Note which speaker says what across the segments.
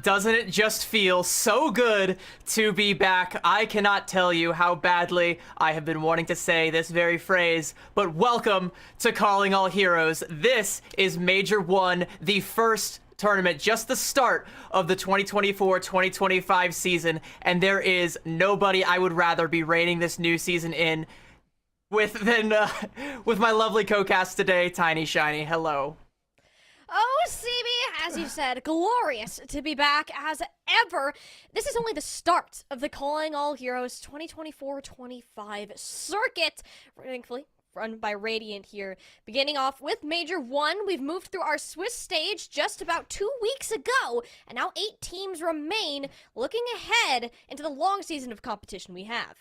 Speaker 1: Doesn't it just feel so good to be back? I cannot tell you how badly I have been wanting to say this very phrase, but welcome to Calling All Heroes. This is Major 1, the first tournament, just the start of the 2024-2025 season, and there is nobody I would rather be rating this new season in with my lovely co-cast today, Tiny Shiny. Hello.
Speaker 2: Oh, CB, as you said, glorious to be back as ever. This is only the start of the Calling All Heroes 2024-25 circuit, thankfully run by Radiant here. Beginning off with Major 1, we've moved through our Swiss stage just about 2 weeks ago, and now 8 teams remain, looking ahead into the long season of competition we have.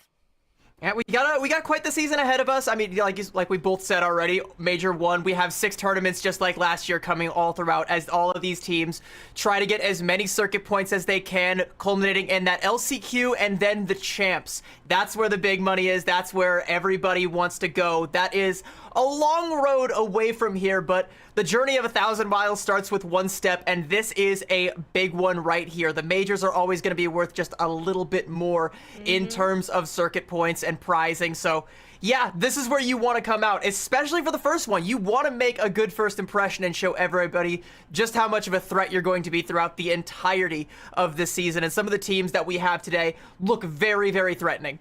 Speaker 1: Yeah, we got quite the season ahead of us. I mean, like we both said already, Major 1, we have 6 tournaments just like last year coming all throughout as all of these teams try to get as many circuit points as they can, culminating in that LCQ and then the champs. That's where the big money is. That's where everybody wants to go. That is a long road away from here, but the journey of 1,000 miles starts with one step, and this is a big one right here. The majors are always going to be worth just a little bit more in terms of circuit points and prizing. So yeah, this is where you want to come out, especially for the first one. You want to make a good first impression and show everybody just how much of a threat you're going to be throughout the entirety of this season. And some of the teams that we have today look very, very threatening.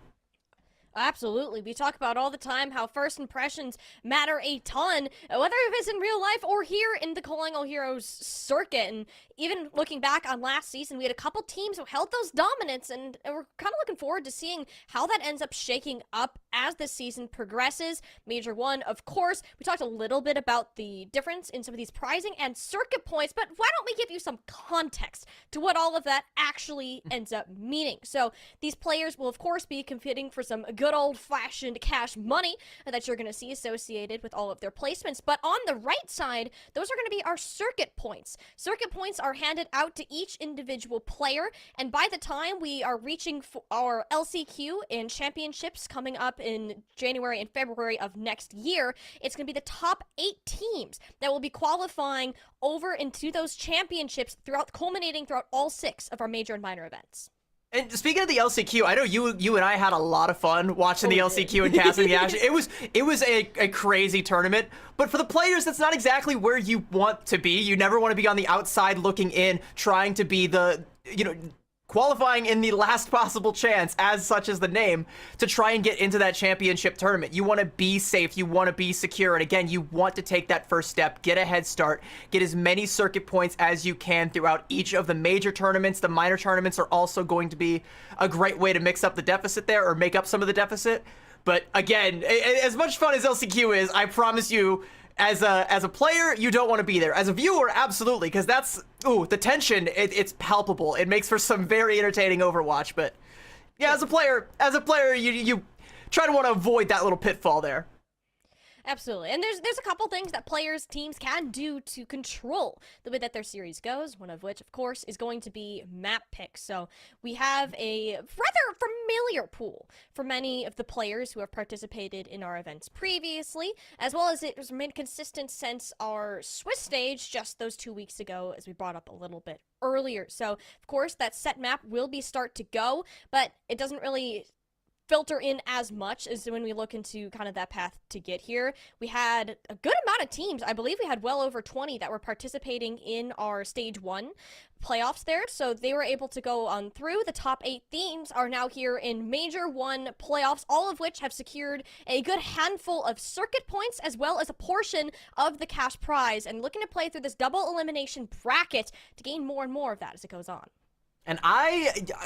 Speaker 2: Absolutely. We talk about all the time how first impressions matter a ton, whether it's in real life or here in the Calling All Heroes circuit. And even looking back on last season, we had a couple teams who held those dominance, and we're kind of looking forward to seeing how that ends up shaking up as the season progresses. Major 1, of course, we talked a little bit about the difference in some of these prizing and circuit points, but why don't we give you some context to what all of that actually ends up meaning? So these players will, of course, be competing for some good old-fashioned cash money that you're going to see associated with all of their placements. But on the right side, those are going to be our circuit points. Circuit points are handed out to each individual player, and by the time we are reaching for our LCQ and championships coming up in January and February of next year, it's going to be the top 8 teams that will be qualifying over into those championships culminating throughout all 6 of our major and minor events.
Speaker 1: And speaking of the LCQ, I know you and I had a lot of fun watching the LCQ and casting the action. It was a crazy tournament, but for the players, that's not exactly where you want to be. You never want to be on the outside looking in, trying to be the, qualifying in the last possible chance, as such as the name, to try and get into that championship tournament. You want to be safe, you want to be secure, and again, you want to take that first step, get a head start, get as many circuit points as you can throughout each of the major tournaments. The minor tournaments are also going to be a great way to mix up the deficit there, or make up some of the deficit. But again, as much fun as LCQ is, I promise you, as a player, you don't want to be there. As a viewer, absolutely, because that's, the tension, it's palpable. It makes for some very entertaining Overwatch, but yeah, as a player, you try to want to avoid that little pitfall there.
Speaker 2: Absolutely. And there's a couple things that players, teams can do to control the way that their series goes, one of which, of course, is going to be map picks. So we have a rather familiar pool for many of the players who have participated in our events previously, as well as it has remained consistent since our Swiss stage just those 2 weeks ago, as we brought up a little bit earlier. So, of course, that set map will be start to go, but it doesn't really filter in as much as when we look into kind of that path to get here. We had a good amount of teams. I believe we had well over 20 that were participating in our stage 1 playoffs there, so they were able to go on through. The top 8 teams are now here in Major 1 playoffs, all of which have secured a good handful of circuit points as well as a portion of the cash prize, and looking to play through this double elimination bracket to gain more and more of that as it goes on.
Speaker 1: And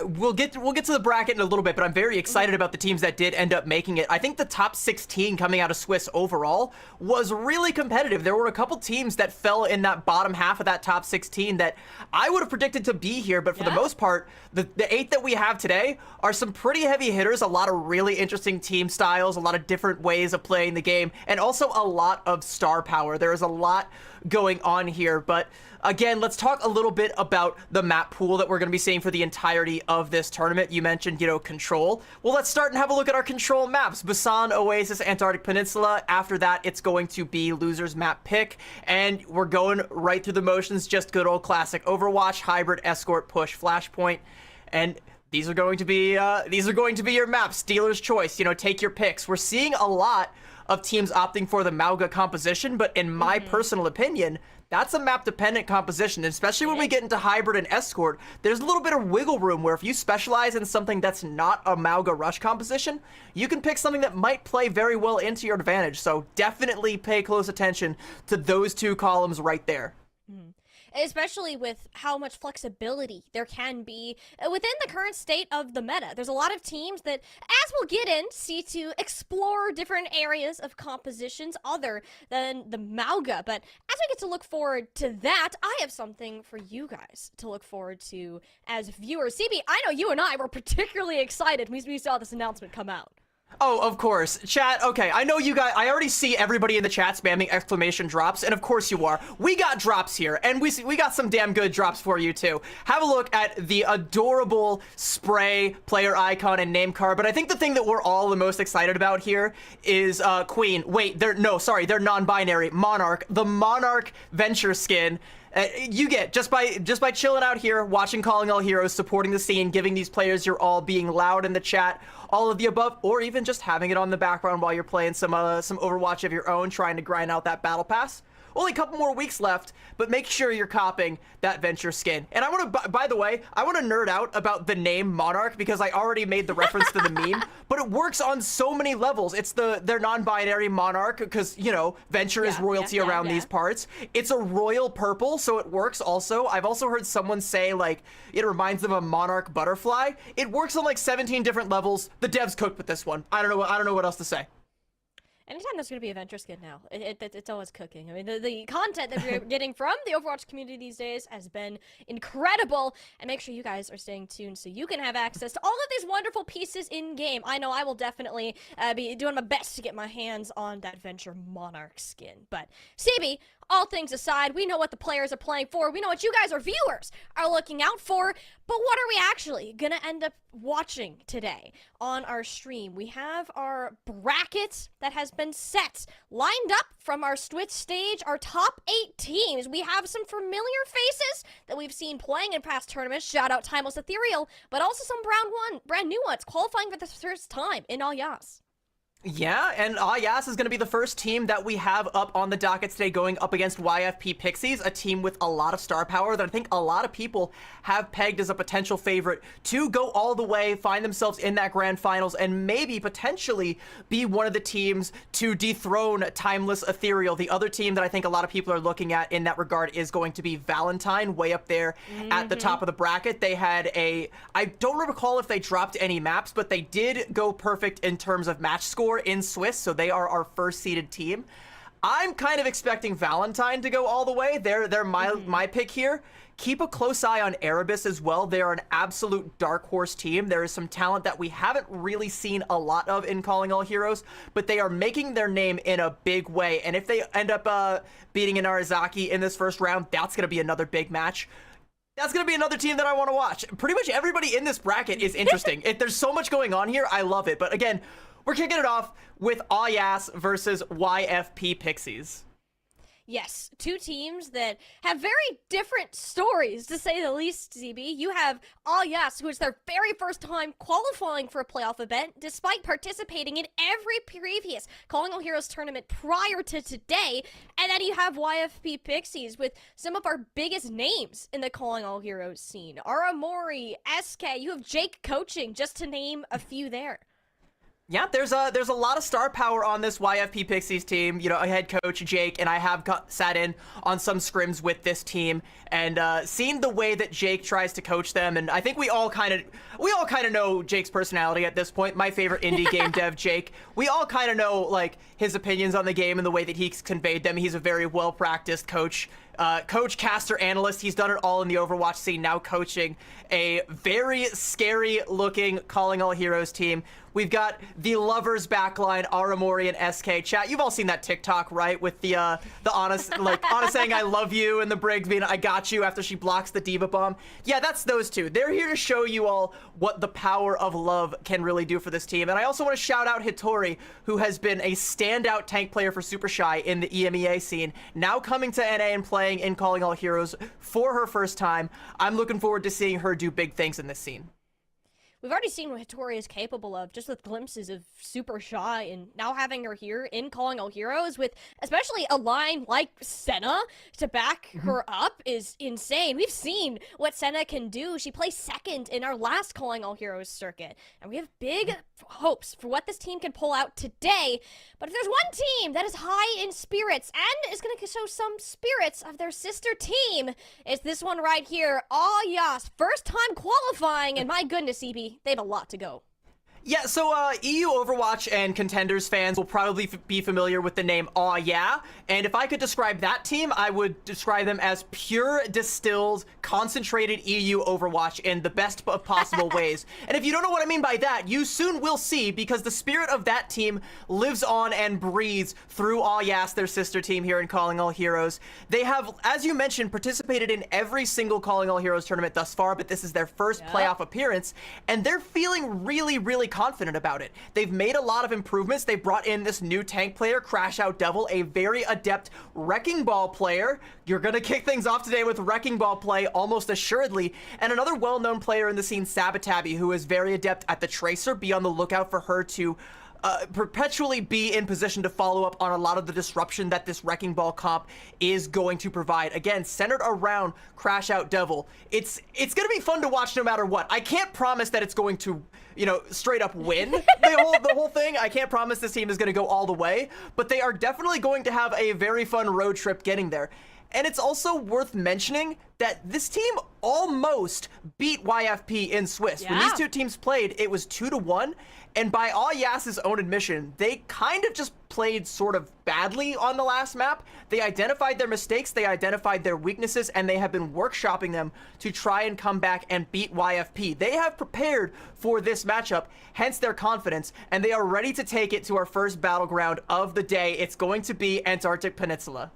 Speaker 1: we'll get to the bracket in a little bit, but I'm very excited about the teams that did end up making it. I think the top 16 coming out of Swiss overall was really competitive. There were a couple teams that fell in that bottom half of that top 16 that I would have predicted to be here, but for the most part, the 8 that we have today are some pretty heavy hitters, a lot of really interesting team styles, a lot of different ways of playing the game, and also a lot of star power. There is a lot going on here, but again, let's talk a little bit about the map pool that we're going to be seeing for the entirety of this tournament. You mentioned, Control. Well, let's start and have a look at our Control maps. Busan, Oasis, Antarctic Peninsula. After that, it's going to be loser's map pick, and we're going right through the motions, just good old classic Overwatch, Hybrid, Escort, Push, Flashpoint, and these are going to be your maps. Dealer's choice. Take your picks. We're seeing a lot of teams opting for the Mauga composition, but in my personal opinion, that's a map-dependent composition, especially when we get into Hybrid and Escort. There's a little bit of wiggle room where if you specialize in something that's not a Mauga Rush composition, you can pick something that might play very well into your advantage. So definitely pay close attention to those two columns right there.
Speaker 2: Especially with how much flexibility there can be within the current state of the meta. There's a lot of teams that, as we'll get in, see to explore different areas of compositions other than the Mauga. But as we get to look forward to that, I have something for you guys to look forward to as viewers. CB, I know you and I were particularly excited when we saw this announcement come out.
Speaker 1: Oh, of course. Chat, okay, I know you guys, I already see everybody in the chat spamming exclamation drops, and of course you are. We got drops here, and we got some damn good drops for you too. Have a look at the adorable spray player icon and name card, but I think the thing that we're all the most excited about here is Queen. Wait, they're non-binary. Monarch, the Monarch Venture skin. You get just by chilling out here, watching Calling All Heroes, supporting the scene, giving these players your all, being loud in the chat, all of the above, or even just having it on the background while you're playing some Overwatch of your own, trying to grind out that battle pass. Only a couple more weeks left, but make sure you're copping that Venture skin. And I want to, by the way, I want to nerd out about the name Monarch because I already made the reference to the meme, but it works on so many levels. It's their non-binary Monarch because, Venture is royalty around these parts. It's a royal purple, so it works also. I've also heard someone say, it reminds them of a Monarch butterfly. It works on, 17 different levels. The devs cooked with this one. I don't know what else to say.
Speaker 2: Anytime there's going to be a Venture skin now, it's always cooking. I mean, the content that we're getting from the Overwatch community these days has been incredible, and make sure you guys are staying tuned so you can have access to all of these wonderful pieces in-game. I know I will definitely be doing my best to get my hands on that Venture Monarch skin. But, CB, all things aside, we know what the players are playing for. We know what you guys, our viewers, are looking out for. But what are we actually going to end up watching today on our stream? We have our bracket that has been set, lined up from our Twitch stage, our top 8 teams. We have some familiar faces that we've seen playing in past tournaments. Shout out Timeless Ethereal, but also some brand new ones qualifying for the first time in Alyas.
Speaker 1: Yeah, and Oasis is going to be the first team that we have up on the docket today going up against YFP Pixies, a team with a lot of star power that I think a lot of people have pegged as a potential favorite to go all the way, find themselves in that grand finals, and maybe potentially be one of the teams to dethrone Timeless Ethereal. The other team that I think a lot of people are looking at in that regard is going to be Valentine, way up there at the top of the bracket. They had I don't recall if they dropped any maps, but they did go perfect in terms of match score in Swiss, so they are our first seeded team. I'm kind of expecting Valentine to go all the way. They're my pick here. Keep a close eye on Erebus as well. They're an absolute dark horse team. There is some talent that we haven't really seen a lot of in Calling All Heroes, but they are making their name in a big way. And if they end up beating Inarizaki in this first round, that's going to be another big match. That's going to be another team that I want to watch. Pretty much everybody in this bracket is interesting. There's so much going on here. I love it. But again, we're kicking it off with Ayas versus YFP Pixies.
Speaker 2: Yes, two teams that have very different stories, to say the least, ZB. You have Yes, who is their very first time qualifying for a playoff event, despite participating in every previous Calling All Heroes tournament prior to today. And then you have YFP Pixies with some of our biggest names in the Calling All Heroes scene. Aramori, SK, you have Jake coaching, just to name a few there.
Speaker 1: Yeah, there's a lot of star power on this YFP Pixies team. Head coach Jake, and I have sat in on some scrims with this team and seen the way that Jake tries to coach them. And I think we all kind of know Jake's personality at this point. My favorite indie game dev, Jake. We all kind of know his opinions on the game and the way that he's conveyed them. He's a very well practiced coach. coach, caster, analyst. He's done it all in the Overwatch scene, now coaching a very scary looking Calling All Heroes team. We've got the lovers backline, Aramori and SK. Chat, you've all seen that TikTok, right? With the honest, like, Ana saying I love you and the Briggs being I got you after she blocks the Diva Bomb. Yeah, that's those two. They're here to show you all what the power of love can really do for this team. And I also want to shout out Hitori, who has been a standout tank player for Super Shy in the EMEA scene, now coming to NA and playing in Calling All Heroes for her first time. I'm looking forward to seeing her do big things in this scene.
Speaker 2: We've already seen what Hitori is capable of, just with glimpses of Super Shy, and now having her here in Calling All Heroes with especially a line like Senna to back her up is insane. We've seen what Senna can do. She placed second in our last Calling All Heroes circuit, and we have big hopes for what this team can pull out today. But if there's one team that is high in spirits and is going to show some spirits of their sister team, it's this one right here. Oasis, first time qualifying, and my goodness, EB, they have a lot to go.
Speaker 1: Yeah, so EU Overwatch and Contenders fans will probably be familiar with the name Aw Yeah, and if I could describe that team, I would describe them as pure, distilled, concentrated EU Overwatch in the best of possible ways. And if you don't know what I mean by that, you soon will see, because the spirit of that team lives on and breathes through Aw Yes, their sister team here in Calling All Heroes. They have, as you mentioned, participated in every single Calling All Heroes tournament thus far, but this is their first playoff appearance, and they're feeling really, really confident about it. They've made a lot of improvements. They brought in this new tank player, Crash Out Devil, a very adept Wrecking Ball player. You're gonna kick things off today with Wrecking Ball play, almost assuredly. And another well-known player in the scene, Sabotabi, who is very adept at the Tracer. Be on the lookout for her to perpetually be in position to follow up on a lot of the disruption that this Wrecking Ball comp is going to provide. Again, centered around Crash Out Devil. It's gonna be fun to watch no matter what. I can't promise that it's going to, you know, straight up win the whole thing. I can't promise this team is gonna go all the way, but they are definitely going to have a very fun road trip getting there. And it's also worth mentioning that this team almost beat YFP in Swiss. When these two teams played, it was 2-1, and by Aw Yas's own admission, they kind of just played sort of badly on the last map. They identified their mistakes, they identified their weaknesses, and they have been workshopping them to try and come back and beat YFP. They have prepared for this matchup, hence their confidence, and they are ready to take it to our first battleground of the day. It's going to be Antarctic Peninsula.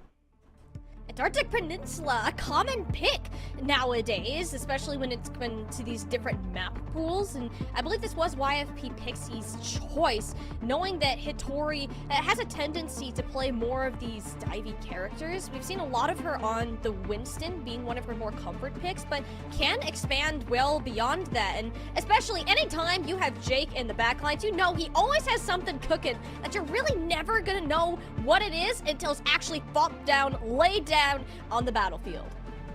Speaker 2: Antarctic Peninsula, a common pick nowadays, especially when it's been to these different map pools, and I believe this was YFP Pixie's choice, knowing that Hitori has a tendency to play more of these divey characters. We've seen a lot of her on the Winston being one of her more comfort picks, but can expand well beyond that, and especially anytime you have Jake in the backlines, you know he always has something cooking that you're really never gonna know what it is until it's actually flopped down, laid down on the battlefield.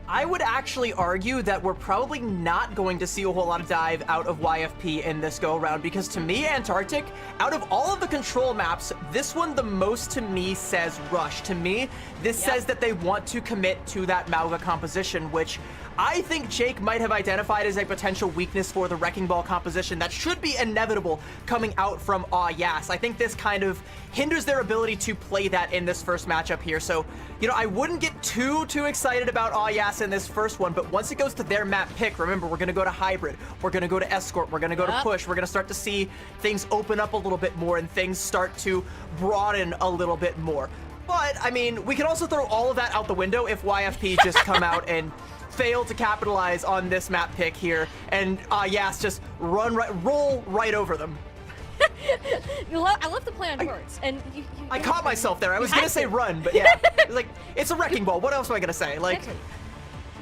Speaker 1: I would actually argue that we're probably not going to see a whole lot of dive out of YFP in this go-around, because to me, Antarctic, out of all of the control maps, this one the most to me says rush. To me, this says that they want to commit to that Mauga composition, which I think Jake might have identified as a potential weakness for the Wrecking Ball composition that should be inevitable coming out from Aw Yas. I think this kind of hinders their ability to play that in this first matchup here. So, you know, I wouldn't get too excited about Aw Yas in this first one, but once it goes to their map pick, remember, we're gonna go to Hybrid, we're gonna go to Escort, we're gonna go to Push, we're gonna start to see things open up a little bit more and things start to broaden a little bit more. But, I mean, we can also throw all of that out the window if YFP just come out and fail to capitalize on this map pick here, and Yas just roll right over them.
Speaker 2: I love the play on words, and
Speaker 1: I caught myself there. I was gonna say run, but yeah, it's like, it's a Wrecking Ball. What else am I gonna say? Like,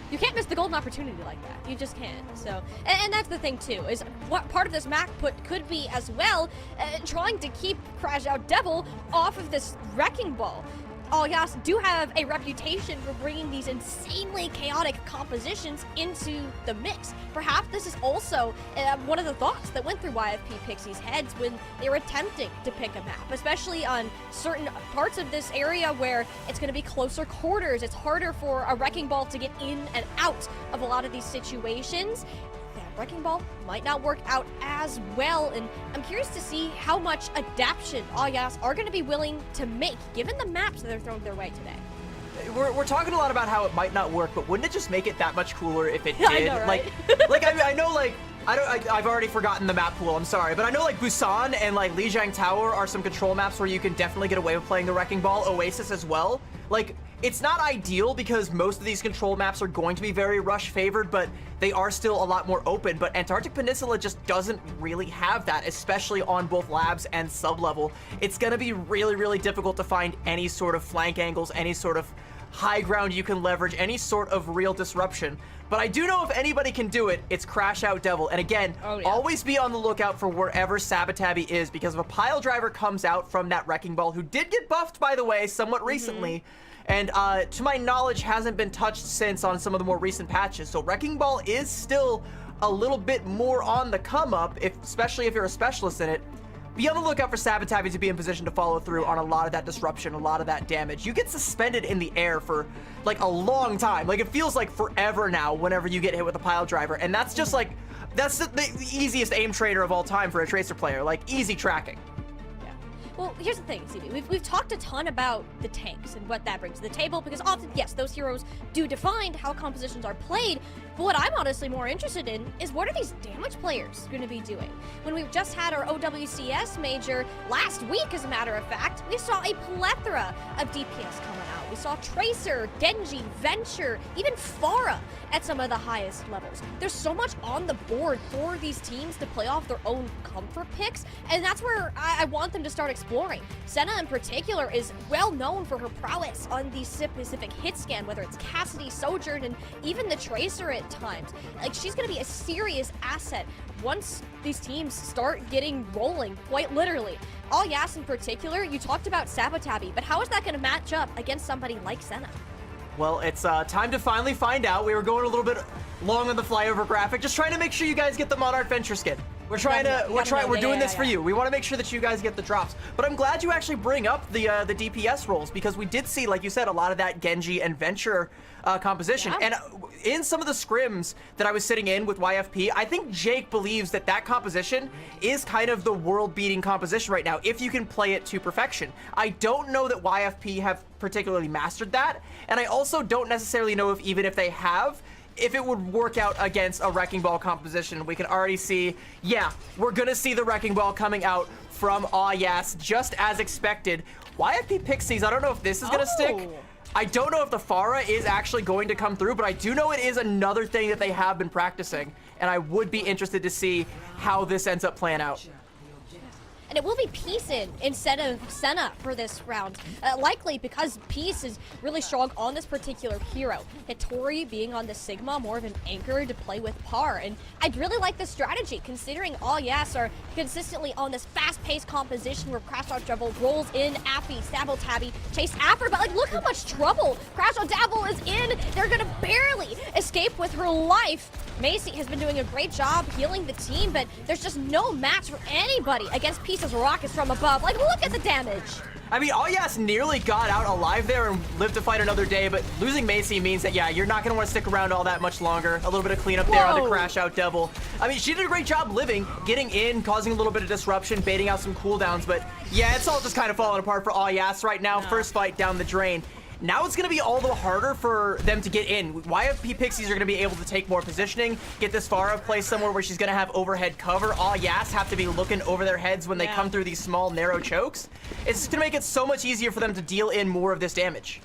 Speaker 2: you can't miss the golden opportunity like that. You just can't. So, and that's the thing too, is what part of this map put could be as well trying to keep Crash Out Devil off of this Wrecking Ball. Aw Yas do have a reputation for bringing these insanely chaotic compositions into the mix. Perhaps this is also one of the thoughts that went through YFP Pixie's heads when they were attempting to pick a map, especially on certain parts of this area where it's going to be closer quarters. It's harder for a Wrecking Ball to get in and out of a lot of these situations. Wrecking Ball might not work out as well, and I'm curious to see how much adaptation Aw Yas are going to be willing to make, given the maps that they're throwing their way today.
Speaker 1: we're talking a lot about how it might not work, but wouldn't it just make it that much cooler if it did?
Speaker 2: I know, right?
Speaker 1: I know, like, I've already forgotten the map pool, I'm sorry, but I know, like, Busan and, like, Lijiang Tower are some control maps where you can definitely get away with playing the Wrecking Ball, Oasis as well. Like, it's not ideal because most of these control maps are going to be very rush favored, but they are still a lot more open. But Antarctic Peninsula just doesn't really have that, especially on both labs and sub-level. It's gonna be really, really difficult to find any sort of flank angles, any sort of high ground you can leverage, any sort of real disruption. But I do know if anybody can do it, it's Crash Out Devil. And again, always be on the lookout for wherever Sabotabi is, because if a pile driver comes out from that Wrecking Ball, who did get buffed, by the way, somewhat recently, and to my knowledge hasn't been touched since on some of the more recent patches. So Wrecking Ball is still a little bit more on the come up, especially if you're a specialist in it. Be on the lookout for Sabotabi to be in position to follow through on a lot of that disruption, a lot of that damage. You get suspended in the air for like a long time. Like it feels like forever now whenever you get hit with a pile driver. And that's just like, that's the easiest aim trader of all time for a Tracer player. Like easy tracking.
Speaker 2: Well, here's the thing, CB. We've talked a ton about the tanks and what that brings to the table, because often, yes, those heroes do define how compositions are played, but what I'm honestly more interested in is what are these damage players going to be doing? When we've just had our OWCS major last week, as a matter of fact, we saw a plethora of DPS coming out. We saw Tracer, Genji, Venture, even Pharah at some of the highest levels. There's so much on the board for these teams to play off their own comfort picks, and that's where I want them to start exploring. Senna in particular is well known for her prowess on the specific hit scan, whether it's Cassidy, Sojourn, and even the Tracer at times. Like, she's gonna be a serious asset once these teams start getting rolling, quite literally. All Yas in particular, you talked about Sabotabi, but how is that gonna match up against somebody like Senna?
Speaker 1: Well, it's time to finally find out. We were going a little bit long on the flyover graphic, just trying to make sure you guys get the Monarch Venture skin. We're doing this for you. We want to make sure that you guys get the drops. But I'm glad you actually bring up the DPS roles, because we did see, like you said, a lot of that Genji and Venture composition. And in some of the scrims that I was sitting in with YFP, I think Jake believes that that composition is kind of the world-beating composition right now, if you can play it to perfection. I don't know that YFP have particularly mastered that, and I also don't necessarily know if even if they have, if it would work out against a Wrecking Ball composition. We can already see, yeah, we're gonna see the Wrecking Ball coming out from Yas just as expected. YFP Pixies, I don't know if this is gonna stick. I don't know if the Pharah is actually going to come through, but I do know it is another thing that they have been practicing, and I would be interested to see how this ends up playing out.
Speaker 2: And it will be Peace instead of Senna for this round. Likely because Peace is really strong on this particular hero. Hittori being on the Sigma, more of an anchor to play with Par. And I'd really like this strategy, considering all Yas are consistently on this fast-paced composition where Crash Out Devil rolls in, Affy, Sabotabi, chase after, but like, look how much trouble Crash Out Devil is in. They're gonna barely escape with her life. Macy has been doing a great job healing the team, but there's just no match for anybody against Peace's rockets from above. Like, look at the damage.
Speaker 1: I mean, Yas nearly got out alive there and lived to fight another day, but losing Macy means that, yeah, you're not going to want to stick around all that much longer. A little bit of cleanup there on the Crash Out Devil. I mean, she did a great job living, getting in, causing a little bit of disruption, baiting out some cooldowns, but yeah, it's all just kind of falling apart for Yas right now. First fight down the drain. Now it's going to be all the harder for them to get in. YFP Pixies are going to be able to take more positioning, get this Pharah placed somewhere where she's going to have overhead cover. All Yas have to be looking over their heads when they come through these small, narrow chokes. It's just going to make it so much easier for them to deal in more of this damage.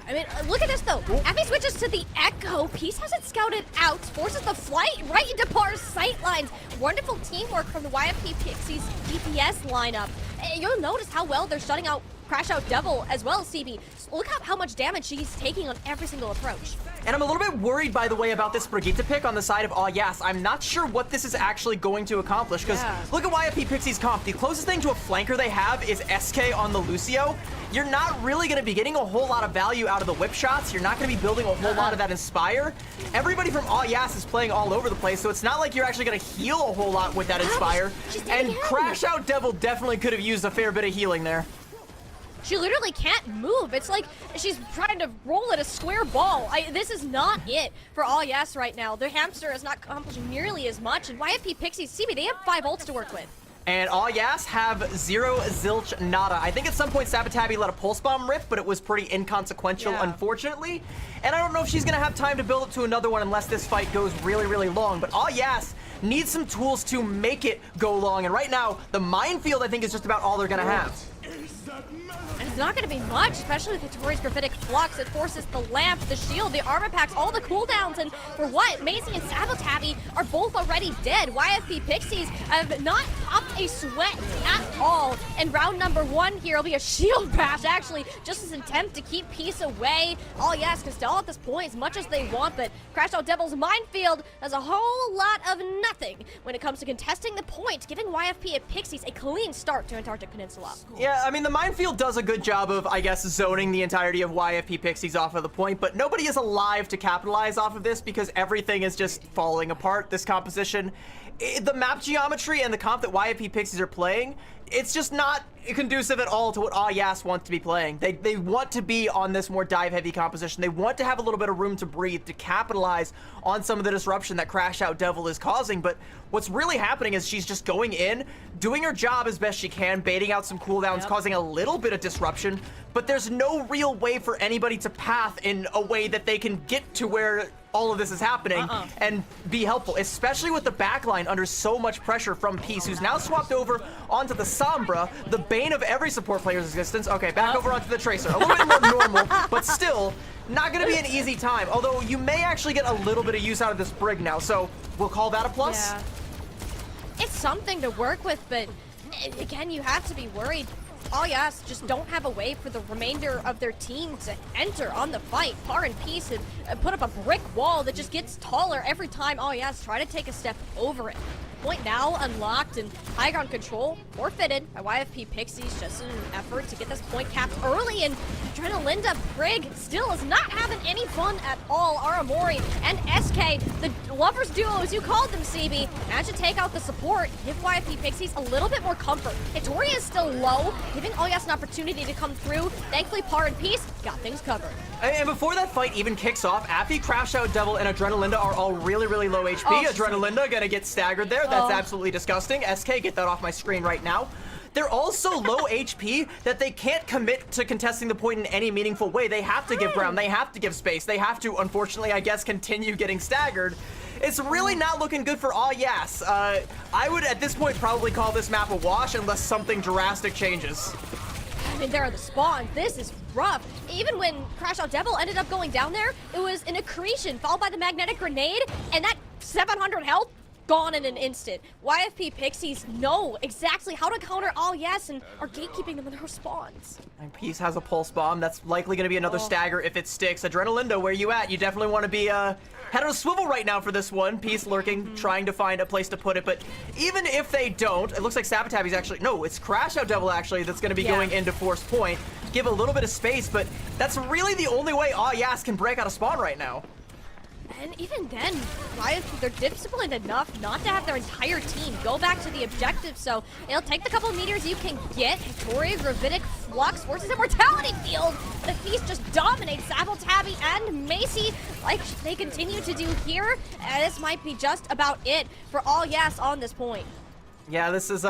Speaker 2: I mean, look at this though. Affy switches to the Echo. Peace has it scouted out, forces the flight right into Par's sight lines. Wonderful teamwork from the YFP Pixies DPS lineup. You'll notice how well they're shutting out Crash Out Devil as well, CB. Look how much damage she's taking on every single approach.
Speaker 1: And I'm a little bit worried, by the way, about this Brigitte pick on the side of Yas. I'm not sure what this is actually going to accomplish, because look at YFP Pixie's comp. The closest thing to a flanker they have is SK on the Lucio. You're not really going to be getting a whole lot of value out of the whip shots. You're not going to be building a whole lot of that Inspire. Everybody from Yas is playing all over the place, so it's not like you're actually going to heal a whole lot with that Inspire. And Crash Out Devil definitely could have used a fair bit of healing there.
Speaker 2: She literally can't move. It's like she's trying to roll at a square ball. This is not it for all Yas right now. Their hamster is not accomplishing nearly as much. And YFP Pixies, CB, they have 5 ults to work with.
Speaker 1: And all Yas have 0 zilch nada. I think at some point Sabotabi let a pulse bomb rip, but it was pretty inconsequential, unfortunately. And I don't know if she's gonna have time to build up to another one unless this fight goes really, really long. But all Yas needs some tools to make it go long. And right now, the minefield, I think, is just about all they're gonna have.
Speaker 2: And it's not going to be much, especially with Tori's Gravitic Flux. It forces the lamp, the shield, the armor packs, all the cooldowns. And for what? Macy and Sabotabi are both already dead. YFP Pixies have not popped a sweat at all. And round number 1 here will be a shield bash, actually, just as an attempt to keep Peace away. Oh, yes, Castell at this point, as much as they want, but Crashed Out Devil's Minefield has a whole lot of nothing when it comes to contesting the point, giving YFP and Pixies a clean start to Antarctic Peninsula.
Speaker 1: Yeah, I mean, the minefield does a good job of, I guess, zoning the entirety of YFP Pixies off of the point, but nobody is alive to capitalize off of this because everything is just falling apart, this composition. The map geometry and the comp that YFP Pixies are playing, it's just not conducive at all to what Yas wants to be playing. They want to be on this more dive-heavy composition. They want to have a little bit of room to breathe, to capitalize on some of the disruption that Crash Out Devil is causing, but what's really happening is she's just going in, doing her job as best she can, baiting out some cooldowns, causing a little bit of disruption, but there's no real way for anybody to path in a way that they can get to where all of this is happening and be helpful, especially with the backline under so much pressure from Peace, who's now swapped over onto the Sombra, the bane of every support player's existence. Okay, back over onto the Tracer. A little bit more normal, but still not going to be an easy time, although you may actually get a little bit of use out of this Brig now, so we'll call that a plus.
Speaker 2: Yeah. It's something to work with, but again, you have to be worried. All Yas just don't have a way for the remainder of their team to enter on the fight. Par and Peace have put up a brick wall that just gets taller every time All Yas try to take a step over it. Point now unlocked and high ground control forfeited by YFP Pixies just in an effort to get this point capped early, and Adrenalinda Brig still is not having any fun at all. Aramori and SK, the lovers duo as you called them, CB, managed to take out the support, give YFP Pixies a little bit more comfort. Hitoria is still low, giving All Yas an opportunity to come through. Thankfully, Par and Peace got things covered.
Speaker 1: And before that fight even kicks off, Affy, Crash Out Devil, and Adrenalinda are all really, really low HP. Adrenalinda gonna get staggered there. That's absolutely disgusting. SK, get that off my screen right now. They're all so low HP that they can't commit to contesting the point in any meaningful way. They have to give ground. They have to give space. They have to, unfortunately, I guess, continue getting staggered. It's really not looking good for All Yas. I would, at this point, probably call this map a wash unless something drastic changes.
Speaker 2: I mean, there are the spawns. This is rough. Even when Crash Out Devil ended up going down there, it was an accretion followed by the magnetic grenade, and that 700 health gone in an instant. YFP Pixies know exactly how to counter All Yes and are gatekeeping them in their spawns.
Speaker 1: And Peace has a pulse bomb. That's likely going to be another stagger if it sticks. Adrenalinda, where you at? You definitely want to be head on a swivel right now for this one. Peace lurking, trying to find a place to put it. But even if they don't, it looks like Sabotabi's actually... No, it's Crash Out Devil, actually, that's going to be going into Force Point. Give a little bit of space, but that's really the only way All Yas can break out of spawn right now.
Speaker 2: And even then, they're disciplined enough not to have their entire team go back to the objective, so it'll take the couple of meters you can get. Victoria, Gravitic, Flux, forces Immortality Field. The Feast just dominates Sabotabi and Macy like they continue to do here. This might be just about it for All Yes on this point.
Speaker 1: Yeah, this is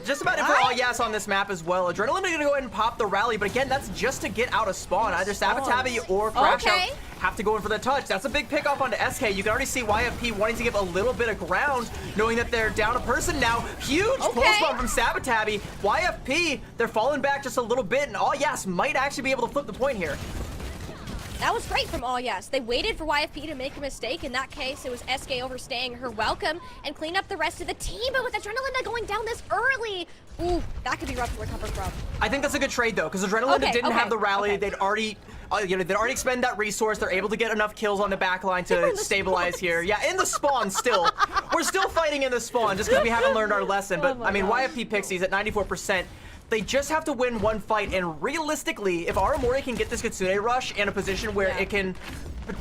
Speaker 1: just about it for All Yes on this map as well. Adrenaline are gonna go ahead and pop the rally, but again, that's just to get out of spawn. Either Sabotabi or Crash Out have to go in for the touch. That's a big pick off onto SK. You can already see YFP wanting to give a little bit of ground, knowing that they're down a person now. Huge pulse bomb from Sabotabi. YFP, they're falling back just a little bit, and All Yes might actually be able to flip the point here.
Speaker 2: That was great from All Yes. They waited for YFP to make a mistake. In that case, it was SK overstaying her welcome and clean up the rest of the team. But with Adrenalinda going down this early, ooh, that could be rough to recover from.
Speaker 1: I think that's a good trade, though, because Adrenalinda didn't have the rally. They'd already... they'd already expended that resource. They're able to get enough kills on the backline to stabilize here. Yeah, in the spawn still. We're still fighting in the spawn just because we haven't learned our lesson. But, I mean, YFP Pixies at 94%. They just have to win one fight, and realistically, if Aramori can get this Kitsune rush in a position where it can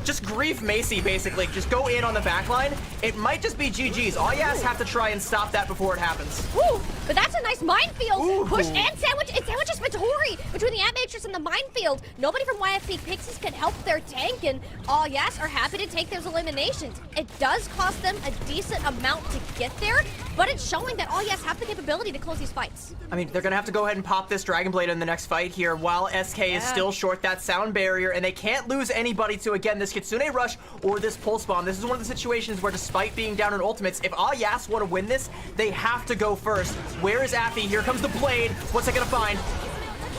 Speaker 1: just grief Macy, basically, just go in on the backline, it might just be GG's. All Yas have to try and stop that before it happens.
Speaker 2: Ooh, but that's a nice minefield. Push and sandwich. It sandwiches Vittori between the Ant Matrix and the minefield. Nobody from YFP Pixies can help their tank, and All Yes are happy to take those eliminations. It does cost them a decent amount to get there, but it's showing that all yes have the capability to close these fights.
Speaker 1: I mean, they're gonna have to go ahead and pop this Dragon Blade in the next fight here while SK is still short that sound barrier, and they can't lose anybody to, again, this Kitsune Rush or this Pulse Bomb. This is one of the situations where, despite being down in ultimates, if All Yas want to win this, they have to go first. Where is Affy? Here comes the Blade. What's it gonna find?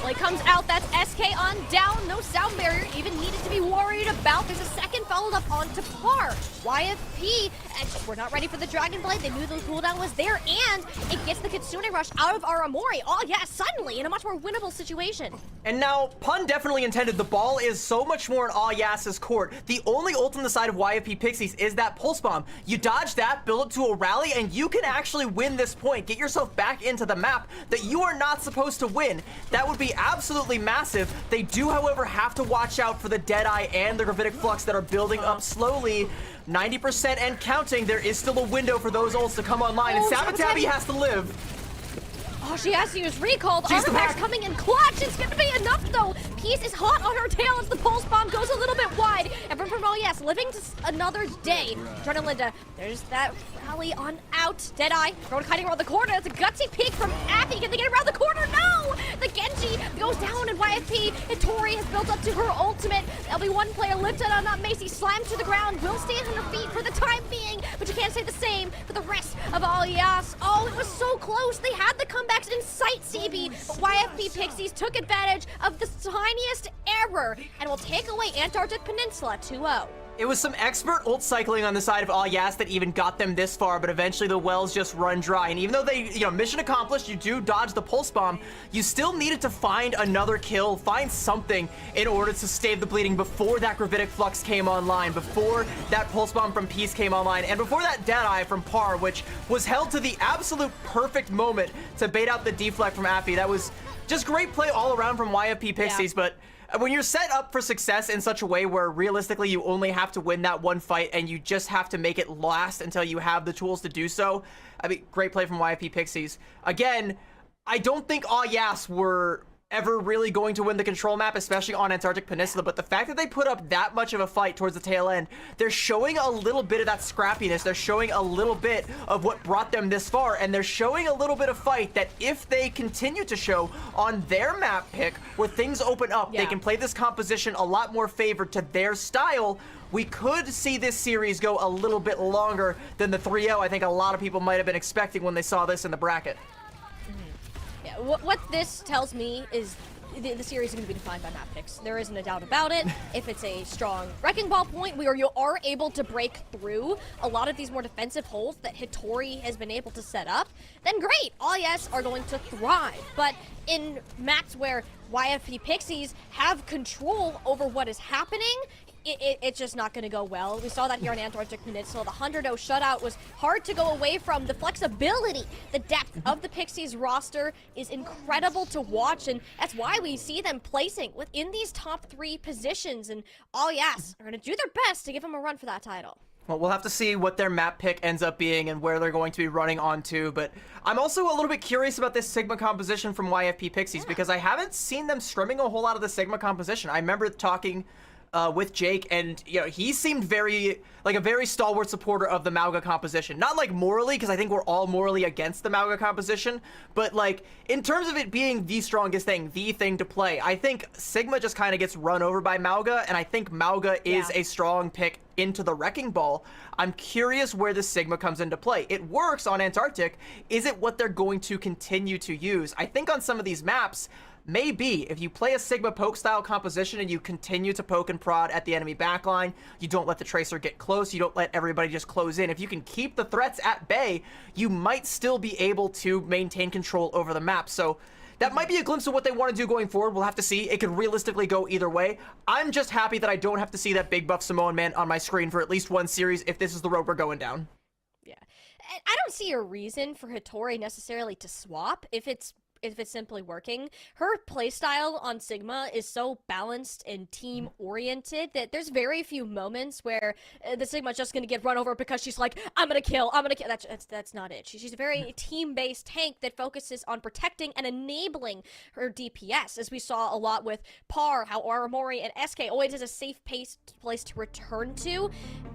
Speaker 2: Blade comes out, that's SK on down, no sound barrier even needed to be worried about. There's a second followed up onto Par. YFP, and we're not ready for the Dragon Blade. They knew the cooldown was there, and it gets the Kitsune Rush out of Aramori. Oh yeah, suddenly in a much more winnable situation.
Speaker 1: And now, pun definitely intended, the ball is so much more in All Yas's court. The only ult on the side of YFP Pixies is that Pulse Bomb. You dodge that, build it to a rally, and you can actually win this point. Get yourself back into the map that you are not supposed to win. That would be absolutely massive. They do, however, have to watch out for the Deadeye and the Gravitic Flux that are building up slowly. 90% and counting. There is still a window for those ults to come online, and Sabotabi has to live.
Speaker 2: Oh, she has to use recall. The armor pack's coming in clutch. It's gonna be enough though. Peace is hot on her tail as the Pulse Bomb goes a little bit wide. Everyone from yes, living to another day. Jordan Linda, there's that rally on out. Deadeye, Road hiding around the corner. That's a gutsy peek from Affy. Can they get around the corner? No! The Genji goes down in YFP, and Tori has built up to her ultimate. There'll be one player lifted on that Macy, slammed to the ground, will stand on her feet for the time being, but you can't say the same for the rest of All Yas. Oh, it was so close. They had the comebacks in sight, CB, but YFP Pixies took advantage of the tiniest error and will take away Antarctic Peninsula 2-0.
Speaker 1: It was some expert ult cycling on the side of All Yas that even got them this far, but eventually the wells just run dry. And even though they, mission accomplished, you do dodge the Pulse Bomb, you still needed to find another kill, find something in order to stave the bleeding before that Gravitic Flux came online, before that Pulse Bomb from Peace came online, and before that Deadeye from Par, which was held to the absolute perfect moment to bait out the deflect from Affy. That was just great play all around from YFP Pixies, but when you're set up for success in such a way where realistically you only have to win that one fight and you just have to make it last until you have the tools to do so, I mean, great play from YFP Pixies. Again, I don't think All Yas were ever really going to win the control map, especially on Antarctic Peninsula, but the fact that they put up that much of a fight towards the tail end, they're showing a little bit of that scrappiness, they're showing a little bit of what brought them this far, and they're showing a little bit of fight that if they continue to show on their map pick, where things open up, they can play this composition a lot more favored to their style. We could see this series go a little bit longer than the 3-0 I think a lot of people might have been expecting when they saw this in the bracket.
Speaker 2: What this tells me is the series is going to be defined by map picks. There isn't a doubt about it. If it's a strong Wrecking Ball point where you are able to break through a lot of these more defensive holes that Hitori has been able to set up, then great. All yes are going to thrive. But in maps where YFP Pixies have control over what is happening, it's just not going to go well. We saw that here on Antarctic Peninsula. The 100-0 shutout was hard to go away from. The flexibility, the depth of the Pixies roster is incredible to watch, and that's why we see them placing within these top 3 positions, and All Yas are going to do their best to give them a run for that title.
Speaker 1: Well, we'll have to see what their map pick ends up being and where they're going to be running onto, but I'm also a little bit curious about this Sigma composition from YFP Pixies because I haven't seen them strimming a whole lot of the Sigma composition. I remember talking with Jake, and he seemed very like a very stalwart supporter of the Mauga composition. Not like morally, because I think we're all morally against the Mauga composition, but like in terms of it being the strongest thing, the thing to play, I think Sigma just kind of gets run over by Mauga, and I think Mauga is a strong pick into the Wrecking Ball. I'm curious where the Sigma comes into play. It works on Antarctic. Is it what they're going to continue to use? I think on some of these maps, maybe if you play a Sigma poke style composition and you continue to poke and prod at the enemy backline, you don't let the Tracer get close, you don't let everybody just close in. If you can keep the threats at bay, you might still be able to maintain control over the map. So that might be a glimpse of what they want to do going forward. We'll have to see. It could realistically go either way. I'm just happy that I don't have to see that big buff Samoan man on my screen for at least one series if this is the road we're going down.
Speaker 2: Yeah. I don't see a reason for Hitori necessarily to swap if it's simply working. Her playstyle on Sigma is so balanced and team-oriented that there's very few moments where the Sigma's just gonna get run over because she's like, I'm gonna kill. That's not it. She's a very team-based tank that focuses on protecting and enabling her DPS, as we saw a lot with Par, how Aramori and SK always is a safe place to return to.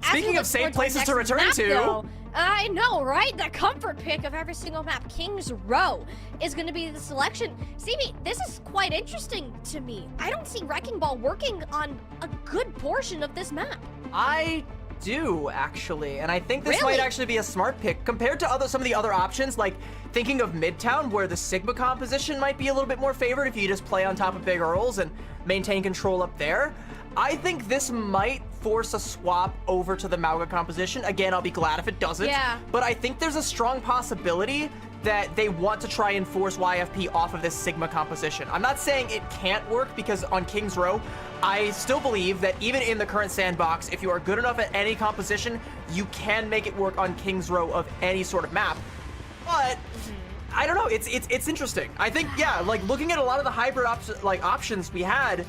Speaker 1: Speaking of safe places to return to,
Speaker 2: I know, right? The comfort pick of every single map, King's Row, is going to be the selection. CB, this is quite interesting to me. I don't see Wrecking Ball working on a good portion of this map.
Speaker 1: I do, actually, and I think this
Speaker 2: Really?
Speaker 1: might actually be a smart pick compared to some of the other options, like thinking of Midtown, where the Sigma composition might be a little bit more favored if you just play on top of big Earls and maintain control up there. I think this might force a swap over to the Mauga composition. Again, I'll be glad if it doesn't.
Speaker 2: Yeah.
Speaker 1: But I think there's a strong possibility that they want to try and force YFP off of this Sigma composition. I'm not saying it can't work, because on King's Row, I still believe that even in the current sandbox, if you are good enough at any composition, you can make it work on King's Row of any sort of map. But I don't know, it's interesting. I think, yeah, like looking at a lot of the hybrid options we had,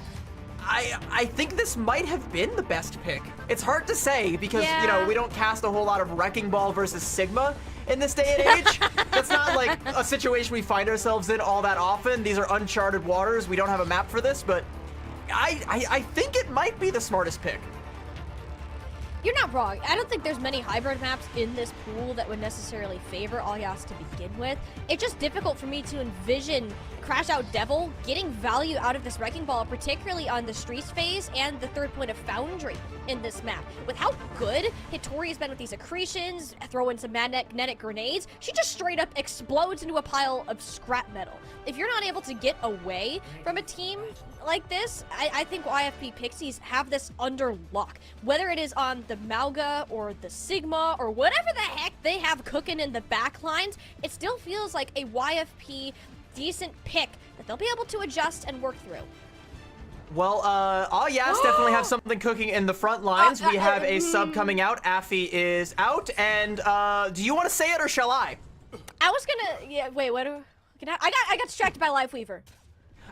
Speaker 1: I think this might have been the best pick. It's hard to say because, you know, we don't cast a whole lot of Wrecking Ball versus Sigma in this day and age. That's not like a situation we find ourselves in all that often. These are uncharted waters. We don't have a map for this, but I think it might be the smartest pick.
Speaker 2: You're not wrong. I don't think there's many hybrid maps in this pool that would necessarily favor Oasis to begin with. It's just difficult for me to envision Crash Out Devil getting value out of this Wrecking Ball, particularly on the Streets phase and the third point of Foundry in this map. With how good Hitori has been with these accretions, throw in some magnetic grenades, she just straight up explodes into a pile of scrap metal. If you're not able to get away from a team like this, I think YFP Pixies have this under lock. Whether it is on the Mauga or the Sigma or whatever the heck they have cooking in the back lines, it still feels like a YFP decent pick that they'll be able to adjust and work through.
Speaker 1: Well, yes, definitely have something cooking in the front lines. We have a sub coming out. Affy is out, and do you want to say it or shall I?
Speaker 2: I was gonna, wait, what? I got distracted by Live Weaver.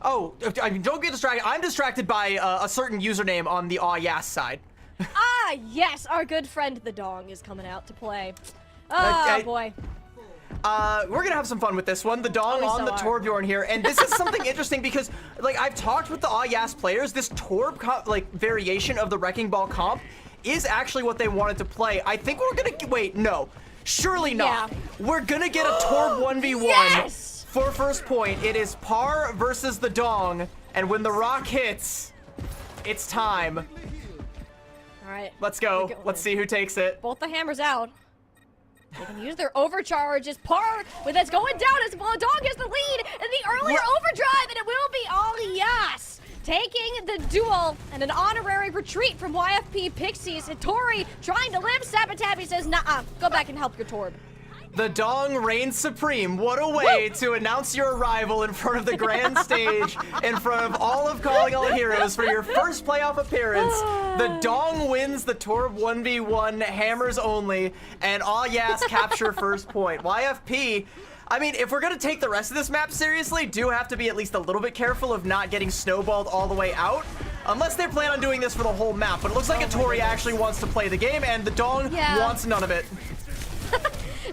Speaker 1: Oh, I mean, don't get distracted. I'm distracted by a certain username on the yes side.
Speaker 2: Yes, our good friend the Dong is coming out to play. Oh, boy.
Speaker 1: We're gonna have some fun with this one. The Dong on the Torbjorn here, and this is something interesting because, like, I've talked with the Yas players. This Torb variation of the Wrecking Ball comp is actually what they wanted to play. I think we're gonna wait. No, surely not.
Speaker 2: Yeah.
Speaker 1: We're gonna get a Torb 1v1
Speaker 2: Yes!
Speaker 1: for first point. It is Par versus the Dong, and when the rock hits, it's time.
Speaker 2: All right.
Speaker 1: Let's go. Let's see who takes it.
Speaker 2: Both the hammers out. They can use their overcharge as Par with it's going down as well. Dong has the lead in the earlier overdrive, and it will be all Yas taking the duel and an honorary retreat from YFP Pixies. Hitori trying to live. Sabotabi says, nah, go back and help your Torb.
Speaker 1: The Dong reigns supreme. What a way to announce your arrival in front of the grand stage, in front of all of Calling All Heroes for your first playoff appearance. The Dong wins the Torb 1v1, hammers only, and all Yas capture first point. YFP, I mean, if we're gonna take the rest of this map seriously, do have to be at least a little bit careful of not getting snowballed all the way out. Unless they plan on doing this for the whole map, but it looks like Hitori actually wants to play the game, and the Dong wants none of it.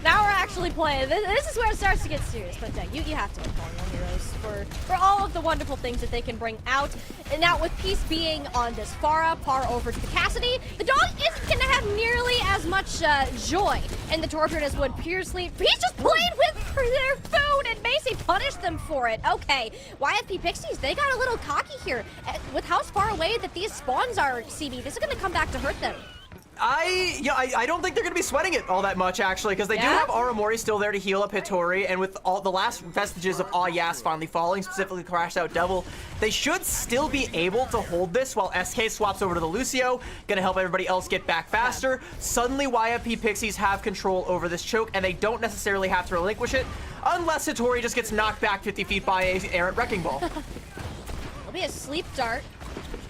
Speaker 2: Now we're actually playing. This is where it starts to get serious. But you have to call on Heroes for all of the wonderful things that they can bring out. And now with Peace being on this Farah, Par over to the Cassidy, the Dog isn't going to have nearly as much joy in the Torpid as would Pearsley. He's just playing with their food, and Macy punished them for it. Okay, YFP Pixies, they got a little cocky here. With how far away that these spawns are, CB, this is going to come back to hurt them.
Speaker 1: I don't think they're going to be sweating it all that much, actually, because they do have Aramori still there to heal up Hitori, and with all the last vestiges of Yas finally falling, specifically Crash Out Devil, they should still be able to hold this while SK swaps over to the Lucio, going to help everybody else get back faster. Suddenly, YFP Pixies have control over this choke, and they don't necessarily have to relinquish it, unless Hitori just gets knocked back 50 feet by an errant Wrecking Ball.
Speaker 2: It'll be a sleep dart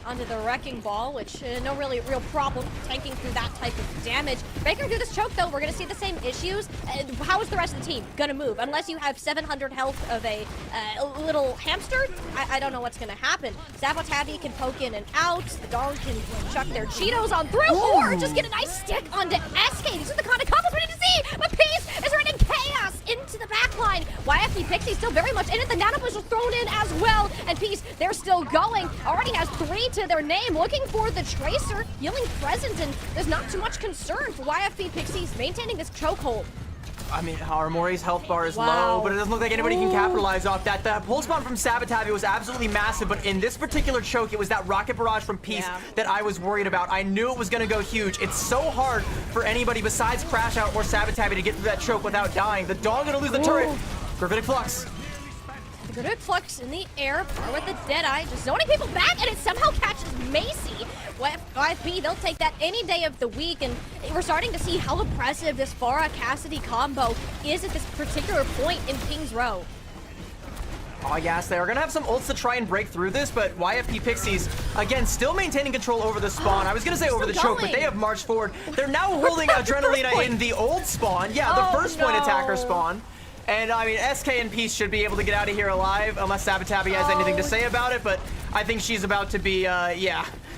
Speaker 2: onto the Wrecking Ball, which no real problem tanking through that type of damage. Breaking through this choke, though, we're going to see the same issues. How is the rest of the team going to move? Unless you have 700 health of a little hamster, I don't know what's going to happen. Sabotabi can poke in and out. The Dog can chuck their Cheetos on through, or just get a nice stick onto SK. These are the kind of combos we need to see, but Peace is running chaos into the backline. YFP Pixie still very much in it. The Nano Push was thrown in as well. And Peace, they're still going. Already has 3 to their name. Looking for the Tracer. Healing present, and there's not too much concern for YFP Pixies maintaining this chokehold.
Speaker 1: I mean, Aramori's health bar is
Speaker 2: Wow.
Speaker 1: low, but it doesn't look like anybody can capitalize off that. The pulse bomb from Sabotavi was absolutely massive, but in this particular choke, it was that rocket barrage from Peace that I was worried about. I knew it was going to go huge. It's so hard for anybody besides Crash Out or Sabotavi to get through that choke without dying. The Dawn going to lose the turret. Gravitic Flux.
Speaker 2: The good Flux in the air, or with the Deadeye, just zoning people back, and it somehow catches Macy. YFP, they'll take that any day of the week, and we're starting to see how impressive this Pharah Cassidy combo is at this particular point in King's Row.
Speaker 1: Oh yes, they are going to have some ults to try and break through this, but YFP Pixies, again, still maintaining control over the spawn. I was going to say over the choke, but they have marched forward. They're now holding Adrenalina in the old spawn. Yeah, the first point attacker spawn. And I mean, SK and Peace should be able to get out of here alive, unless Sabotavi has anything to say about it, but I think she's about to be,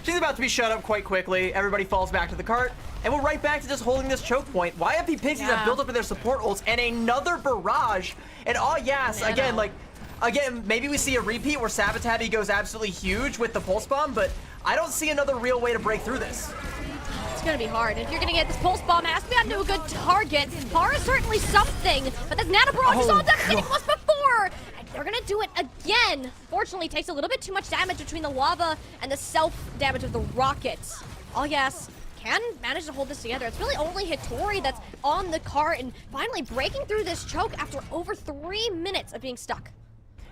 Speaker 1: she's about to be shut up quite quickly. Everybody falls back to the cart, and we're right back to just holding this choke point. YFP Pixies have built up their support ults, and another barrage, and again, maybe we see a repeat where Sabotavi goes absolutely huge with the pulse bomb, but I don't see another real way to break through this.
Speaker 2: It's gonna be hard. If you're gonna get this pulse bomb, it has to be onto a good target. Pharah is certainly something, but this Nano Barrage is all devastating once before! And they're gonna do it again. Fortunately, it takes a little bit too much damage between the lava and the self-damage of the rockets. Oh yes, can manage to hold this together. It's really only Hitori that's on the cart and finally breaking through this choke after over 3 minutes of being stuck.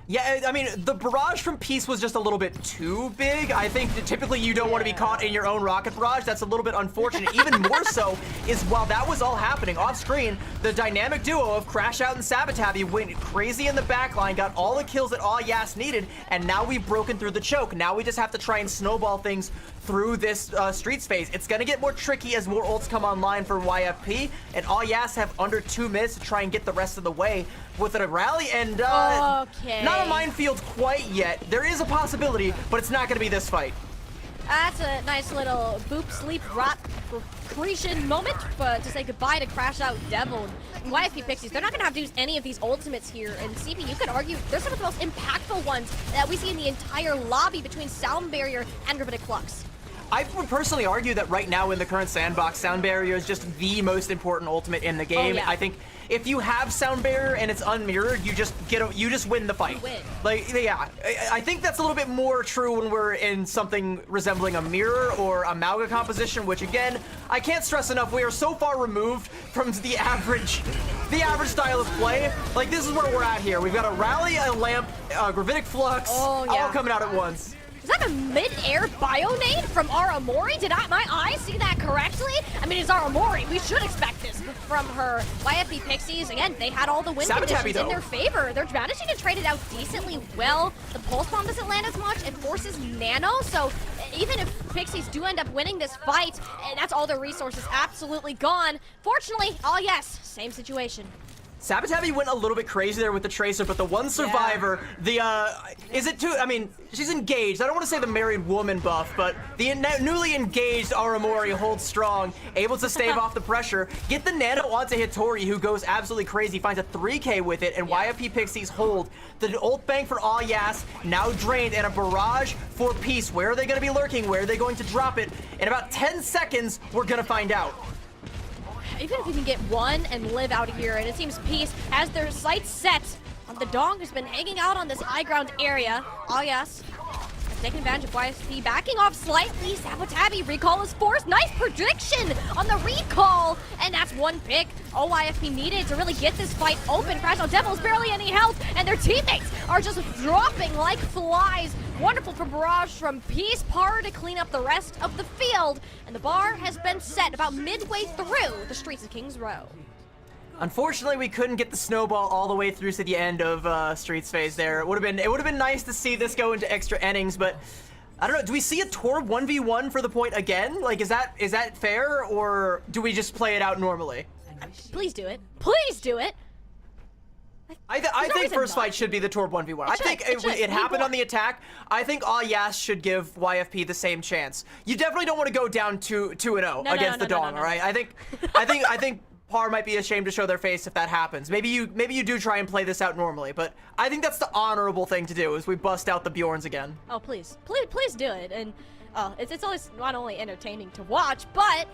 Speaker 1: Yeah, I mean, the barrage from Peace was just a little bit too big. I think that typically you don't want to be caught in your own rocket barrage. That's a little bit unfortunate. Even more so is while that was all happening off screen, the dynamic duo of Crash Out and Sabotavi went crazy in the backline, got all the kills that All Yas needed, and now we've broken through the choke. Now we just have to try and snowball things through this streets phase. It's going to get more tricky as more ults come online for YFP, and All Yas have under 2 minutes to try and get the rest of the way with a rally, and not a minefield quite yet. There is a possibility, but it's not going to be this fight.
Speaker 2: That's a nice little boop, sleep, rot, accretion moment to say goodbye to Crash Out Devil. And YFP Pixies, they're not going to have to use any of these ultimates here. And CP, you could argue they're some of the most impactful ones that we see in the entire lobby between Sound Barrier and Gravitic Flux.
Speaker 1: I would personally argue that right now in the current sandbox, Sound Barrier is just the most important ultimate in the game. I think if you have Sound Barrier and it's unmirrored, you just win the fight. Like, yeah, I think that's a little bit more true when we're in something resembling a mirror or a Mauga composition, which again, I can't stress enough, we are so far removed from the average style of play. Like, this is where we're at here. We've got a rally, a lamp, Gravitic Flux, all coming out at once.
Speaker 2: Is that a mid-air bio-nade from Aramori? Did my eyes see that correctly? I mean, it's Aramori. We should expect this from her. YFP Pixies, again, they had all the win conditions in their favor. They're managing to trade it out decently well. The Pulse Bomb doesn't land as much. It forces Nano, so even if Pixies do end up winning this fight, that's all their resources absolutely gone. Fortunately, same situation.
Speaker 1: Sabotavi went a little bit crazy there with the Tracer, but the one survivor, I mean, she's engaged. I don't want to say the married woman buff, but the newly engaged Aramori holds strong, able to stave off the pressure, get the Nano onto Hitori, who goes absolutely crazy, finds a 3K with it, and YFP Pixies hold. The ult bank for All Yas now drained, and a barrage for Peace. Where are they going to be lurking? Where are they going to drop it? In about 10 seconds, we're going to find out.
Speaker 2: Even if you can get one and live out here, and it seems Peace has their sights set on the Dong who's been hanging out on this high ground area. Oh yes, taking advantage of YSP, backing off slightly. Sabotavi, recall is forced. Nice prediction on the recall, and that's one pick all YFP needed to really get this fight open. Crash Out Devil's barely any health, and their teammates are just dropping like flies. Wonderful for barrage from Peace Par to clean up the rest of the field, and the bar has been set about midway through the streets of Kings Row.
Speaker 1: Unfortunately, we couldn't get the snowball all the way through to the end of Streets phase there. It would have been nice to see this go into extra innings, but I don't know. Do we see a Torb 1v1 for the point again? Like, is that fair, or do we just play it out normally?
Speaker 2: Please do it. Please do it.
Speaker 1: I think first fight should be the Torb 1v1. I think it happened on the attack. I think All Yas should give YFP the same chance. You definitely don't want to go down 2-0 against the Dong, all right? I think Par might be ashamed to show their face if that happens. Maybe you do try and play this out normally, but I think that's the honorable thing to do, is we bust out the Bjorns again.
Speaker 2: Oh, please do it. And it's always not only entertaining to watch, but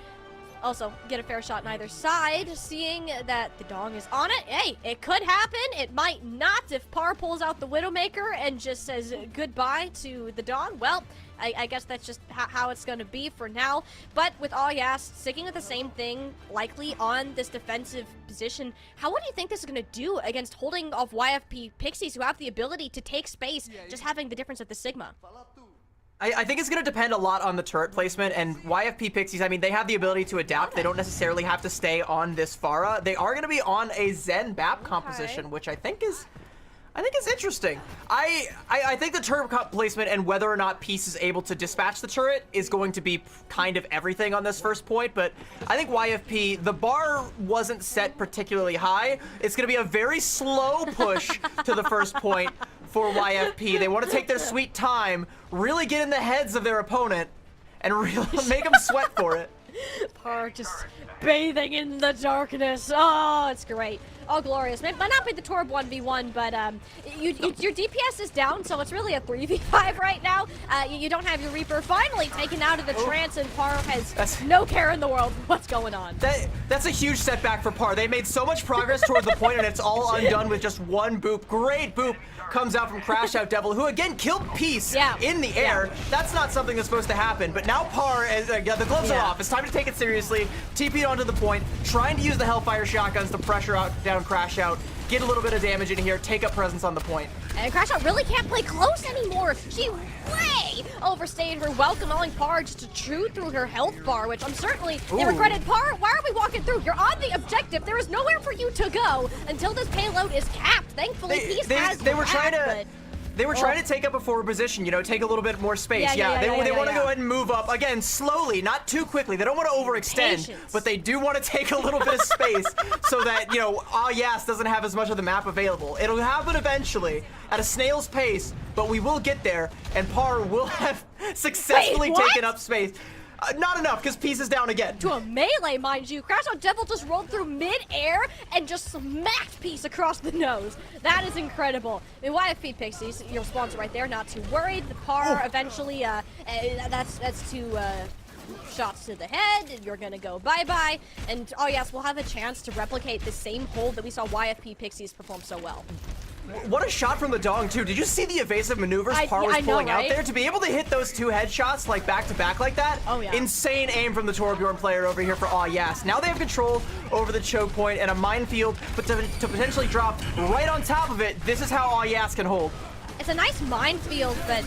Speaker 2: also get a fair shot on either side. Seeing that the Dong is on it, hey, it could happen. It might not if Par pulls out the Widowmaker and just says goodbye to the Dong. Well, I guess that's just how it's going to be for now. But with Oasis sticking with the same thing, likely on this defensive position, what do you think this is going to do against holding off YFP Pixies, who have the ability to take space, just having the difference of the Sigma?
Speaker 1: I think it's going to depend a lot on the turret placement, and YFP Pixies, I mean, they have the ability to adapt. They don't necessarily have to stay on this Pharah. They are going to be on a Zen BAP composition, which I think is interesting. I think the turret placement and whether or not Peace is able to dispatch the turret is going to be kind of everything on this first point, but I think YFP, the bar wasn't set particularly high. It's going to be a very slow push to the first point for YFP. They want to take their sweet time, really get in the heads of their opponent, and really make them sweat for it.
Speaker 2: Par just bathing in the darkness. Oh, it's great. Oh, glorious. Might not be the Torb 1v1, but your DPS is down, so it's really a 3v5 right now. You don't have your Reaper finally taken out of the trance, and Par has no care in the world what's going on.
Speaker 1: That's a huge setback for Par. They made so much progress towards the point, and it's all undone with just one boop. Great boop comes out from Crash Out Devil, who again killed Peace in the air. That's not something that's supposed to happen, but now Par, the gloves are off. It's time to take it seriously. TP'd onto the point, trying to use the Hellfire shotguns to pressure down Crash Out, get a little bit of damage in here, take up presence on the point.
Speaker 2: And Crash Out really can't play close anymore. She way overstayed her welcome, allowing Par just to chew through her health bar, which I'm certainly they regretted. Par, why are we walking through? You're on the objective. There is nowhere for you to go until this payload is capped. Thankfully, Peace has
Speaker 1: they were trying to.
Speaker 2: but
Speaker 1: They were trying to take up a forward position, you know, take a little bit more space. They want to go ahead and move up, again, slowly, not too quickly. They don't want to overextend, but they do want to take a little bit of space so that, you know, Oasis doesn't have as much of the map available. It'll happen eventually at a snail's pace, but we will get there, and Par will have successfully taken up space. Not enough, because Peace is down again.
Speaker 2: To a melee, mind you. Crash Out Devil just rolled through mid-air and just smacked Peace across the nose. That is incredible. I mean, YFP Pixies, your sponsor right there, not too worried. The Par eventually, that's two shots to the head, and you're gonna go bye-bye. And, oh yes, we'll have a chance to replicate the same hold that we saw YFP Pixies perform so well.
Speaker 1: What a shot from the Dong, too. Did you see the evasive maneuvers Par was pulling out there? To be able to hit those two headshots, like, back-to-back like that? Oh, yeah. Insane aim from the Torbjorn player over here for Oasis. Now they have control over the choke point and a minefield, but to potentially drop right on top of it, this is how Oasis can hold.
Speaker 2: It's a nice minefield, but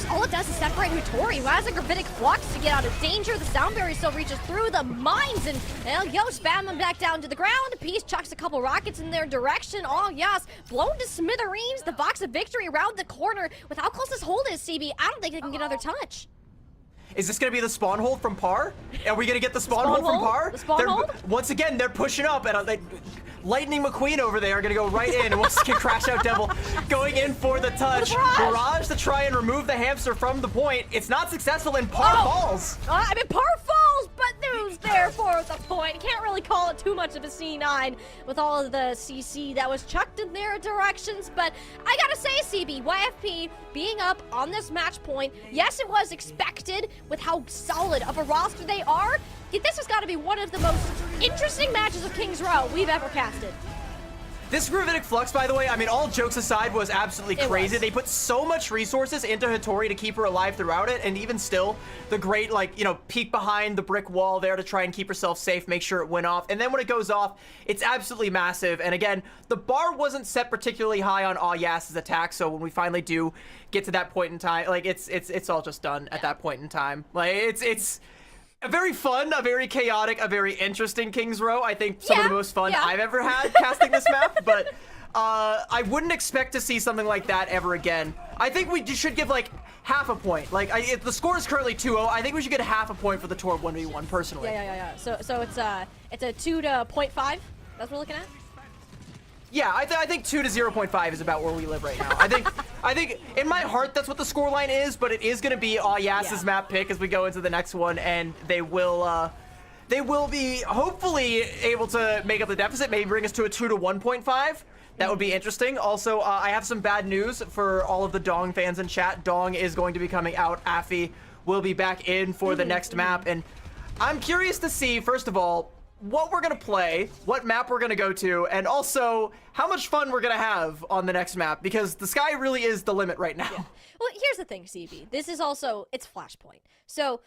Speaker 2: all it does is separate Hutori, who has a gravitic flux to get out of danger. The Soundberry still reaches through the mines, and spam them back down to the ground. Peace chucks a couple rockets in their direction. Oh, yes, blown to smithereens. The Box of Victory around the corner. With how close this hold is, CB, I don't think they can get another touch.
Speaker 1: Is this going to be the spawn hold from Par? Are we going to get the spawn hold from Par?
Speaker 2: The spawn hold?
Speaker 1: Once again, they're pushing up, and Lightning McQueen over there are going to go right in, and once again, Crash Out Devil going in for the touch. Barrage to try and remove the hamster from the point. It's not successful, and Par falls.
Speaker 2: I mean, Par falls, but who's there for the point? Can't really call it too much of a C9 with all of the CC that was chucked in their directions, but I gotta say, CB, YFP being up on this match point, yes, it was expected with how solid of a roster they are. This has got to be one of the most interesting matches of King's Row we've ever casted.
Speaker 1: This Gravitic Flux, by the way, I mean, all jokes aside, was absolutely crazy. They put so much resources into Hattori to keep her alive throughout it, and even still, the great, peek behind the brick wall there to try and keep herself safe, make sure it went off. And then when it goes off, it's absolutely massive. And again, the bar wasn't set particularly high on Oasis's attack, so when we finally do get to that point in time, it's all just done at that point in time. It's a very fun, a very chaotic, a very interesting King's Row. I think some of the most fun I've ever had casting this map, but I wouldn't expect to see something like that ever again. I think we should give, half a point. If the score is currently 2-0, I think we should get half a point for the Torb 1v1, personally.
Speaker 2: Yeah. So it's a 2 to 0.5? That's what we're looking at?
Speaker 1: Yeah, I think 2 to 0.5 is about where we live right now. I think in my heart that's what the scoreline is, but it is going to be Oasis's map pick as we go into the next one, and they will They will be hopefully able to make up the deficit, maybe bring us to a 2 to 1.5. That would be interesting. Also, I have some bad news for all of the Dong fans in chat. Dong is going to be coming out. Afi will be back in for the next map. And I'm curious to see, first of all, what we're going to play, what map we're going to go to, and also how much fun we're going to have on the next map, because the sky really is the limit right now.
Speaker 2: Yeah. Well, here's the thing, CB. This is also, it's Flashpoint. So,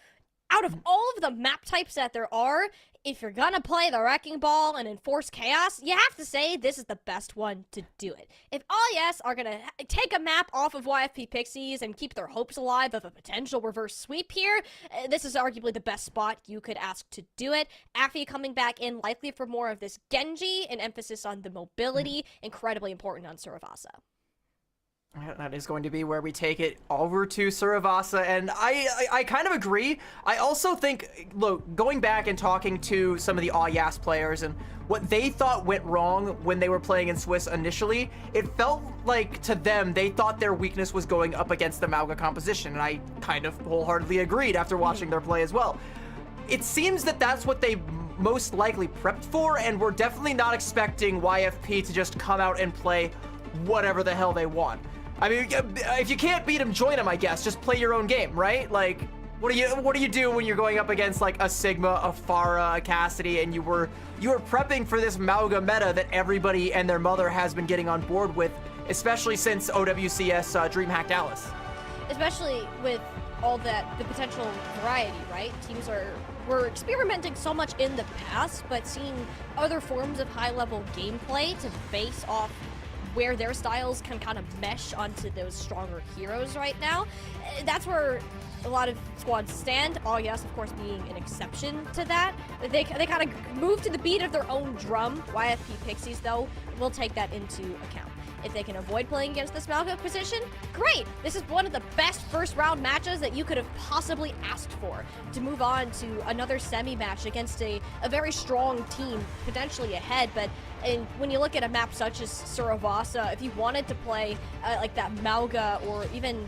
Speaker 2: out of all of the map types that there are, if you're gonna play the Wrecking Ball and enforce chaos, you have to say this is the best one to do it. If Oasis are gonna take a map off of YFP Pixies and keep their hopes alive of a potential reverse sweep here, this is arguably the best spot you could ask to do it. Afi coming back in, likely for more of this Genji, an emphasis on the mobility, incredibly important on Surasa.
Speaker 1: That is going to be where we take it over to Surasa, and I kind of agree. I also think, look, going back and talking to some of the Oasis players and what they thought went wrong when they were playing in Swiss initially, it felt like to them, they thought their weakness was going up against the Mauga composition, and I kind of wholeheartedly agreed after watching their play as well. It seems that that's what they most likely prepped for, and we're definitely not expecting YFP to just come out and play whatever the hell they want. I mean, if you can't beat them, join them, I guess. Just play your own game, right? Like, what do you do when you're going up against like a Sigma, a Pharah, a Cassidy, and you were prepping for this Mauga meta that everybody and their mother has been getting on board with, especially since OWCS DreamHack Dallas.
Speaker 2: Especially with all the potential variety, right? Teams were experimenting so much in the past, but seeing other forms of high-level gameplay to base off where their styles can kind of mesh onto those stronger heroes right now. That's where a lot of squads stand. Oh yes, of course, being an exception to that. They kind of move to the beat of their own drum. YFP Pixies, though, will take that into account. If they can avoid playing against this Mauga position, great! This is one of the best first-round matches that you could have possibly asked for, to move on to another semi-match against a very strong team, potentially ahead, but when you look at a map such as Surasa, if you wanted to play like that Mauga or even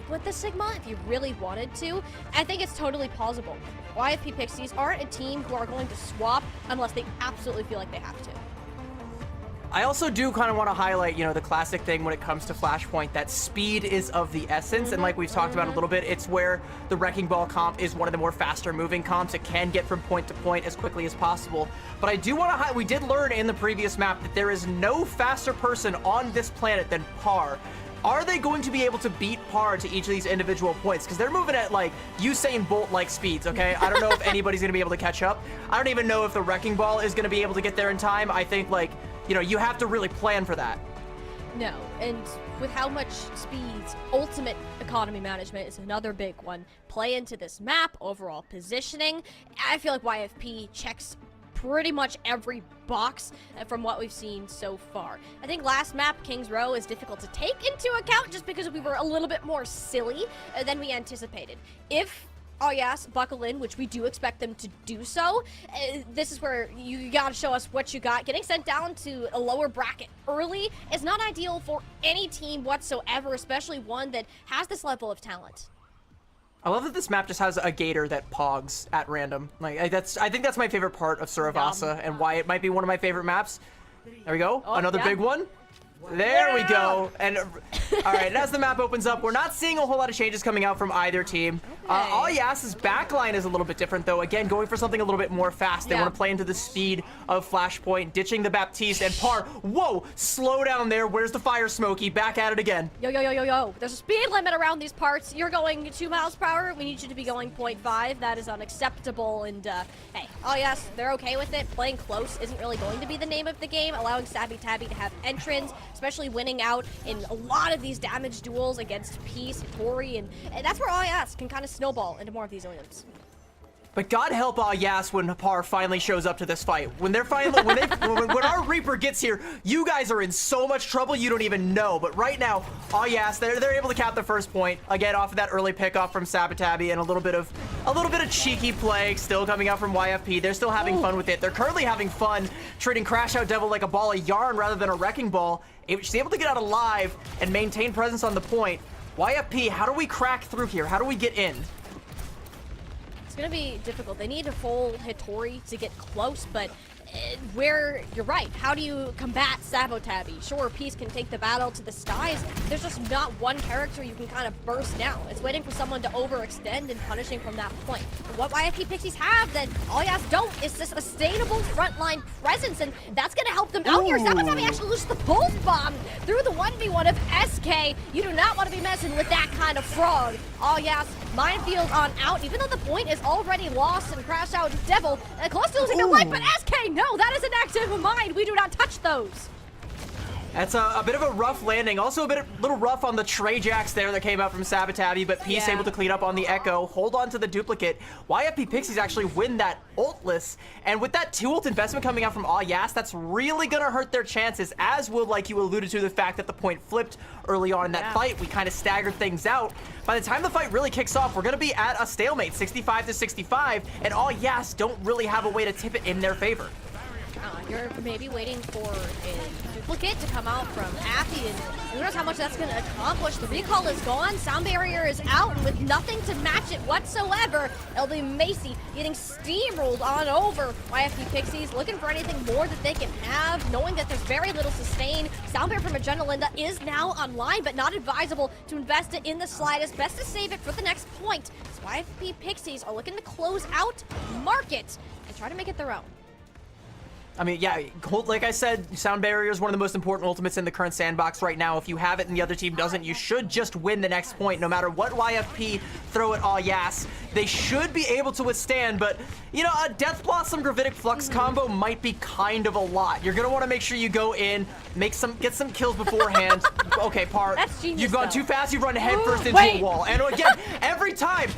Speaker 2: with the Sigma, if you really wanted to, I think it's totally plausible. YFP Pixies aren't a team who are going to swap unless they absolutely feel like they have to.
Speaker 1: I also do kind of want to highlight, the classic thing when it comes to Flashpoint, that speed is of the essence. And like we've talked about a little bit, it's where the Wrecking Ball comp is one of the more faster moving comps. It can get from point to point as quickly as possible. But I do want to highlight, we did learn in the previous map that there is no faster person on this planet than Par. Are they going to be able to beat Par to each of these individual points? Because they're moving at like Usain Bolt-like speeds, okay? I don't know if anybody's going to be able to catch up. I don't even know if the Wrecking Ball is going to be able to get there in time. I think like, you have to really plan for that.
Speaker 2: No, and with how much speeds, ultimate economy management is another big one. Play into this map, overall positioning. I feel like YFP checks pretty much every box from what we've seen so far. I think last map, King's Row, is difficult to take into account just because we were a little bit more silly than we anticipated. If Oasis buckle in, which we do expect them to do so, this is where you gotta show us what you got. Getting sent down to a lower bracket early is not ideal for any team whatsoever, especially one that has this level of talent.
Speaker 1: I love that this map just has a gator that pogs at random. Like I think that's my favorite part of Surasa and why it might be one of my favorite maps. There we go. Another big one. There we go. And all right, and as the map opens up, we're not seeing a whole lot of changes coming out from either team. Oasis's backline is a little bit different, though. Again, going for something a little bit more fast. They want to play into the speed of Flashpoint, ditching the Baptiste and Par. Whoa, slow down there. Where's the Fire Smokey? Back at it again.
Speaker 2: Yo. There's a speed limit around these parts. You're going 2 miles per hour. We need you to be going 0.5. That is unacceptable. And hey, Oasis, they're okay with it. Playing close isn't really going to be the name of the game. Allowing Savvy Tabby to have entrance, especially winning out in a lot of these damage duels against P, Satori, and that's where Oasis can kind of snowball into more of these aliens.
Speaker 1: But God help Oasis when Par finally shows up to this fight. When they're finally, when our Reaper gets here, you guys are in so much trouble you don't even know. But right now, Oasis, they're able to cap the first point again off of that early pickoff from Sabatabi and a little bit of cheeky play still coming out from YFP. They're still having fun with it. They're currently having fun treating Crash Out Devil like a ball of yarn rather than a wrecking ball. She's able to get out alive and maintain presence on the point. YFP, how do we crack through here? How do we get in?
Speaker 2: It's gonna be difficult. They need a full Hittori to get close, but where you're right, how do you combat Sabotabi? Sure, Peace can take the battle to the skies. There's just not one character you can kind of burst down. It's waiting for someone to overextend and punishing from that point. And what YFP Pixies have that Oasis don't is this sustainable frontline presence, and that's gonna help them out here. Sabotabi actually loses the pulse bomb through the 1v1 of SK. You do not want to be messing with that kind of frog. Oasis, minefield on out, even though the point is already lost and Crash Out Devil close to losing their life, but SK, no, that is an active mine. We do not touch those.
Speaker 1: That's a bit of a rough landing. Also a little rough on the Trey Jacks there that came out from Sabotabi, but Peace able to clean up on the Echo, hold on to the duplicate. YFP Pixies actually win that ultless, and with that 2-ult investment coming out from Oasis, that's really gonna hurt their chances, as will, like you alluded to, the fact that the point flipped early on in that fight. We kind of staggered things out. By the time the fight really kicks off, we're gonna be at a stalemate, 65 to 65, and Oasis don't really have a way to tip it in their favor.
Speaker 2: You're maybe waiting for a duplicate to come out from Affy, and who knows how much that's going to accomplish. The recall is gone, sound barrier is out, and with nothing to match it whatsoever, it'll be Macy getting steamrolled on over. YFP Pixies looking for anything more that they can have, knowing that there's very little sustain. Sound barrier from Adrenalinda is now online, but not advisable to invest it in the slightest. Best to save it for the next point. So YFP Pixies are looking to close out Market and try to make it their own.
Speaker 1: I mean, yeah, like I said, Sound Barrier is one of the most important ultimates in the current sandbox right now. If you have it and the other team doesn't, you should just win the next point, no matter what YFP throw at Oasis. They should be able to withstand, but, you know, a Death Blossom Gravitic Flux combo might be kind of a lot. You're going to want to make sure you go in, get some kills beforehand. Okay, Par,
Speaker 2: that's genius,
Speaker 1: you've gone too fast, you've run headfirst into a wall. And again, every time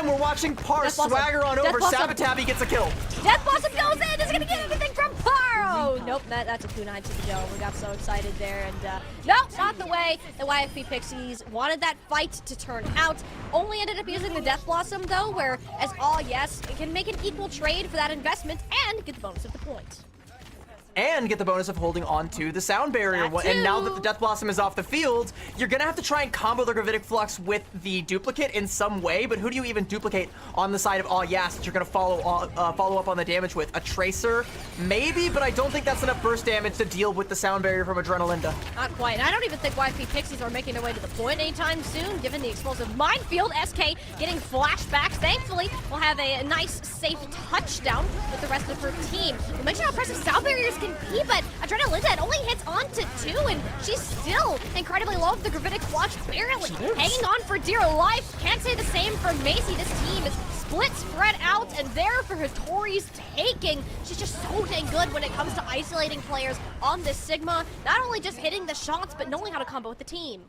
Speaker 1: we're watching Par swagger on over, Sabotabi gets a kill.
Speaker 2: Death Blossom goes in, is going to get anything from Par! Oh, nope, that's a kunai to the dome. We got so excited there, and nope, not the way the YFP Pixies wanted that fight to turn out. Only ended up using the Death Blossom, though, where, as Oasis, it can make an equal trade for that investment and get the bonus of the point.
Speaker 1: And get the bonus of holding on to the Sound Barrier. And now that the Death Blossom is off the field, you're gonna have to try and combo the Gravitic Flux with the duplicate in some way, but who do you even duplicate on the side of Oasis that you're gonna follow up on the damage with? A Tracer? Maybe, but I don't think that's enough burst damage to deal with the Sound Barrier from Adrenalinda.
Speaker 2: Not quite. And I don't even think YFP Pixies are making their way to the point anytime soon, given the explosive minefield. SK getting flashbacks. Thankfully, we'll have a nice, safe touchdown with the rest of her team. We'll mention how impressive Sound Barriers can be, but Adrenalinda, it only hits onto 2, and she's still incredibly low. The Gravitic Clutch barely hanging on for dear life. Can't say the same for Macy. This team is split, spread out, and there for Hittori's taking. She's just so dang good when it comes to isolating players on this Sigma. Not only just hitting the shots, but knowing how to combo with the team.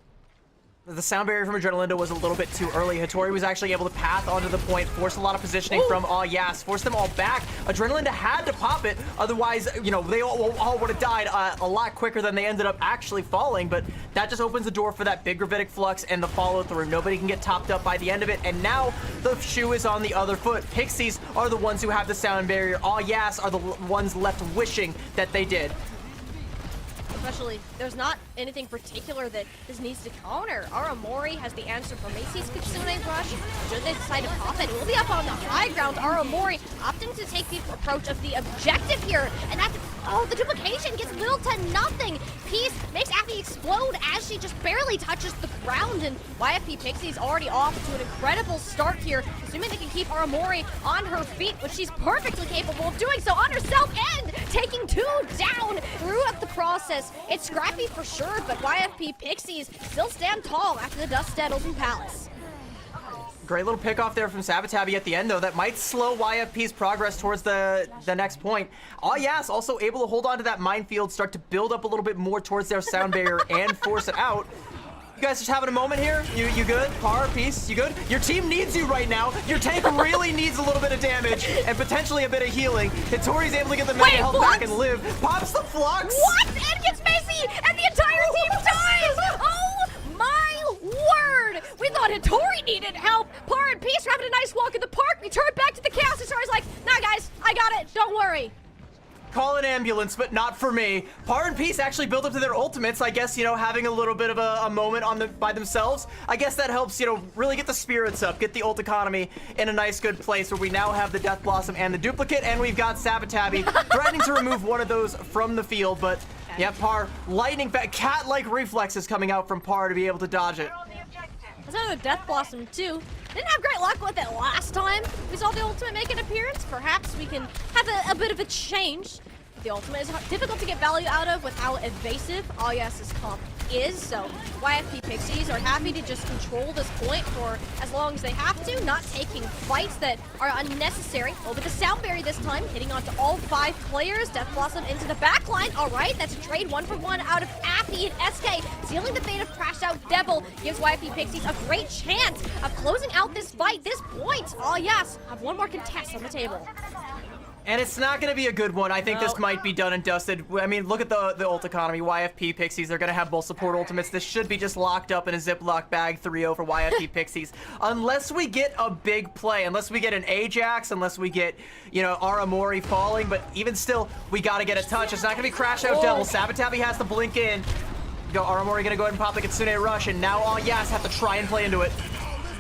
Speaker 1: The Sound Barrier from Adrenalinda was a little bit too early. Hittori was actually able to path onto the point, force a lot of positioning from Oasis, force them all back. Adrenalinda had to pop it, otherwise, you know, they all would have died a lot quicker than they ended up actually falling, but that just opens the door for that big Gravitic Flux and the follow-through. Nobody can get topped up by the end of it, and now the shoe is on the other foot. Pixies are the ones who have the Sound Barrier. Oasis are the ones left wishing that they did.
Speaker 2: Especially, there's not anything particular that this needs to counter. Aramori has the answer for Macy's Kitsune Rush. Should they decide to pop it, we'll be up on the high ground. Aramori opting to take the approach of the objective here, and that's, the duplication gets little to nothing. Peace makes Affy explode as she just barely touches the ground, and YFP Pixie's already off to an incredible start here, assuming they can keep Aramori on her feet, which she's perfectly capable of doing so on herself, and taking 2 down throughout the process. It's scrappy for sure, but YFP Pixies still stand tall after the dust settles in Palace.
Speaker 1: Great little pick off there from Sabotabi at the end, though. That might slow YFP's progress towards the next point. Oasis also able to hold on to that minefield, start to build up a little bit more towards their Sound Barrier and force it out. You guys just having a moment here? You good? Par, Peace, you good? Your team needs you right now. Your tank really needs a little bit of damage and potentially a bit of healing. Hittori's able to get the mega health back and live. Pops the Flux!
Speaker 2: What? And gets Macy! And the entire team dies! Oh my word! We thought Hittori needed help. Par and Peace were having a nice walk in the park. We turned back to the chaos and Hittori's like, nah guys, I got it, don't worry.
Speaker 1: Call an ambulance, but not for me. Par and Peace actually built up to their ultimates. I guess, you know, having a little bit of a moment by themselves. I guess that helps, you know, really get the spirits up, get the ult economy in a nice, good place where we now have the Death Blossom and the duplicate, and we've got Sabotabi threatening to remove one of those from the field, but yeah, Par, lightning cat-like reflexes coming out from Par to be able to dodge it.
Speaker 2: That's another Death Blossom too. Didn't have great luck with it last time we saw the ultimate make an appearance. Perhaps we can have a bit of a change. The ultimate is difficult to get value out of with how evasive Oasis's comp is, so YFP Pixies are happy to just control this point for as long as they have to, not taking fights that are unnecessary. Over the Sound Berry this time, hitting onto all 5 players. Death Blossom into the backline. All right, that's a trade 1-for-1 out of Appy and SK. Sealing the fate of Crash Out Devil gives YFP Pixies a great chance of closing out this fight, this point. Oh yes, have one more contest on the table.
Speaker 1: And it's not going to be a good one. I think this might be done and dusted. I mean, look at the ult economy. YFP Pixies, they're going to have both support ultimates. This should be just locked up in a Ziploc bag 3-0 for YFP Pixies. Unless we get a big play, unless we get an Ajax, unless we get, you know, Aramori falling. But even still, we got to get a touch. It's not going to be Crash Out Devil. Sabotabi has to blink in. Go, Aramori going to go ahead and pop the Kitsune Rush. And now all Yas have to try and play into it.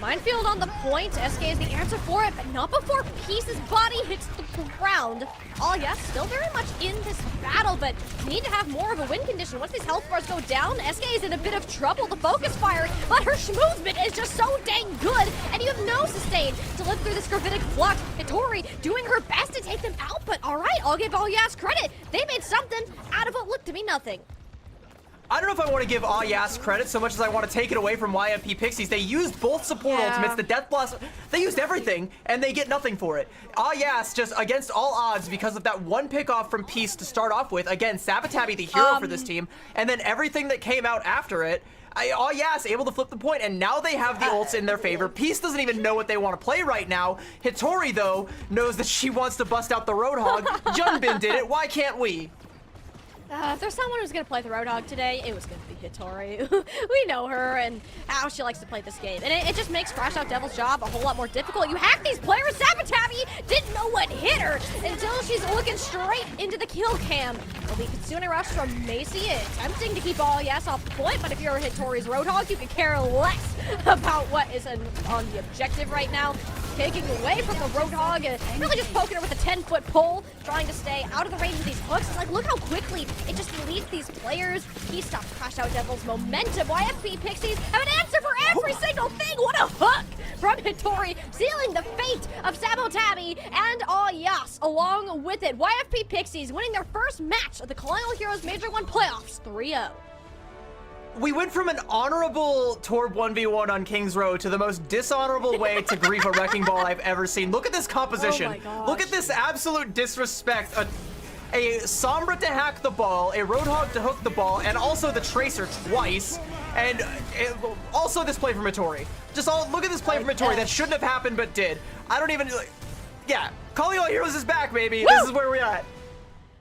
Speaker 2: Minefield on the point. SK is the answer for it, but not before Peace's body hits the ground. Oh yes, still very much in this battle, but need to have more of a win condition. Once these health bars go down, SK is in a bit of trouble. The focus fire, but her movement is just so dang good, and you have no sustain to live through this gravitic flux. Hitori doing her best to take them out, but all right, I'll give all Yas credit. They made something out of what looked to be nothing.
Speaker 1: I don't know if I want to give Yas credit so much as I want to take it away from YFP Pixies. They used both support ultimates, the Death Blossom. They used everything, and they get nothing for it. Yas, just against all odds, because of that one pickoff from Peace to start off with. Again, Sabotabi, the hero for this team, and then everything that came out after it. Yas able to flip the point, and now they have the ults in their favor. Peace doesn't even know what they want to play right now. Hitori, though, knows that she wants to bust out the Roadhog. Junbin did it. Why can't we?
Speaker 2: If there's someone who's going to play the Roadhog today, it was going to be Hitori. We know her and how she likes to play this game. And it just makes Crash Out Devil's job a whole lot more difficult. You hack these players. Sabotabi didn't know what hit her until she's looking straight into the kill cam. Well, the Kitsune Rush from Macy, attempting to keep all yes off the point, but if you're Hitori's Roadhog, you could care less about what is on the objective right now. Taking away from the Roadhog and really just poking her with a 10-foot pole, trying to stay out of the range of these hooks. It's like, look how quickly it just deletes these players. He stopped Crash Out Devil's momentum. YFP Pixies have an answer for every single thing. What a hook from Hitori, sealing the fate of Sabotabi and Yas along with it. YFP Pixies winning their first match of the Colonial Heroes Major 1 playoffs 3-0.
Speaker 1: We went from an honorable Torb 1v1 on King's Row to the most dishonorable way to grief a wrecking ball I've ever seen. Look at this composition.
Speaker 2: Oh my gosh.
Speaker 1: Look at this absolute disrespect. A Sombra to hack the ball, a Roadhog to hook the ball, and also the Tracer twice. And also this play from Hitori. Look at this play from Hitori that shouldn't have happened but did. I don't even, yeah. Calling All Heroes is back, baby. Woo! This is where we're at.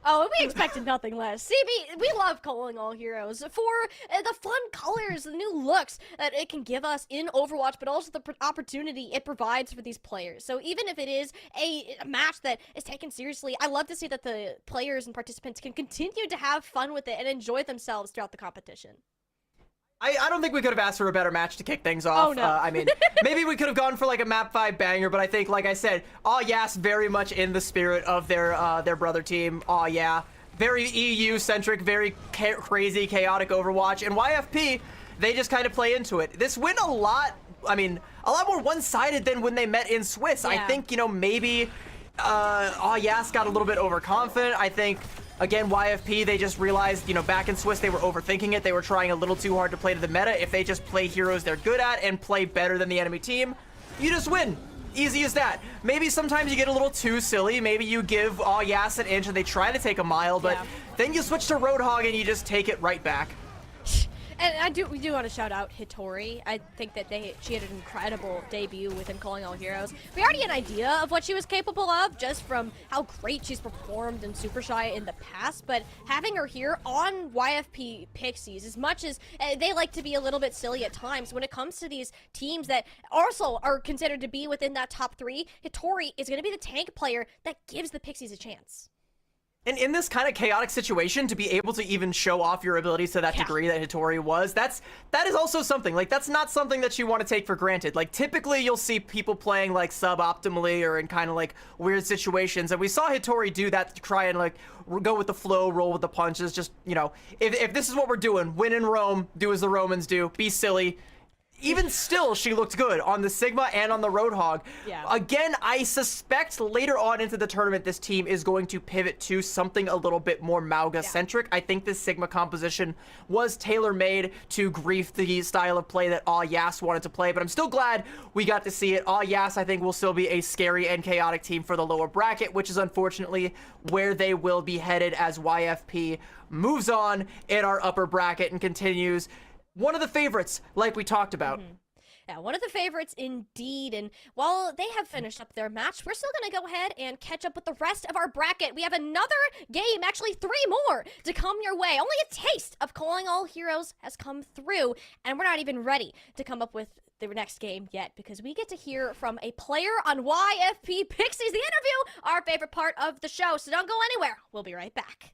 Speaker 2: Oh, we expected nothing less. CB, we love Calling All Heroes for the fun colors, the new looks that it can give us in Overwatch, but also the opportunity it provides for these players. So even if it is a match that is taken seriously, I love to see that the players and participants can continue to have fun with it and enjoy themselves throughout the competition.
Speaker 1: I don't think we could have asked for a better match to kick things off.
Speaker 2: Oh, no.
Speaker 1: I mean, maybe we could have gone for like a map 5 banger, but I think, like I said, Yas very much in the spirit of their brother team. Yeah, very EU-centric, very crazy, chaotic Overwatch. And YFP, they just kind of play into it. This win a lot more one-sided than when they met in Swiss.
Speaker 2: Yeah.
Speaker 1: I think, you know, maybe Yas got a little bit overconfident. I think, again, YFP, they just realized, you know, back in Swiss, they were overthinking it. They were trying a little too hard to play to the meta. If they just play heroes they're good at and play better than the enemy team, you just win. Easy as that. Maybe sometimes you get a little too silly. Maybe you give Yas an inch and they try to take a mile, but then you switch to Roadhog and you just take it right back.
Speaker 2: And we do want to shout out Hitori. I think that she had an incredible debut within Calling All Heroes. We already had an idea of what she was capable of just from how great she's performed in Super Shy in the past, but having her here on YFP Pixies, as much as they like to be a little bit silly at times, when it comes to these teams that also are considered to be within that top 3, Hitori is going to be the tank player that gives the Pixies a chance.
Speaker 1: And in this kind of chaotic situation, to be able to even show off your abilities to that degree that Hitori was, that is also something. Like, that's not something that you want to take for granted. Like, typically you'll see people playing like suboptimally or in kind of like weird situations, and we saw Hitori do that to try and like go with the flow, roll with the punches. Just, you know, if this is what we're doing, win in Rome, do as the Romans do, be silly. Even still, she looked good on the Sigma and on the Roadhog.
Speaker 2: Yeah.
Speaker 1: Again, I suspect later on into the tournament, this team is going to pivot to something a little bit more Mauga-centric. I think this Sigma composition was tailor-made to grief the style of play that Yas wanted to play, but I'm still glad we got to see it. Yas, I think, will still be a scary and chaotic team for the lower bracket, which is unfortunately where they will be headed as YFP moves on in our upper bracket and continues. One of the favorites, like we talked about.
Speaker 2: Yeah, one of the favorites indeed. And while they have finished up their match, we're still going to go ahead and catch up with the rest of our bracket. We have another game, actually 3 more, to come your way. Only a taste of Calling All Heroes has come through, and we're not even ready to come up with the next game yet, because we get to hear from a player on YFP Pixies, the interview, our favorite part of the show. So don't go anywhere. We'll be right back.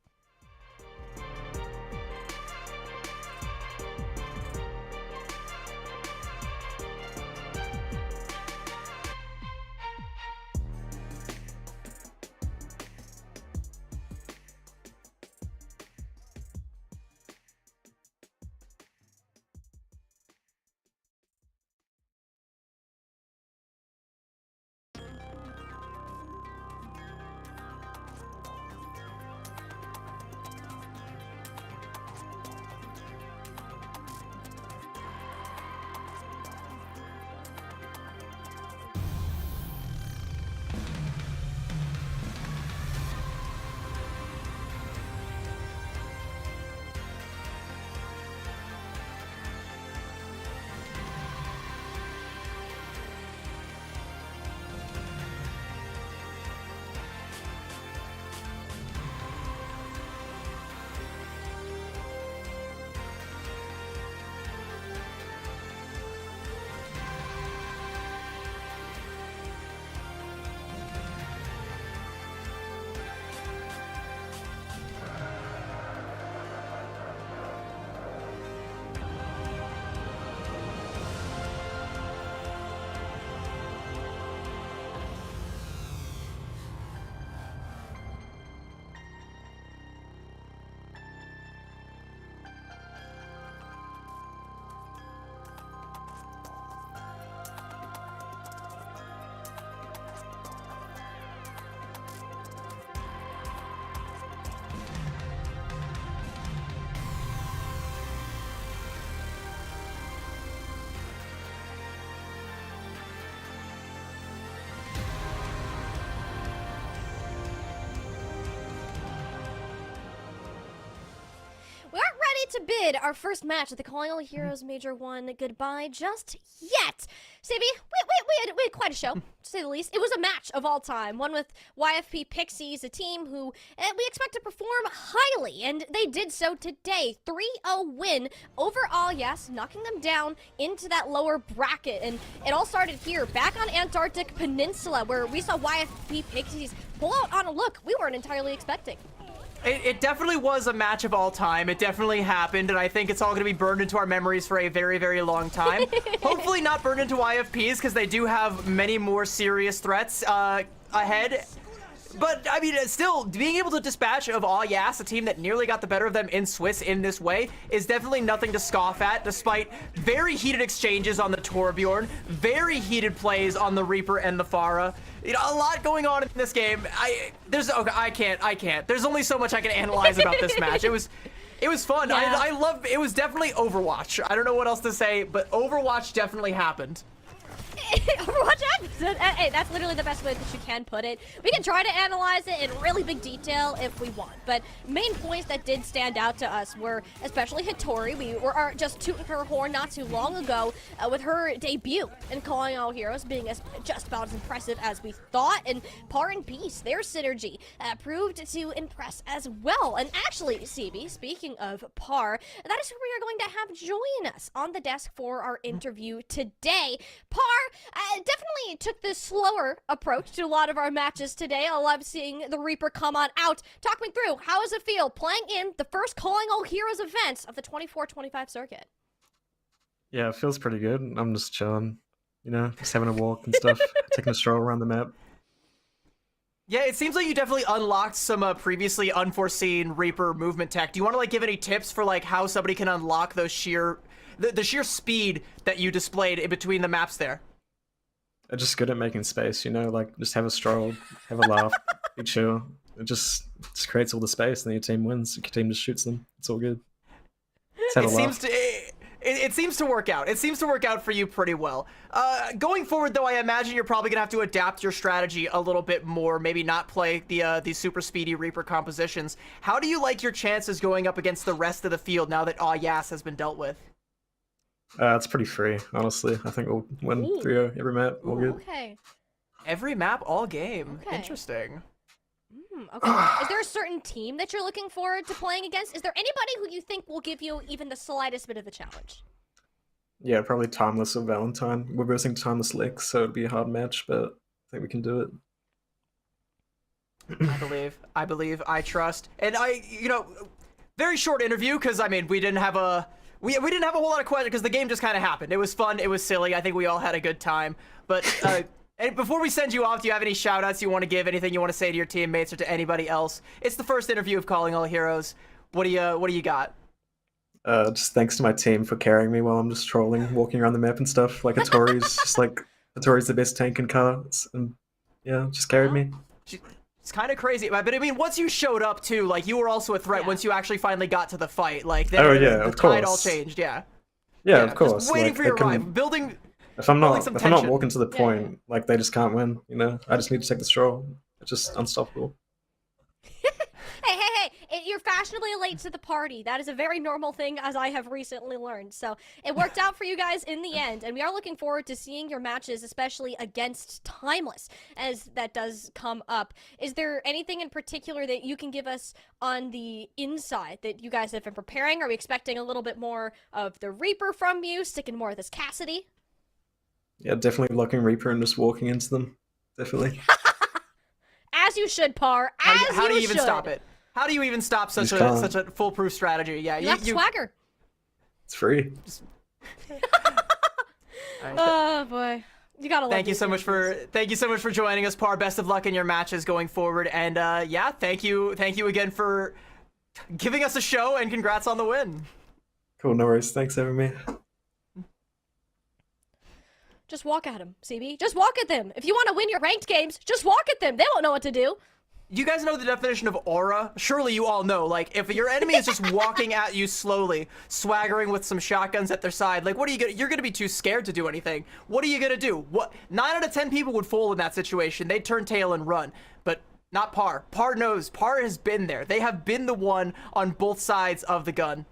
Speaker 2: To bid our first match at the Calling All Heroes Major 1 goodbye just yet. Sabi, we had quite a show, to say the least. It was a match of all time, one with YFP Pixies, a team who we expect to perform highly, and they did so today. 3-0 win over Yes, knocking them down into that lower bracket, and it all started here, back on Antarctic Peninsula, where we saw YFP Pixies pull out on a look we weren't entirely expecting.
Speaker 1: It definitely was a match of all time. It definitely happened, and I think it's all going to be burned into our memories for a very, very long time. Hopefully not burned into YFPs, because they do have many more serious threats ahead. But, I mean, still, being able to dispatch of Yas, a team that nearly got the better of them in Swiss in this way, is definitely nothing to scoff at, despite very heated exchanges on the Torbjorn, very heated plays on the Reaper and the Pharah. You know, a lot going on in this game. I can't. There's only so much I can analyze about this match. It was fun.
Speaker 2: Yeah.
Speaker 1: I love, it was definitely Overwatch. I don't know what else to say, but Overwatch definitely happened.
Speaker 2: Overwatch episode. Hey, that's literally the best way that you can put it. We can try to analyze it in really big detail if we want, but main points that did stand out to us were especially Hitori. We were just tooting her horn not too long ago with her debut in Calling All Heroes being just about as impressive as we thought, and Par and Peace, their synergy proved to impress as well. And actually, CB, speaking of Par, that is who we are going to have join us on the desk for our interview today. Par, I definitely took the slower approach to a lot of our matches today. I love seeing the Reaper come on out. Talk me through, how does it feel playing in the first Calling All Heroes event of the 24-25 circuit?
Speaker 3: Yeah, it feels pretty good. I'm just chilling, just having a walk and stuff, taking a stroll around the map.
Speaker 1: Yeah, it seems like you definitely unlocked some previously unforeseen Reaper movement tech. Do you want to like give any tips for like how somebody can unlock those the sheer speed that you displayed in between the maps there?
Speaker 3: I'm just good at making space, like just have a stroll, have a laugh, be chill. It just creates all the space, and then your team wins. Your team just shoots them. It's all good. Just have a laugh.
Speaker 1: It seems to work out. It seems to work out for you pretty well. Going forward, though, I imagine you're probably gonna have to adapt your strategy a little bit more. Maybe not play the super speedy Reaper compositions. How do you like your chances going up against the rest of the field now that Yas has been dealt with?
Speaker 3: It's pretty free, honestly. I think we'll win 3-0 every map. All good.
Speaker 2: Okay.
Speaker 1: Every map, all game.
Speaker 2: Okay.
Speaker 1: Interesting.
Speaker 2: Okay. Is there a certain team that you're looking forward to playing against? Is there anybody who you think will give you even the slightest bit of a challenge?
Speaker 3: Yeah, probably Timeless or Valentine. We're versing Timeless Lex, so it'd be a hard match, but I think we can do it.
Speaker 1: I believe, I trust. And very short interview, because I mean, we didn't have a whole lot of questions, because the game just kind of happened. It was fun, it was silly, I think we all had a good time. But and before we send you off, do you have any shout outs you want to give, anything you want to say to your teammates or to anybody else? It's the first interview of Calling All Heroes. What do you got?
Speaker 3: Just thanks to my team for carrying me while I'm just trolling, walking around the map and stuff. Like Atori's Atori's the best tank in cards, and yeah, just carried me.
Speaker 1: It's kind of crazy, but I mean, once you showed up too, like you were also a threat once you actually finally got to the fight. Like, then the tide all changed. Yeah,
Speaker 3: of course.
Speaker 1: Just waiting for your arrival, building.
Speaker 3: If I'm not walking to the point, like they just can't win. I just need to take the stroll. It's just unstoppable.
Speaker 2: Hey, you're fashionably late to the party. That is a very normal thing, as I have recently learned. So it worked out for you guys in the end, and we are looking forward to seeing your matches, especially against Timeless, as that does come up. Is there anything in particular that you can give us on the inside that you guys have been preparing? Are we expecting a little bit more of the Reaper from you, sticking more of this Cassidy?
Speaker 3: Yeah, definitely locking Reaper and just walking into them. Definitely.
Speaker 2: As you should, Par.
Speaker 1: How do you even stop it? How do you even stop such a foolproof strategy? Yeah,
Speaker 2: you have swagger.
Speaker 3: It's free.
Speaker 2: Oh boy, you gotta.
Speaker 1: Thank you so much for joining us, Par. Best of luck in your matches going forward, and yeah, thank you again for giving us a show, and congrats on the win.
Speaker 3: Cool, no worries. Thanks for having me.
Speaker 2: Just walk at him, CB. Just walk at them. If you want to win your ranked games, just walk at them. They won't know what to do.
Speaker 1: You guys know the definition of aura? Surely you all know. Like, if your enemy is just walking at you slowly, swaggering with some shotguns at their side, like, what are you gonna? You're gonna be too scared to do anything. What are you gonna do? 9 out of 10 people would fold in that situation. They'd turn tail and run. But not Par. Par knows. Par has been there. They have been the one on both sides of the gun.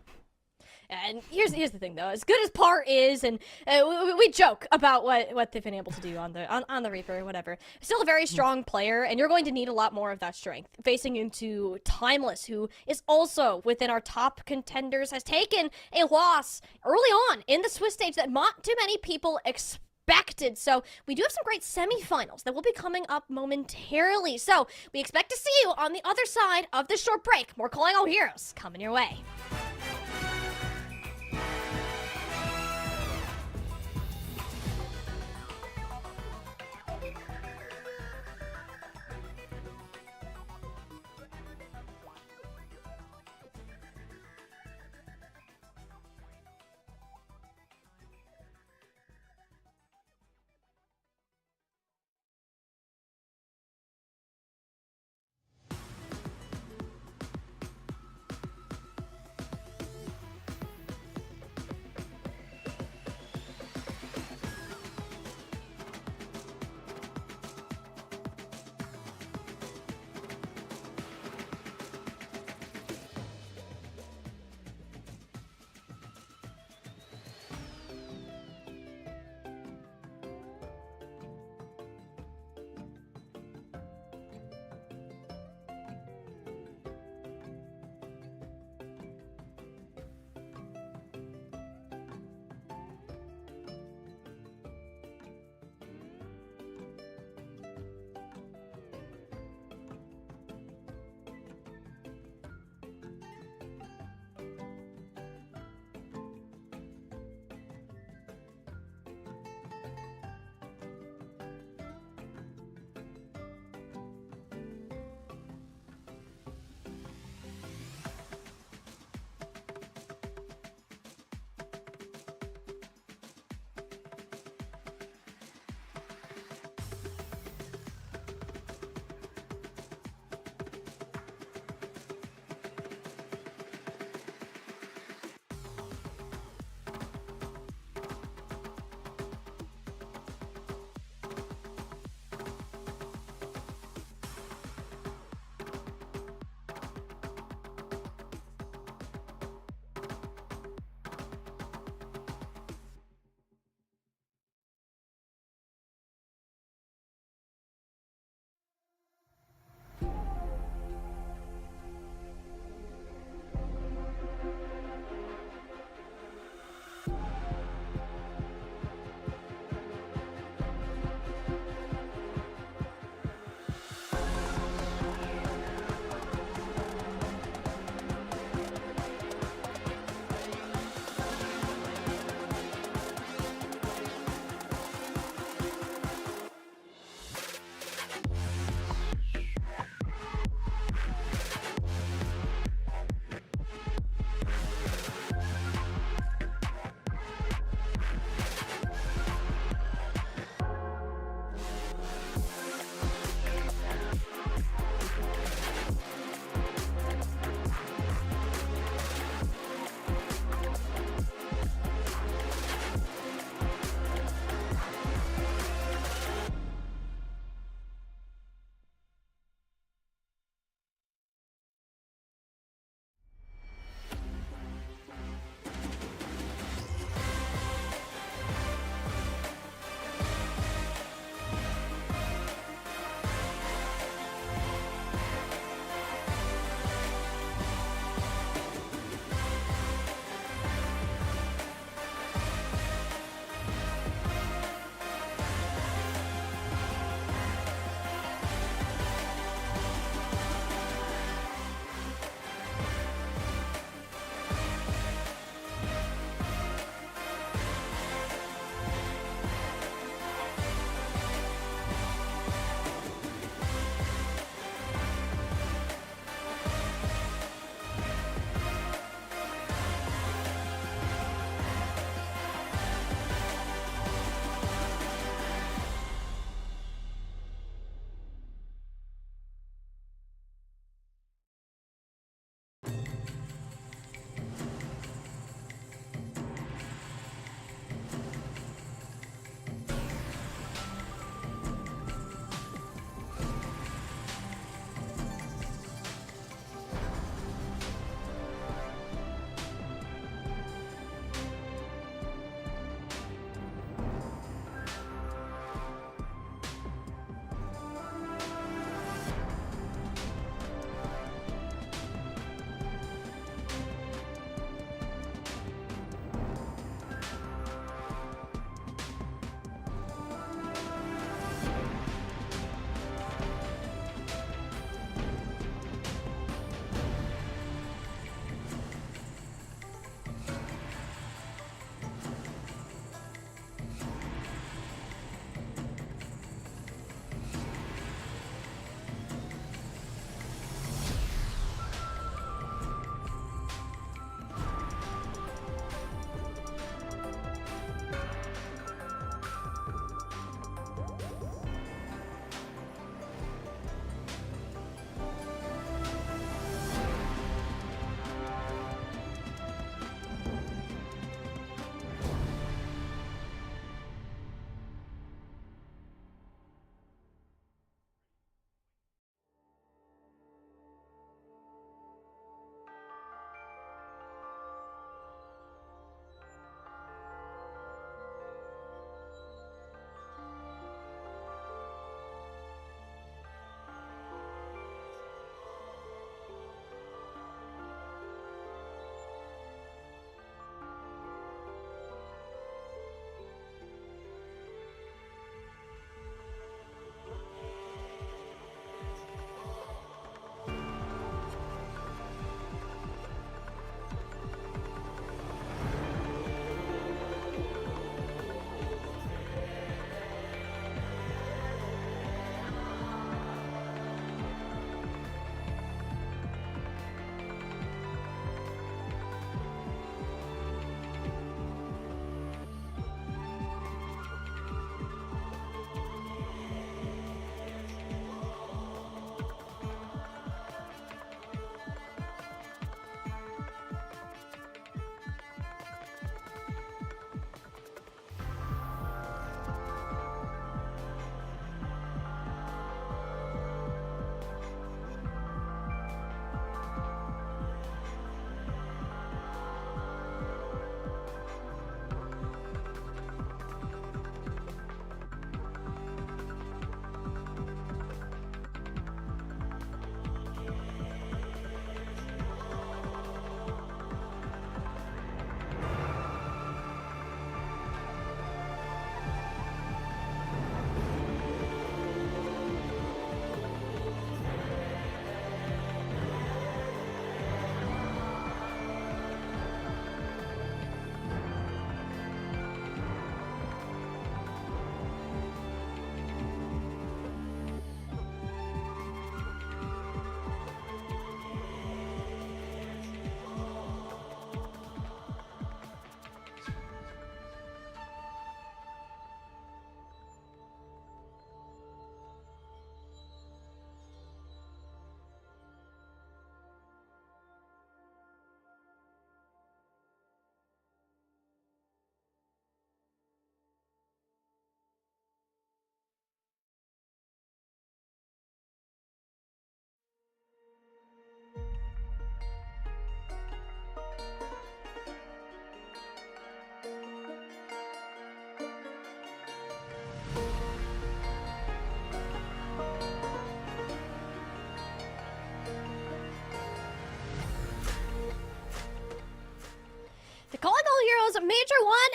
Speaker 2: And here's the thing, though. As good as Par is, and we joke about what they've been able to do on the Reaper or whatever. Still a very strong player, and you're going to need a lot more of that strength. Facing into Timeless, who is also within our top contenders, has taken a loss early on in the Swiss stage that not too many people expected. So we do have some great semifinals that will be coming up momentarily. So we expect to see you on the other side of this short break. More Calling All Heroes coming your way.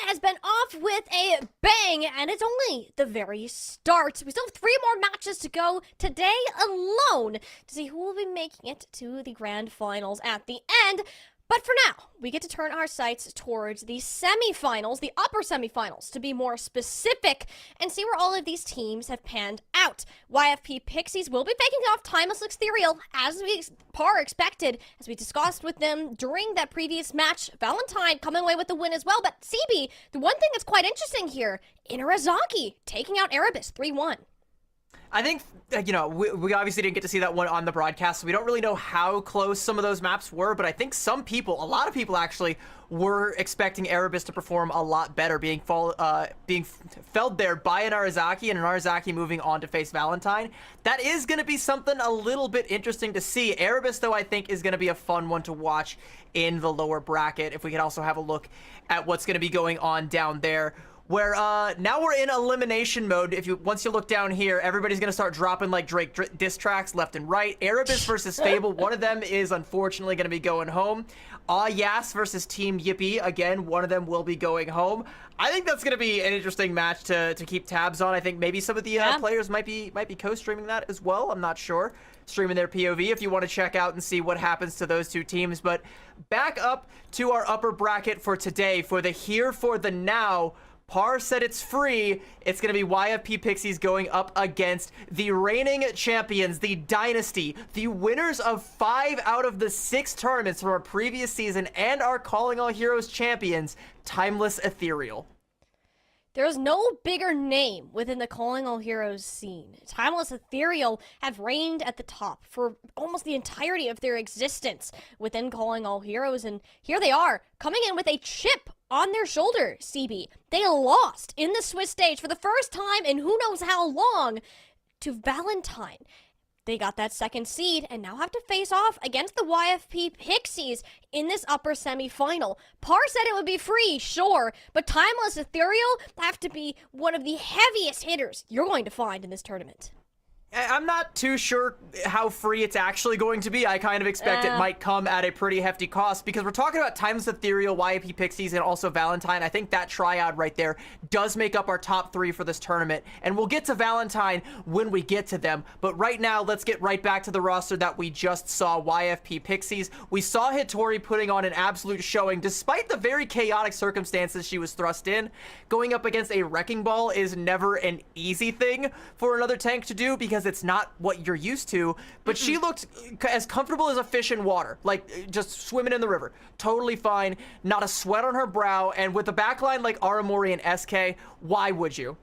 Speaker 2: has been off with a bang, and it's only the very start. We still have 3 more matches to go today alone to see who will be making it to the grand finals at the end. But for now, we get to turn our sights towards the semifinals, the upper semifinals, to be more specific, and see where all of these teams have panned out. YFP Pixies will be taking off Timeless Ethereal, as we expected, as we discussed with them during that previous match. Valentine coming away with the win as well, but CB, the one thing that's quite interesting here, Inarizaki taking out Erebus 3-1.
Speaker 1: I think, we obviously didn't get to see that one on the broadcast, so we don't really know how close some of those maps were, but I think a lot of people actually, were expecting Erebus to perform a lot better, being felled there by Inarizaki, and Inarizaki moving on to face Valentine. That is going to be something a little bit interesting to see. Erebus, though, I think is going to be a fun one to watch in the lower bracket, if we could also have a look at what's going to be going on down there. Where now we're in elimination mode. Once you look down here, everybody's gonna start dropping like Drake diss tracks left and right. Erebus versus Fable, one of them is unfortunately gonna be going home. Yas versus Team Yippee, again, one of them will be going home. I think that's gonna be an interesting match to keep tabs on. I think maybe some of the players might be co-streaming that as well. I'm not sure. Streaming their POV if you want to check out and see what happens to those two teams. But back up to our upper bracket for today for the here for the now. Par said it's free. It's going to be YFP Pixies going up against the reigning champions, the Dynasty, the winners of 5 out of the 6 tournaments from our previous season, and our Calling All Heroes champions, Timeless Ethereal.
Speaker 2: There's no bigger name within the Calling All Heroes scene. Timeless Ethereal have reigned at the top for almost the entirety of their existence within Calling All Heroes, and here they are, coming in with a chip on their shoulder, CB. They lost in the Swiss stage for the first time in who knows how long to Valentine. They got that second seed and now have to face off against the YFP Pixies in this upper semifinal. Par said it would be free, sure, but Timeless Ethereal have to be one of the heaviest hitters you're going to find in this tournament.
Speaker 1: I'm not too sure how free it's actually going to be. I kind of expect it might come at a pretty hefty cost, because we're talking about Timeless Ethereal, YAP Pixies, and also Valentine. I think that triad right there does make up our top 3 for this tournament, and we'll get to Valentine when we get to them. But right now, let's get right back to the roster that we just saw, YFP Pixies. We saw Hitori putting on an absolute showing, despite the very chaotic circumstances she was thrust in. Going up against a Wrecking Ball is never an easy thing for another tank to do, because it's not what you're used to, but she looked as comfortable as a fish in water, like just swimming in the river. Totally fine, not a sweat on her brow, and with a backline like Aramori and SK, why would you?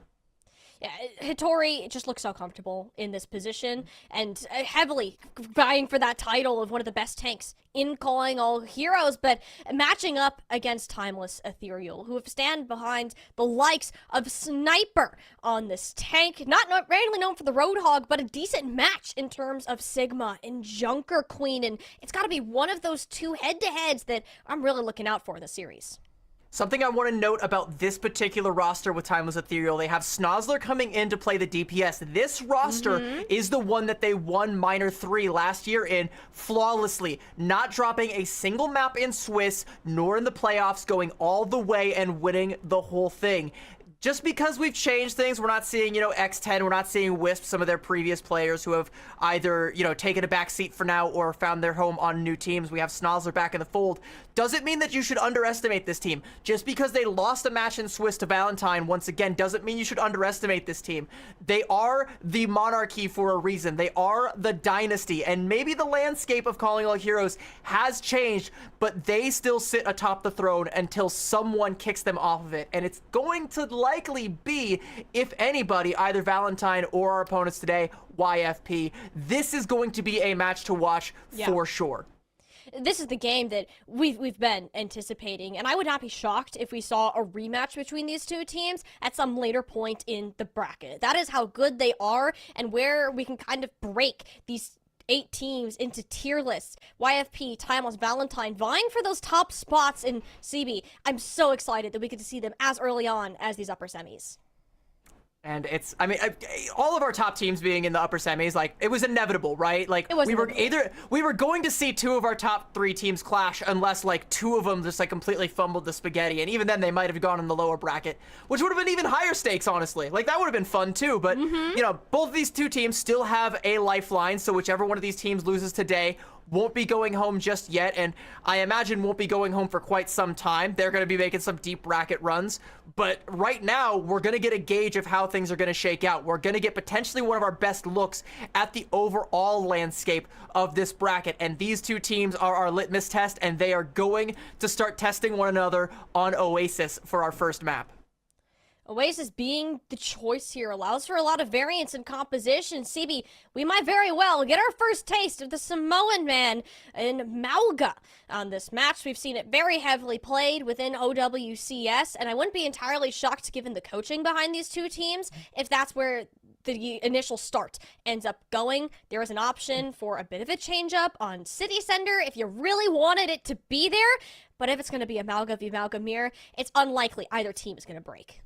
Speaker 2: Yeah, Hitori just looks so comfortable in this position and heavily vying for that title of one of the best tanks in Calling All Heroes, but matching up against Timeless Ethereal, who have stand behind the likes of Sniper on this tank. Not randomly known for the Roadhog, but a decent match in terms of Sigma and Junker Queen, and it's got to be one of those 2 head-to-heads that I'm really looking out for in the series.
Speaker 1: Something I want to note about this particular roster with Timeless Ethereal, they have Snozzler coming in to play the DPS. This roster is the one that they won Minor 3 last year in flawlessly, not dropping a single map in Swiss, nor in the playoffs, going all the way and winning the whole thing. Just because we've changed things, we're not seeing, X10, we're not seeing Wisp, some of their previous players who have either, taken a back seat for now or found their home on new teams. We have Snozzler back in the fold. Doesn't mean that you should underestimate this team. Just because they lost a match in Swiss to Valentine, once again, doesn't mean you should underestimate this team. They are the monarchy for a reason. They are the dynasty, and maybe the landscape of Calling All Heroes has changed, but they still sit atop the throne until someone kicks them off of it, and it's going to likely be, if anybody, either Valentine or our opponents today, YFP. This is going to be a match to watch for sure.
Speaker 2: This is the game that we've been anticipating, and I would not be shocked if we saw a rematch between these 2 teams at some later point in the bracket. That is how good they are, and where we can kind of break these 8 teams into tier lists. YFP, Timeless, Valentine, vying for those top spots in CB. I'm so excited that we get to see them as early on as these upper semis.
Speaker 1: And it's, I mean, all of our top teams being in the upper semis, like, it was inevitable, right? Like, we were going to see 2 of our top 3 teams clash unless, like, 2 of them just, like, completely fumbled the spaghetti. And even then, they might have gone in the lower bracket, which would have been even higher stakes, honestly. Like, that would have been fun, too. But, you know, both of these 2 teams still have a lifeline, so whichever one of these teams loses today won't be going home just yet, and I imagine won't be going home for quite some time. They're going to be making some deep bracket runs, but right now, we're going to get a gauge of how things are going to shake out. We're going to get potentially one of our best looks at the overall landscape of this bracket, and these 2 teams are our litmus test, and they are going to start testing one another on Oasis for our first map.
Speaker 2: Oasis being the choice here allows for a lot of variance in composition. CB, we might very well get our first taste of the Samoan man in Mauga on this match. We've seen it very heavily played within OWCS, and I wouldn't be entirely shocked given the coaching behind these 2 teams if that's where the initial start ends up going. There is an option for a bit of a change up on City Center if you really wanted it to be there, but if it's going to be a Mauga v Mauga mirror, it's unlikely either team is going to break.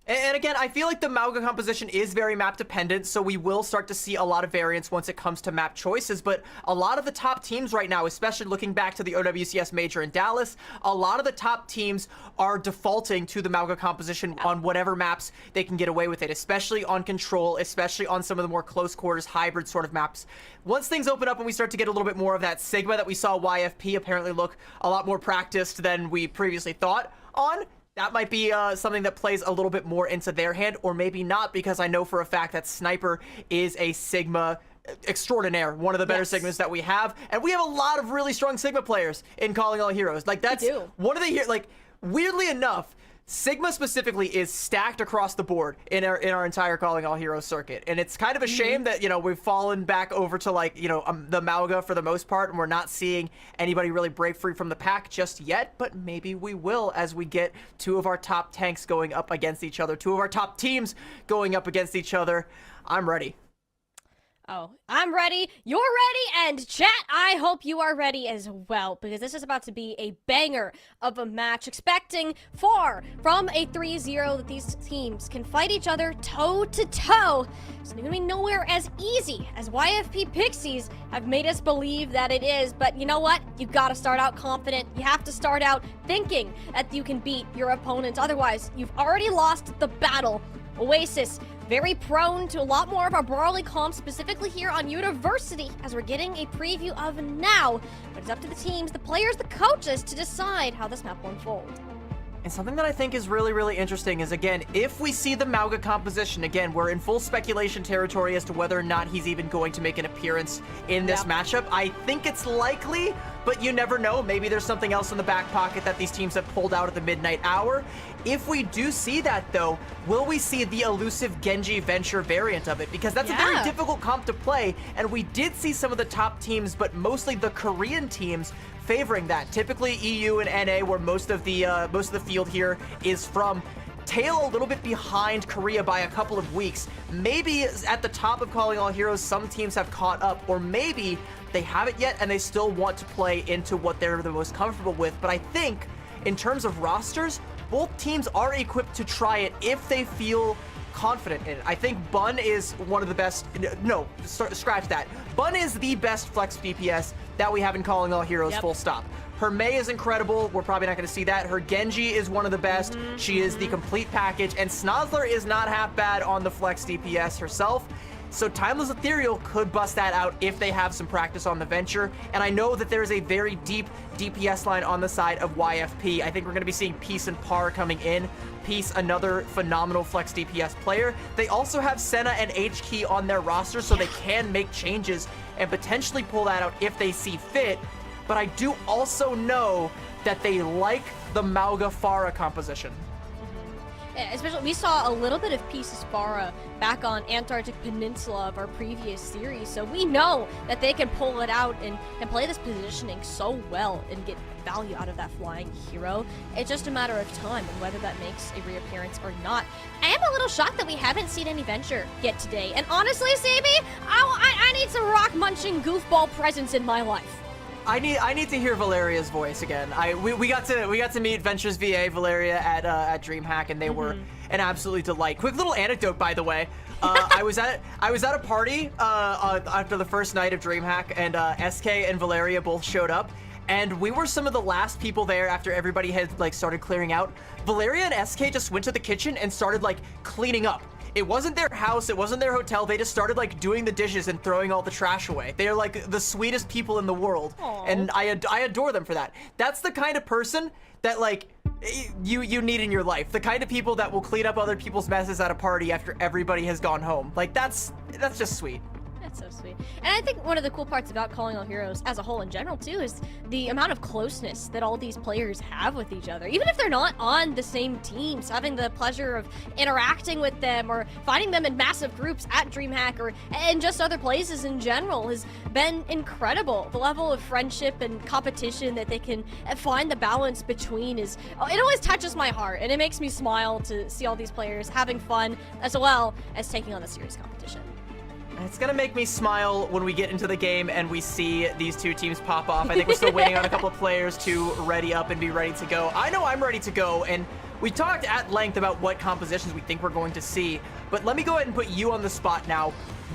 Speaker 1: And again, I feel like the Mauga composition is very map dependent, so we will start to see a lot of variance once it comes to map choices, but a lot of the top teams right now, especially looking back to the OWCS Major in Dallas, a lot of the top teams are defaulting to the Mauga composition on whatever maps they can get away with it, especially on Control, especially on some of the more close quarters, hybrid sort of maps. Once things open up and we start to get a little bit more of that Sigma that we saw YFP apparently look a lot more practiced than we previously thought on, that might be something that plays a little bit more into their hand, or maybe not, because I know for a fact that Sniper is a Sigma extraordinaire, one of the better Sigmas that we have, and we have a lot of really strong Sigma players in Calling All Heroes. Like, that's one of the, like, weirdly enough, Sigma specifically is stacked across the board in our entire Calling All Heroes circuit, and it's kind of a shame that, you know, we've fallen back over to, like, you know, the Mauga for the most part, and we're not seeing anybody really break free from the pack just yet, but maybe we will as we get 2 of our top tanks going up against each other, 2 of our top teams going up against each other. I'm ready.
Speaker 2: Oh, I'm ready, you're ready, and chat, I hope you are ready as well, because this is about to be a banger of a match, expecting far from a 3-0 that these teams can fight each other toe-to-toe. It's going to be nowhere as easy as YFP Pixies have made us believe that it is, but you know what? You gotta start out confident, you have to start out thinking that you can beat your opponents, otherwise you've already lost the battle. Oasis, very prone to a lot more of our brawly comps, specifically here on University, as we're getting a preview of now. But it's up to the teams, the players, the coaches to decide how this map will unfold.
Speaker 1: And something that I think is really, really interesting is, again, if we see the Mauga composition, again, we're in full speculation territory as to whether or not he's even going to make an appearance in this matchup. I think it's likely, but you never know. Maybe there's something else in the back pocket that these teams have pulled out at the midnight hour. If we do see that, though, will we see the elusive Genji Venture variant of it? Because that's a very difficult comp to play, and we did see some of the top teams, but mostly the Korean teams, favoring that. Typically EU and NA, where most of the field here is from, tail a little bit behind Korea by a couple of weeks. Maybe at the top of Calling All Heroes, some teams have caught up, or maybe they haven't yet and they still want to play into what they're the most comfortable with. But I think in terms of rosters, both teams are equipped to try it if they feel confident in it. I think Bun is one of the best. No, scratch that. Bun is the best flex DPS that we have in Calling All Heroes, full stop. Her Mei is incredible. We're probably not going to see that. Her Genji is one of the best. She is the complete package. And Snozzler is not half bad on the flex DPS herself. So Timeless Ethereal could bust that out if they have some practice on the Venture. And I know that there's a very deep DPS line on the side of YFP. I think we're going to be seeing Peace and Par coming in. Peace, another phenomenal flex DPS player. They also have Senna and H-Key on their roster, so they can make changes and potentially pull that out if they see fit. But I do also know that they like the Mauga Pharah composition.
Speaker 2: Especially, we saw a little bit of Pieces Farah back on Antarctic Peninsula of our previous series, so we know that they can pull it out and play this positioning so well and get value out of that flying hero. It's just a matter of time and whether that makes a reappearance or not. I am a little shocked that we haven't seen any Venture yet today, and honestly, CB, I need some rock-munching goofball presence in my life.
Speaker 1: I need to hear Valeria's voice again. We got to meet Ventures VA Valeria at DreamHack, and they were an absolute delight. Quick little anecdote, by the way. I was at a party after the first night of DreamHack, and SK and Valeria both showed up, and we were some of the last people there after everybody had like started clearing out. Valeria and SK just went to the kitchen and started like cleaning up. It wasn't their house, it wasn't their hotel. They just started like doing the dishes and throwing all the trash away. They are like the sweetest people in the world.
Speaker 2: Aww.
Speaker 1: And I adore them for that. That's the kind of person that like you need in your life. The kind of people that will clean up other people's messes at a party after everybody has gone home. Like that's just sweet.
Speaker 2: That's so sweet. And I think one of the cool parts about Calling All Heroes as a whole in general too is the amount of closeness that all these players have with each other. Even if they're not on the same teams, having the pleasure of interacting with them or finding them in massive groups at DreamHack or in just other places in general has been incredible. The level of friendship and competition that they can find the balance between it always touches my heart, and it makes me smile to see all these players having fun as well as taking on the serious competition.
Speaker 1: It's gonna make me smile when we get into the game and we see these two teams pop off. I think we're still waiting on a couple of players to ready up and be ready to go. I know I'm ready to go, and we talked at length about what compositions we think we're going to see, but let me go ahead and put you on the spot now.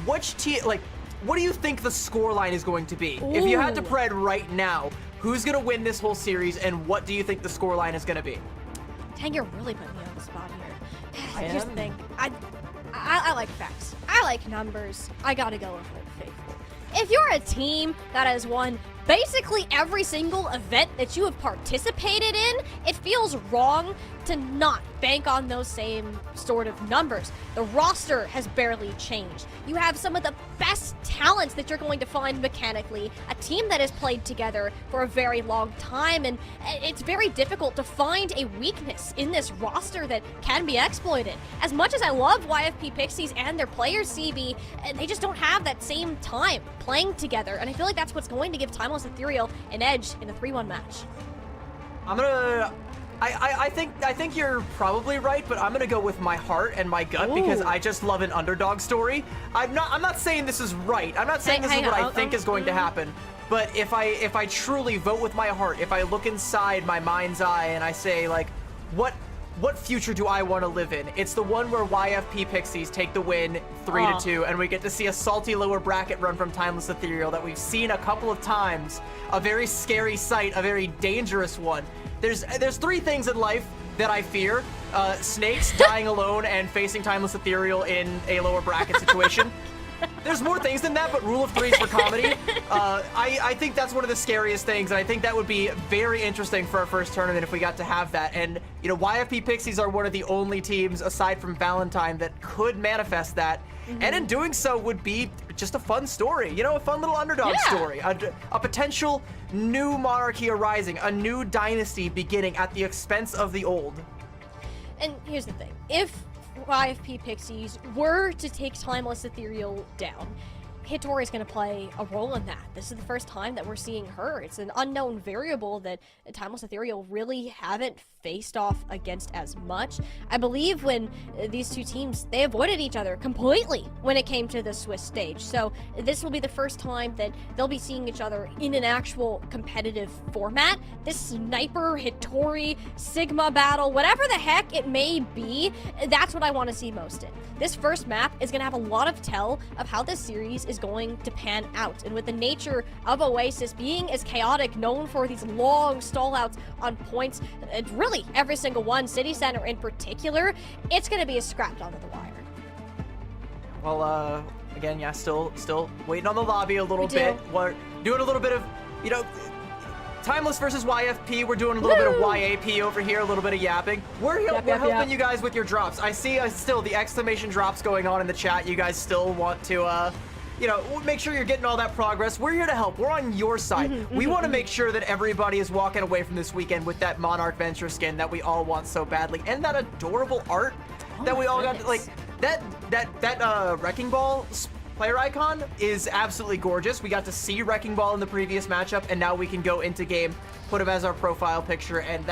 Speaker 1: Which team, like, what do you think the scoreline is going to be? If you had to pred right now, who's gonna win this whole series, and what do you think the scoreline is gonna be?
Speaker 2: Dang, you're really putting me on the spot here. Here's the thing. I like facts. I like numbers. I gotta go with Old Faithful. If you're a team that has won basically every single event that you have participated in, it feels wrong to not bank on those same sort of numbers. The roster has barely changed. You have some of the best talents that you're going to find mechanically, a team that has played together for a very long time, and it's very difficult to find a weakness in this roster that can be exploited. As much as I love YFP Pixies and their players, CB, they just don't have that same time playing together, and I feel like that's what's going to give Timeless Ethereal an edge in a 3-1 match.
Speaker 1: I think you're probably right, but I'm gonna go with my heart and my gut because I just love an underdog story. I'm not saying this is right. I'm not saying this is what I think is going to happen. But if I truly vote with my heart, if I look inside my mind's eye and I say like, what future do I want to live in? It's the one where YFP Pixies take the win 3-2, and we get to see a salty lower bracket run from Timeless Ethereal that we've seen a couple of times. A very scary sight, a very dangerous one. There's three things in life that I fear. Snakes, dying alone, and facing Timeless Ethereal in a lower bracket situation. There's more things than that, but rule of threes for comedy. I think that's one of the scariest things, and I think that would be very interesting for our first tournament if we got to have that. And, you know, YFP Pixies are one of the only teams, aside from Valentine, that could manifest that. And in doing so would be just a fun story, you know, a fun little underdog story. A potential new monarchy arising, a new dynasty beginning at the expense of the old.
Speaker 2: And here's the thing. If YFP Pixies were to take Timeless Ethereal down, Hitori is going to play a role in that. This is the first time that we're seeing her. It's an unknown variable that Timeless Ethereal really haven't faced off against as much. I believe when these two teams, they avoided each other completely when it came to the Swiss stage. So this will be the first time that they'll be seeing each other in an actual competitive format. This Sniper, Hitori, Sigma battle, whatever the heck it may be, that's what I want to see most in. This first map is going to have a lot of tell of how this series is going to pan out. And with the nature of Oasis being as chaotic, known for these long stallouts on points, really every single one, City Center in particular, it's going to be a scrap down to the wire.
Speaker 1: Well, again, yeah, still waiting on the lobby a little bit. We're doing a little bit of, you know, Timeless versus YFP. We're doing a little bit of YAP over here, a little bit of yapping. We're helping you guys with your drops. I see still the exclamation drops going on in the chat. You guys still want to, you know, make sure you're getting all that progress. We're here to help. We're on your side. We want to make sure that everybody is walking away from this weekend with that Monarch Venture skin that we all want so badly, and that adorable art that we all got. Like that Wrecking Ball player icon is absolutely gorgeous. We got to see Wrecking Ball in the previous matchup, and now we can go into game, put him as our profile picture, and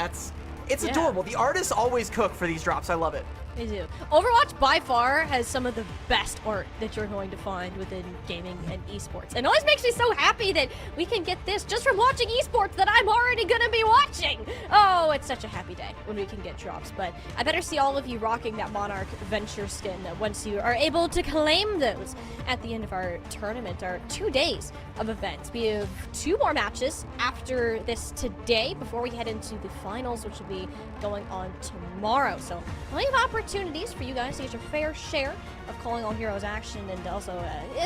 Speaker 1: it's adorable. The artists always cook for these drops. I love it.
Speaker 2: They do. Overwatch by far has some of the best art that you're going to find within gaming and esports. And it always makes me so happy that we can get this just from watching esports that I'm already gonna be watching. Oh, it's such a happy day when we can get drops. But I better see all of you rocking that Monarch Venture skin once you are able to claim those at the end of our tournament, our 2 days of events. We have 2 more matches after this today before we head into the finals, which will be going on tomorrow. So plenty of opportunities for you guys to get your fair share of Calling All Heroes action, and also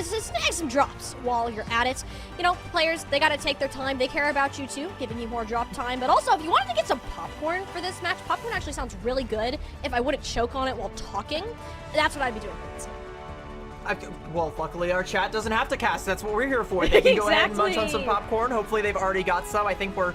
Speaker 2: snag some drops while you're at it. You know, players, they gotta take their time. They care about you too, giving you more drop time. But also, if you wanted to get some popcorn for this match, popcorn actually sounds really good if I wouldn't choke on it while talking. That's what I'd be doing for this.
Speaker 1: Well, luckily our chat doesn't have to cast. That's what we're here for. They can go ahead and munch on some popcorn. Hopefully they've already got some. I think we're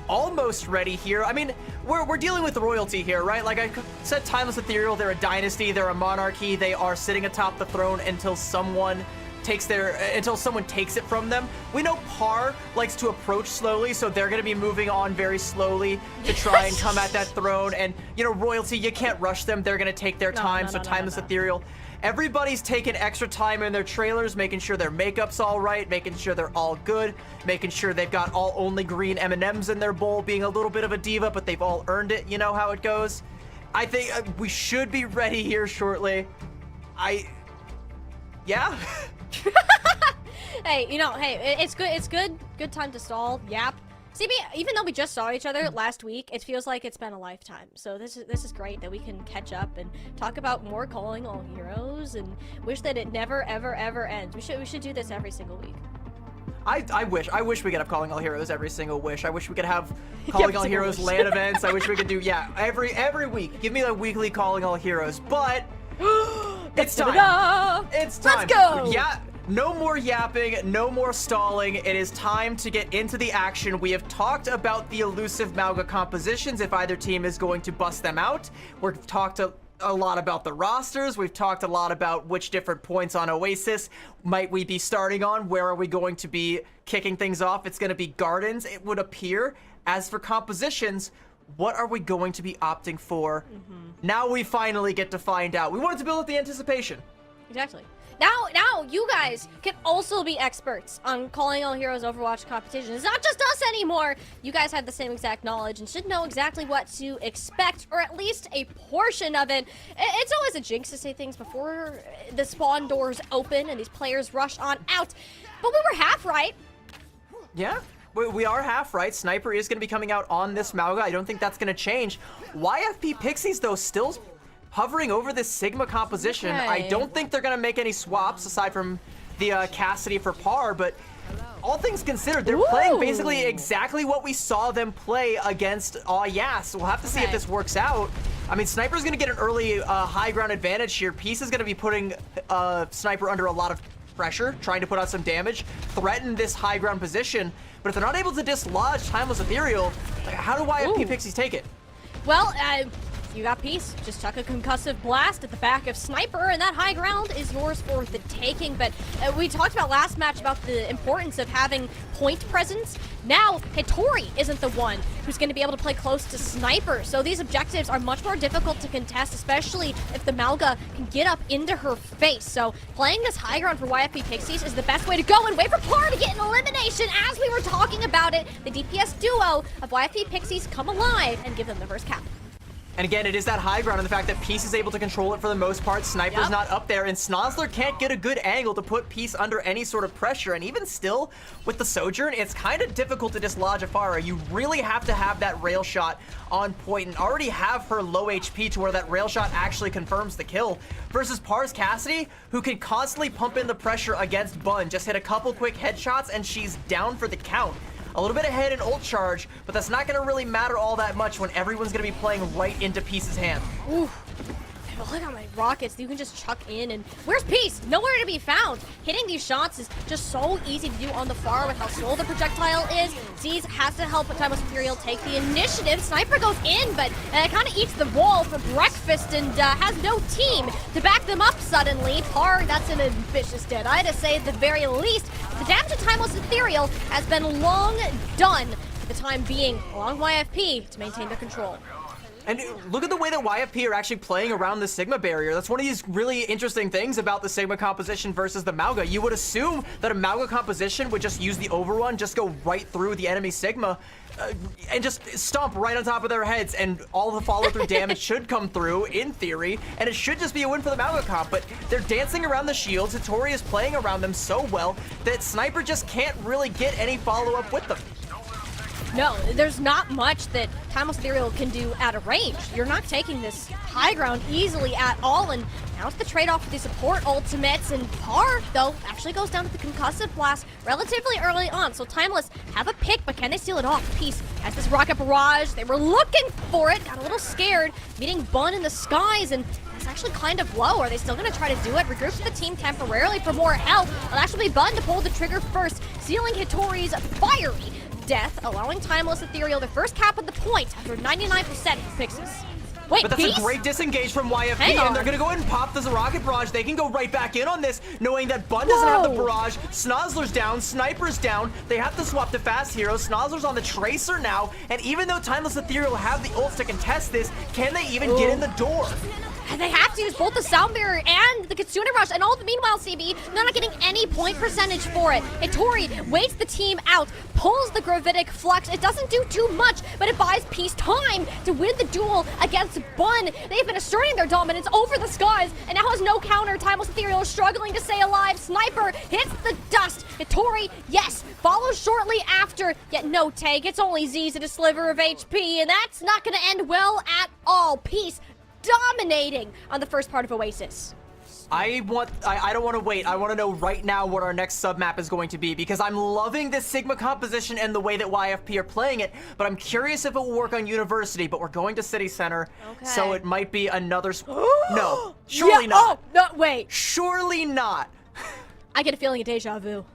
Speaker 1: almost ready here. I mean, we're dealing with royalty here, right? Like I said, Timeless Ethereal, they're a dynasty, they're a monarchy. They are sitting atop the throne until someone takes it from them. We know Par likes to approach slowly, so they're going to be moving on very slowly to try and come at that throne. And, you know, royalty, you can't rush them. They're going to take their time. So Timeless Ethereal, everybody's taking extra time in their trailers, making sure their makeup's all right, making sure they're all good, making sure they've got all only green M&Ms in their bowl, being a little bit of a diva, but they've all earned it. You know how it goes. I think we should be ready here shortly. Yeah.
Speaker 2: Hey, you know, hey, it's good. It's good time to stall. Yap. CB, even though we just saw each other last week, it feels like it's been a lifetime. So this is great that we can catch up and talk about more Calling All Heroes, and wish that it never ever ends. We should do this every single week.
Speaker 1: I wish we could have Calling All Heroes every single wish. I wish we could have Calling All Heroes LAN events. I wish we could do every week. Give me the weekly Calling All Heroes, but it's time. It's time.
Speaker 2: Let's go.
Speaker 1: Yeah. No more yapping, no more stalling. It is time to get into the action. We have talked about the elusive Mauga compositions, if either team is going to bust them out. We've talked a lot about the rosters. We've talked a lot about which different points on Oasis might we be starting on. Where are we going to be kicking things off? It's going to be Gardens, it would appear. As for compositions, what are we going to be opting for? Now we finally get to find out. We wanted to build up the anticipation.
Speaker 2: Exactly. Now, you guys can also be experts on Calling All Heroes Overwatch competition. It's not just us anymore. You guys have the same exact knowledge and should know exactly what to expect, or at least a portion of it. It's always a jinx to say things before the spawn doors open and these players rush on out. But we were half right.
Speaker 1: Yeah. We are half right. Sniper is going to be coming out on this Mauga. I don't think that's going to change. YFP Pixies, though, still hovering over this Sigma composition.
Speaker 2: Okay.
Speaker 1: I don't think they're going to make any swaps aside from the Cassidy for Par, but all things considered, they're playing basically exactly what we saw them play against Yas. We'll have to see if this works out. I mean, Sniper's going to get an early high ground advantage here. Peace is going to be putting Sniper under a lot of pressure, trying to put out some damage, threaten this high ground position. But if they're not able to dislodge Timeless Ethereal, like, how do YFP Pixies take it?
Speaker 2: Well, you got Peace. Just chuck a concussive blast at the back of Sniper, and that high ground is yours for the taking. But we talked about last match about the importance of having point presence. Now, Hittori isn't the one who's going to be able to play close to Sniper. So these objectives are much more difficult to contest, especially if the Mauga can get up into her face. So playing this high ground for YFP Pixies is the best way to go, and wait for Par to get an elimination. As we were talking about it, the DPS duo of YFP Pixies come alive and give them the first cap.
Speaker 1: And again, it is that high ground and the fact that Peace is able to control it for the most part. Sniper's not up there, and Snozzler can't get a good angle to put Peace under any sort of pressure. And even still, with the Sojourn, it's kind of difficult to dislodge Afara. You really have to have that rail shot on point and already have her low HP to where that rail shot actually confirms the kill. Versus Par's Cassidy, who can constantly pump in the pressure against Bun. Just hit a couple quick headshots and she's down for the count. A little bit ahead in ult charge, but that's not going to really matter all that much when everyone's going to be playing right into Peace's hand.
Speaker 2: Ooh. Look at my rockets. You can just chuck in, and where's Peace? Nowhere to be found. Hitting these shots is just so easy to do on the far with how slow the projectile is. Z's has to help Timeless Ethereal take the initiative. Sniper goes in, but kind of eats the wall for breakfast and has no team to back them up suddenly. Par, that's an ambitious dead eye to say at the very least. The damage to Timeless Ethereal has been long done for the time being, along YFP to maintain their control.
Speaker 1: And look at the way that YFP are actually playing around the Sigma barrier. That's one of these really interesting things about the Sigma composition versus the Mauga. You would assume that a Mauga composition would just use the overrun, just go right through the enemy Sigma, and just stomp right on top of their heads, and all the follow-through damage should come through, in theory, and it should just be a win for the Mauga comp, but they're dancing around the shields. Hattori is playing around them so well that Sniper just can't really get any follow-up with them.
Speaker 2: No, there's not much that Timeless Ethereal can do at a range. You're not taking this high ground easily at all, and now it's the trade-off with the support ultimates, and Par, though, actually goes down to the concussive blast relatively early on, so Timeless have a pick, but can they steal it off? Peace has this rocket barrage. They were looking for it, got a little scared, meeting Bun in the skies, and it's actually kind of low. Are they still going to try to do it? Regroup the team temporarily for more help. It'll actually be Bun to pull the trigger first, sealing Hattori's fiery death, allowing Timeless Ethereal the first cap of the point after 99% for Pixies. Wait,
Speaker 1: but that's
Speaker 2: Peace?
Speaker 1: a great disengage from YFP, and they're gonna go ahead and pop this rocket barrage. They can go right back in on this, knowing that Bun doesn't have the barrage. Snozzler's down, Sniper's down. They have to swap to fast heroes. Snozzler's on the Tracer now, and even though Timeless Ethereal have the ults to contest this, can they even get in the door?
Speaker 2: And they have to use both the Sound Barrier and the Kitsune Rush, and all the meanwhile, CB, they're not getting any point percentage for it. Hattori waits the team out, pulls the Gravitic Flux. It doesn't do too much, but it buys Peace time to win the duel against Bun. They've been asserting their dominance over the skies, and now has no counter. Timeless Ethereal is struggling to stay alive. Sniper hits the dust. Hattori, yes, follows shortly after, yet no take. It's only Z's at a sliver of HP, and that's not going to end well at all. Peace dominating on the first part of Oasis.
Speaker 1: I don't want to wait. I want to know right now what our next sub-map is going to be, because I'm loving this Sigma composition and the way that YFP are playing it, but I'm curious if it will work on University, but we're going to City Center, so it might be another... No, surely not.
Speaker 2: Oh, no, wait.
Speaker 1: Surely not.
Speaker 2: I get a feeling of deja vu.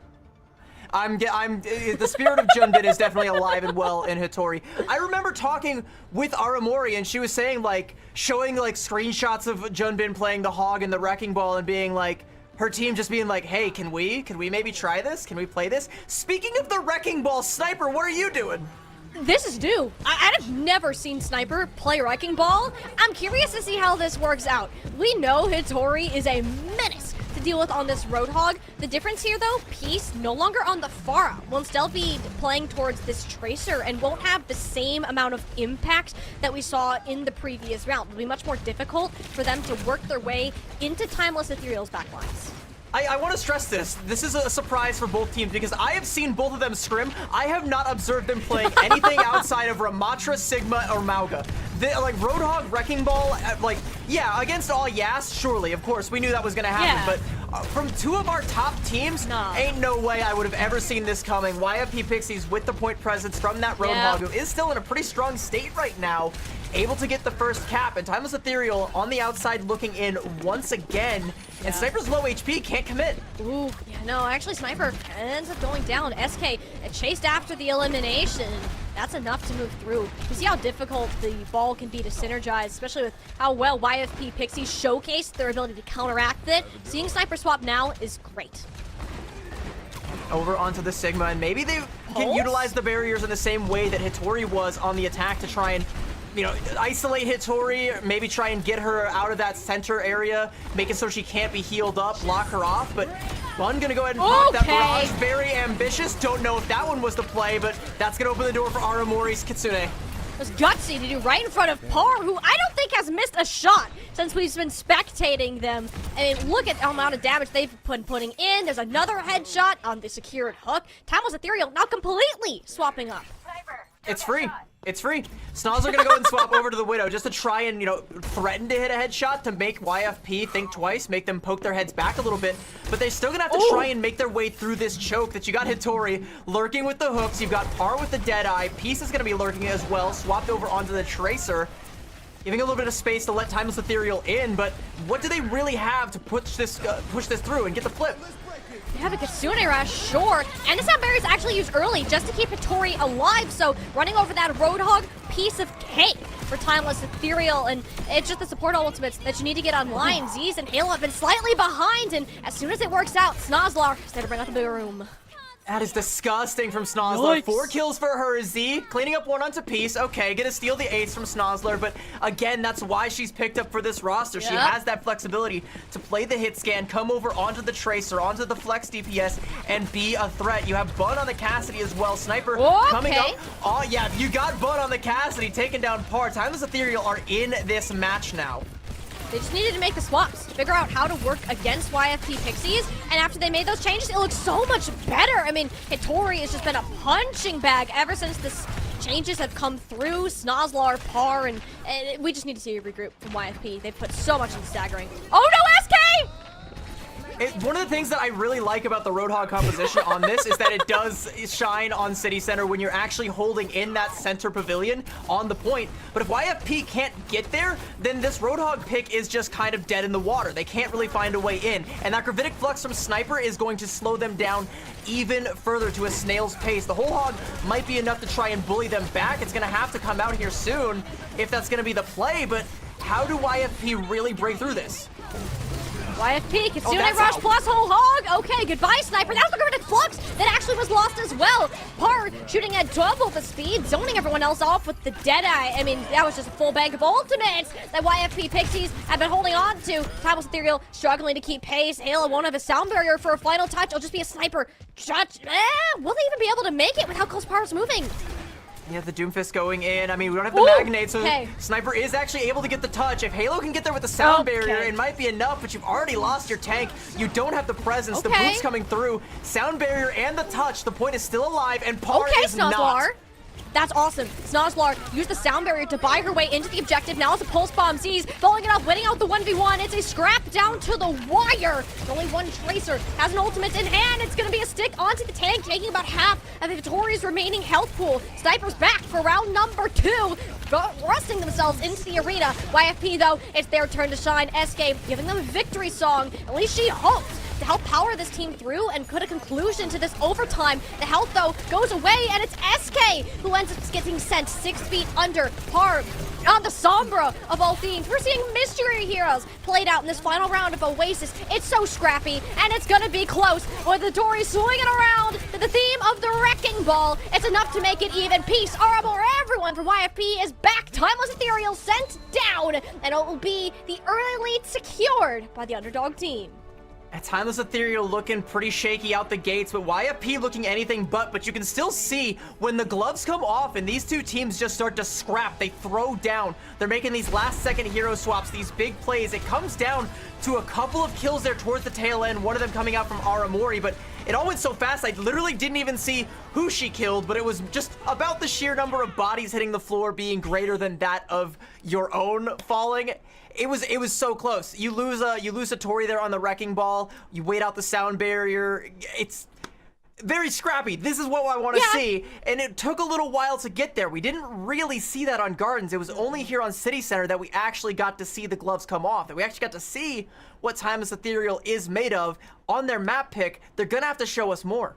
Speaker 1: The spirit of Junbin is definitely alive and well in Hattori. I remember talking with Aramori, and she was saying, like, showing, like, screenshots of Junbin playing the Hog and the Wrecking Ball, and being like, her team just being like, hey, can we maybe try this? Can we play this? Speaking of the Wrecking Ball, Sniper, what are you doing?
Speaker 2: This is new. I've never seen Sniper play Wrecking Ball. I'm curious to see how this works out. We know Hattori is a menace to deal with on this Roadhog. The difference here, though, Peace no longer on the Pharah. Will instead be playing towards this Tracer and won't have the same amount of impact that we saw in the previous round. It'll be much more difficult for them to work their way into Timeless Ethereal's backlines.
Speaker 1: I want to stress this. This is a surprise for both teams, because I have seen both of them scrim. I have not observed them playing anything outside of Ramatra, Sigma, or Mauga. Like, Roadhog, Wrecking Ball, like, yeah, against all Yas, surely, of course. We knew that was going to happen, but from two of our top teams, ain't no way I would have ever seen this coming. YFP Pixies with the point presence from that Roadhog, who is still in a pretty strong state right now, able to get the first cap, and Timeless Ethereal on the outside looking in once again, and Sniper's low HP, can't commit.
Speaker 2: Ooh, yeah, no, actually Sniper ends up going down. SK chased after the elimination. That's enough to move through. You see how difficult the ball can be to synergize, especially with how well YFP Pixies showcased their ability to counteract it. Seeing Sniper swap now is great.
Speaker 1: Over onto the Sigma, and maybe they can utilize the barriers in the same way that Hattori was on the attack to try and, you know, isolate Hattori, maybe try and get her out of that center area, make it so she can't be healed up, lock her off, but Bun gonna go ahead and pop that barrage. Very ambitious. Don't know if that one was the play, but that's gonna open the door for Aramori's Kitsune.
Speaker 2: It was gutsy to do right in front of Par, who I don't think has missed a shot since we've been spectating them. I mean, look at the amount of damage they've been putting in. There's another headshot on the secured hook. Timeless Ethereal now completely swapping up.
Speaker 1: It's free. It's free. Snozzer gonna go and swap over to the Widow just to try and, you know, threaten to hit a headshot to make YFP think twice, make them poke their heads back a little bit. But they're still gonna have to try and make their way through this choke that you got Hattori lurking with the hooks. You've got Par with the Deadeye. Peace is gonna be lurking as well, swapped over onto the Tracer, giving a little bit of space to let Timeless Ethereal in. But what do they really have to push this through and get the flip?
Speaker 2: They have a Kitsune Rush, sure. And the Sound Barrier is actually used early just to keep Hattori alive, so running over that Roadhog, piece of cake for Timeless Ethereal, and it's just the support ultimates that you need to get online. Z's and Halo have been slightly behind, and as soon as it works out, Snozlar is there to bring out the bigger room.
Speaker 1: That is disgusting from Snozzler.
Speaker 2: Yikes.
Speaker 1: 4 kills for her. Z cleaning up 1 onto Peace. Okay, gonna steal the ace from Snozzler, but again, that's why she's picked up for this roster. She has that flexibility to play the hit scan, come over onto the Tracer, onto the Flex DPS, and be a threat. You have Bun on the Cassidy as well. Sniper coming up. Oh yeah, you got Bun on the Cassidy, taking down Par. Timeless Ethereal are in this match now.
Speaker 2: They just needed to make the swaps to figure out how to work against YFP Pixies, and after they made those changes, it looks so much better. I mean, Hitori has just been a punching bag ever since this changes have come through. Snozzler, Par, and we just need to see a regroup from YFP. They've put so much into staggering. Oh no, SK!
Speaker 1: One of the things that I really like about the Roadhog composition on this is that it does shine on City Center when you're actually holding in that center pavilion on the point. But if YFP can't get there, then this Roadhog pick is just kind of dead in the water. They can't really find a way in. And that Gravitic Flux from Sniper is going to slow them down even further to a snail's pace. The whole hog might be enough to try and bully them back. It's going to have to come out here soon if that's going to be the play. But how do YFP really break through this?
Speaker 2: YFP, Kitsune Rush plus whole hog. Okay, goodbye, Sniper. That was the Gravitic Flux that actually was lost as well. Par shooting at double the speed, zoning everyone else off with the Deadeye. I mean, that was just a full bank of ultimates that YFP Pixies have been holding on to. Timeless Ethereal struggling to keep pace. Halo won't have a sound barrier for a final touch. It'll just be a Sniper. Will they even be able to make it with how close Par's moving?
Speaker 1: Yeah, the Doomfist going in. I mean, we don't have the Magnate, so Sniper is actually able to get the touch. If Halo can get there with the sound barrier, it might be enough, but you've already lost your tank. You don't have the presence. The boot's coming through. Sound barrier and the touch. The point is still alive, and Par is not.
Speaker 2: That's awesome. Snozzler used the sound barrier to buy her way into the objective. Now it's a pulse bomb. Sees following it up, winning out the 1v1. It's a scrap down to the wire. Only one Tracer has an ultimate in hand. It's going to be a stick onto the tank, taking about half of Victoria's remaining health pool. Sniper's back for round number 2, thrusting themselves into the arena. YFP, though, it's their turn to shine. SK giving them a victory song. At least she hopes to help power this team through and put a conclusion to this overtime. The health, though, goes away, and it's SK who ends up getting sent 6 feet under. Par on the Sombra of all themes. We're seeing Mystery Heroes played out in this final round of Oasis. It's so scrappy, and it's gonna be close. With the Dory swinging around to the theme of the Wrecking Ball, it's enough to make it even. Peace, Armor, everyone for YFP is back. Timeless Ethereal sent down, and it will be the early lead secured by the underdog team.
Speaker 1: Timeless Ethereal looking pretty shaky out the gates, but YFP looking anything but you can still see when the gloves come off and these two teams just start to scrap, they throw down. They're making these last-second hero swaps, these big plays. It comes down to a couple of kills there towards the tail end, one of them coming out from Aramori, but it all went so fast, I literally didn't even see who she killed, but it was just about the sheer number of bodies hitting the floor being greater than that of your own falling. It was so close. You lose a Tori there on the Wrecking Ball. You wait out the sound barrier. It's very scrappy. This is what I want to see. And it took a little while to get there. We didn't really see that on Gardens. It was only here on City Center that we actually got to see the gloves come off. That we actually got to see what Timeless Ethereal is made of on their map pick. They're gonna have to show us more.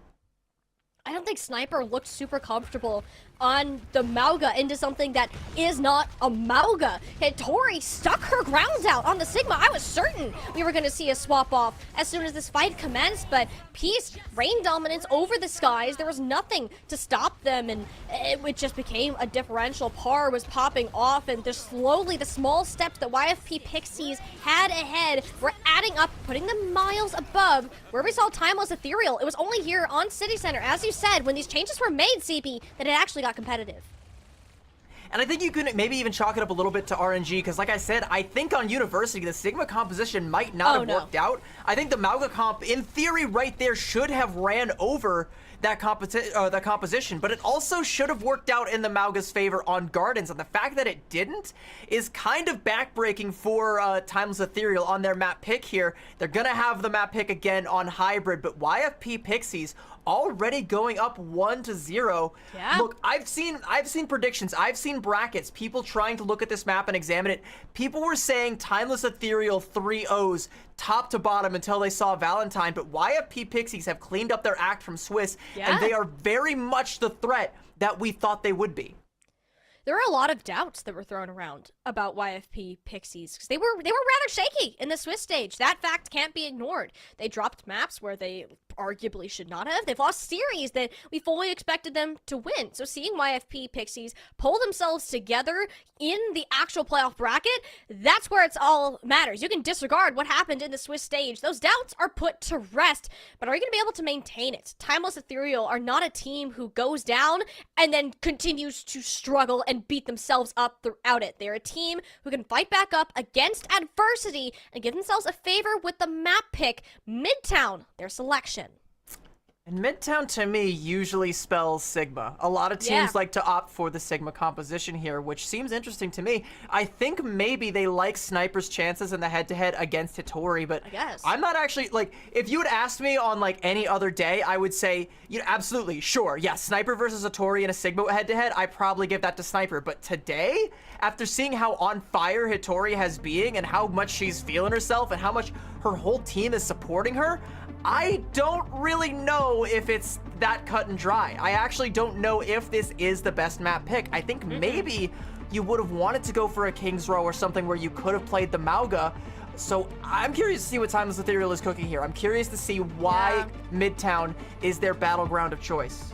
Speaker 2: I don't think Sniper looked super comfortable on the Mauga into something that is not a Mauga. And Tori stuck her grounds out on the Sigma. I was certain we were going to see a swap off as soon as this fight commenced, but Peace reigned dominance over the skies. There was nothing to stop them, and it just became a differential. Par was popping off, and slowly the small steps that YFP Pixies had ahead were adding up, putting them miles above where we saw Timeless Ethereal. It was only here on City Center, as you said, when these changes were made, CP, that it actually got competitive.
Speaker 1: And I think you could maybe even chalk it up a little bit to RNG, because like I said, I think on University, the Sigma composition might not have worked out. I think the Mauga comp, in theory, right there, should have ran over that composition, but it also should have worked out in the Mauga's favor on Gardens, and the fact that it didn't is kind of backbreaking for Timeless Ethereal on their map pick here. They're gonna have the map pick again on Hybrid, but YFP Pixies already going up 1-0.
Speaker 2: Yeah.
Speaker 1: Look, I've seen predictions, I've seen brackets, people trying to look at this map and examine it. People were saying Timeless Ethereal 3-0s top to bottom until they saw Valentine, but YFP Pixies have cleaned up their act from Swiss, and they are very much the threat that we thought they would be.
Speaker 2: There were a lot of doubts that were thrown around about YFP Pixies, because they were rather shaky in the Swiss stage. That fact can't be ignored. They dropped maps where they arguably should not have. They've lost series that we fully expected them to win. So seeing YFP Pixies pull themselves together in the actual playoff bracket, that's where it's all matters. You can disregard what happened in the Swiss stage. Those doubts are put to rest, but are you going to be able to maintain it? Timeless Ethereal are not a team who goes down and then continues to struggle and beat themselves up throughout it. They're a team who can fight back up against adversity and give themselves a favor with the map pick, Midtown, their selection.
Speaker 1: And Midtown, to me, usually spells Sigma. A lot of teams like to opt for the Sigma composition here, which seems interesting to me. I think maybe they like Sniper's chances in the head-to-head against Hitori, but
Speaker 2: I guess.
Speaker 1: I'm not actually, like, if you had asked me on, like, any other day, I would say, you know, absolutely, sure, yeah, Sniper versus Hitori in a Sigma head-to-head, I probably give that to Sniper. But today, after seeing how on fire Hitori has been and how much she's feeling herself and how much her whole team is supporting her, I don't really know if it's that cut and dry. I actually don't know if this is the best map pick. I think maybe you would have wanted to go for a King's Row or something where you could have played the Mauga. So I'm curious to see what Timeless Ethereal is cooking here. I'm curious to see why Midtown is their battleground of choice.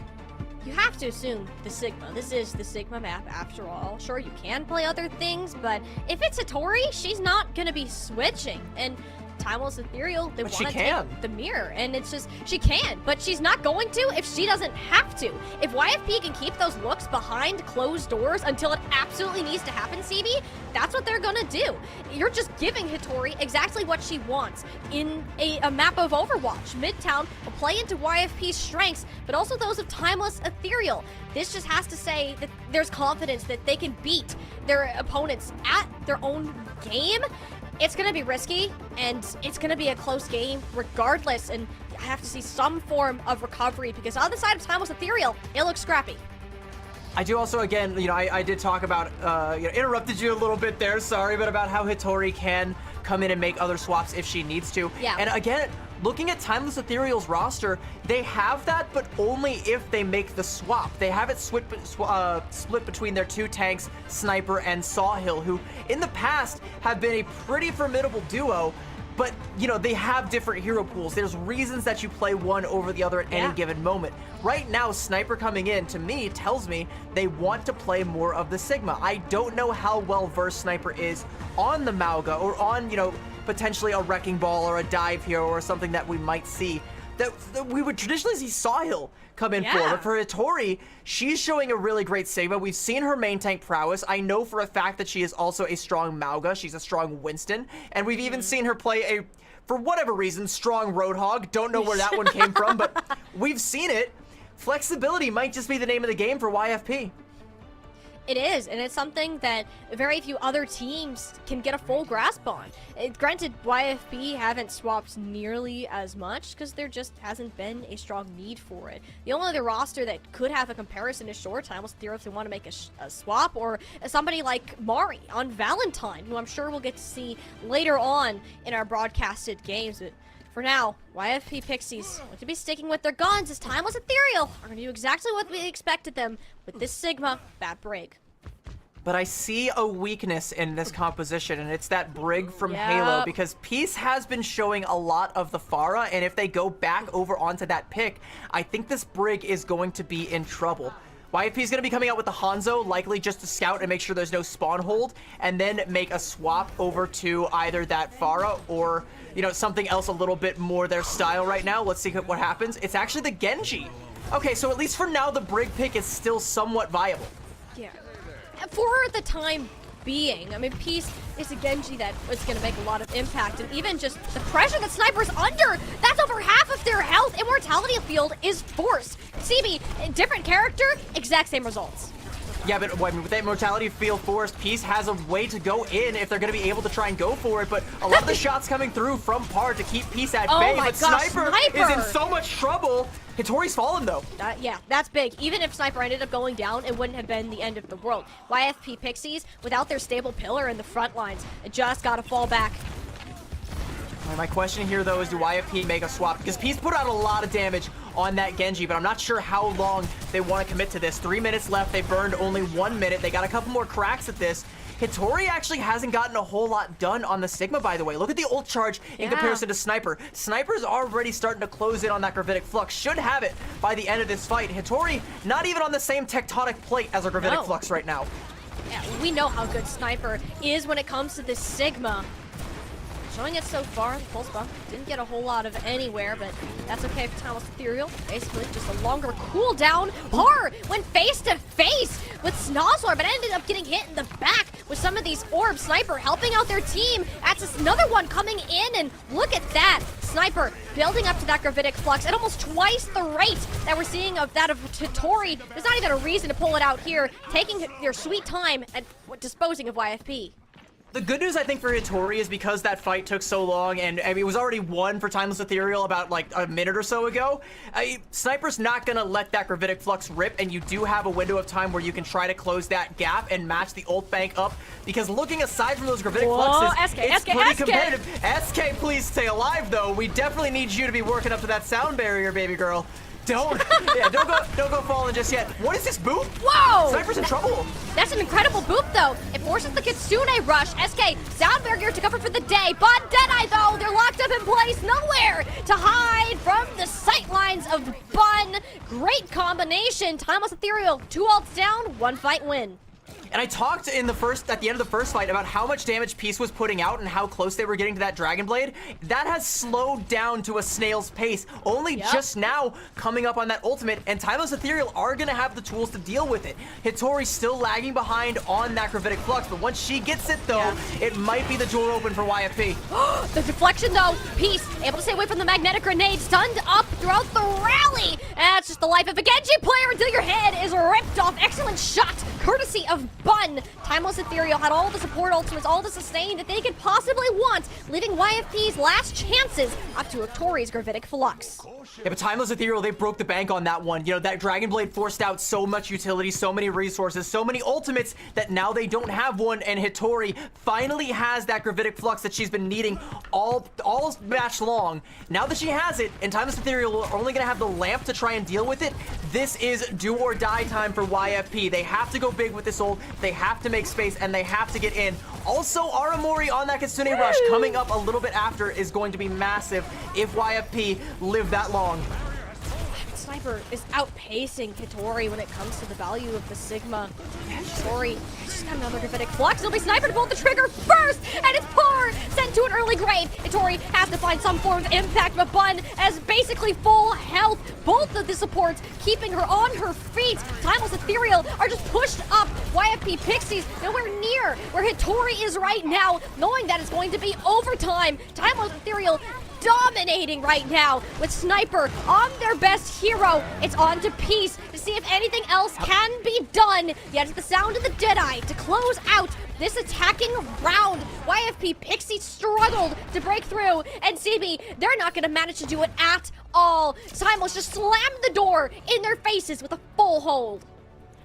Speaker 2: You have to assume the Sigma. This is the Sigma map after all. Sure, you can play other things, but if it's Hitori, she's not gonna be switching. And Timeless Ethereal, they want to take the mirror, and it's just, she can, but she's not going to if she doesn't have to. If YFP can keep those looks behind closed doors until it absolutely needs to happen, CB, that's what they're gonna do. You're just giving Hitori exactly what she wants in a map of Overwatch. Midtown will play into YFP's strengths, but also those of Timeless Ethereal. This just has to say that there's confidence that they can beat their opponents at their own game. It's going to be risky, and it's going to be a close game regardless, and I have to see some form of recovery, because on the side of Timeless Ethereal, it looks scrappy.
Speaker 1: I do also, again, you know, I did talk about, you know, interrupted you a little bit there, sorry, but about how Hitori can come in and make other swaps if she needs to.
Speaker 2: Yeah.
Speaker 1: And again, looking at Timeless Ethereal's roster, they have that, but only if they make the swap. They have it split between their two tanks, Sniper and Sawhill, who in the past have been a pretty formidable duo, but, you know, they have different hero pools. There's reasons that you play one over the other at any given moment. Right now, Sniper coming in, to me, tells me they want to play more of the Sigma. I don't know how well-versed Sniper is on the Mauga or on, you know, potentially a Wrecking Ball or a Dive Hero or something that we might see that we would traditionally see Sawhill come in for. But for Hitori, she's showing a really great Sigma. We've seen her main tank prowess. I know for a fact that she is also a strong Mauga. She's a strong Winston. And we've even seen her play a, for whatever reason, strong Roadhog. Don't know where that one came from, but we've seen it. Flexibility might just be the name of the game for YFP.
Speaker 2: It is, and it's something that very few other teams can get a full grasp on. Granted, YFP haven't swapped nearly as much because there just hasn't been a strong need for it. The only other roster that could have a comparison is Short Time was Theros if they want to make a swap, or somebody like Mari on Valentine, who I'm sure we'll get to see later on in our broadcasted games. But for now, YFP Pixies look to be sticking with their guns as Timeless Ethereal are going to do exactly what we expected them with this Sigma Bat Brig.
Speaker 1: But I see a weakness in this composition, and it's that Brig from Halo, because Peace has been showing a lot of the Pharah, and if they go back over onto that pick, I think this Brig is going to be in trouble. YFP is going to be coming out with the Hanzo, likely just to scout and make sure there's no spawn hold, and then make a swap over to either that Pharah or, you know, something else a little bit more their style right now. Let's see what happens. It's actually the Genji. Okay, so at least for now, the Brig pick is still somewhat viable.
Speaker 2: Yeah. For the time being, I mean, Peace is a Genji that is going to make a lot of impact, and even just the pressure that Sniper's under, that's over half of their health. Immortality field is forced. CB, different character, exact same results.
Speaker 1: Yeah, but with that Immortality field forced, Peace has a way to go in if they're going to be able to try and go for it, but a lot of the shots coming through from Par to keep Peace at bay, but Sniper is in so much trouble. Hitori's fallen, though.
Speaker 2: Yeah, that's big. Even if Sniper ended up going down, it wouldn't have been the end of the world. YFP Pixies, without their stable pillar in the front lines, just got to fall back.
Speaker 1: My question here, though, is do YFP make a swap? Because Peace put out a lot of damage on that Genji, but I'm not sure how long they want to commit to this. 3 minutes left. They burned only 1 minute. They got a couple more cracks at this. Hitori actually hasn't gotten a whole lot done on the Sigma, by the way. Look at the ult charge in comparison to Sniper. Sniper's already starting to close in on that Gravitic Flux. Should have it by the end of this fight. Hitori not even on the same tectonic plate as a Gravitic Flux right now.
Speaker 2: Yeah, we know how good Sniper is when it comes to this Sigma. Showing it so far, the pulse buff didn't get a whole lot of anywhere, but that's okay for Timeless Ethereal. Basically, just a longer cooldown. Par went face to face with Snozzler, but ended up getting hit in the back with some of these orbs. Sniper helping out their team. That's just another one coming in, and look at that. Sniper building up to that Gravitic Flux at almost twice the rate that we're seeing of that of Hitori. There's not even a reason to pull it out here, taking your sweet time at disposing of YFP.
Speaker 1: The good news, I think, for Hitori is because that fight took so long, and I mean, it was already won for Timeless Ethereal about, like, a minute or so ago. Sniper's not gonna let that Gravitic Flux rip, and you do have a window of time where you can try to close that gap and match the ult bank up, because looking aside from those Gravitic Fluxes, it's pretty competitive. SK, please stay alive, though. We definitely need you to be working up to that sound barrier, baby girl. Don't go falling just yet. What is this boop?
Speaker 2: Whoa!
Speaker 1: Sniper's in trouble.
Speaker 2: That's an incredible boop, though. It forces the Kitsune rush. SK, sound barrier to cover for the day. But Deadeye, though, they're locked up in place. Nowhere to hide from the sightlines of Bun. Great combination. Timeless Ethereal, 2 ults down, 1 fight win.
Speaker 1: And I talked at the end of the first fight about how much damage Peace was putting out and how close they were getting to that Dragon Blade. That has slowed down to a snail's pace, only just now coming up on that ultimate, and Timeless Ethereal are gonna have the tools to deal with it. Hitori's still lagging behind on that Gravitic Flux, but once she gets it though, it might be the door open for YFP.
Speaker 2: The deflection though, Peace able to stay away from the magnetic grenade, stunned up throughout the rally. That's just the life of a Genji player until your head is ripped off. Excellent shot, courtesy of Bun. Timeless Ethereal had all the support ultimates, all the sustain that they could possibly want, leaving YFP's last chances up to Hitori's Gravitic Flux.
Speaker 1: Yeah, but Timeless Ethereal, they broke the bank on that one. You know, that Dragon Blade forced out so much utility, so many resources, so many ultimates that now they don't have one, and Hitori finally has that Gravitic Flux that she's been needing all match long. Now that she has it, and Timeless Ethereal are only gonna have the lamp to try and deal with it, this is do or die time for YFP. They have to go big with this ult, they have to make space, and they have to get in. Also, Aramori on that Kitsune Rush coming up a little bit after is going to be massive if YFP live that long.
Speaker 2: Sniper is outpacing Hitori when it comes to the value of the Sigma. Hitori just got another Gravitic Flux. It'll be Sniper to pull the trigger first, and it's Par sent to an early grave. Hitori has to find some form of impact, but Bun has basically full health. Both of the supports keeping her on her feet. Timeless Ethereal are just pushed up. YFP Pixies nowhere near where Hitori is right now, knowing that it's going to be overtime. Timeless Ethereal dominating right now with Sniper on their best hero. It's on to Peace to see if anything else can be done. Yet it's the sound of the Deadeye to close out this attacking round. YFP Pixie struggled to break through, and CB, they're not going to manage to do it at all. Timeless just slammed the door in their faces with a full hold.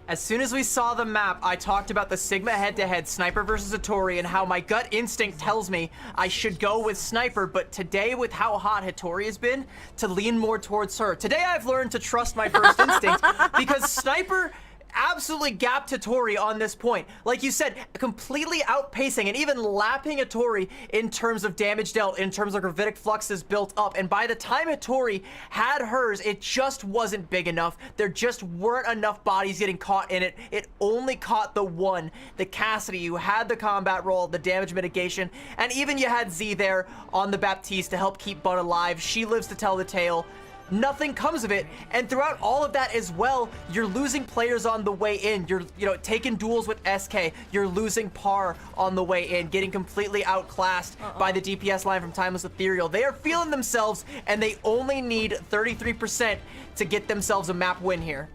Speaker 1: As soon as we saw the map, I talked about the Sigma head-to-head, Sniper versus Hitori, and how my gut instinct tells me I should go with Sniper, but today, with how hot Hitori has been, to lean more towards her. Today, I've learned to trust my first instinct, because Sniper absolutely gapped Hitori on this point. Like you said, completely outpacing and even lapping Hitori in terms of damage dealt, in terms of Gravitic Fluxes built up. And by the time Hitori had hers, it just wasn't big enough. There just weren't enough bodies getting caught in it. It only caught the one, the Cassidy, who had the combat roll, the damage mitigation, and even you had Z there on the Baptiste to help keep Bun alive. She lives to tell the tale. Nothing comes of it, and throughout all of that as well, you're losing players on the way in. You're, taking duels with SK. You're losing Par on the way in, getting completely outclassed by the DPS line from Timeless Ethereal. They are feeling themselves, and they only need 33% to get themselves a map win here.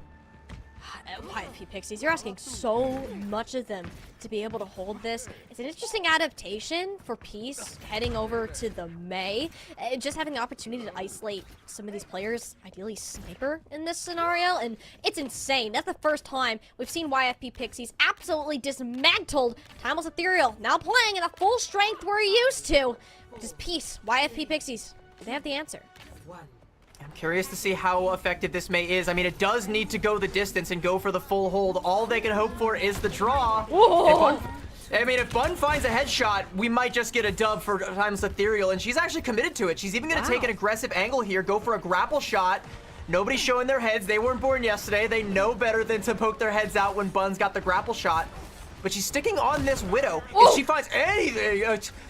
Speaker 2: YFP Pixies, you're asking so much of them to be able to hold this. It's an interesting adaptation for Peace heading over to the May. Just having the opportunity to isolate some of these players, ideally Sniper in this scenario, and it's insane. That's the first time we've seen YFP Pixies absolutely dismantled Timeless Ethereal, now playing at a full strength we're used to. Just Peace, YFP Pixies, they have the answer.
Speaker 1: I'm curious to see how effective this May is. I mean, it does need to go the distance and go for the full hold. All they can hope for is the draw. I mean, if Bun finds a headshot, we might just get a dub for Timeless Ethereal, and she's actually committed to it. She's even going to take an aggressive angle here, go for a grapple shot. Nobody's showing their heads. They weren't born yesterday. They know better than to poke their heads out when Bun's got the grapple shot. But she's sticking on this Widow. If she finds anything,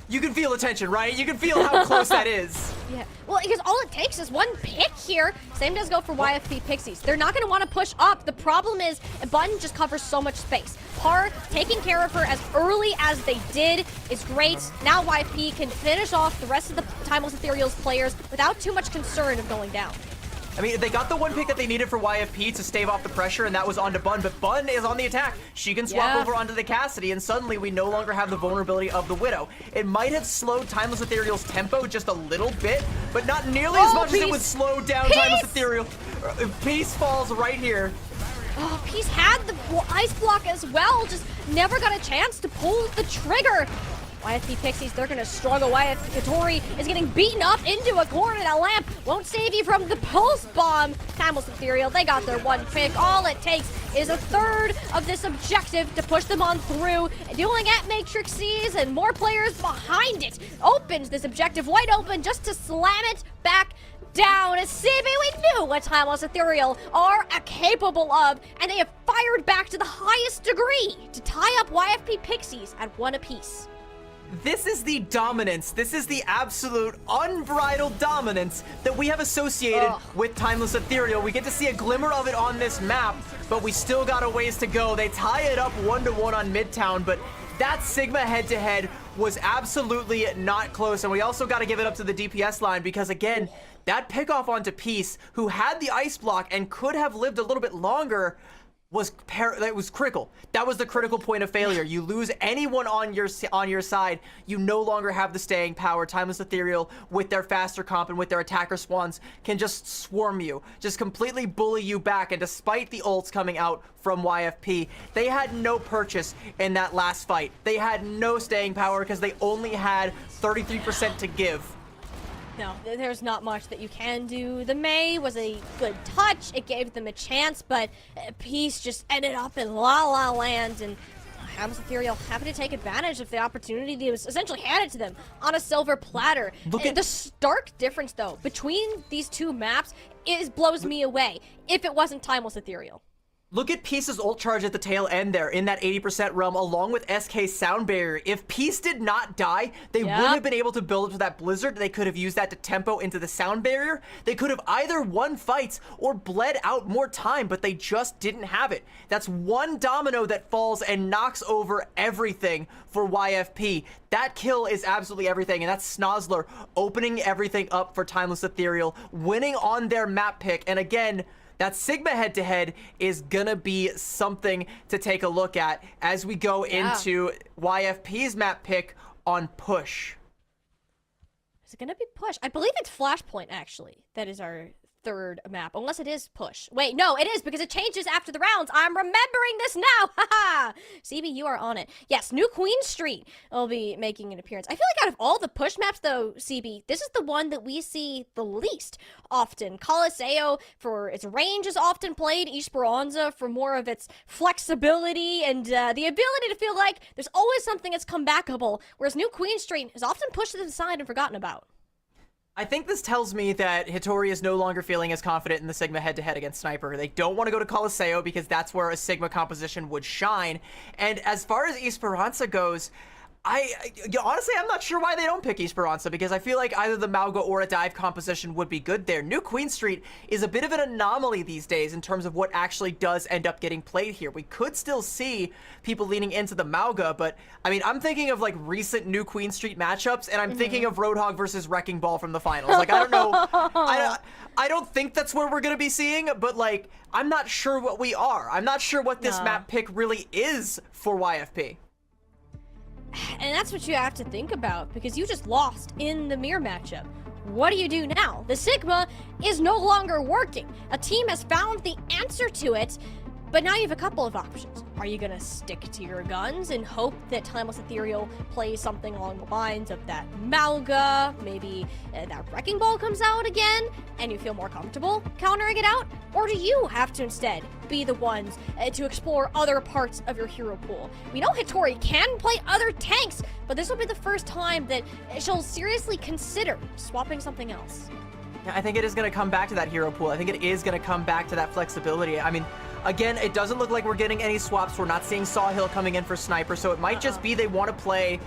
Speaker 1: you can feel the tension, right? You can feel how close that is.
Speaker 2: Yeah, well, because all it takes is one pick here. Same does go for YFP Pixies. They're not going to want to push up. The problem is Bun just covers so much space. Par taking care of her as early as they did is great. Now YFP can finish off the rest of the Timeless Ethereal's players without too much concern of going down.
Speaker 1: I mean, they got the one pick that they needed for YFP to stave off the pressure, and that was onto Bun, but Bun is on the attack. She can swap over onto the Cassidy, and suddenly we no longer have the vulnerability of the Widow. It might have slowed Timeless Ethereal's tempo just a little bit, but not nearly as much as it would slow down Timeless Ethereal. Peace falls right here.
Speaker 2: Oh, Peace had the ice block as well, just never got a chance to pull the trigger. YFP Pixies, they're gonna struggle. YFP Katori is getting beaten up into a corner. That lamp won't save you from the pulse bomb. Timeless Ethereal, they got their one pick. All it takes is a third of this objective to push them on through. Dueling at Matrixes and more players behind it. Opens this objective wide open just to slam it back down. A CB, we knew what Timeless Ethereal are capable of, and they have fired back to the highest degree to tie up YFP Pixies at one apiece.
Speaker 1: This is the dominance. This is the absolute unbridled dominance that we have associated with Timeless Ethereal. We get to see a glimmer of it on this map, but we still got a ways to go. They tie it up 1-1 on Midtown, but that Sigma head-to-head was absolutely not close. And we also got to give it up to the DPS line because, again, that pickoff onto Peace, who had the ice block and could have lived a little bit longer, that was critical. That was the critical point of failure. You lose anyone on your side, you no longer have the staying power. Timeless Ethereal, with their faster comp and with their attacker spawns, can just swarm you, just completely bully you back. And despite the ults coming out from YFP, they had no purchase in that last fight. They had no staying power because they only had 33% to give.
Speaker 2: No, there's not much that you can do. The May was a good touch. It gave them a chance, but Peace just ended up in La La Land, and Timeless Ethereal happy to take advantage of the opportunity that was essentially handed to them on a silver platter. The stark difference, though, between these two maps blows me away if it wasn't Timeless Ethereal.
Speaker 1: Look at Peace's ult charge at the tail end there in that 80% realm along with SK's sound barrier. If Peace did not die, they would have been able to build up to that blizzard. They could have used that to tempo into the sound barrier. They could have either won fights or bled out more time, but they just didn't have it. That's one domino that falls and knocks over everything for YFP. That kill is absolutely everything, and that's Snozzler opening everything up for Timeless Ethereal, winning on their map pick, and again, that Sigma head-to-head is gonna be something to take a look at as we go into YFP's map pick on Push.
Speaker 2: Is it gonna be Push? I believe it's Flashpoint, actually. That is our third map, unless it is Push. Wait, no, it is, because it changes after the rounds. I'm remembering this now. Haha. CB, you are on it. Yes, New Queen Street will be making an appearance. I feel like out of all the Push maps, though, CB, this is the one that we see the least often. Coliseo, for its range, is often played. Esperanza, for more of its flexibility and the ability to feel like there's always something that's comebackable, whereas New Queen Street is often pushed to the side and forgotten about.
Speaker 1: I think this tells me that Hitori is no longer feeling as confident in the Sigma head-to-head against Sniper. They don't want to go to Coliseo because that's where a Sigma composition would shine. And as far as Esperanza goes, honestly, I'm not sure why they don't pick Esperanza, because I feel like either the Mauga or a dive composition would be good there. New Queen Street is a bit of an anomaly these days in terms of what actually does end up getting played here. We could still see people leaning into the Mauga, but I mean, I'm thinking of like recent New Queen Street matchups, and I'm thinking of Roadhog versus Wrecking Ball from the finals. Like, I don't know, I don't think that's where we're gonna be seeing, but like, I'm not sure what we are. I'm not sure what this map pick really is for YFP.
Speaker 2: And that's what you have to think about, because you just lost in the mirror matchup. What do you do now? The Sigma is no longer working. A team has found the answer to it, but now you have a couple of options. Are you gonna stick to your guns and hope that Timeless Ethereal plays something along the lines of that Malga, maybe that Wrecking Ball comes out again, and you feel more comfortable countering it out? Or do you have to instead be the ones to explore other parts of your hero pool? We know Hittori can play other tanks, but this will be the first time that she'll seriously consider swapping something else.
Speaker 1: Yeah, I think it is going to come back to that hero pool. I think it is going to come back to that flexibility. I mean, again, it doesn't look like we're getting any swaps. We're not seeing Sawhill coming in for Sniper, so it might just be they want to play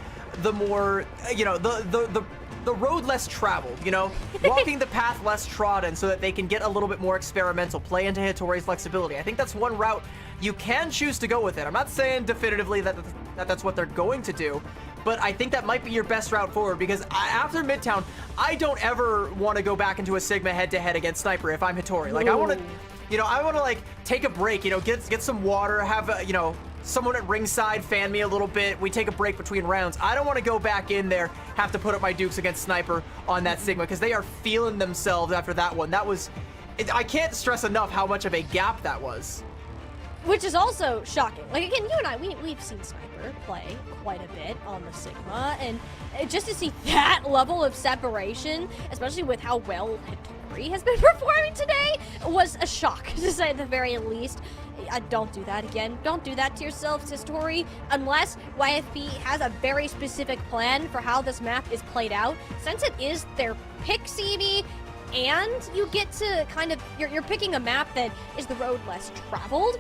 Speaker 1: the more, you know, the road less traveled, you know, walking the path less trodden so that they can get a little bit more experimental, play into Hittori's flexibility. I think that's one route you can choose to go with it. I'm not saying definitively that that's what they're going to do, but I think that might be your best route forward, because after Midtown, I don't ever want to go back into a Sigma head-to-head against Sniper if I'm Hittori. Like, I want to, you know, like, take a break, you know, get some water, have, you know, someone at ringside fan me a little bit. We take a break between rounds. I don't want to go back in there, have to put up my dukes against Sniper on that Sigma, because they are feeling themselves after that one. That was, I can't stress enough how much of a gap that was.
Speaker 2: Which is also shocking. Like, again, you and I, we've seen Sniper play quite a bit on the Sigma, and just to see that level of separation, especially with how well Hittori has been performing today, was a shock, to say the very least. Don't do that again. Don't do that to yourself, Hittori, unless YFP has a very specific plan for how this map is played out. Since it is their pick, CB, and you get to kind of, you're picking a map that is the road less traveled,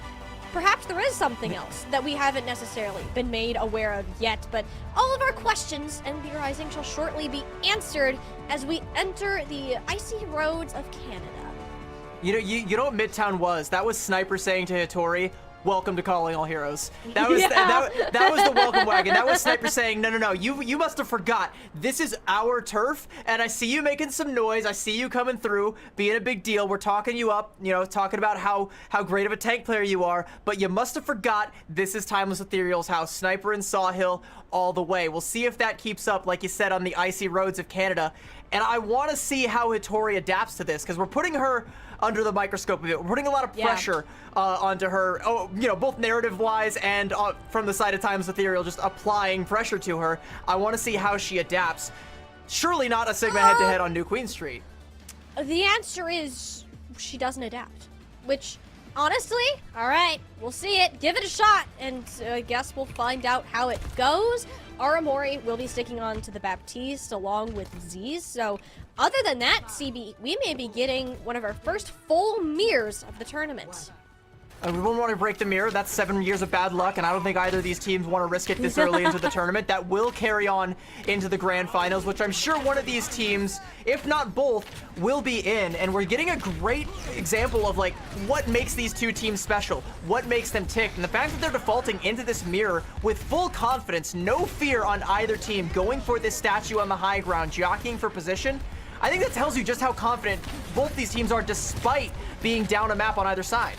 Speaker 2: perhaps there is something else that we haven't necessarily been made aware of yet, but all of our questions and theorizing shall shortly be answered as we enter the icy roads of Canada.
Speaker 1: You know what Midtown was? That was Sniper saying to Hittori, "Welcome to Calling All Heroes." That was that was the welcome wagon. That was Sniper saying, "No, you must have forgot. This is our turf, and I see you making some noise. I see you coming through, being a big deal. We're talking you up, you know, talking about how great of a tank player you are. But you must have forgot. This is Timeless Ethereal's house. Sniper and Sawhill all the way. We'll see if that keeps up, like you said, on the icy roads of Canada. And I want to see how Hittori adapts to this, because we're putting her under the microscope a bit. We're putting a lot of pressure onto her, you know, both narrative-wise and from the side of Timeless Ethereal, just applying pressure to her. I want to see how she adapts. Surely not a Sigma head-to-head on New Queen Street.
Speaker 2: The answer is she doesn't adapt, which, honestly, all right, we'll see it. Give it a shot, and I guess we'll find out how it goes. Aramori will be sticking on to the Baptiste along with Z's, so other than that, CB, we may be getting one of our first full mirrors of the tournament.
Speaker 1: We wouldn't want to break the mirror. That's 7 years of bad luck, and I don't think either of these teams want to risk it this early into the tournament. That will carry on into the grand finals, which I'm sure one of these teams, if not both, will be in. And we're getting a great example of, like, what makes these two teams special, what makes them tick. And the fact that they're defaulting into this mirror with full confidence, no fear on either team, going for this statue on the high ground, jockeying for position, I think that tells you just how confident both these teams are, despite being down a map on either side.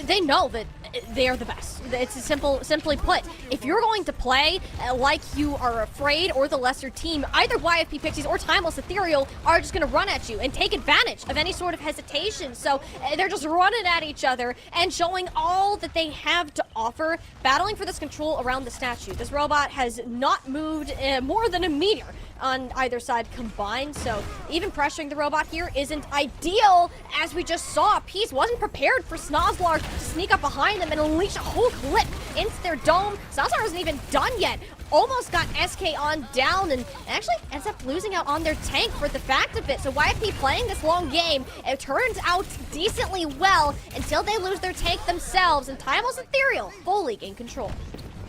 Speaker 2: They know that they are the best. It's simply put, if you're going to play like you are afraid or the lesser team, either YFP Pixies or Timeless Ethereal are just going to run at you and take advantage of any sort of hesitation. So they're just running at each other and showing all that they have to offer, battling for this control around the statue. This robot has not moved more than a meter on either side combined, so even pressuring the robot here isn't ideal. As we just saw, Peace wasn't prepared for Snozlar to sneak up behind them and unleash a whole clip into their dome. Snozlar wasn't even done yet. Almost got SK on down and actually ends up losing out on their tank for the fact of it. So YFP playing this long game, it turns out decently well until they lose their tank themselves, and Timeless Ethereal fully gain control.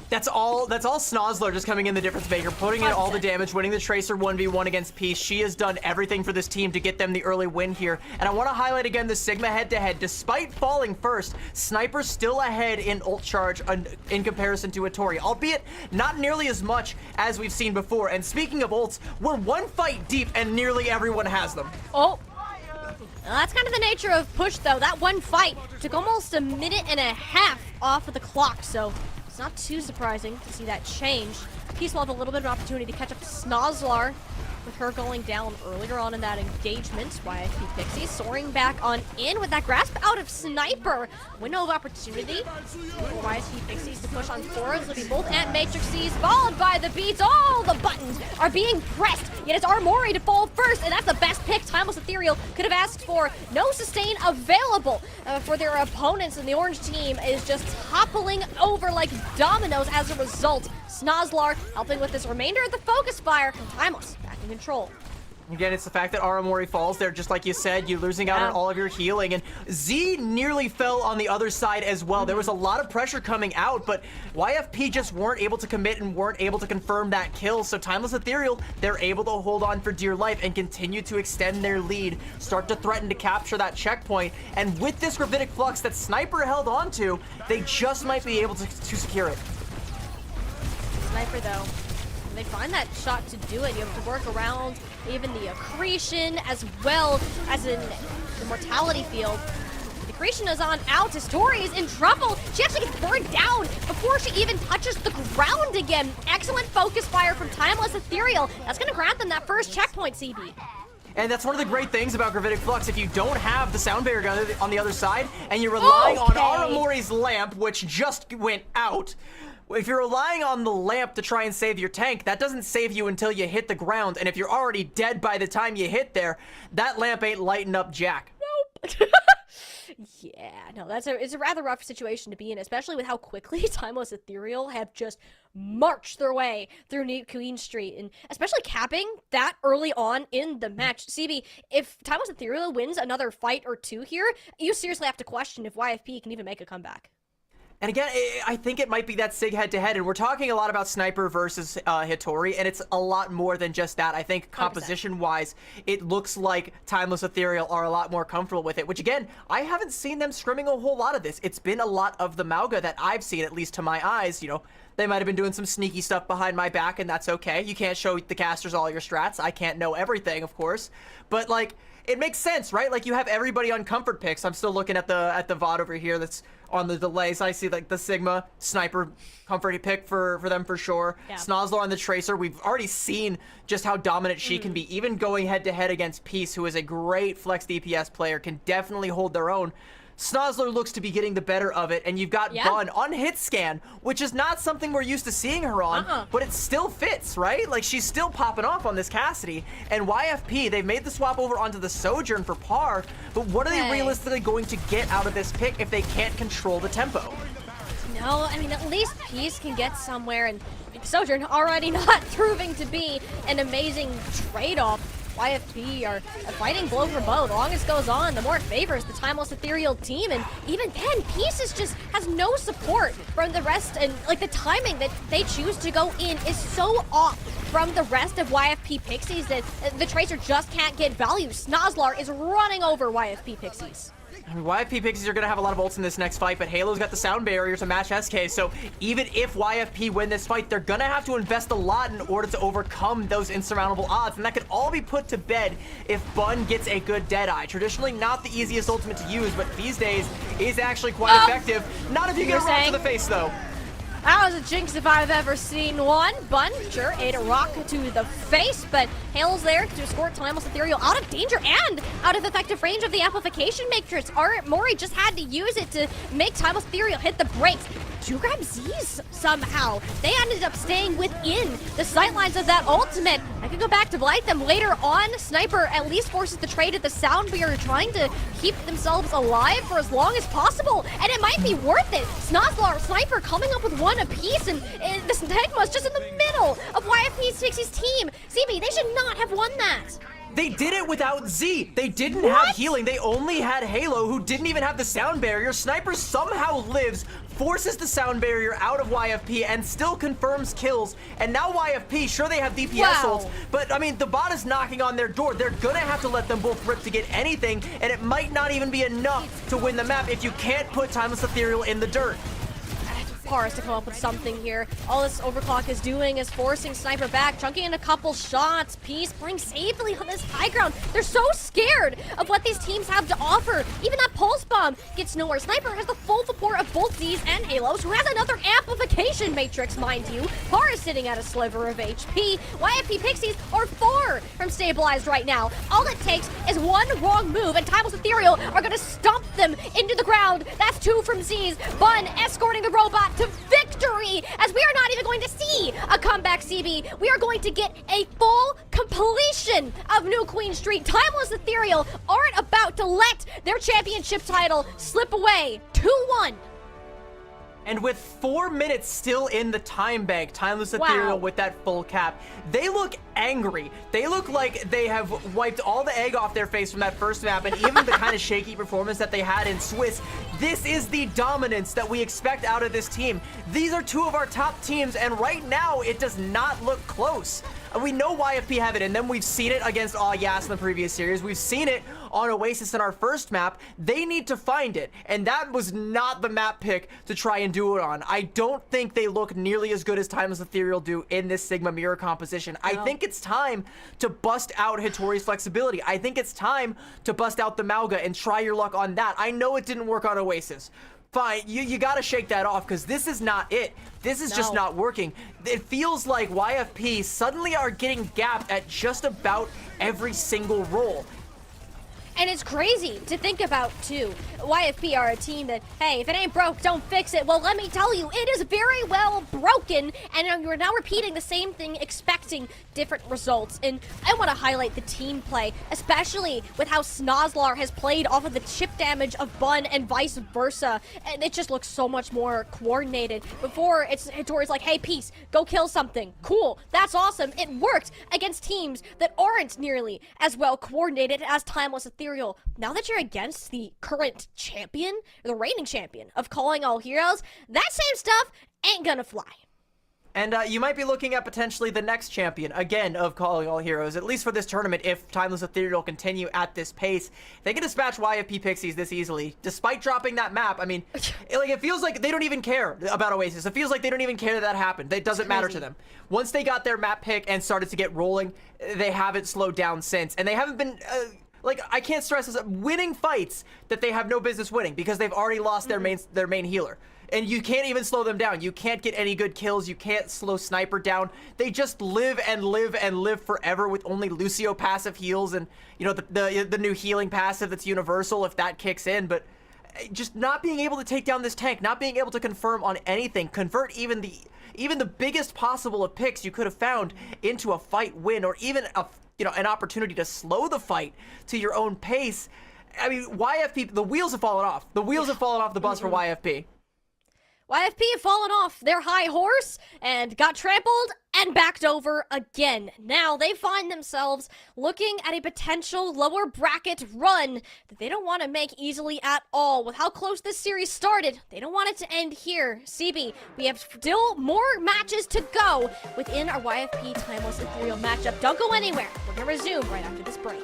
Speaker 1: That's all Snozlar just coming in the difference maker, putting in all the damage, winning the Tracer 1v1 against Peace. She has done everything for this team to get them the early win here. And I want to highlight again the Sigma head-to-head. Despite falling first, Sniper's still ahead in ult charge in comparison to Hittori, albeit not nearly as much as we've seen before. And speaking of ults, we're one fight deep and nearly everyone has them.
Speaker 2: Oh. That's kind of the nature of push, though. That one fight took almost a minute and a half off of the clock, so it's not too surprising to see that change. Peace will have a little bit of an opportunity to catch up to Snozlar. with her going down earlier on in that engagement. YFP Pixies soaring back on in with that grasp out of Sniper. Window of opportunity for YFP Pixies to push on forwards. It'll be both Ant Matrices followed by the beats. All the buttons are being pressed, yet it's Armori to fall first, and that's the best pick Timeless Ethereal could have asked for. No sustain available for their opponents, and the orange team is just toppling over like dominoes as a result. Snozlar helping with this remainder of the focus fire, and Timeless back in control.
Speaker 1: Again, it's the fact that Aramori falls there, just like you said, you're losing out on all of your healing, and Z nearly fell on the other side as well. There was a lot of pressure coming out, but YFP just weren't able to commit and weren't able to confirm that kill, so Timeless Ethereal, they're able to hold on for dear life and continue to extend their lead, start to threaten to capture that checkpoint, and with this Gravitic Flux that Sniper held on to, they just might be able to secure it.
Speaker 2: Sniper, though, when they find that shot to do it, you have to work around even the accretion as well as in the mortality field. The accretion is on out. Tori is in trouble. She actually gets burned down before she even touches the ground again. Excellent focus fire from Timeless Ethereal. That's going to grant them that first checkpoint, CB.
Speaker 1: And that's one of the great things about Gravitic Flux. If you don't have the sound barrier on the other side, and you're relying on Aramori's lamp, which just went out, if you're relying on the lamp to try and save your tank, that doesn't save you until you hit the ground. And if you're already dead by the time you hit there, that lamp ain't lighting up jack.
Speaker 2: Nope. Yeah, no, it's a rather rough situation to be in, especially with how quickly Timeless Ethereal have just marched their way through Queen Street, and especially capping that early on in the match. CB, if Timeless Ethereal wins another fight or two here, you seriously have to question if YFP can even make a comeback.
Speaker 1: And again, I think it might be that SIG head-to-head, and we're talking a lot about Sniper versus Hitori, and it's a lot more than just that. I think composition-wise, it looks like Timeless Ethereal are a lot more comfortable with it, which again, I haven't seen them scrimming a whole lot of this. It's been a lot of the Mauga that I've seen, at least to my eyes. You know, they might have been doing some sneaky stuff behind my back, and that's okay. You can't show the casters all your strats. I can't know everything, of course, but like, it makes sense, right? Like, you have everybody on comfort picks. I'm still looking at the VOD over here that's on the delays. I see like the Sigma Sniper comfort pick for them for sure. Yeah. Snozlar on the Tracer. We've already seen just how dominant she can be. Even going head to head against Peace, who is a great flex DPS player, can definitely hold their own. Snozlar looks to be getting the better of it, and you've got Bun on hit scan, which is not something we're used to seeing her on, but it still fits, right? Like, she's still popping off on this Cassidy, and YFP, they've made the swap over onto the Sojourn for par, but what are they realistically going to get out of this pick if they can't control the tempo?
Speaker 2: No, I mean, at least Peace can get somewhere, and Sojourn already not proving to be an amazing trade-off. YFP are fighting blow for blow. The longer it goes on, the more it favors the Timeless Ethereal team, and even then, Pieces just has no support from the rest, and like the timing that they choose to go in is so off from the rest of YFP Pixies that the Tracer just can't get value. Snozlar is running over YFP Pixies.
Speaker 1: I mean, YFP Pixies are going to have a lot of ults in this next fight, but Halo's got the sound barrier to match SK, so even if YFP win this fight, they're going to have to invest a lot in order to overcome those insurmountable odds, and that could all be put to bed if Bun gets a good Deadeye. Traditionally, not the easiest ultimate to use, but these days is actually quite effective. Not if you get a rock to the face, though.
Speaker 2: That was a jinx if I've ever seen one. Bun, sure, ate a rock to the face, but Hale's there to escort Timeless Ethereal out of danger and out of effective range of the amplification matrix. Mori just had to use it to make Timeless Ethereal hit the brakes. 2 grab Z's somehow. They ended up staying within the sightlines of that ultimate. I could go back to blight them later on. Sniper at least forces the trade at the sound barrier, trying to keep themselves alive for as long as possible, and it might be worth it. Snozlar, Sniper coming up with one apiece, and this Tegma's just in the middle of YFP Pixies' team. CB, they should not have won that.
Speaker 1: They did it without Z. They didn't have healing. They only had Halo, who didn't even have the sound barrier. Sniper somehow lives, forces the sound barrier out of YFP, and still confirms kills. And now YFP, sure, they have DPS ults, but I mean, the bot is knocking on their door. They're gonna have to let them both rip to get anything, and it might not even be enough to win the map if you can't put Timeless Ethereal in the dirt.
Speaker 2: Paris to come up with something here. All this Overclock is doing is forcing Sniper back, chunking in a couple shots. Peace playing safely on this high ground. They're so scared of what these teams have to offer. Even that Pulse Bomb gets nowhere. Sniper has the full support of both Z's and Halos, who has another amplification matrix, mind you. Paris sitting at a sliver of HP. YFP Pixies are far from stabilized right now. All it takes is one wrong move, and Timeless Ethereal are going to stomp them into the ground. That's 2 from Z's. Bun escorting the robot to victory, as we are not even going to see a comeback, CB. We are going to get a full completion of New Queen Street. Timeless Ethereal aren't about to let their championship title slip away. 2-1.
Speaker 1: And with 4 minutes still in the time bank, Timeless Ethereal with that full cap, they look angry. They look like they have wiped all the egg off their face from that first map, and even the kind of shaky performance that they had in Swiss. This is the dominance that we expect out of this team. These are 2 of our top teams, and right now it does not look close. We know YFP have it in them. We've seen it against Yas in the previous series. We've seen it on Oasis in our first map. They need to find it, and that was not the map pick to try and do it on. I don't think they look nearly as good as Timeless Ethereal do in this Sigma mirror composition. No. I think it's time to bust out Hattori's flexibility. I think it's time to bust out the Mauga and try your luck on that. I know it didn't work on Oasis. Fine, you gotta shake that off, because this is not it. This is just not working. It feels like YFP suddenly are getting gapped at just about every single role.
Speaker 2: And it's crazy to think about, too. YFP are a team that, hey, if it ain't broke, don't fix it. Well, let me tell you, it is very well broken, and you're now repeating the same thing, expecting different results. And I want to highlight the team play, especially with how Snozlar has played off of the chip damage of Bun and vice versa. And it just looks so much more coordinated. Before, Hattori's like, hey, Peace, go kill something. Cool, that's awesome. It worked against teams that aren't nearly as well coordinated as Timeless Ethereal. Now that you're against the current champion, the reigning champion of Calling All Heroes, that same stuff ain't gonna fly.
Speaker 1: And you might be looking at potentially the next champion, again, of Calling All Heroes, at least for this tournament, if Timeless Ethereal continue at this pace. They can dispatch YFP Pixies this easily, despite dropping that map. I mean, it feels like they don't even care about Oasis. It feels like they don't even care that happened. It doesn't matter to them. Once they got their map pick and started to get rolling, they haven't slowed down since. And they haven't been... I can't stress this, winning fights that they have no business winning, because they've already lost their main healer. And you can't even slow them down. You can't get any good kills. You can't slow Sniper down. They just live and live and live forever with only Lucio passive heals and, you know, the new healing passive that's universal if that kicks in. But just not being able to take down this tank, not being able to confirm on anything, convert even the biggest possible of picks you could have found into a fight win, or even an opportunity to slow the fight to your own pace. I mean, YFP, the wheels have fallen off. The wheels have fallen off the bus for YFP.
Speaker 2: YFP have fallen off their high horse and got trampled and backed over again. Now they find themselves looking at a potential lower bracket run that they don't want to make easily at all. With how close this series started, they don't want it to end here. CB, we have still more matches to go within our YFP Timeless Ethereal matchup. Don't go anywhere. We're going to resume right after this break.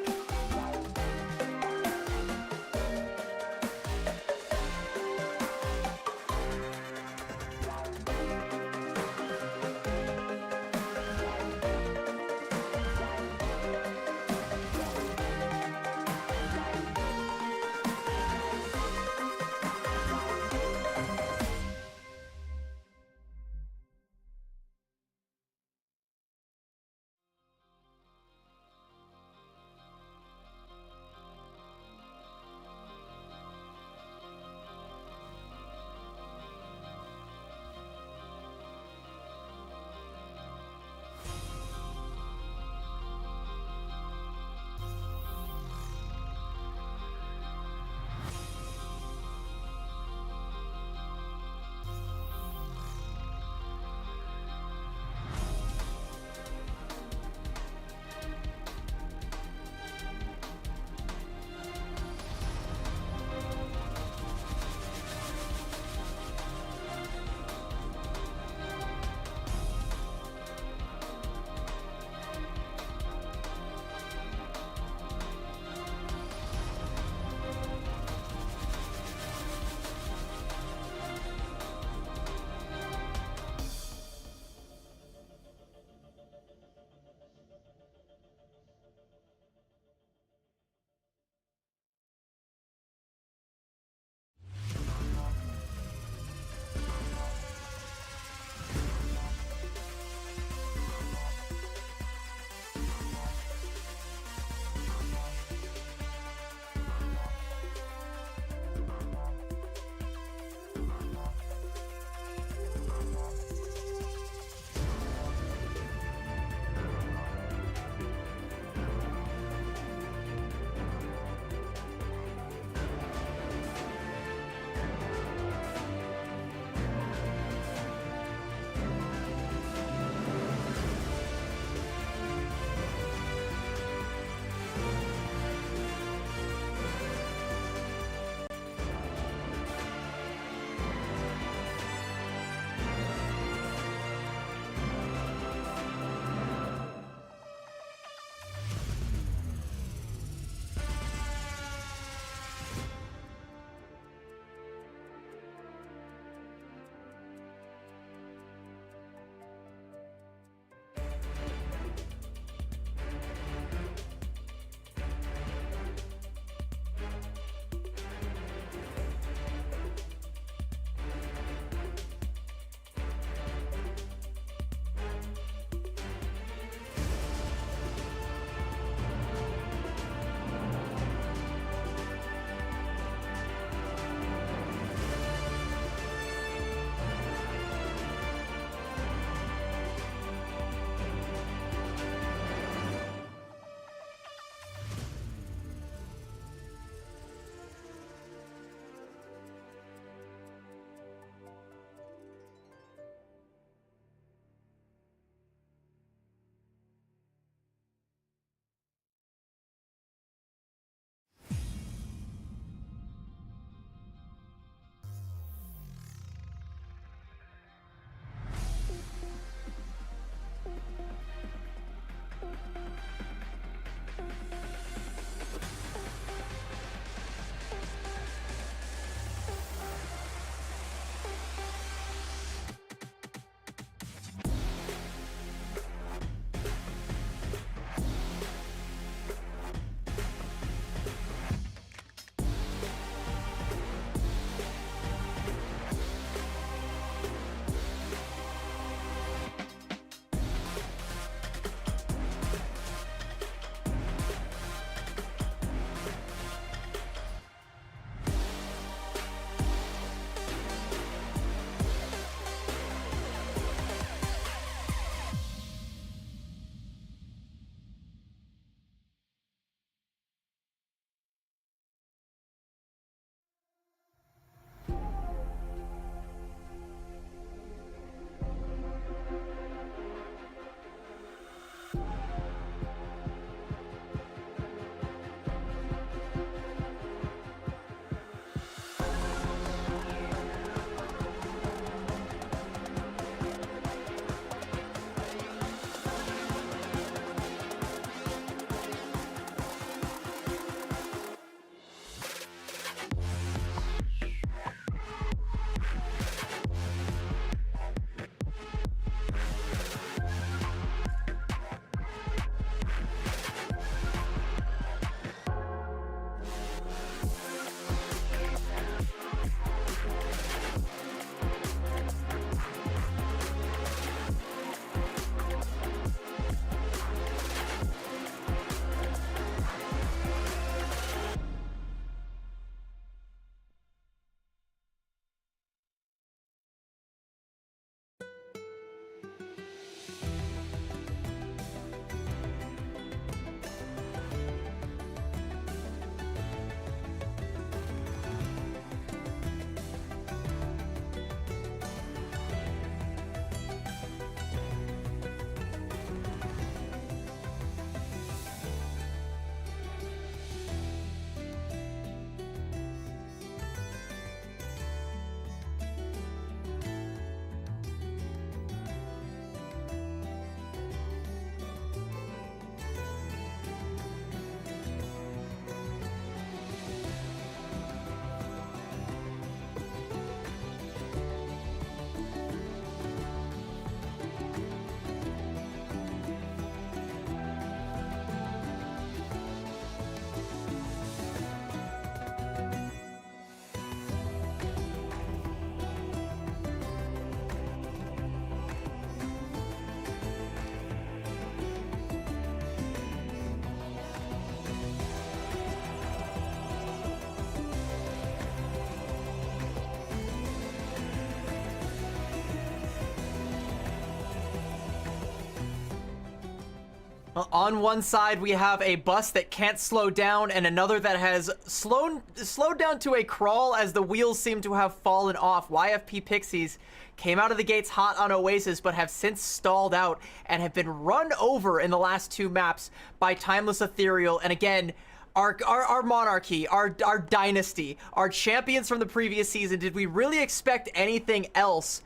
Speaker 1: On one side, we have a bus that can't slow down and another that has slowed down to a crawl as the wheels seem to have fallen off. YFP Pixies came out of the gates hot on Oasis, but have since stalled out and have been run over in the last 2 maps by Timeless Ethereal. And again, our monarchy, our dynasty, our champions from the previous season, did we really expect anything else?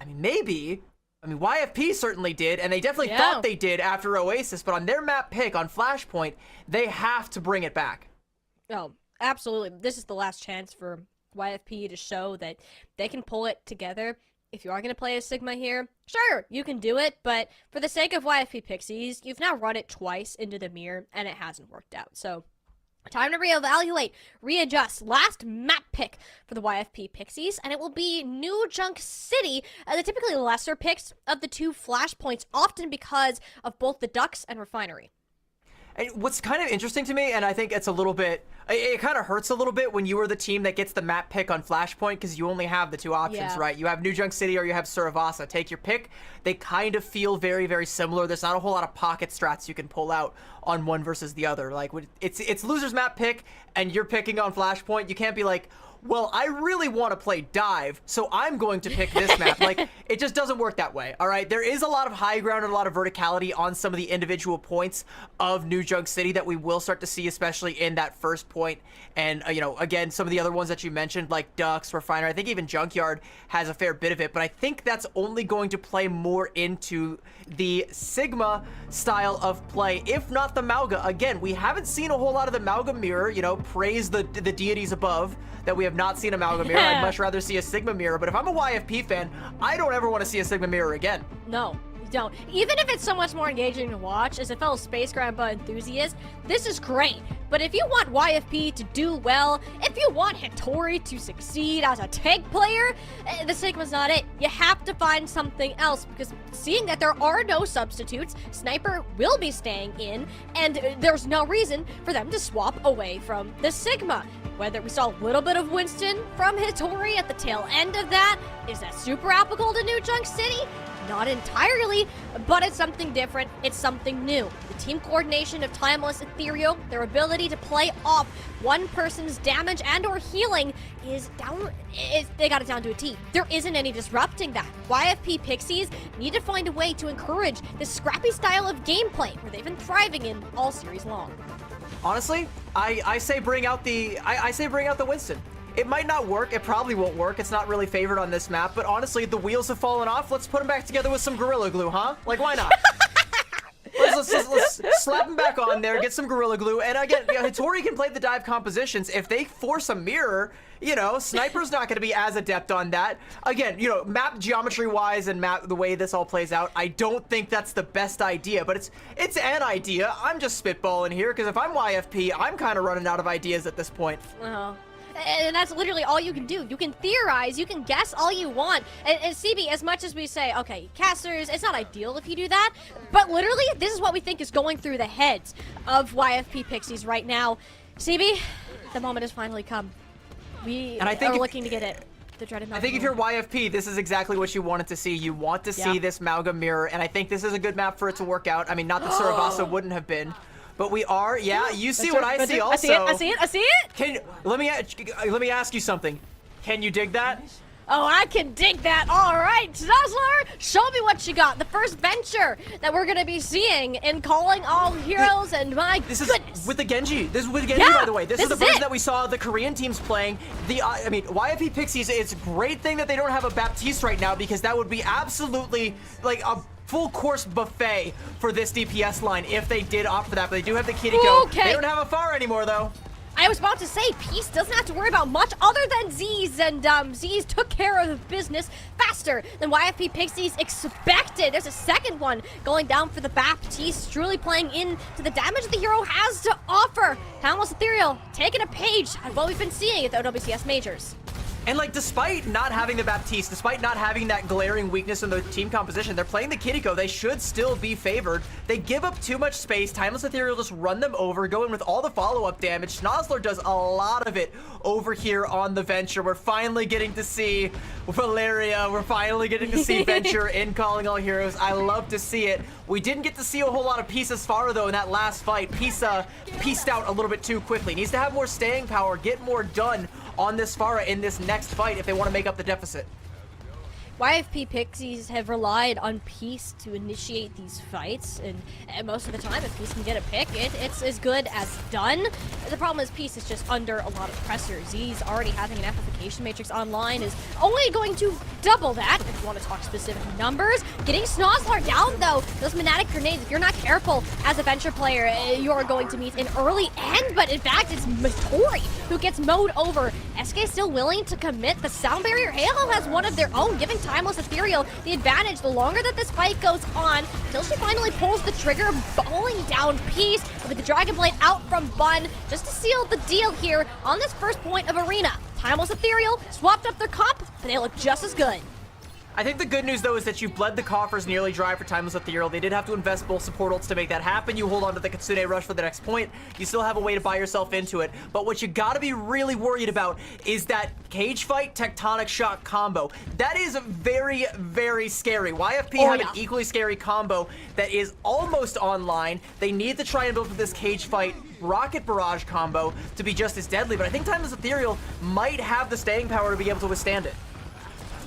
Speaker 1: I mean, maybe. I mean, YFP certainly did, and they definitely thought they did after Oasis, but on their map pick, on Flashpoint, they have to bring it back.
Speaker 2: Oh, absolutely. This is the last chance for YFP to show that they can pull it together. If you are going to play a Sigma here, sure, you can do it, but for the sake of YFP Pixies, you've now run it twice into the mirror, and it hasn't worked out. So, time to reevaluate, readjust. Last map pick for the YFP Pixies, and it will be New Junk City, the typically lesser picks of the 2 Flashpoints, often because of both the Ducks and Refinery.
Speaker 1: And what's kind of interesting to me, and I think it's a little bit, it kind of hurts a little bit when you are the team that gets the map pick on Flashpoint, because you only have the 2 options, right? You have New Junk City or you have Surasa. Take your pick. They kind of feel very, very similar. There's not a whole lot of pocket strats you can pull out on one versus the other. Like, it's loser's map pick, and you're picking on Flashpoint. You can't be like, well, I really want to play Dive, so I'm going to pick this map. Like, it just doesn't work that way, all right? There is a lot of high ground and a lot of verticality on some of the individual points of New Junk City that we will start to see, especially in that first point. And, you know, again, some of the other ones that you mentioned, like Ducks, Refinery, I think even Junkyard has a fair bit of it, but I think that's only going to play more into the Sigma style of play, if not the Mauga. Again, we haven't seen a whole lot of the Mauga mirror, you know, praise the deities above, that we have not seen a Mauga mirror. I'd much rather see a Sigma mirror, but if I'm a YFP fan, I don't ever want to see a Sigma mirror again.
Speaker 2: No, you don't. Even if it's so much more engaging to watch, as a fellow Space Grandpa enthusiast, this is great. But if you want YFP to do well, if you want Hattori to succeed as a tank player, the Sigma's not it. You have to find something else, because seeing that there are no substitutes, Sniper will be staying in, and there's no reason for them to swap away from the Sigma. Whether we saw a little bit of Winston from Hattori at the tail end of that, is that super applicable to New Junk City? Not entirely, but it's something different, it's something new. The team coordination of Timeless Ethereal, their ability to play off one person's damage and or healing is down, they got it down to a T. There isn't any disrupting that. YFP Pixies need to find a way to encourage this scrappy style of gameplay where they've been thriving in all series long.
Speaker 1: Honestly, I say bring out the Winston. It might not work. It probably won't work. It's not really favored on this map. But honestly, the wheels have fallen off. Let's put them back together with some Gorilla Glue, huh? Like, why not? let's slap them back on there, get some Gorilla Glue. And again, you know, Hattori can play the dive compositions. If they force a mirror, you know, Sniper's not going to be as adept on that. Again, you know, map geometry-wise and map the way this all plays out, I don't think that's the best idea. But it's an idea. I'm just spitballing here, because if I'm YFP, I'm kind of running out of ideas at this point.
Speaker 2: And that's literally all you can do. You can theorize, you can guess all you want. And CB, as much as we say, okay, casters, it's not ideal if you do that, but literally, this is what we think is going through the heads of YFP Pixies right now. CB, the moment has finally come. We are looking to get it. The dreaded
Speaker 1: I think if you're YFP, this is exactly what you wanted to see. You want to see this Mauga mirror, and I think this is a good map for it to work out. I mean, not that Surasa wouldn't have been. But we are, you see what I see also.
Speaker 2: I see it.
Speaker 1: Let me ask you something. Can you dig that?
Speaker 2: Oh, I can dig that. All right, Zuzzler, show me what you got. The first venture that we're gonna be seeing in Calling All Heroes, and my goodness.
Speaker 1: Is with the Genji. This is with Genji, by the way. This is the version that we saw the Korean teams playing. I mean, YFP Pixies, it's a great thing that they don't have a Baptiste right now, because that would be absolutely like a full course buffet for this DPS line if they did opt for that. But they do have the Kiriko.
Speaker 2: Okay.
Speaker 1: They don't have a Pharah anymore, though.
Speaker 2: I was about to say, Peace doesn't have to worry about much other than Z's, and Z's took care of the business faster than YFP Pixies expected. There's a second one going down for the Baptiste, truly playing into the damage the hero has to offer. Timeless Ethereal taking a page of what we've been seeing at the OWCS Majors.
Speaker 1: And like, despite not having the Baptiste, despite not having that glaring weakness in the team composition, they're playing the Kiriko. They should still be favored. They give up too much space. Timeless Ethereal just run them over, go in with all the follow-up damage. Snozzler does a lot of it over here on the Venture. We're finally getting to see Valeria. We're finally getting to see Venture in Calling All Heroes. I love to see it. We didn't get to see a whole lot of Pisa Sfara though in that last fight. Pisa pieced out a little bit too quickly. Needs to have more staying power, get more done on this Sfara in this next fight if they want to make up the deficit.
Speaker 2: YFP Pixies have relied on Peace to initiate these fights, and most of the time, if Peace can get a pick, it's as good as done. The problem is Peace is just under a lot of pressure. Z's already having an amplification matrix online is only going to double that, if you want to talk specific numbers. Getting Snozzler down, though, those Magnetic Grenades, if you're not careful as a Venture player, you're going to meet an early end, but in fact, it's Matori who gets mowed over. SK still willing to commit. The Sound Barrier Halo has one of their own, giving Timeless Ethereal the advantage the longer that this fight goes on, until she finally pulls the trigger, bowling down Peace with the Dragon Blade out from Bun, just to seal the deal here on this first point of Arena. Timeless Ethereal swapped up their comp, but they look just as good.
Speaker 1: I think the good news, though, is that you've bled the coffers nearly dry for Timeless Ethereal. They did have to invest both support ults to make that happen. You hold on to the Kitsune Rush for the next point. You still have a way to buy yourself into it. But what you gotta be really worried about is that Cage Fight Tectonic Shock combo. That is very, very scary. YFP have an equally scary combo that is almost online. They need to try and build for this Cage Fight Rocket Barrage combo to be just as deadly. But I think Timeless Ethereal might have the staying power to be able to withstand it.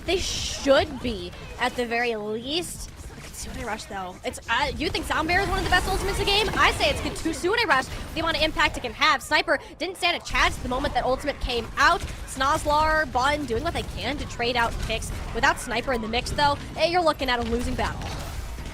Speaker 2: They should be, at the very least. Kitsune Rush, though. It's you think Sound Barrier is one of the best ultimates in the game? I say it's Kitsune Rush. The amount of impact it can have. Sniper didn't stand a chance the moment that ultimate came out. Snozzler, Bun doing what they can to trade out picks. Without Sniper in the mix, though, you're looking at a losing battle.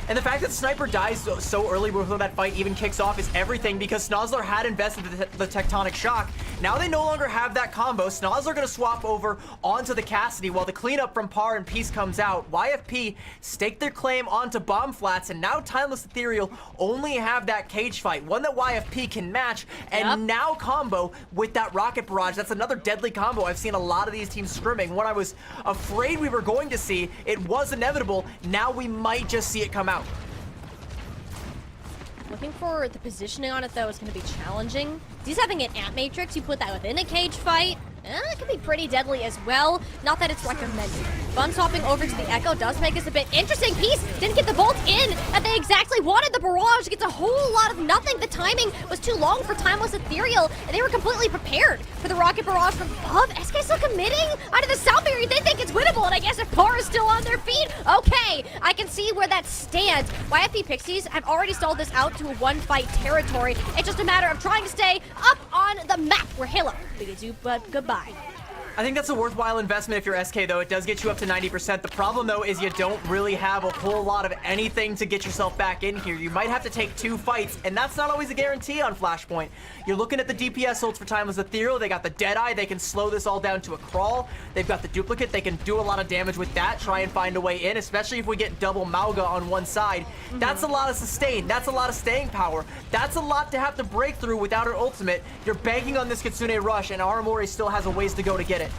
Speaker 1: And the fact that Sniper dies so early before that fight even kicks off is everything, because Snozzler had invested the Tectonic Shock. Now they no longer have that combo. Snozzler gonna swap over onto the Cassidy while the cleanup from Par and Peace comes out. YFP staked their claim onto Bomb Flats, and now Timeless Ethereal only have that Cage Fight, one that YFP can match, and now combo with that Rocket Barrage. That's another deadly combo I've seen a lot of these teams scrimming. What I was afraid we were going to see, it was inevitable. Now we might just see it come out.
Speaker 2: Looking for the positioning on it, though, is going to be challenging. He's having an Amp Matrix. You put that within a Cage Fight. It can be pretty deadly as well. Not that it's recommended. Bun swapping over to the Echo does make this a bit interesting. Peace didn't get the bolt in that they exactly wanted. The Barrage gets a whole lot of nothing. The timing was too long for Timeless Ethereal, and they were completely prepared for the Rocket Barrage from above. SK still committing out of the Sound Barrier. They think it's winnable, and I guess if Par is still on their feet, okay, I can see where that stands. YFP Pixies have already stalled this out to a one-fight territory. It's just a matter of trying to stay up on the map where Halo bids you but goodbye.
Speaker 1: I think that's a worthwhile investment if you're SK, though. It does get you up to 90%. The problem, though, is you don't really have a whole lot of anything to get yourself back in here. You might have to take 2 fights, and that's not always a guarantee on Flashpoint. You're looking at the DPS ults for Timeless Ethereal. They got the Deadeye. They can slow this all down to a crawl. They've got the Duplicate. They can do a lot of damage with that, try and find a way in, especially if we get double Mauga on one side. That's a lot of sustain. That's a lot of staying power. That's a lot to have to break through without an ultimate. You're banking on this Kitsune Rush, and Aramori still has a ways to go to get it.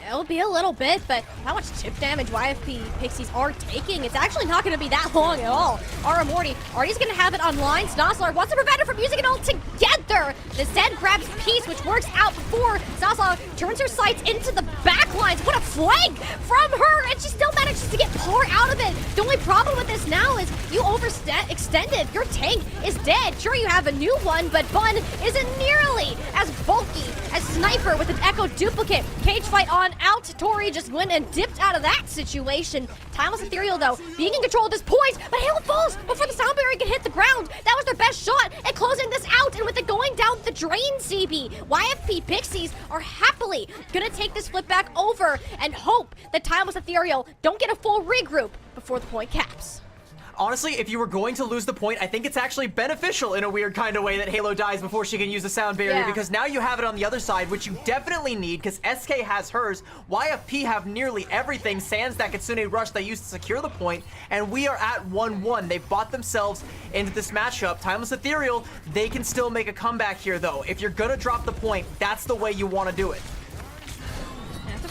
Speaker 2: It'll be a little bit, but how much chip damage YFP Pixies are taking, it's actually not going to be that long at all. Aramori, Artie's going to have it online. Snozzler wants to prevent her from using it all together. The Zen grabs Peace, which works out for Snozzler, turns her sights into the backlines. What a flank from her, and she still manages to get Par out of it. The only problem with this now is you overextended. Your tank is dead. Sure, you have a new one, but Bun isn't nearly as bulky as Sniper with an Echo Duplicate. Cage Fight on out. Tori just went and dipped out of that situation. Timeless Ethereal, though, being in control at this point, but Halo falls before the Sound Barrier can hit the ground. That was their best shot at closing this out, and with it going down the drain, CB, YFP Pixies are happily gonna take this flip back over and hope that Timeless Ethereal don't get a full regroup before the point caps.
Speaker 1: Honestly, if you were going to lose the point, I think it's actually beneficial in a weird kind of way that Halo dies before she can use the Sound Barrier, because now you have it on the other side, which you definitely need, because SK has hers, YFP have nearly everything, sans that Kitsune Rush they used to secure the point, and we are at 1-1. They've bought themselves into this matchup. Timeless Ethereal, they can still make a comeback here, though. If you're gonna drop the point, that's the way you want to do it.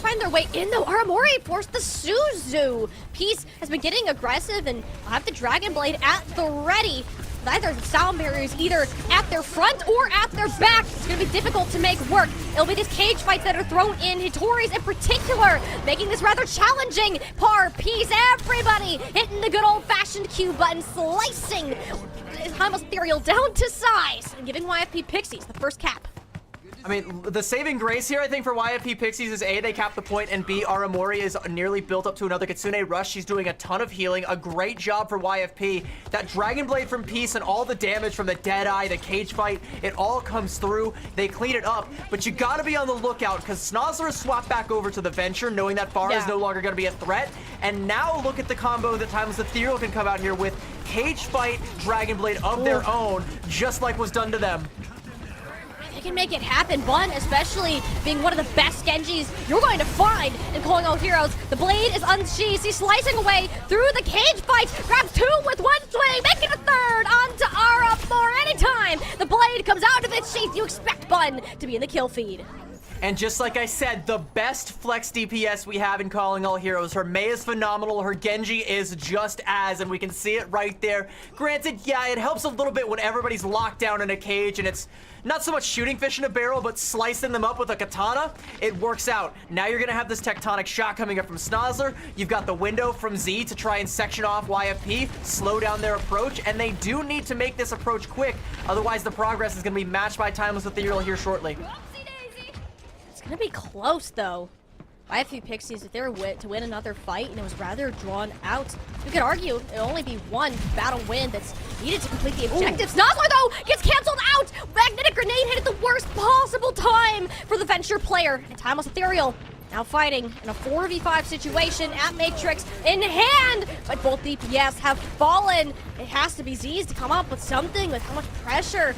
Speaker 2: find their way in though. Aramori forced the Suzu. Peace has been getting aggressive and will have the Dragon Blade at the ready. Neither the sound barriers either at their front or at their back. It's going to be difficult to make work. It'll be these cage fights that are thrown in, Hitori's in particular, making this rather challenging. Par, Peace, everybody hitting the good old-fashioned Q button, slicing Timeless Ethereal down to size, and giving YFP Pixies the first cap.
Speaker 1: I mean, the saving grace here, I think, for YFP Pixies is A, they cap the point, and B, Aramori is nearly built up to another Kitsune Rush. She's doing a ton of healing. A great job for YFP. That Dragon Blade from Peace and all the damage from the Deadeye, the cage fight, it all comes through. They clean it up, but you gotta be on the lookout because Snozzler has swapped back over to the Venture, knowing that Pharah is no longer gonna be a threat. And now look at the combo that Timeless Ethereal can come out here with. Cage fight, Dragon Blade of their own, just like was done to them.
Speaker 2: They can make it happen. Bun, especially being one of the best Genjis you're going to find in Calling All Heroes. The blade is unsheathed. He's slicing away through the cage fight. Grabs two with one swing, making a third onto Ara for any time. The blade comes out of its sheath. You expect Bun to be in the kill feed.
Speaker 1: And just like I said, the best flex DPS we have in Calling All Heroes. Her Mei is phenomenal, her Genji is just as, and we can see it right there. Granted, yeah, it helps a little bit when everybody's locked down in a cage and it's not so much shooting fish in a barrel, but slicing them up with a katana. It works out. Now you're gonna have this tectonic shot coming up from Snozzler. You've got the window from Z to try and section off YFP, slow down their approach, and they do need to make this approach quick. Otherwise, the progress is gonna be matched by Timeless Ethereal here shortly.
Speaker 2: It's gonna be close though. YFP Pixies, if they were to win another fight and it was rather drawn out, you could argue it'll only be one battle win that's needed to complete the objective. Snozzler though gets canceled out! Magnetic Grenade hit at the worst possible time for the Venture player. And Timeless Ethereal now fighting in a 4v5 situation at Matrix in hand, but both DPS have fallen. It has to be Z's to come up with something with how much pressure.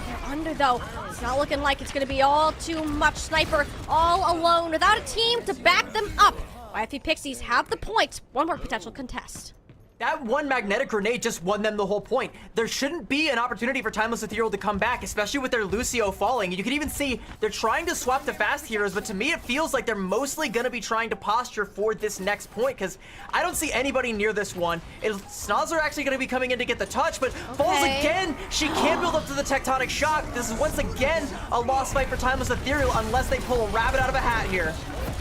Speaker 2: They're under though. It's not looking like it's gonna be all too much. Sniper all alone without a team to back them up. YFP Pixies have the point. One more potential contest.
Speaker 1: That one magnetic grenade just won them the whole point. There shouldn't be an opportunity for Timeless Ethereal to come back, especially with their Lucio falling. You can even see they're trying to swap to fast heroes, but to me it feels like they're mostly going to be trying to posture for this next point because I don't see anybody near this one. Snozzler actually going to be coming in to get the touch, but falls again. She can't build up to the tectonic shock. This is once again a lost fight for Timeless Ethereal unless they pull a rabbit out of a hat here.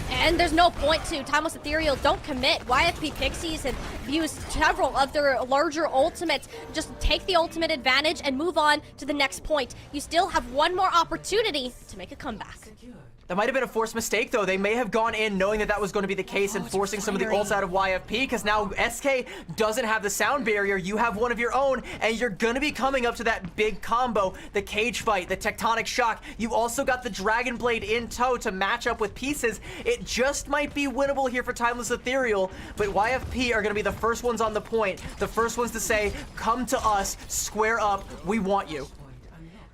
Speaker 2: And there's no point to Timeless Ethereal. Don't commit. YFP Pixies have used several of their larger ultimates. Just take the ultimate advantage and move on to the next point. You still have one more opportunity to make a comeback.
Speaker 1: That might have been a forced mistake, though. They may have gone in knowing that that was going to be the case and forcing some of the ults out of YFP, because now SK doesn't have the sound barrier. You have one of your own, and you're going to be coming up to that big combo, the cage fight, the tectonic shock. You also got the Dragon Blade in tow to match up with pieces. It just might be winnable here for Timeless Ethereal, but YFP are going to be the first ones on the point, the first ones to say, come to us, square up, we want you.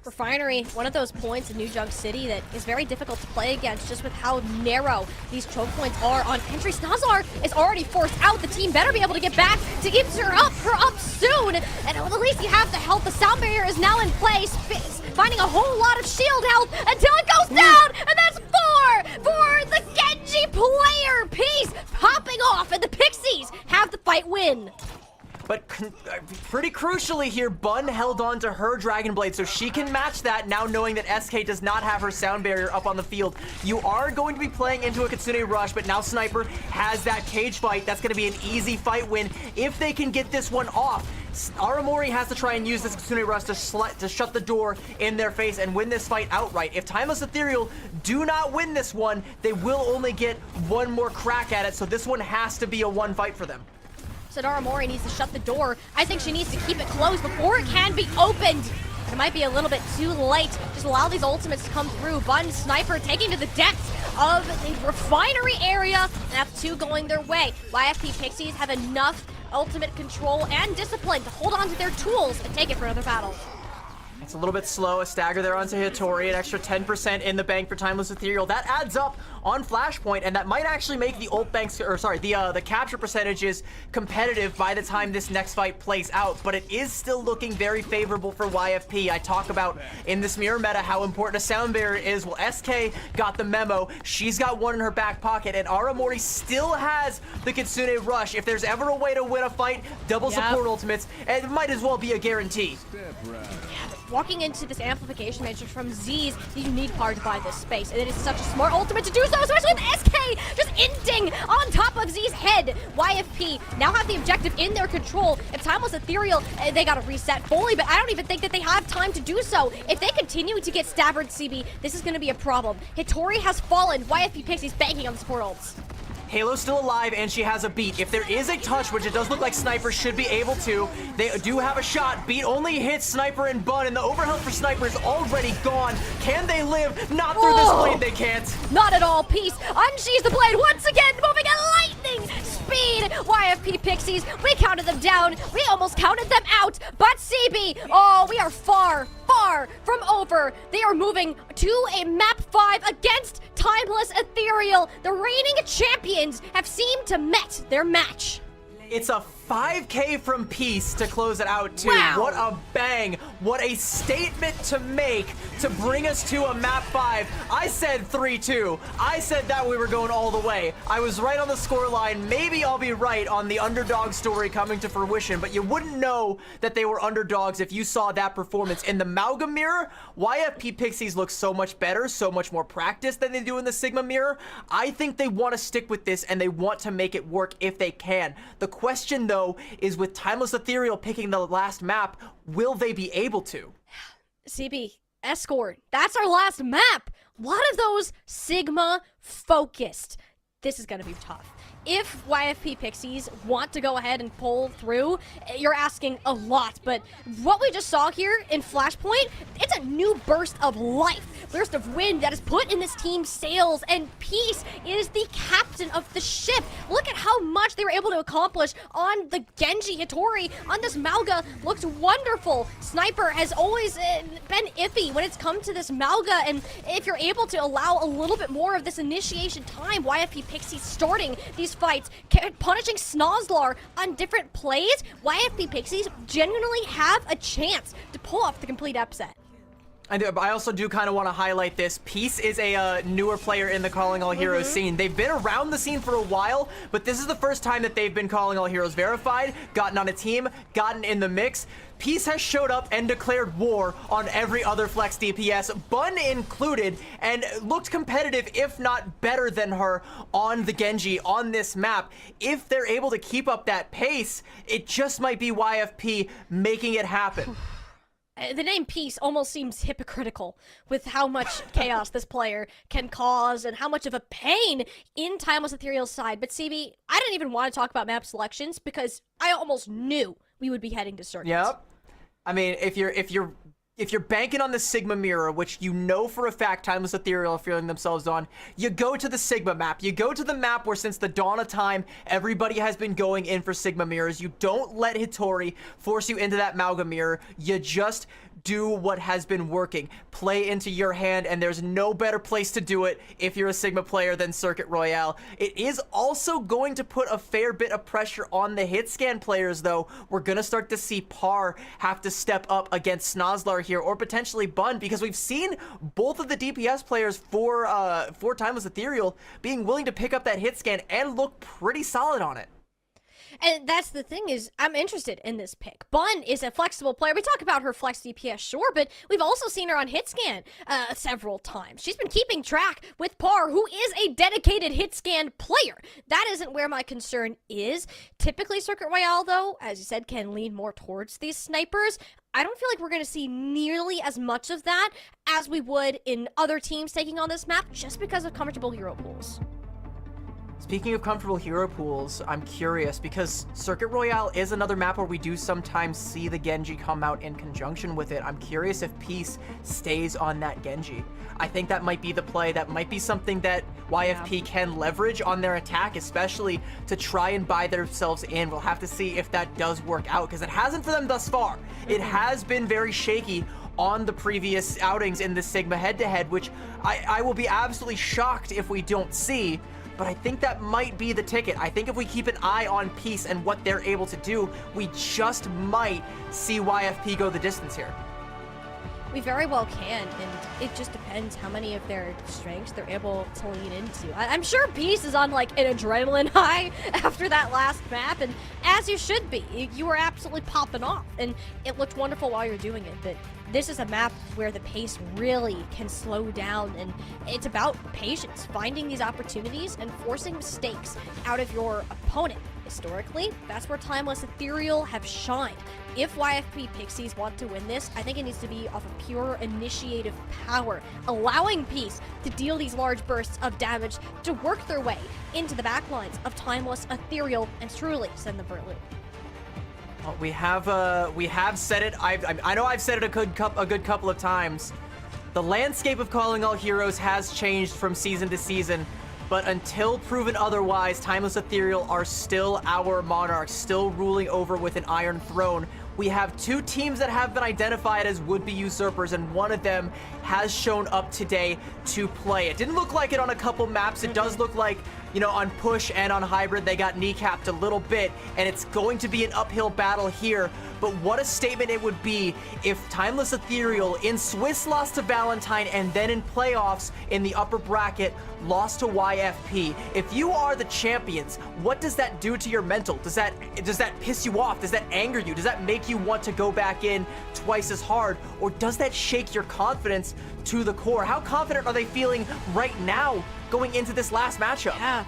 Speaker 2: Refinery, one of those points in New Junk City that is very difficult to play against just with how narrow these choke points are on entry. Snozzler is already forced out. The team better be able to get back to get her up soon. And at least you have the health. The sound barrier is now in place, finding a whole lot of shield health until it goes down. And that's 4 for the Genji player. Peace popping off, and the Pixies have the fight win.
Speaker 1: But pretty crucially here, Bun held on to her Dragon Blade, so she can match that now knowing that SK does not have her sound barrier up on the field. You are going to be playing into a Kitsune Rush, but now Sniper has that cage fight. That's going to be an easy fight win if they can get this one off. Aramori has to try and use this Kitsune Rush to shut the door in their face and win this fight outright. If Timeless Ethereal do not win this one, they will only get one more crack at it, so this one has to be a one fight for them.
Speaker 2: Sadara Mori needs to shut the door. I think she needs to keep it closed before it can be opened. It might be a little bit too late. Just allow these ultimates to come through. Bun, Sniper taking to the depths of the refinery area. And have 2 going their way. YFP Pixies have enough ultimate control and discipline to hold on to their tools and take it for another battle.
Speaker 1: It's a little bit slow. A stagger there onto Hitori, an extra 10% in the bank for Timeless Ethereal. That adds up on Flashpoint, and that might actually make the ult banks, or sorry, the capture percentages competitive by the time this next fight plays out. But it is still looking very favorable for YFP. I talk about in this mirror meta how important a sound barrier is. Well, SK got the memo. She's got one in her back pocket, and Aramori still has the Kitsune Rush. If there's ever a way to win a fight, double support ultimates, it might as well be a guarantee.
Speaker 2: Walking into this amplification matrix from Z's, you need Par to buy this space, and it is such a smart ultimate to do so, especially with SK just inting on top of Z's head. YFP now have the objective in their control. If Timeless Ethereal, they gotta reset fully, but I don't even think that they have time to do so. If they continue to get staggered, CB, this is gonna be a problem. Hitori has fallen. YFP Pixie's banking on the support ults.
Speaker 1: Halo's still alive, and she has a beat. If there is a touch, which it does look like Sniper should be able to, they do have a shot. Beat only hits Sniper and Bun, and the overhealth for Sniper is already gone. Can they live? Not through this blade, they can't.
Speaker 2: Not at all. Peace. Unsheathes the blade once again, moving at lightning speed. YFP Pixies, we counted them down. We almost counted them out. But CB, oh, we are far from over. They are moving to a map 5 against Timeless Ethereal. The reigning champions have seemed to met their match.
Speaker 1: It's a 5K from Peace to close it out, too.
Speaker 2: Wow.
Speaker 1: What a bang. What a statement to make to bring us to a map 5. I said 3-2. I said that we were going all the way. I was right on the scoreline. Maybe I'll be right on the underdog story coming to fruition, but you wouldn't know that they were underdogs if you saw that performance. In the Malga mirror, YFP Pixies look so much better, so much more practiced than they do in the Sigma mirror. I think they want to stick with this, and they want to make it work if they can. The question, though, is with Timeless Ethereal picking the last map, will they be able to?
Speaker 2: CB, Escort, that's our last map. A lot of those Sigma focused. This is gonna be tough. If YFP Pixies want to go ahead and pull through, you're asking a lot, but what we just saw here in Flashpoint, it's a new burst of life, burst of wind that is put in this team's sails, and Peace is the captain of the ship. Look at how much they were able to accomplish on the Genji. Hitori on this Malga looks wonderful. Sniper has always been iffy when it's come to this Malga, and if you're able to allow a little bit more of this initiation time, YFP Pixies starting these fights, punishing Snozlar on different plays, YFP Pixies genuinely have a chance to pull off the complete upset.
Speaker 1: I also do kind of want to highlight this. Peace is a newer player in the Calling All Heroes scene. They've been around the scene for a while, but this is the first time that they've been Calling All Heroes verified, gotten on a team, gotten in the mix. Peace has showed up and declared war on every other flex DPS, Bun included, and looked competitive, if not better than her, on the Genji on this map. If they're able to keep up that pace, it just might be YFP making it happen.
Speaker 2: The name Peace almost seems hypocritical with how much chaos this player can cause and how much of a pain in Timeless Ethereal's side. But CB, I didn't even want to talk about map selections because I almost knew we would be heading to circuits.
Speaker 1: Yep. I mean, if you're banking on the Sigma mirror, which you know for a fact Timeless Ethereal are feeling themselves on, you go to the Sigma map. You go to the map where since the dawn of time, everybody has been going in for Sigma mirrors. You don't let Hitori force you into that Malga mirror. You just do what has been working. Play into your hand, and there's no better place to do it if you're a Sigma player than Circuit Royale. It is also going to put a fair bit of pressure on the hit scan players, though. We're gonna start to see Par have to step up against Snozlar here, or potentially Bun, because we've seen both of the DPS players for Timeless Ethereal being willing to pick up that hit scan and look pretty solid on it.
Speaker 2: And that's the thing is, I'm interested in this pick. Bun is a flexible player. We talk about her flex DPS, sure, but we've also seen her on hitscan several times. She's been keeping track with Par, who is a dedicated hitscan player. That isn't where my concern is. Typically, Circuit Royale, though, as you said, can lean more towards these snipers. I don't feel like we're going to see nearly as much of that as we would in other teams taking on this map just because of comfortable hero pools.
Speaker 1: Speaking of comfortable hero pools, I'm curious because Circuit Royale is another map where we do sometimes see the Genji come out in conjunction with it. I'm curious if Peace stays on that Genji. I think that might be the play. That might be something that YFP can leverage on their attack, especially to try and buy themselves in. We'll have to see if that does work out because it hasn't for them thus far. It has been very shaky on the previous outings in the Sigma head-to-head, which I will be absolutely shocked if we don't see. But I think that might be the ticket. I think if we keep an eye on Peace and what they're able to do, we just might see YFP go the distance here.
Speaker 2: We very well can, and it just depends how many of their strengths they're able to lean into. I'm sure Peace is on like an adrenaline high after that last map, and as you should be. You were absolutely popping off, and it looked wonderful while you're doing it, but this is a map where the pace really can slow down, and it's about patience, finding these opportunities and forcing mistakes out of your opponent. Historically, that's where Timeless Ethereal have shined. If YFP Pixies want to win this, I think it needs to be off of pure initiative power, allowing Peace to deal these large bursts of damage to work their way into the backlines of Timeless Ethereal and truly send them for a loop.
Speaker 1: Well, we have said it. I know I've said it a good couple of times. The landscape of Calling All Heroes has changed from season to season, but until proven otherwise, Timeless Ethereal are still our monarchs, still ruling over with an iron throne. We have two teams that have been identified as would-be usurpers, and one of them has shown up today to play. It didn't look like it on a couple maps. It does look like, you know, on Push and on Hybrid, they got kneecapped a little bit, and it's going to be an uphill battle here. But what a statement it would be if Timeless Ethereal in Swiss lost to Valentine and then in playoffs in the upper bracket lost to YFP. If you are the champions, what does that do to your mental? Does that piss you off? Does that anger you? Does that make you want to go back in twice as hard? Or does that shake your confidence to the core? How confident are they feeling right now going into this last matchup?
Speaker 2: Yeah,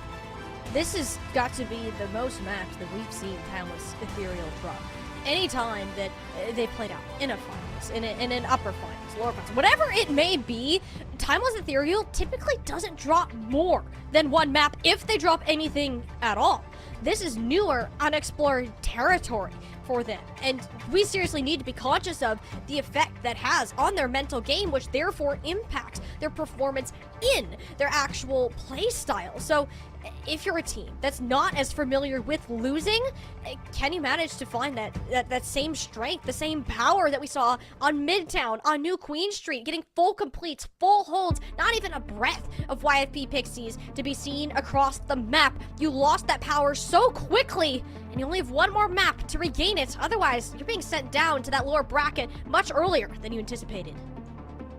Speaker 2: this has got to be the most maps that we've seen Timeless Ethereal drop. Anytime that they played out in a finals, in an upper finals, lower finals, whatever it may be, Timeless Ethereal typically doesn't drop more than one map if they drop anything at all. This is newer, unexplored territory for them, and we seriously need to be conscious of the effect that has on their mental game, which therefore impacts their performance in their actual play style. So if you're a team that's not as familiar with losing, can you manage to find that same strength, the same power that we saw on Midtown, on New Queen Street, getting full completes, full holds, not even a breath of YFP Pixies to be seen across the map? You lost that power so quickly, and you only have one more map to regain it. Otherwise, you're being sent down to that lower bracket much earlier than you anticipated.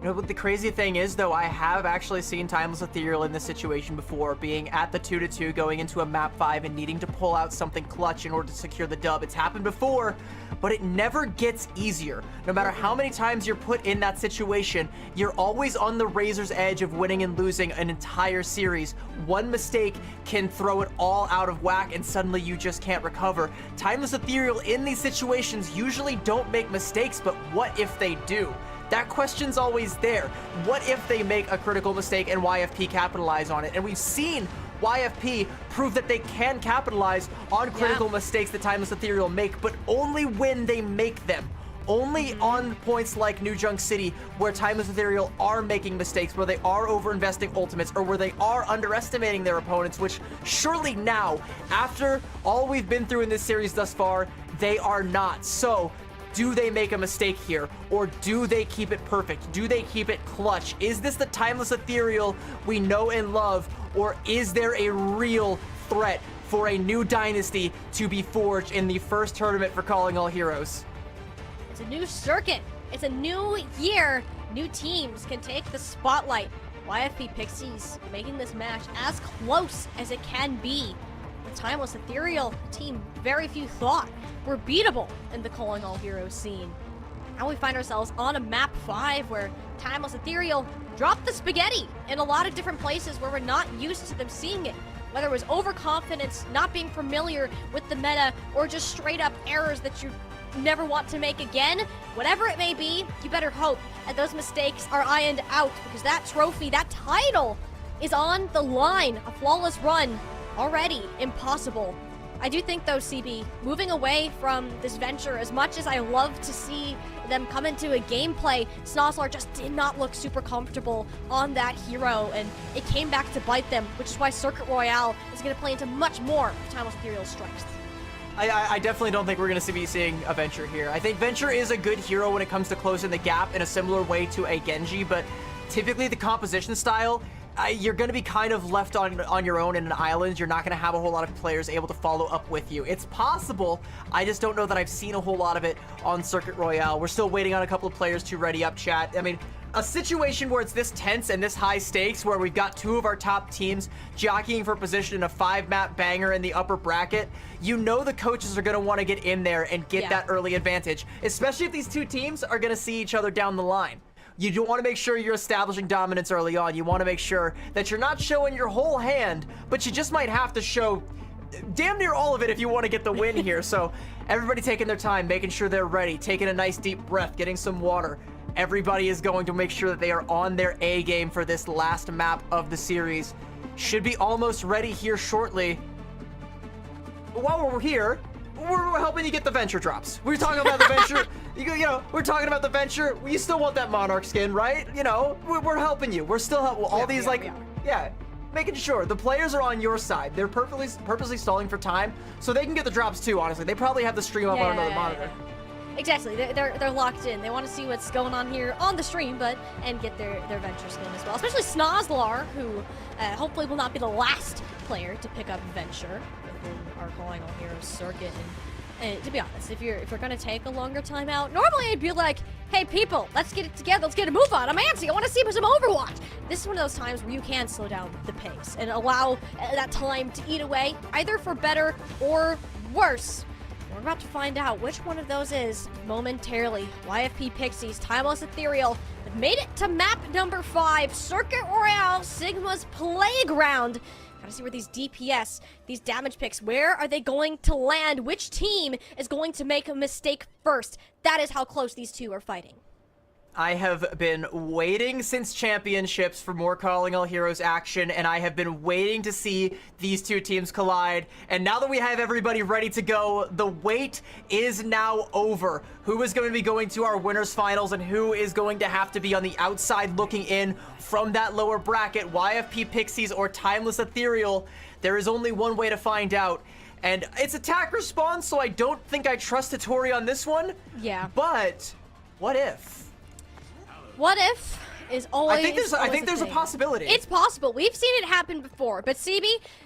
Speaker 1: You know what the crazy thing is, though? I have actually seen Timeless Ethereal in this situation before, being at the 2-2 going into a map 5 and needing to pull out something clutch in order to secure the dub. It's happened before, but it never gets easier. No matter how many times you're put in that situation, you're always on the razor's edge of winning and losing an entire series. One mistake can throw it all out of whack, and suddenly you just can't recover. Timeless Ethereal in these situations usually don't make mistakes, but what if they do? That question's always there. What if they make a critical mistake and YFP capitalize on it? And we've seen YFP prove that they can capitalize on critical mistakes that Timeless Ethereal make, but only when they make them. Only on points like New Junk City, where Timeless Ethereal are making mistakes, where they are over-investing ultimates, or where they are underestimating their opponents, which surely now, after all we've been through in this series thus far, they are not. So, do they make a mistake here, or do they keep it perfect? Do they keep it clutch? Is this the Timeless Ethereal we know and love, or is there a real threat for a new dynasty to be forged in the first tournament for Calling All Heroes?
Speaker 2: It's a new circuit. It's a new year. New teams can take the spotlight. YFP Pixies making this match as close as it can be. Timeless Ethereal, a team very few thought were beatable in the Calling All Heroes scene. Now we find ourselves on a map 5 where Timeless Ethereal dropped the spaghetti in a lot of different places where we're not used to them seeing it. Whether it was overconfidence, not being familiar with the meta, or just straight up errors that you never want to make again, whatever it may be, you better hope that those mistakes are ironed out, because that trophy, that title, is on the line. A flawless run already impossible. I do think, though, CB, moving away from this venture, as much as I love to see them come into a gameplay, Snozlar just did not look super comfortable on that hero, and it came back to bite them, which is why Circuit Royale is going to play into much more of Timeless Ethereal's strengths.
Speaker 1: I definitely don't think we're going to be seeing a Venture here. I think Venture is a good hero when it comes to closing the gap in a similar way to a Genji, but typically the composition style, you're going to be kind of left on your own in an island. You're not going to have a whole lot of players able to follow up with you. It's possible. I just don't know that I've seen a whole lot of it on Circuit Royale. We're still waiting on a couple of players to ready up, chat. I mean, a situation where it's this tense and this high stakes, where we've got two of our top teams jockeying for position in a 5-map banger in the upper bracket, you know the coaches are going to want to get in there and get that early advantage, especially if these two teams are going to see each other down the line. You do want to make sure you're establishing dominance early on. You want to make sure that you're not showing your whole hand, but you just might have to show damn near all of it if you want to get the win here. So everybody taking their time, making sure they're ready, taking a nice deep breath, getting some water. Everybody is going to make sure that they are on their A game for this last map of the series. Should be almost ready here shortly. But while we're here, we're helping you get the Venture drops. We're talking about the Venture. You know, we're talking about the Venture. You still want that Monarch skin, right? You know, we're helping you. We're still helping. All these, making sure the players are on your side. They're purposely stalling for time so they can get the drops too, honestly. They probably have the stream up on another monitor.
Speaker 2: Exactly, they're locked in. They want to see what's going on here on the stream, and get their Venture skin as well. Especially Snozlar, who hopefully will not be the last player to pick up Venture within our Colonial Heroes circuit. And to be honest, if you're gonna take a longer time out, normally I'd be like, hey people, let's get it together, let's get a move on. I'm antsy, I want to see some Overwatch. This is one of those times where you can slow down the pace and allow that time to eat away, either for better or worse. We're about to find out which one of those is momentarily. YFP Pixies, Timeless Ethereal, have made it to map number 5, Circuit Royale, Sigma's Playground. Gotta see where these DPS, these damage picks, where are they going to land? Which team is going to make a mistake first? That is how close these two are fighting.
Speaker 1: I have been waiting since championships for more Calling All Heroes action, and I have been waiting to see these two teams collide. And now that we have everybody ready to go, the wait is now over. Who is going to be going to our winners finals, and who is going to have to be on the outside looking in from that lower bracket, YFP Pixies or Timeless Ethereal? There is only one way to find out. And it's attack response, so I don't think I trust Hattori on this one.
Speaker 2: Yeah.
Speaker 1: But what if?
Speaker 2: What if is always.
Speaker 1: I think there's a possibility.
Speaker 2: It's possible. We've seen it happen before. But CB,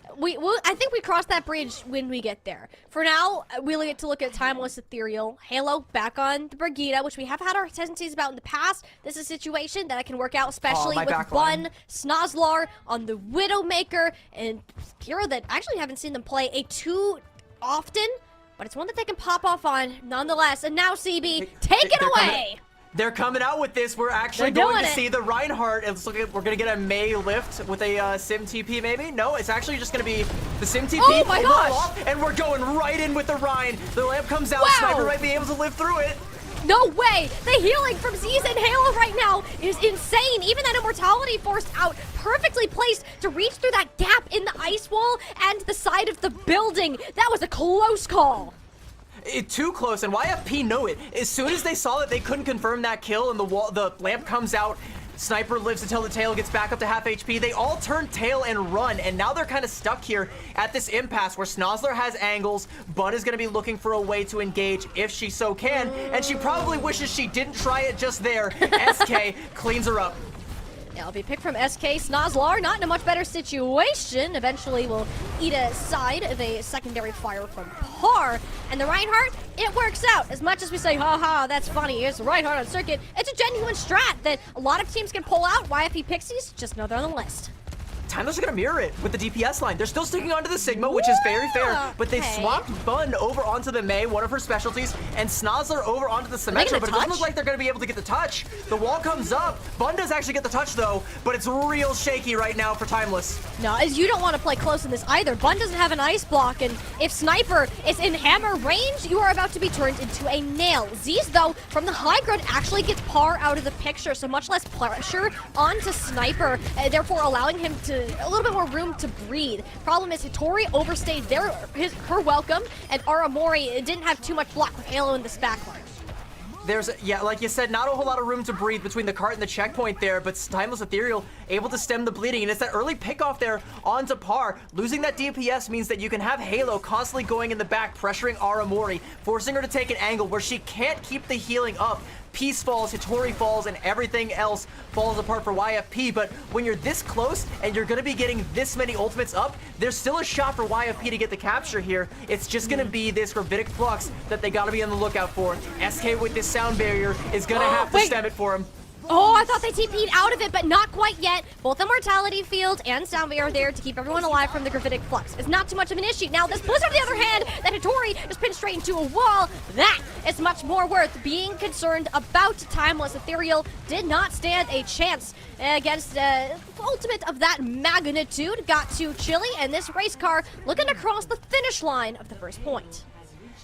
Speaker 2: I think we cross that bridge when we get there. For now, we'll get to look at Timeless Ethereal. Halo back on the Brigitte, which we have had our hesitancies about in the past. This is a situation that can work out, especially with Bun, Snozlar on the Widowmaker, and hero that I actually haven't seen them play too often, but it's one that they can pop off on nonetheless. And now, CB, take it away!
Speaker 1: They're coming out with this. We're actually going to see the Reinhardt. It looks like we're going to get a May lift with a Sim TP, maybe? No, it's actually just going to be the Sim TP.
Speaker 2: Oh my gosh!
Speaker 1: And we're going right in with the Rein. The lamp comes out.
Speaker 2: Wow.
Speaker 1: Sniper might be able to live through it.
Speaker 2: No way! The healing from Z's and Halo right now is insane. Even that Immortality forced out, perfectly placed to reach through that gap in the ice wall and the side of the building. That was a close call.
Speaker 1: Too close, and YFP know it. As soon as they saw that they couldn't confirm that kill and the lamp comes out, Sniper lives until the tail gets back up to half HP, they all turn tail and run, and now they're kind of stuck here at this impasse where Snozlar has angles. Bun is going to be looking for a way to engage if she so can, and she probably wishes she didn't try it just there. SK cleans her up.
Speaker 2: It'll be picked from SK. Snozlar not in a much better situation. Eventually will eat a side of a secondary fire from Par. And the Reinhardt, it works out. As much as we say, haha, that's funny, it's Reinhardt on circuit, it's a genuine strat that a lot of teams can pull out. YFP Pixies, just know they're on the list.
Speaker 1: Timeless are going to mirror it with the DPS line. They're still sticking onto the Sigma, which is very fair, but they've swapped Bun over onto the May, one of her specialties, and Snozlar over onto the Symmetra, but it doesn't look like they're going to be able to get the touch. The wall comes up. Bun does actually get the touch, though, but it's real shaky right now for Timeless.
Speaker 2: No, as you don't want to play close in this either. Bun doesn't have an ice block, and if Sniper is in hammer range, you are about to be turned into a nail. Z's, though, from the high ground, actually gets Par out of the picture, so much less pressure onto Sniper, therefore allowing him to a little bit more room to breathe. Problem is Hattori overstayed her welcome, and Aramori didn't have too much block with Halo in this backline.
Speaker 1: There's, yeah, like you said, not a whole lot of room to breathe between the cart and the checkpoint there, but Timeless Ethereal able to stem the bleeding, and it's that early pickoff there onto par. Losing that DPS means that you can have Halo constantly going in the back, pressuring Aramori, forcing her to take an angle where she can't keep the healing up. Peace falls, Hitori falls, and everything else falls apart for YFP, but when you're this close and you're gonna be getting this many ultimates up, there's still a shot for YFP to get the capture here. It's just gonna be this Gravitic Flux that they gotta be on the lookout for. SK with this sound barrier is gonna have to stem it for him.
Speaker 2: Oh, I thought they TP'd out of it, but not quite yet. Both Immortality Field and Sound Barrier are there to keep everyone alive from the Gravitic Flux. It's not too much of an issue. Now, this Blizzard, on the other hand, that Hitori just pinned straight into a wall, that is much more worth being concerned about. Timeless Ethereal did not stand a chance against ultimate of that magnitude. Got too chilly, and this race car looking across the finish line of the first point.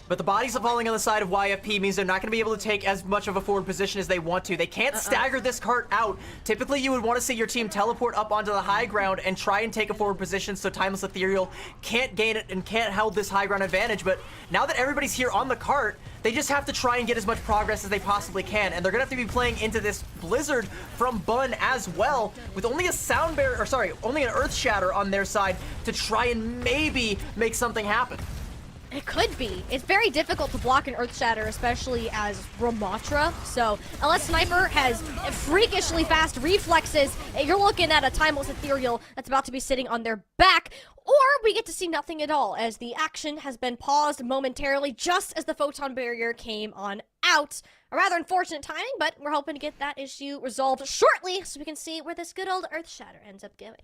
Speaker 1: But the bodies are falling on the side of YFP means they're not going to be able to take as much of a forward position as they want to. They can't stagger this cart out. Typically, you would want to see your team teleport up onto the high ground and try and take a forward position so Timeless Ethereal can't gain it and can't hold this high ground advantage. But now that everybody's here on the cart, they just have to try and get as much progress as they possibly can. And they're going to have to be playing into this Blizzard from Bun as well, with only a sound barrier, or sorry, only an Earth Shatter on their side to try and maybe make something happen.
Speaker 2: It could be. It's very difficult to block an Earth Shatter, especially as Ramatra. So, unless Sniper has freakishly fast reflexes, you're looking at a Timeless Ethereal that's about to be sitting on their back, or we get to see nothing at all, as the action has been paused momentarily just as the Photon Barrier came on out. A rather unfortunate timing, but we're hoping to get that issue resolved shortly so we can see where this good old Earth Shatter ends up going.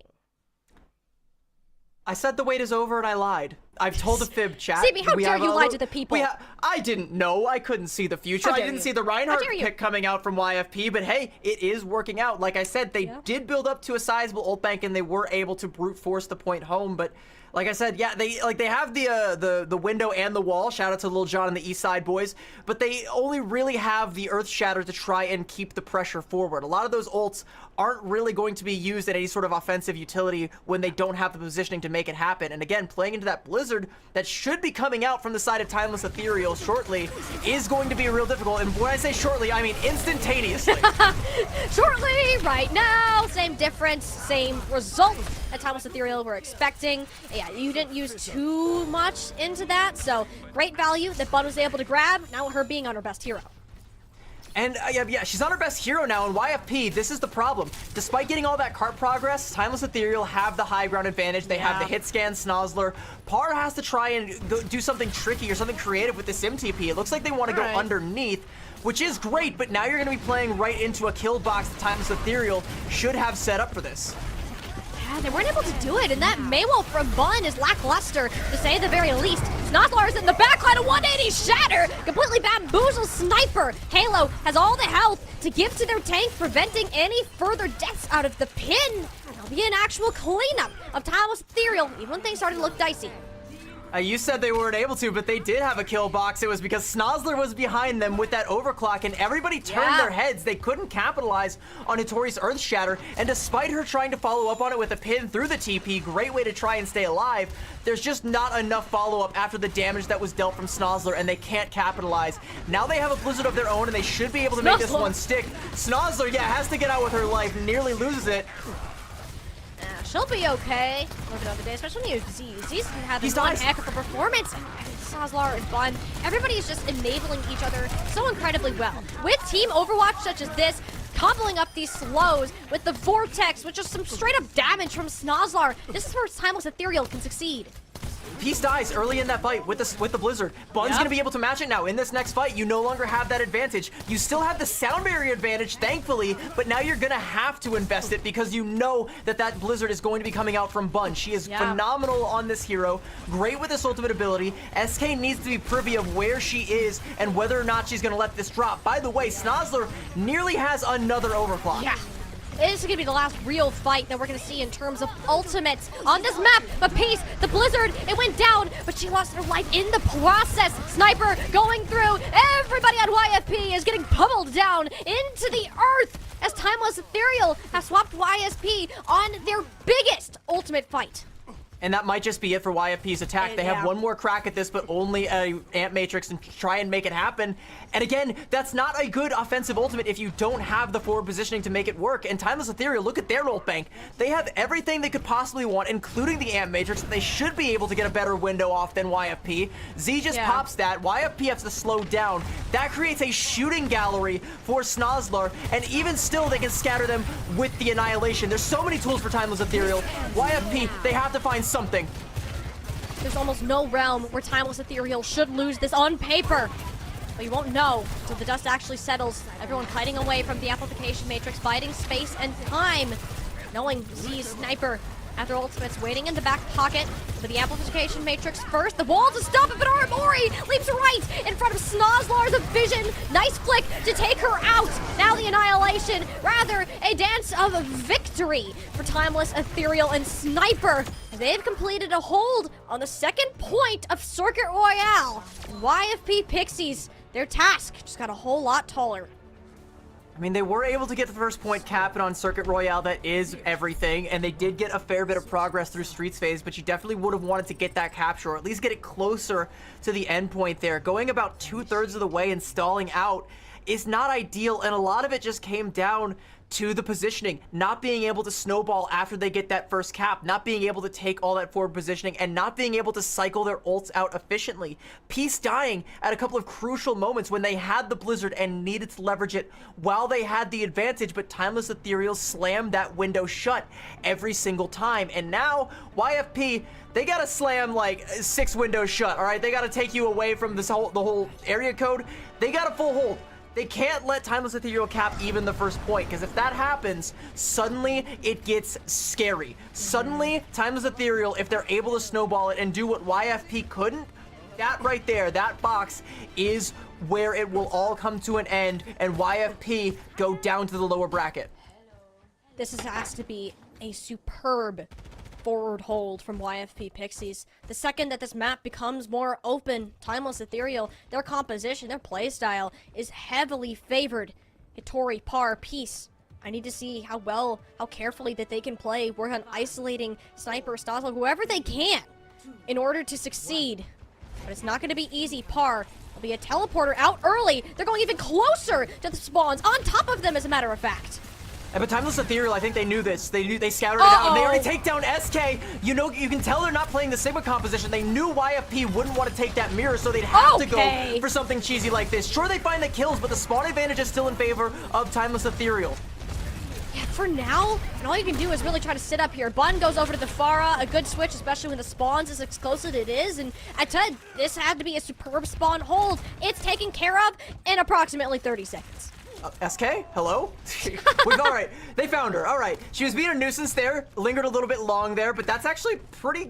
Speaker 1: I said the wait is over and I lied. I've told a fib, chat.
Speaker 2: CB, how dare you lie to the people?
Speaker 1: I didn't know. I couldn't see the future. I didn't see the Reinhardt pick coming out from YFP, but hey, it is working out. Like I said, they did build up to a sizable ult bank and they were able to brute force the point home, but like I said, yeah, they have the window and the wall. Shout out to Lil Jon and the East Side boys, but they only really have the Earth Shatter to try and keep the pressure forward. A lot of those ults aren't really going to be used at any sort of offensive utility when they don't have the positioning to make it happen. And again, playing into that Blizzard that should be coming out from the side of Timeless Ethereal shortly is going to be real difficult. And when I say shortly, I mean instantaneously.
Speaker 2: Shortly, right now, same difference, same result that Timeless Ethereal were expecting. Yeah, you didn't use too much into that, so great value that Bun was able to grab. Now her being on her best hero.
Speaker 1: And yeah, she's on her best hero now, and YFP, this is the problem. Despite getting all that cart progress, Timeless Ethereal have the high ground advantage. They have the hit scan Snozzler. Par has to try and do something tricky or something creative with the Sim TP. It looks like they want to go underneath, which is great, but now you're going to be playing right into a kill box that Timeless Ethereal should have set up for this.
Speaker 2: Yeah, they weren't able to do it, and that Maywell from Bun is lackluster, to say the very least. Snozzler is in the backline, a 180 shatter, completely bamboozles Sniper. Halo has all the health to give to their tank, preventing any further deaths out of the pin. There'll be an actual cleanup of Timeless Ethereal, even when things started to look dicey.
Speaker 1: You said they weren't able to, but they did have a kill box. It was because Snozzler was behind them with that overclock, and everybody turned their heads. They couldn't capitalize on Hitori's Earth Shatter, and despite her trying to follow up on it with a pin through the TP, great way to try and stay alive, there's just not enough follow-up after the damage that was dealt from Snozzler, and they can't capitalize. Now they have a Blizzard of their own, and they should be able to make this one stick. Snozzler, has to get out with her life, nearly loses it.
Speaker 2: She'll be okay. Look at other day, especially when you use Z's can have this one heck of a performance. Snozzler and Bun, everybody is just enabling each other so incredibly well. With Team Overwatch such as this, coupling up these slows with the Vortex, with just some straight up damage from Snozzler, this is where Timeless Ethereal can succeed.
Speaker 1: Peace dies early in that fight with the Blizzard. Bun's gonna be able to match it now. In this next fight, you no longer have that advantage. You still have the sound barrier advantage, thankfully, but now you're gonna have to invest it because you know that Blizzard is going to be coming out from Bun. She is phenomenal on this hero, great with this ultimate ability. SK needs to be privy of where she is and whether or not she's gonna let this drop. By the way, Snozzler nearly has another overclock.
Speaker 2: Yeah. This is going to be the last real fight that we're going to see in terms of ultimates on this map. But Peace, the Blizzard, it went down, but she lost her life in the process. Sniper going through. Everybody on YFP is getting pummeled down into the earth as Timeless Ethereal has swapped YSP on their biggest ultimate fight.
Speaker 1: And that might just be it for YFP's attack. They have one more crack at this, but only a Ant Matrix and try and make it happen. And again, that's not a good offensive ultimate if you don't have the forward positioning to make it work. And Timeless Ethereal, look at their ult bank. They have everything they could possibly want, including the Ant Matrix. They should be able to get a better window off than YFP. Z just pops that. YFP has to slow down. That creates a shooting gallery for Snozlar, and even still, they can scatter them with the Annihilation. There's so many tools for Timeless Ethereal. YFP, they have to find something.
Speaker 2: There's almost no realm where Timeless Ethereal should lose this on paper. But you won't know until the dust actually settles. Everyone kiting away from the amplification matrix, biding space and time. Knowing Z's sniper at their ultimates waiting in the back pocket for the amplification matrix first. The wall to stop it, but Aramori leaps right in front of Snozlar's vision. Nice flick to take her out. Now the Annihilation, rather a dance of victory for Timeless Ethereal and Sniper. They've completed a hold on the second point of Circuit Royale. YFP Pixies, their task just got a whole lot taller.
Speaker 1: I mean, they were able to get the first point cap, and on Circuit Royale, that is everything, and they did get a fair bit of progress through Streets phase, but you definitely would have wanted to get that capture, or at least get it closer to the end point there. Going about 2/3 of the way and stalling out is not ideal, and a lot of it just came down to the positioning, not being able to snowball after they get that first cap, not being able to take all that forward positioning, and not being able to cycle their ults out efficiently. Peace dying at a couple of crucial moments when they had the Blizzard and needed to leverage it while they had the advantage, but Timeless Ethereal slammed that window shut every single time. And now, YFP, they gotta slam like 6 windows shut, all right? They gotta take you away from the whole area code. They got a full hold. They can't let Timeless Ethereal cap even the first point, because if that happens, suddenly it gets scary. Suddenly, Timeless Ethereal, if they're able to snowball it and do what YFP couldn't, that right there, that box is where it will all come to an end, and YFP go down to the lower bracket.
Speaker 2: This has to be a superb forward hold from YFP Pixies. The second that this map becomes more open, Timeless Ethereal, their composition, their playstyle is heavily favored. Hitori, Par, Peace. I need to see how carefully that they can play, work on isolating Sniper, Snozlar, whoever they can in order to succeed. But it's not going to be easy. Par will be a teleporter out early. They're going even closer to the spawns, on top of them, as a matter of fact.
Speaker 1: But Timeless Ethereal, I think they knew this. They scouted it out, and they already take down SK. You know, you can tell they're not playing the Sigma composition. They knew YFP wouldn't want to take that mirror, so they'd have to go for something cheesy like this. Sure, they find the kills, but the spawn advantage is still in favor of Timeless Ethereal.
Speaker 2: Yeah, for now, and all you can do is really try to sit up here. Bun goes over to the Pharah, a good switch, especially when the spawns as close as it is. And I tell you, this had to be a superb spawn hold. It's taken care of in approximately 30 seconds.
Speaker 1: SK? Hello? All right, they found her. All right, she was being a nuisance there, lingered a little bit long there, but that's actually pretty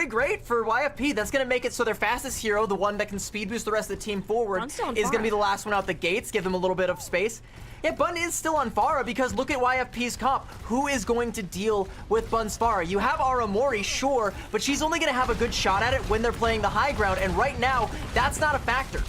Speaker 1: great for YFP. That's gonna make it so their fastest hero, the one that can speed boost the rest of the team forward, is gonna be the last one out the gates, give them a little bit of space. Yeah, Bun is still on Pharah because look at YFP's comp. Who is going to deal with Bun's Pharah? You have Aramori, sure, but she's only gonna have a good shot at it when they're playing the high ground, and right now, that's not a factor.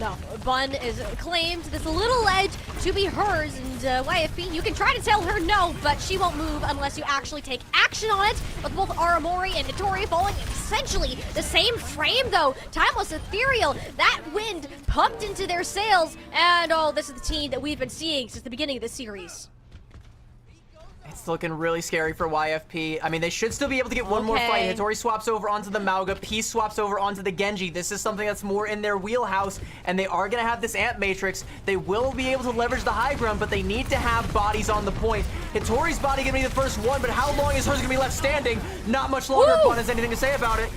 Speaker 2: No, Bun is claimed this little edge to be hers, and YFP, you can try to tell her no, but she won't move unless you actually take action on it. With both Aramori and Hitori falling essentially the same frame, though. Timeless Ethereal, that wind pumped into their sails, and this is the team that we've been seeing since the beginning of the series.
Speaker 1: It's looking really scary for YFP. I mean, they should still be able to get one more fight. Hitori swaps over onto the Mauga. Peace swaps over onto the Genji. This is something that's more in their wheelhouse, and they are going to have this Ant Matrix. They will be able to leverage the high ground, but they need to have bodies on the point. Hitori's body going to be the first one, but how long is hers going to be left standing? Not much longer. Bun has anything to say about it.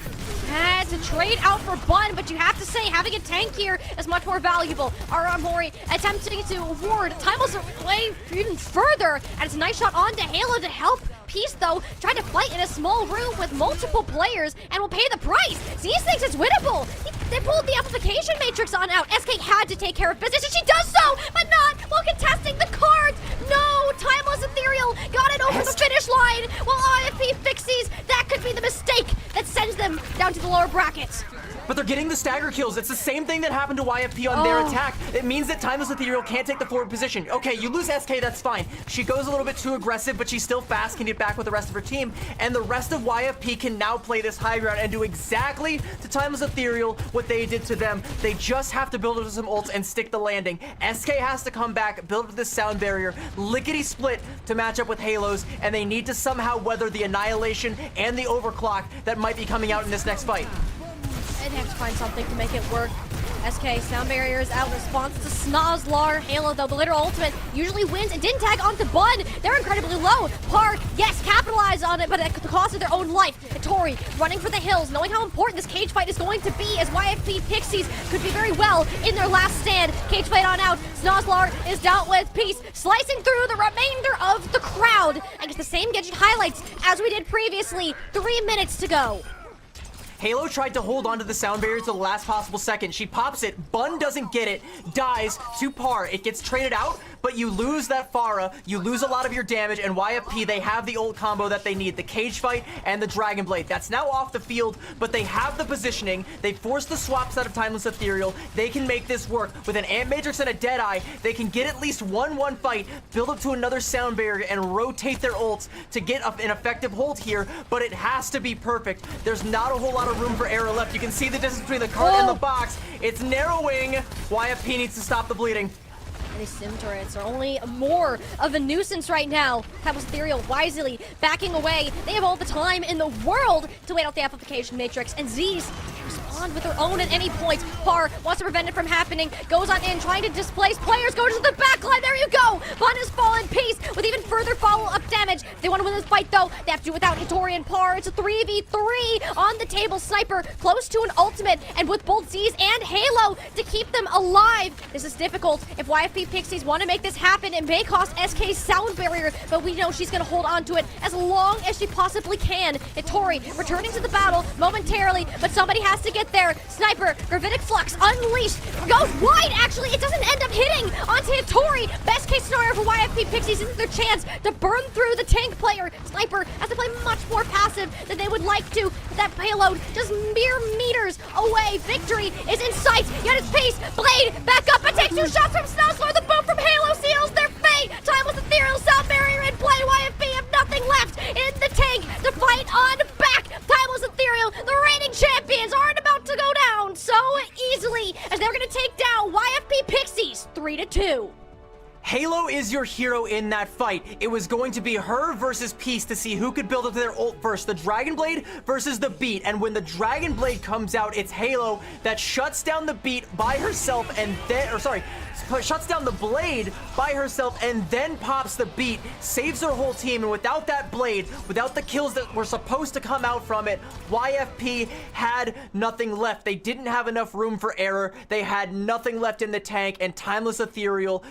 Speaker 2: It's a trade out for Bun, but you have to say having a tank here is much more valuable. Aramori attempting to ward Timeless away even further, and it's a nice shot onto Halo to help. Peace, though, tried to fight in a small room with multiple players and will pay the price. Z thinks it's winnable. They pulled the amplification matrix on out. SK had to take care of business, and she does so, but not while contesting the cards. No, Timeless Ethereal got it over the finish line, while IFP Pixies, that could be the mistake that sends them down to the lower brackets.
Speaker 1: but they're getting the stagger kills. It's the same thing that happened to YFP on their attack. It means that Timeless Ethereal can't take the forward position. Okay, you lose SK, that's fine. She goes a little bit too aggressive, but she's still fast, can get back with the rest of her team, and the rest of YFP can now play this high ground and do exactly to Timeless Ethereal what they did to them. They just have to build up some ults and stick the landing. SK has to come back, build up this sound barrier, lickety split to match up with Halos, and they need to somehow weather the annihilation and the overclock that might be coming out in this next fight.
Speaker 2: They'd have to find something to make it work. SK, sound barrier is out in response to Snozlar. Halo, though, the literal ultimate usually wins. It didn't tag onto Bun. They're incredibly low. Par, yes, capitalize on it, but at the cost of their own life. Tori running for the hills, knowing how important this cage fight is going to be, as YFP Pixies could be very well in their last stand. Cage fight on out. Snozlar is dealt with. Peace slicing through the remainder of the crowd. And gets the same Genji highlights as we did previously. 3 minutes to go.
Speaker 1: Halo tried to hold onto the sound barrier to the last possible second. She pops it. Bun doesn't get it. Dies to Par. It gets traded out, but you lose that Pharah. You lose a lot of your damage, and YFP, they have the ult combo that they need. The cage fight and the Dragon Blade. That's now off the field, but they have the positioning. They force the swaps out of Timeless Ethereal. They can make this work. With an Ant Matrix and a Deadeye, they can get at least 1-1 fight, build up to another sound barrier, and rotate their ults to get an effective hold here, but it has to be perfect. There's not a whole lot of room for error left. You can see the distance between the cart and the box. It's narrowing. YFP needs to stop the bleeding.
Speaker 2: And these sim turrets are only more of a nuisance right now. Timeless Ethereal wisely backing away. They have all the time in the world to wait out the amplification matrix, and Z's respond with their own at any point. Par wants to prevent it from happening, goes on in, trying to displace players, goes to the backline. There you go. Bun has fallen. Peace with even further follow-up damage. If they want to win this fight, though, they have to do without Hitori and Par. It's a 3v3 on the table. Sniper close to an ultimate, and with both Z's and Halo to keep them alive. This is difficult. If YFP Pixies want to make this happen, it may cost SK's sound barrier, but we know she's going to hold on to it as long as she possibly can. Hitori returning to the battle momentarily, but somebody has to get there. Sniper, Gravitic Flux, unleashed, goes wide. Actually, it doesn't end up hitting onto Hitori. Best case scenario for YFP Pixies is their chance to burn through the tank player. Sniper has to play much more passive than they would like to. That payload just mere meters away. Victory is in sight, yet it's Peace. Blade back up, but takes 2 shots from Snowslar. The boom from Halo seals their fate. Timeless Ethereal, sound barrier in play. YFP have nothing left in the tank to fight on back. Timeless Ethereal, the reigning champions, aren't about to go down so easily, as they're going to take down YFP Pixies 3-2.
Speaker 1: Halo is your hero in that fight. It was going to be her versus Peace to see who could build up to their ult first. The Dragon Blade versus the Beat. And when the Dragon Blade comes out, it's Halo that shuts down the Beat by herself and then, shuts down the Blade by herself and then pops the Beat, saves her whole team. And without that Blade, without the kills that were supposed to come out from it, YFP had nothing left. They didn't have enough room for error. They had nothing left in the tank, and Timeless Ethereal,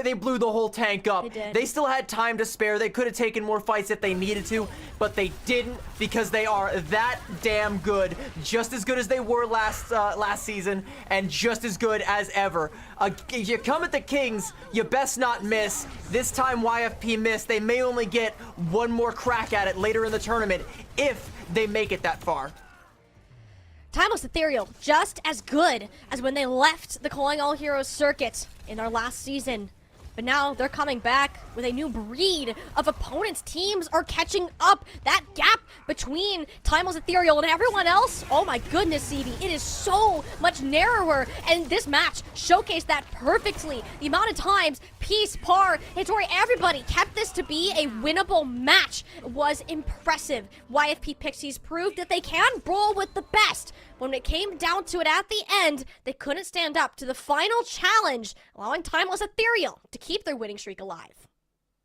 Speaker 1: they blew the whole tank up. They still had time to spare. They could have taken more fights if they needed to, but they didn't, because they are that damn good. Just as good as they were last season, and just as good as ever. You come at the Kings, you best not miss. This time YFP missed. They may only get one more crack at it later in the tournament, if they make it that far.
Speaker 2: Timeless Ethereal, just as good as when they left the Calling All Heroes circuit in our last season. But now they're coming back with a new breed of opponents. Teams are catching up. That gap between Timeless Ethereal and everyone else, oh my goodness, CV, it is so much narrower. And this match showcased that perfectly. The amount of times Peace, Par, Hitori, everybody kept this to be a winnable match was impressive. YFP Pixies proved that they can roll with the best. When it came down to it at the end, they couldn't stand up to the final challenge, allowing Timeless Ethereal to keep their winning streak alive.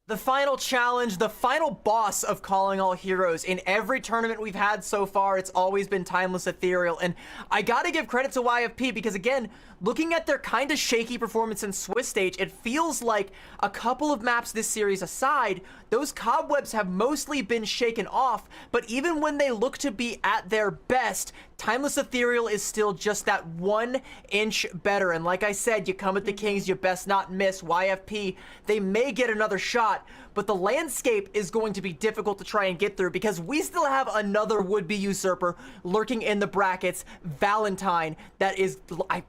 Speaker 1: The final challenge, the final boss of Calling All Heroes. In every tournament we've had so far, it's always been Timeless Ethereal. And I gotta give credit to YFP because, again, looking at their kind of shaky performance in Swiss stage, it feels like a couple of maps this series aside, those cobwebs have mostly been shaken off. But even when they look to be at their best, Timeless Ethereal is still just that 1 inch better. And like I said, you come at the Kings, you best not miss. YFP, they may get another shot, lot, but the landscape is going to be difficult to try and get through because we still have another would-be usurper lurking in the brackets, Valentine. That is, I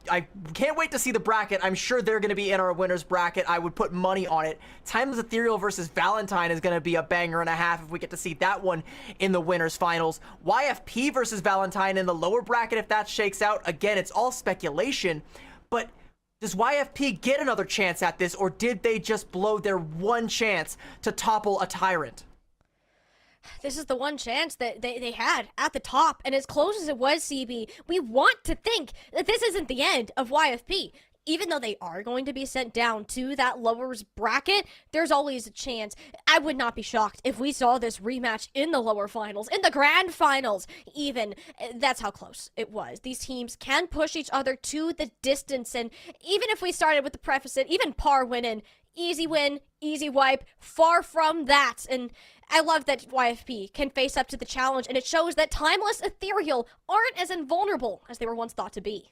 Speaker 1: can't wait to see the bracket. I'm sure they're going to be in our winner's bracket. I would put money on it. Timeless Ethereal versus Valentine is going to be a banger and a half if we get to see that one in the winner's finals. YFP versus Valentine in the lower bracket, if that shakes out. Again, it's all speculation, but does YFP get another chance at this, or did they just blow their one chance to topple a tyrant?
Speaker 2: This is the one chance that they had at the top, and as close as it was, CB, we want to think that this isn't the end of YFP. Even though they are going to be sent down to that lowers bracket, there's always a chance. I would not be shocked if we saw this rematch in the lower finals, in the grand finals even. That's how close it was. These teams can push each other to the distance, and even if we started with the preface, even par winning, easy win, easy wipe, far from that. And I love that YFP can face up to the challenge, and it shows that Timeless Ethereal aren't as invulnerable as they were once thought to be.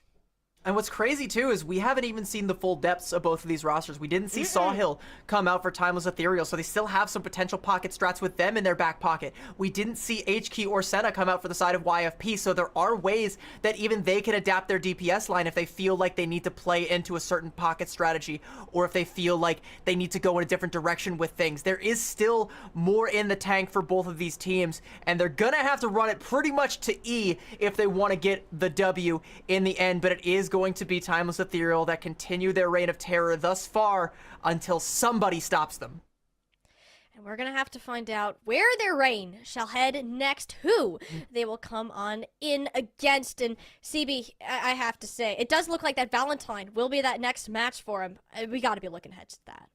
Speaker 1: And what's crazy, too, is we haven't even seen the full depths of both of these rosters. We didn't see Sawhill come out for Timeless Ethereal, so they still have some potential pocket strats with them in their back pocket. We didn't see HK or Senna come out for the side of YFP, so there are ways that even they can adapt their DPS line if they feel like they need to play into a certain pocket strategy, or if they feel like they need to go in a different direction with things. There is still more in the tank for both of these teams, and they're gonna have to run it pretty much to E if they want to get the W in the end, but it is going to be Timeless Ethereal that continue their reign of terror thus far until somebody stops them.
Speaker 2: And we're going to have to find out where their reign shall head next, who they will come on in against. And CB, I have to say, it does look like that Valentine will be that next match for him. We got to be looking ahead to that.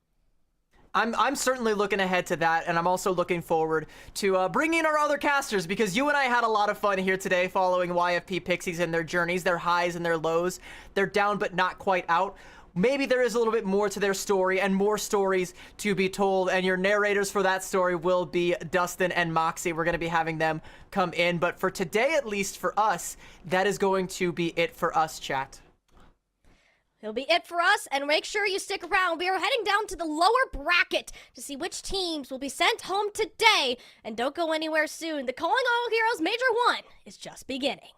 Speaker 1: I'm certainly looking ahead to that, and I'm also looking forward to bringing in our other casters, because you and I had a lot of fun here today following YFP Pixies and their journeys, their highs and their lows. They're down but not quite out. Maybe there is a little bit more to their story and more stories to be told, and your narrators for that story will be Dustin and Moxie. We're going to be having them come in, but for today, at least for us, that is going to be it for us, chat.
Speaker 2: It'll be it for us, and make sure you stick around. We are heading down to the lower bracket to see which teams will be sent home today. And don't go anywhere soon. The Calling All Heroes Major 1 is just beginning.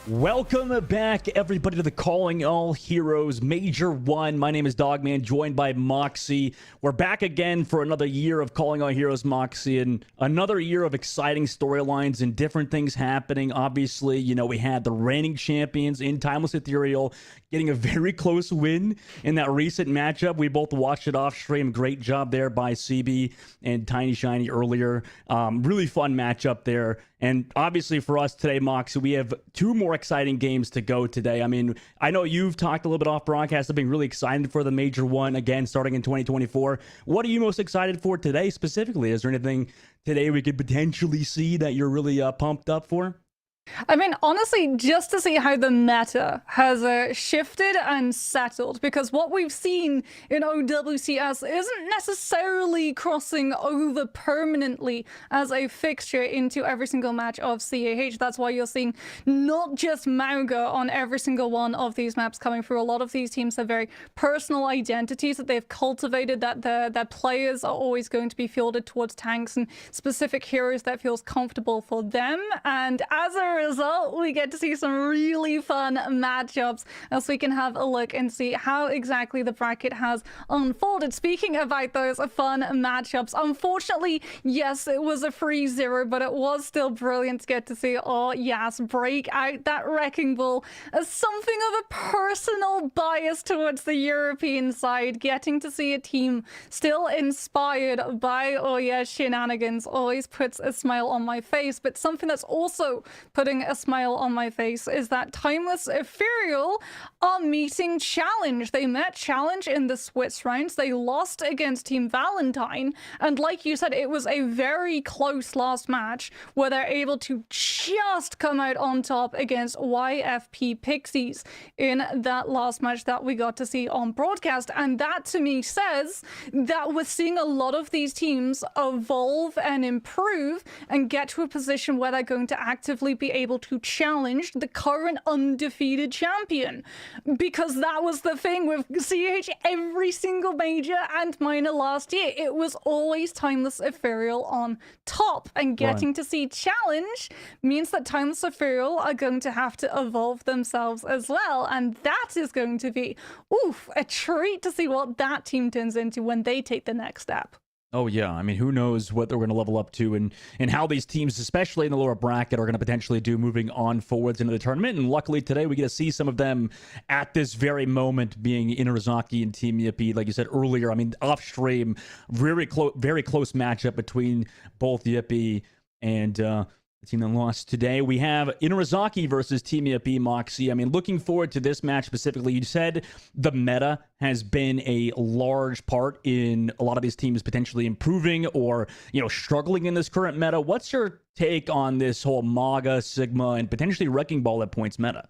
Speaker 4: Welcome back, everybody, to the Calling All Heroes Major 1. My name is Dogman, joined by Moxie. We're back again for another year of Calling All Heroes, Moxie, and another year of exciting storylines and different things happening. Obviously, you know, we had the reigning champions in Timeless Ethereal getting a very close win in that recent matchup. We both watched it off stream. Great job there by CB and Tiny Shiny earlier. Really fun matchup there. And obviously for us today, Moxie, we have two more exciting games to go today. I mean, I know you've talked a little bit off broadcast of being really excited for the Major 1 again starting in 2024. What are you most excited for today specifically? Is there anything today we could potentially see that you're really pumped up for?
Speaker 5: I mean, honestly, just to see how the meta has shifted and settled, because what we've seen in OWCS isn't necessarily crossing over permanently as a fixture into every single match of CAH. That's why you're seeing not just Mauga on every single one of these maps coming through. A lot of these teams have very personal identities that they've cultivated, that their players are always going to be fielded towards tanks and specific heroes that feels comfortable for them. And as a result, we get to see some really fun matchups as we can have a look and see how exactly the bracket has unfolded. Speaking about those fun matchups, unfortunately, yes, it was a 3-0, but it was still brilliant to get to see, oh yes, break out that Wrecking Ball as something of a personal bias towards the European side. Getting to see a team still inspired by, oh yeah, shenanigans always puts a smile on my face, but something that's also putting a smile on my face is that Timeless Ethereal are meeting Challenge. They met Challenge in the Swiss rounds. They lost against Team Valentine, and like you said, it was a very close last match where they're able to just come out on top against YFP Pixies in that last match that we got to see on broadcast. And that to me says that we're seeing a lot of these teams evolve and improve and get to a position where they're going to actively be able to challenge the current undefeated champion, because that was the thing with CH every single major and minor last year. It was always Timeless Ethereal on top, and getting to see Challenge means that Timeless Ethereal are going to have to evolve themselves as well, and that is going to be a treat to see what that team turns into when they take the next step.
Speaker 4: Oh, yeah. I mean, who knows what they're going to level up to and how these teams, especially in the lower bracket, are going to potentially do moving on forwards into the tournament. And luckily today, we get to see some of them at this very moment, being Inarizaki and Team Yippee. Like you said earlier, I mean, off stream, very close matchup between both Yippee and the team that lost today. We have Inarizaki versus Team Yippee, Moxie. I mean, looking forward to this match specifically. You said the meta has been a large part in a lot of these teams potentially improving or, you know, struggling in this current meta. What's your take on this whole Maga, Sigma, and potentially Wrecking Ball at points meta?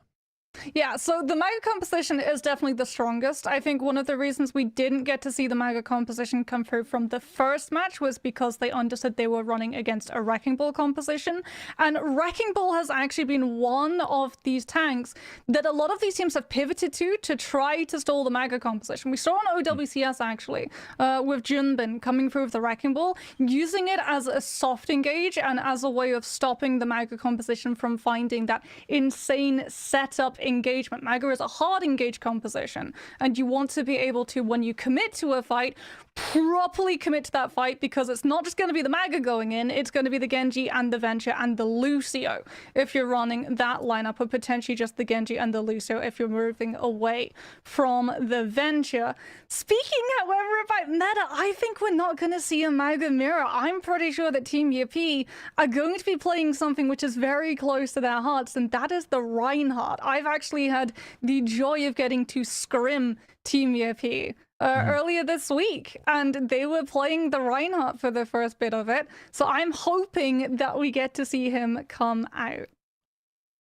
Speaker 5: Yeah, so the Maga composition is definitely the strongest. I think one of the reasons we didn't get to see the Maga composition come through from the first match was because they understood they were running against a Wrecking Ball composition. And Wrecking Ball has actually been one of these tanks that a lot of these teams have pivoted to try to stall the Maga composition. We saw on OWCS actually, with Junbin coming through with the Wrecking Ball, using it as a soft engage and as a way of stopping the Maga composition from finding that insane setup engagement. Maga is a hard engage composition, and you want to be able to, when you commit to a fight, properly commit to that fight, because it's not just going to be the Maga going in, it's going to be the Genji and the Venture and the Lucio if you're running that lineup, or potentially just the Genji and the Lucio if you're moving away from the Venture. Speaking, however, about meta, I think we're not going to see a Maga mirror. I'm pretty sure that Team Yippee are going to be playing something which is very close to their hearts, and that is the Reinhardt. I've actually had the joy of getting to scrim Team Yippee earlier this week, and they were playing the Reinhardt for the first bit of it, so I'm hoping that we get to see him come out.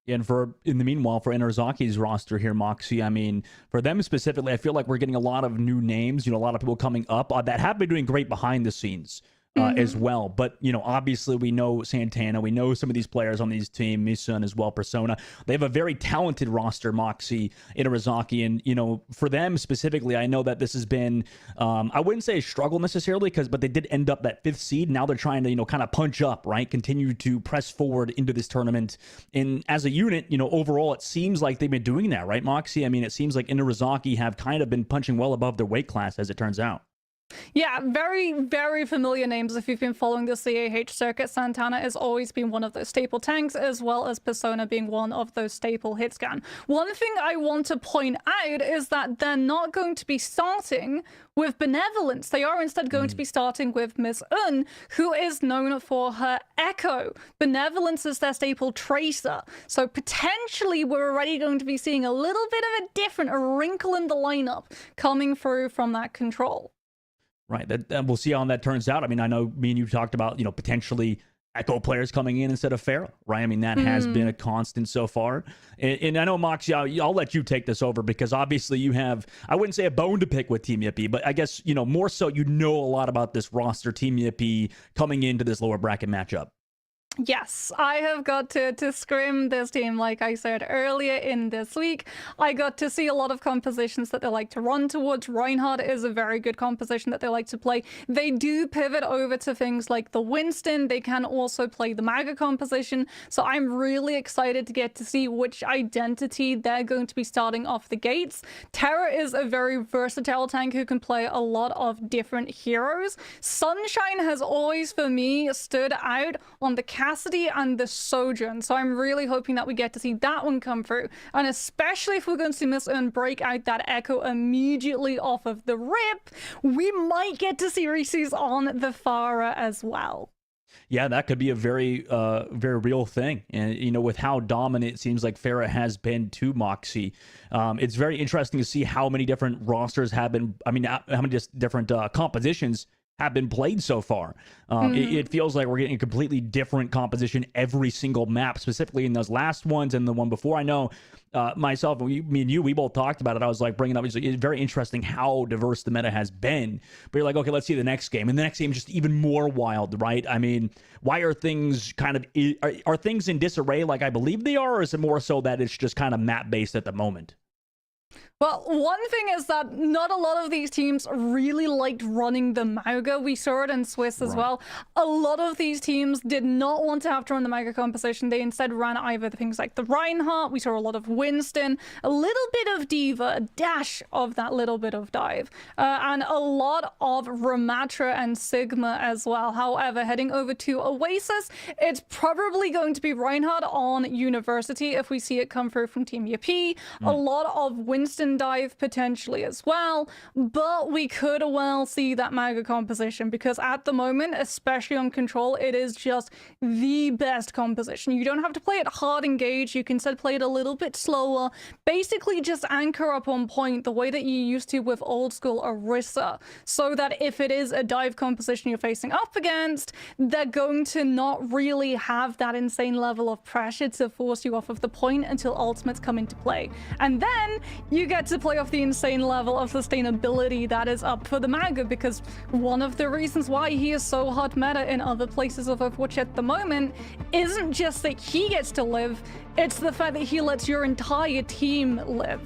Speaker 4: And in the meanwhile, for Inarazaki's roster here, Moxie, I mean, for them specifically, I feel like we're getting a lot of new names, you know, a lot of people coming up that have been doing great behind the scenes. as well. But, you know, obviously we know Santana, we know some of these players on these teams, Misun as well, Persona. They have a very talented roster, Moxie, Itarazaki, and, you know, for them specifically, I know that this has been, I wouldn't say a struggle necessarily, but they did end up that 5th seed. Now they're trying to, you know, kind of punch up, right? Continue to press forward into this tournament. And as a unit, you know, overall, it seems like they've been doing that, right, Moxie? I mean, it seems like Itarazaki have kind of been punching well above their weight class, as it turns out.
Speaker 5: Yeah, very, very familiar names if you've been following the CAH circuit. Santana has always been one of those staple tanks, as well as Persona being one of those staple hit scan. One thing I want to point out is that they're not going to be starting with Benevolence. They are instead going to be starting with Miss Un, who is known for her Echo. Benevolence is their staple Tracer. So potentially we're already going to be seeing a little bit of a different wrinkle in the lineup coming through from that control.
Speaker 4: Right. That we'll see how that turns out. I mean, I know me and you talked about, you know, potentially Echo players coming in instead of Pharaoh, right? I mean, that has been a constant so far. And I know, Moxie, I'll let you take this over because obviously you have, I wouldn't say a bone to pick with Team Yippee, but I guess, you know, more so you know a lot about this roster, Team Yippee, coming into this lower bracket matchup.
Speaker 5: Yes, I have got to scrim this team, like I said earlier in this week. I got to see a lot of compositions that they like to run towards. Reinhardt is a very good composition that they like to play. They do pivot over to things like the Winston. They can also play the Maga composition. So I'm really excited to get to see which identity they're going to be starting off the gates. Terra is a very versatile tank who can play a lot of different heroes. Sunshine has always, for me, stood out on the Cassidy and the Sojourn, so I'm really hoping that we get to see that one come through, and especially if we're going to see Miss Un break out that Echo immediately off of the rip, we might get to see Reese's on the Farah as well.
Speaker 4: Yeah, that could be a very, very real thing. And, you know, with how dominant it seems like Farah has been to Moxie, it's very interesting to see how many different rosters have been, I mean, how many just different compositions have been played so far. It feels like we're getting a completely different composition every single map, specifically in those last ones and the one before. I know myself, me and you, we both talked about it. I was like bringing up, it's very interesting how diverse the meta has been. But you're like, okay, let's see the next game. And the next game is just even more wild, right? I mean, why are things kind of, are things in disarray like I believe they are? Or is it more so that it's just kind of map-based at the moment?
Speaker 5: Well, one thing is that not a lot of these teams really liked running the Mauga. We saw it in Swiss as well. A lot of these teams did not want to have to run the Mauga composition. They instead ran either things like the Reinhardt. We saw a lot of Winston, a little bit of Diva, a dash of that little bit of Dive, and a lot of Ramatra and Sigma as well. However, heading over to Oasis, it's probably going to be Reinhardt on University if we see it come through from Team Yippee. A lot of Winston Dive potentially as well, but we could well see that Maga composition because at the moment, especially on Control, it is just the best composition. You don't have to play it hard engage, you can instead play it a little bit slower, basically just anchor up on point the way that you used to with old school Orisa, so that if it is a dive composition you're facing up against, they're going to not really have that insane level of pressure to force you off of the point until ultimates come into play. And then you get to play off the insane level of sustainability that is up for the Maga, because one of the reasons why he is so hot meta in other places of Overwatch at the moment isn't just that he gets to live, it's the fact that he lets your entire team live.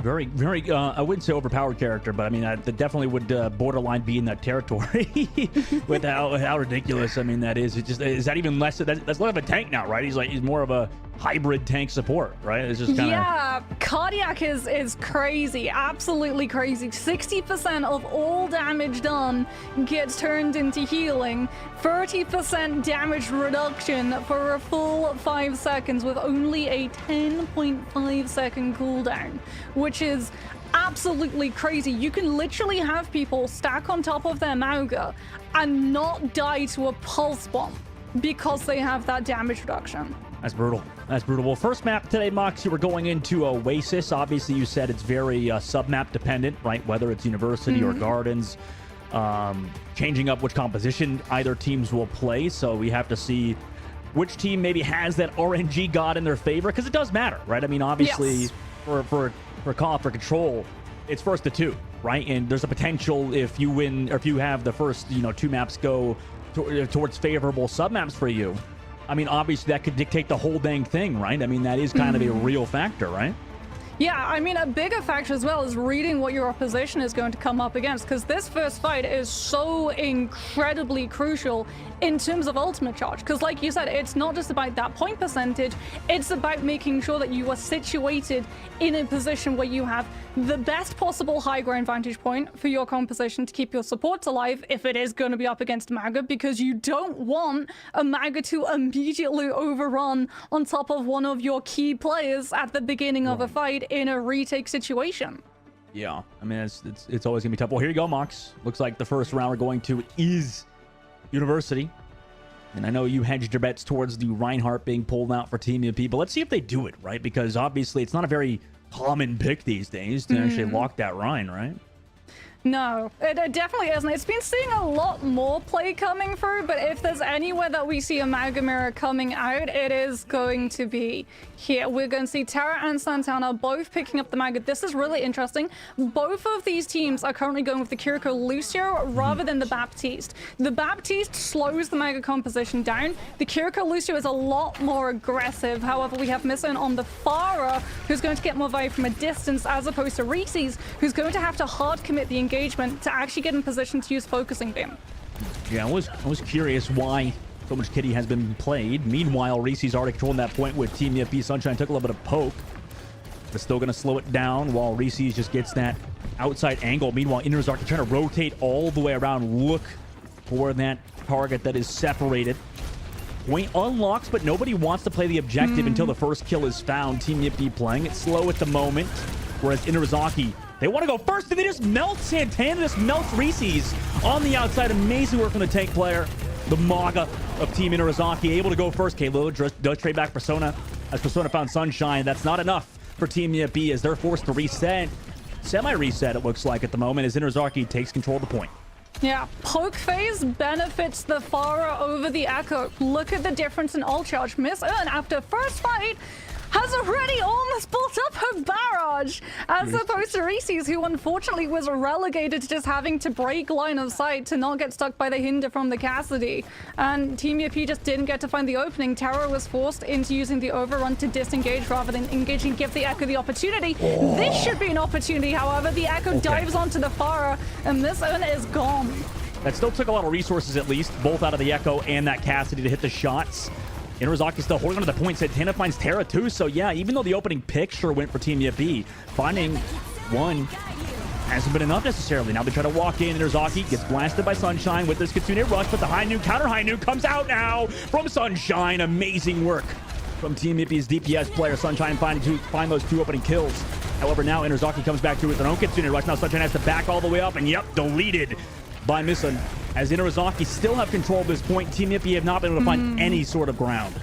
Speaker 4: Very, very, I wouldn't say overpowered character, but I mean, that definitely would borderline be in that territory with how ridiculous, I mean, that is. It just, is that even less, that's less of a tank now, right? He's more of a hybrid tank support, right? It's just kind of...
Speaker 5: Yeah, Cardiac is crazy, absolutely crazy. 60% of all damage done gets turned into healing, 30% damage reduction for a full 5 seconds with only a 10.5 second cooldown, which is absolutely crazy. You can literally have people stack on top of their Mauga and not die to a pulse bomb because they have that damage reduction.
Speaker 4: That's brutal. That's brutal. Well, first map today, Moxie, we're going into Oasis. Obviously, you said it's very sub-map dependent, right? Whether it's University or Gardens. Changing up which composition either teams will play. So we have to see which team maybe has that RNG god in their favor, because it does matter, right? I mean, obviously,
Speaker 5: yes.
Speaker 4: for Control, it's first to 2, right? And there's a potential if you win, or if you have the first, 2 maps go towards favorable sub-maps for you. I mean, obviously that could dictate the whole dang thing, right? I mean, that is kind of a real factor, right?
Speaker 5: Yeah, I mean, a bigger factor as well is reading what your opposition is going to come up against, because this first fight is so incredibly crucial in terms of ultimate charge. Because like you said, it's not just about that point percentage, it's about making sure that you are situated in a position where you have the best possible high ground vantage point for your composition to keep your supports alive if it is going to be up against Maga, because you don't want a Maga to immediately overrun on top of one of your key players at the beginning of a fight in a retake situation.
Speaker 4: Yeah, I mean, it's always gonna be tough. Well, here you go, Mox. Looks like the first round we're going to is University. And I know you hedged your bets towards the Reinhardt being pulled out for Team UP, but let's see if they do it, right? Because obviously it's not a very common pick these days to actually lock that Rein, right?
Speaker 5: No, it definitely isn't. It's been seeing a lot more play coming through, but if there's anywhere that we see a Maga Mirror coming out, it is going to be here. We're going to see Terra and Santana both picking up the Maga. This is really interesting. Both of these teams are currently going with the Kiriko Lucio rather than the Baptiste. The Baptiste slows the Maga composition down. The Kiriko Lucio is a lot more aggressive. However, we have Mison on the Pharah, who's going to get more value from a distance, as opposed to Reese's, who's going to have to hard commit the engagement to actually get in position to use focusing beam.
Speaker 4: Yeah, I was curious why so much Kitty has been played. Meanwhile, Reese's already controlling that point with Team FP. Sunshine took a little bit of poke, but still going to slow it down while Reese's just gets that outside angle. Meanwhile, Interzark trying to rotate all the way around, look for that target that is separated. Point unlocks, but nobody wants to play the objective until the first kill is found. Team FP playing it slow at the moment, whereas Interzaki, they want to go first, and they just melt Santana, just melts Reese's on the outside. Amazing work from the tank player. The Maga of Team Interzaki able to go first. Kalo does trade back Persona, as Persona found Sunshine. That's not enough for Team B as they're forced to reset. Semi-reset, it looks like, at the moment, as Interzaki takes control of the point.
Speaker 5: Yeah, poke phase benefits the Pharah over the Echo. Look at the difference in ult charge. Miss Earn, after first fight, has already almost built up her barrage, as opposed to Reese's, who unfortunately was relegated to just having to break line of sight to not get stuck by the hinder from the Cassidy. And Team UP just didn't get to find the opening. Terror was forced into using the overrun to disengage rather than engage and give the Echo the opportunity. This should be an opportunity, however. The Echo dives onto the Pharah, and this Earn is gone.
Speaker 4: That still took a lot of resources, at least, both out of the Echo and that Cassidy to hit the shots. Interzaki still holding on to the point. Santana finds Terra too, so yeah, even though the opening pick sure went for Team B, finding one hasn't been enough necessarily. Now they try to walk in. Interzaki gets blasted by Sunshine with this Kitsune rush, but the high nuke, counter high nuke comes out now from Sunshine. Amazing work from Team B's DPS player. Sunshine find those 2 opening kills. However, now Interzaki comes back through with their own Kitsune rush. Now Sunshine has to back all the way up, and yep, deleted by Mison, as Interzaki still have control of this point. Team Yippee have not been able to find any sort of ground.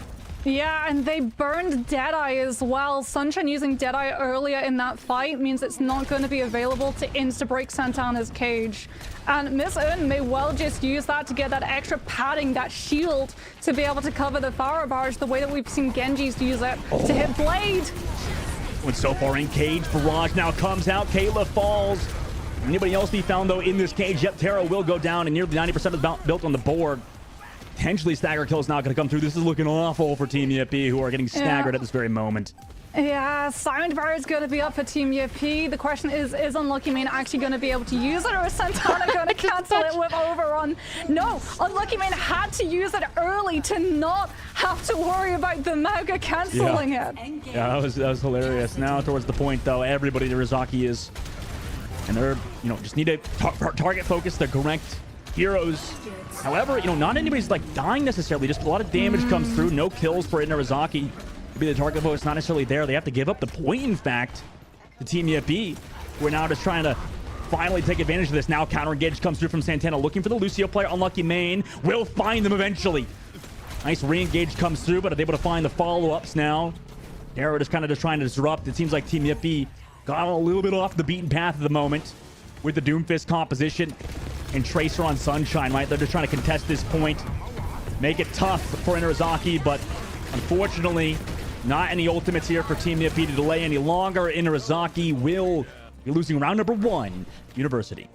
Speaker 5: Yeah, and they burned Deadeye as well. Sunshine using Deadeye earlier in that fight means it's not going to be available to insta-break Santana's cage. And Miss Earn may well just use that to get that extra padding, that shield, to be able to cover the Pharah barrage the way that we've seen Genji's use it to hit Blade.
Speaker 4: Went so far in cage, barrage now comes out, Kayla falls. Anybody else be found, though, in this cage? Yep, Terra will go down, and nearly 90% is built on the board. Potentially, stagger kill is not going to come through. This is looking awful for Team Yippee, who are getting staggered at this very moment.
Speaker 5: Yeah, Sound Bar is going to be up for Team Yippee. The question is Unlucky Main actually going to be able to use it, or is Santana going to cancel it with Overrun? No, Unlucky Main had to use it early to not have to worry about the Maga canceling it.
Speaker 4: Yeah, that was hilarious. Now, towards the point, though, everybody to Rizaki is... And they're, just need to target focus the correct heroes. However, not anybody's like dying necessarily. Just a lot of damage comes through. No kills for Inarizaki. Maybe the target focus not necessarily there. They have to give up the point, in fact, to Team Yippee. We're now just trying to finally take advantage of this. Now counter engage comes through from Santana, looking for the Lucio player. Unlucky Main will find them eventually. Nice re-engage comes through, but are they able to find the follow-ups now? Darrow just trying to disrupt. It seems like Team Yippee got a little bit off the beaten path at the moment with the Doomfist composition and Tracer on Sunshine, right? They're just trying to contest this point, make it tough for Inarizaki, but unfortunately, not any ultimates here for Team Yippee to delay any longer. Inarizaki will You're losing round number 1, University.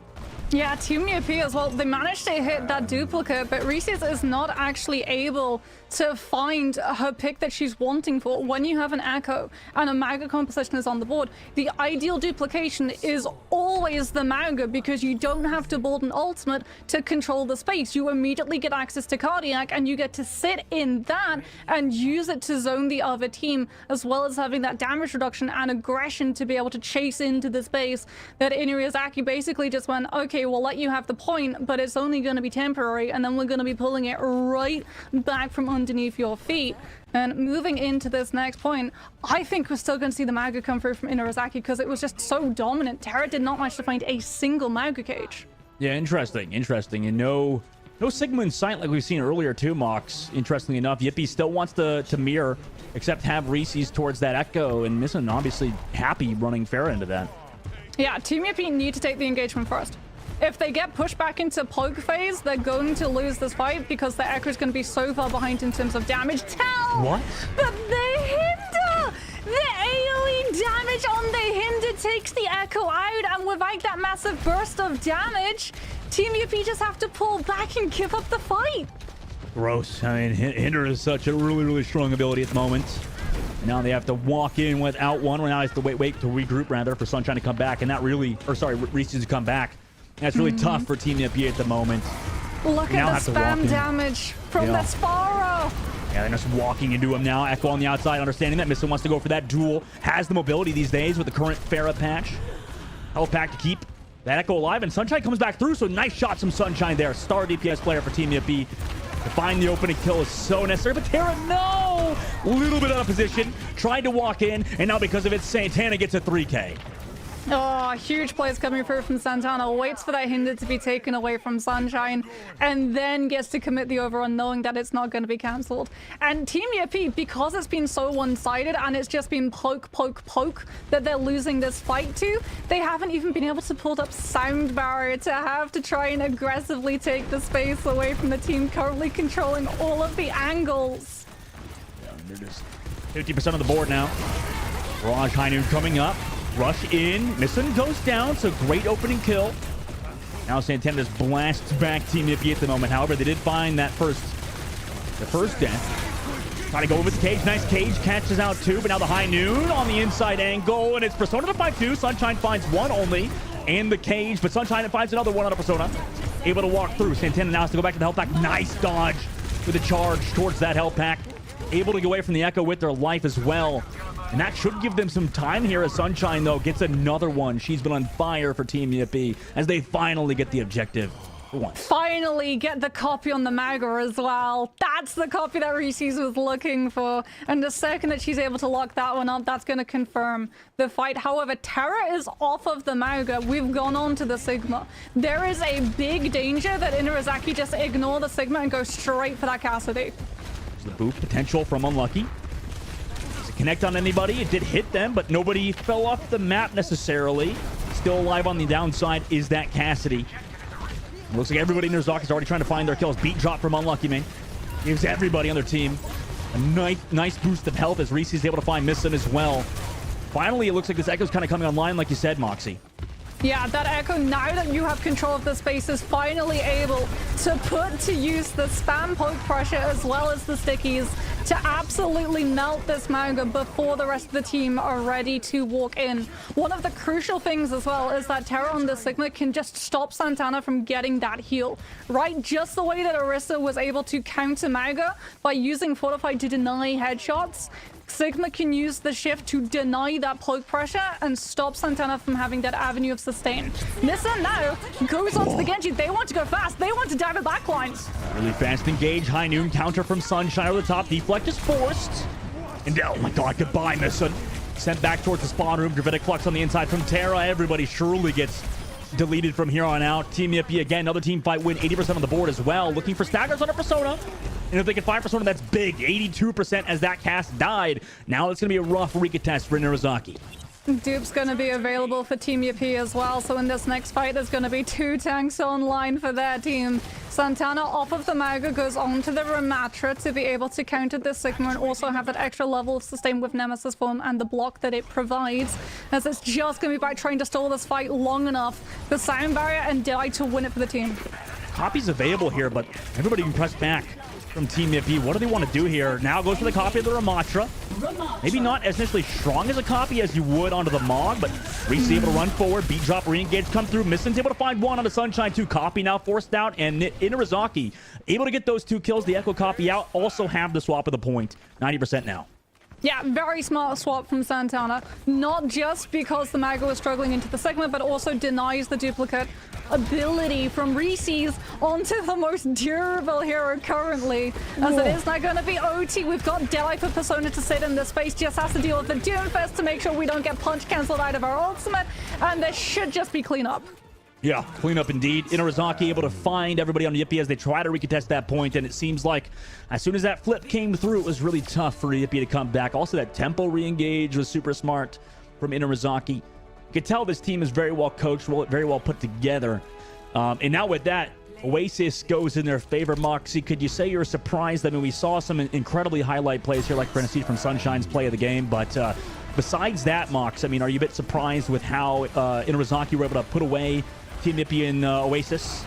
Speaker 5: Yeah, Team UP as well. They managed to hit that duplicate, but Reese's is not actually able to find her pick that she's wanting for. When you have an Echo and a Mauga composition is on the board, the ideal duplication is always the Mauga because you don't have to build an ultimate to control the space. You immediately get access to Cardiac and you get to sit in that and use it to zone the other team, as well as having that damage reduction and aggression to be able to chase into the space that Inuyasaki basically just went, okay, we'll let you have the point, but it's only going to be temporary, and then we're going to be pulling it right back from underneath your feet. And moving into this next point, I think we're still going to see the Mauga come through from Inuyasaki because it was just so dominant. Terra did not manage to find a single Mauga cage.
Speaker 4: Yeah, interesting. And no Sigma in sight like we've seen earlier too, Mox. Interestingly enough, Yippee still wants to mirror, except have Reese's towards that Echo, and Misson obviously happy running Farah into that.
Speaker 5: Yeah, Team Yippee need to take the engagement first. If they get pushed back into poke phase, they're going to lose this fight because the Echo is going to be so far behind in terms of damage.
Speaker 4: What?
Speaker 5: But the Hinder! The AoE damage on the Hinder takes the Echo out, and without that massive burst of damage, Team UP just have to pull back and give up the fight.
Speaker 4: Gross. I mean, Hinder is such a really strong ability at the moment. Now they have to walk in without one. Now they have to wait to regroup, rather, for Sunshine to come back, and that really, or sorry, Reese's to come back. That's really tough for Team Yippee at the moment.
Speaker 5: Look at the spam damage from the Sparrow.
Speaker 4: Yeah, they're just walking into him now. Echo on the outside, understanding that Missa wants to go for that duel. Has the mobility these days with the current Farah patch. Health pack to keep that Echo alive, and Sunshine comes back through, so nice shots from Sunshine there. Star DPS player for Team Yippee. To find the opening kill is so necessary, but Terra, no! A little bit out of position. Tried to walk in, and now because of it, Santana gets a 3K.
Speaker 5: Oh, huge plays coming through from Santana. Waits for that Hinder to be taken away from Sunshine, and then gets to commit the overrun knowing that it's not going to be cancelled. And Team Yippee, because it's been so one-sided and it's just been poke that they're losing this fight to, they haven't even been able to pull up Sound Barrier to have to try and aggressively take the space away from the team currently controlling all of the angles.
Speaker 4: Yeah, they're just 50% of the board now. Raj High Noon coming up. Rush in. Misson goes down, so great opening kill. Now Santana just blasts back Team Yippee at the moment. However, they did find that the first death. Trying to go over the cage. Nice cage. Catches out 2, but now the High Noon on the inside angle, and it's Persona to find 2. Sunshine finds 1 only in the cage, but Sunshine finds another 1 on a Persona. Able to walk through. Santana now has to go back to the health pack. Nice dodge with a charge towards that health pack. Able to get away from the Echo with their life as well. And that should give them some time here as Sunshine, though, gets another one. She's been on fire for Team Yippee as they finally get the objective for once.
Speaker 5: Finally get the copy on the Mauga as well. That's the copy that Reese's was looking for. And the second that she's able to lock that one up, that's going to confirm the fight. However, Terra is off of the Mauga. We've gone on to the Sigma. There is a big danger that Inuyasaki just ignore the Sigma and go straight for that Cassidy.
Speaker 4: The boop potential from Unlucky. Does it connect on anybody? It did hit them, but nobody fell off the map necessarily. Still alive on the downside is that Cassidy. It looks like everybody in their Zoc is already trying to find their kills. Beat drop from Unlucky, man. Gives everybody on their team a nice boost of health as Reese is able to find Misson as well. Finally, it looks like this Echo's kind of coming online, like you said, Moxie.
Speaker 5: Yeah, that Echo, now that you have control of the space, is finally able to put to use the spam poke pressure as well as the stickies to absolutely melt this Mauga before the rest of the team are ready to walk in. One of the crucial things as well is that Terra on the Sigma can just stop Santana from getting that heal, right? Just the way that Orisa was able to counter Mauga by using Fortify to deny headshots. Sigma can use the shift to deny that poke pressure and stop Santana from having that avenue of sustain. Nissa now goes onto the Genji. They want to go fast. They want to dive the backlines.
Speaker 4: Really fast engage. High Noon counter from Sunshine over the top. Deflect is forced. And oh my god, goodbye, Misson. Sent back towards the spawn room. Gravitic Flux on the inside from Terra. Everybody surely gets deleted from here on out. Team Yippee again. Another team fight win. 80% on the board as well. Looking for staggers on a Persona. And if they get 5%, that's big. 82% as that cast died. Now it's going to be a rough recontest for Inuyasaki.
Speaker 5: Dupe's going to be available for Team Yippee as well, so in this next fight there's going to be 2 tanks online for their team. Santana off of the Maga goes on to the Ramatra to be able to counter the Sigma and also have that extra level of sustain with Nemesis form and the block that it provides, as it's just going to be by trying to stall this fight long enough for Sound Barrier and Die to win it for the team.
Speaker 4: Copy's available here, but everybody can press back from Team Yippee. What do they want to do here? Now goes for the copy of the Ramatra. Maybe not as initially strong as a copy as you would onto the Mog, but Reese able to run forward. Beat drop, re-engage, come through. Missin's able to find one on the Sunshine 2. Copy now forced out, and Inarizaki able to get those 2 kills. The Echo copy out. Also have the swap of the point. 90% now.
Speaker 5: Yeah, very smart swap from Santana. Not just because the Maga was struggling into the Sigma, but also denies the duplicate ability from Reese's onto the most durable hero currently. As it is now going to be OT. We've got Deli for Persona to sit in this space. Just has to deal with the Doomfist to make sure we don't get punch cancelled out of our ultimate. And there should just be cleanup.
Speaker 4: Yeah, cleanup indeed. Inarizaki able to find everybody on Yippee as they try to recontest that point, and it seems like as soon as that flip came through, it was really tough for Yippee to come back. Also, that tempo re-engage was super smart from Inarizaki. You could tell this team is very well coached, very well put together. And now with that, Oasis goes in their favor. Moxie, could you say you're surprised? I mean, we saw some incredibly highlight plays here, like for instance from Sunshine's play of the game, but besides that, Mox, I mean, are you a bit surprised with how Inarizaki were able to put away Team Yippee and Oasis?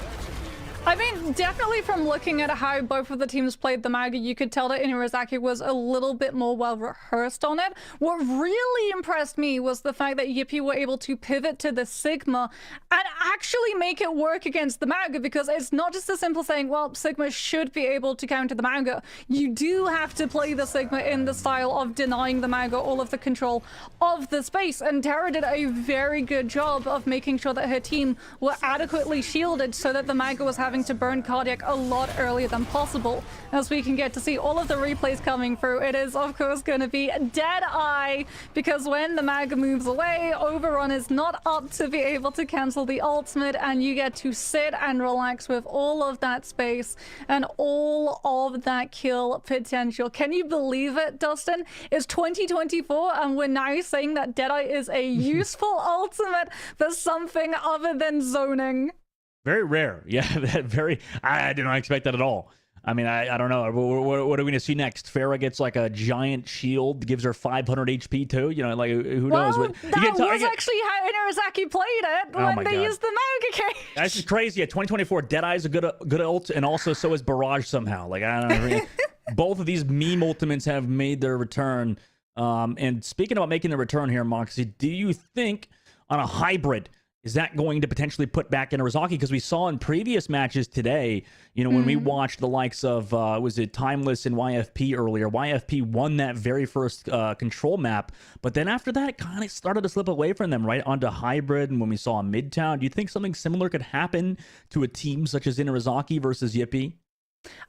Speaker 5: I mean, definitely from looking at how both of the teams played the Maga, you could tell that Inarizaki was a little bit more well rehearsed on it. What really impressed me was the fact that Yippee were able to pivot to the Sigma and actually make it work against the Maga, because it's not just a simple saying, well, Sigma should be able to counter the Maga. You do have to play the Sigma in the style of denying the Maga all of the control of the space, and Terra did a very good job of making sure that her team were adequately shielded so that the Maga was having to burn Cardiac a lot earlier than possible. As we can get to see all of the replays coming through, it is of course going to be Dead Eye, because when the Maga moves away, Overrun is not up to be able to cancel the ultimate, and you get to sit and relax with all of that space and all of that kill potential. Can you believe it, Dustin? It's 2024 and we're now saying that Deadeye is a useful ultimate for something other than zoning.
Speaker 4: Very rare. Yeah, I did not expect that at all. I mean, I don't know. What are we going to see next? Farah gets like a giant shield, gives her 500 HP too. You know, like who knows?
Speaker 5: Well, that was actually how Inarizaki played it when they used the Maga cage.
Speaker 4: That's just crazy. Yeah, 2024, Deadeye's a good ult, and also so is Barrage somehow. Like, I don't know. Both of these meme ultimates have made their return. And speaking about making the return here, Moxie, do you think on a hybrid, is that going to potentially put back Inarizaki? Because we saw in previous matches today, you know, when we watched the likes of, was it Timeless and YFP earlier? YFP won that very first control map, but then after that, it kind of started to slip away from them, right? Onto hybrid, and when we saw Midtown, do you think something similar could happen to a team such as Inarizaki versus Yippee?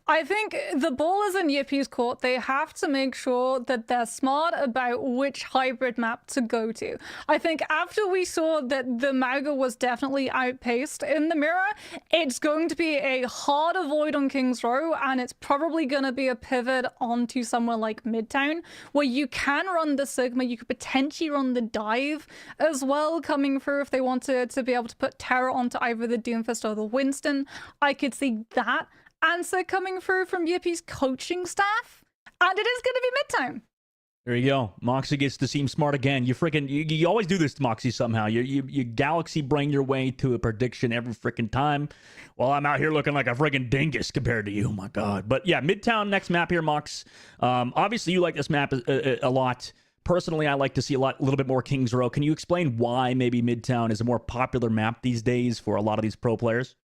Speaker 5: I think the ball is in Yippee's court. They have to make sure that they're smart about which hybrid map to go to. I think after we saw that the Maga was definitely outpaced in the mirror, it's going to be a hard avoid on King's Row, and it's probably going to be a pivot onto somewhere like Midtown, where you can run the Sigma, you could potentially run the Dive as well coming through if they wanted to be able to put Terror onto either the Doomfist or the Winston. I could see that answer coming through from Yippee's coaching staff, and it is going to be Midtown.
Speaker 4: There you go. Moxie gets to seem smart again. You always do this to Moxie somehow. You galaxy brain your way to a prediction every freaking time. Well, I'm out here looking like a freaking dingus compared to you. Oh my God. But yeah, Midtown next map here, Mox. Obviously, you like this map a lot. Personally, I like to see a little bit more King's Row. Can you explain why maybe Midtown is a more popular map these days for a lot of these pro players?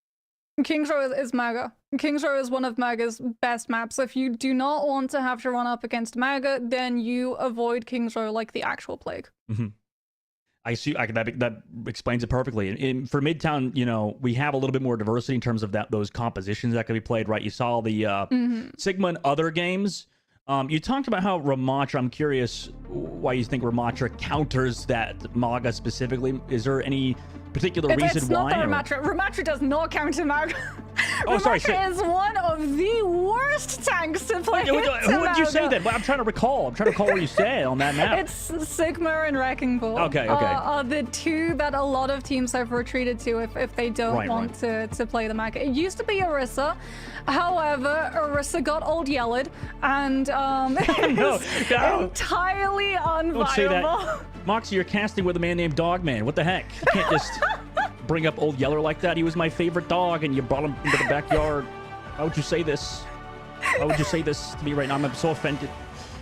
Speaker 5: King's Row is Maga. King's Row is one of Maga's best maps. If you do not want to have to run up against Maga, then you avoid King's Row like the actual plague.
Speaker 4: I see. That explains it perfectly. For Midtown, you know, we have a little bit more diversity in terms of those compositions that can be played, right? You saw the Sigma and other games. You talked about how Ramatra, I'm curious why you think Ramatra counters that Maga specifically. Is there any particular reason
Speaker 5: it's not
Speaker 4: why?
Speaker 5: Ramatra. Ramatra does not counter Maga.
Speaker 4: Oh, sorry.
Speaker 5: Rebecca is one of the worst tanks to play.
Speaker 4: Who would you say that? I'm trying to recall. I'm trying to recall what you said on that map.
Speaker 5: It's Sigma and Wrecking Ball.
Speaker 4: Okay.
Speaker 5: Are the two that a lot of teams have retreated to if they don't want to play the map. It used to be Orisa. However, Orisa got old yelled and entirely unviable.
Speaker 4: Don't say that. Moxie, you're casting with a man named Dogman. What the heck? You can't just bring up Old Yeller like that. He was my favorite dog, and you brought him into the backyard. Why would you say this? Why would you say this to me right now? I'm so offended.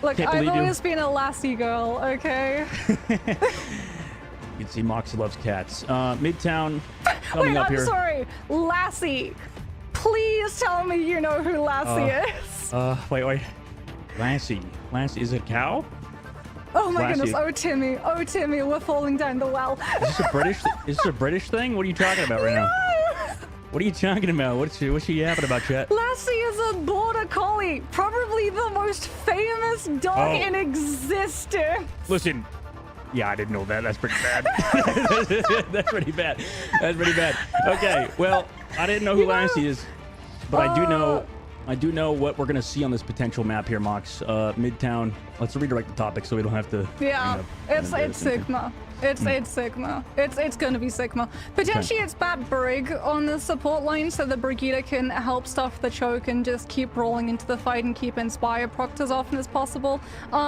Speaker 5: Look, I've always been a lassie girl, okay?
Speaker 4: You can see Moxie loves cats. Midtown coming up here.
Speaker 5: I'm sorry. Lassie. Please tell me you know who Lassie is.
Speaker 4: Wait. Lassie. Is it a cow?
Speaker 5: Oh my
Speaker 4: Lassie.
Speaker 5: goodness. Oh Timmy, we're falling down the well.
Speaker 4: Is this a British thing? What are you talking about right now? What are you talking about? What's she yapping about, chat?
Speaker 5: Lassie is a border collie. Probably the most famous dog in existence.
Speaker 4: Listen. Yeah, I didn't know that. That's pretty bad. That's pretty bad. Okay, well, I didn't know who Lassie is, but I do know what we're gonna see on this potential map here, Mox. Midtown. Let's redirect the topic so we don't have to.
Speaker 5: Yeah, it's Sigma. It's Sigma. It's gonna be Sigma. Potentially it's Bat Brig on the support line so the Brigida can help stuff the choke and just keep rolling into the fight and keep Inspire procced as often as possible.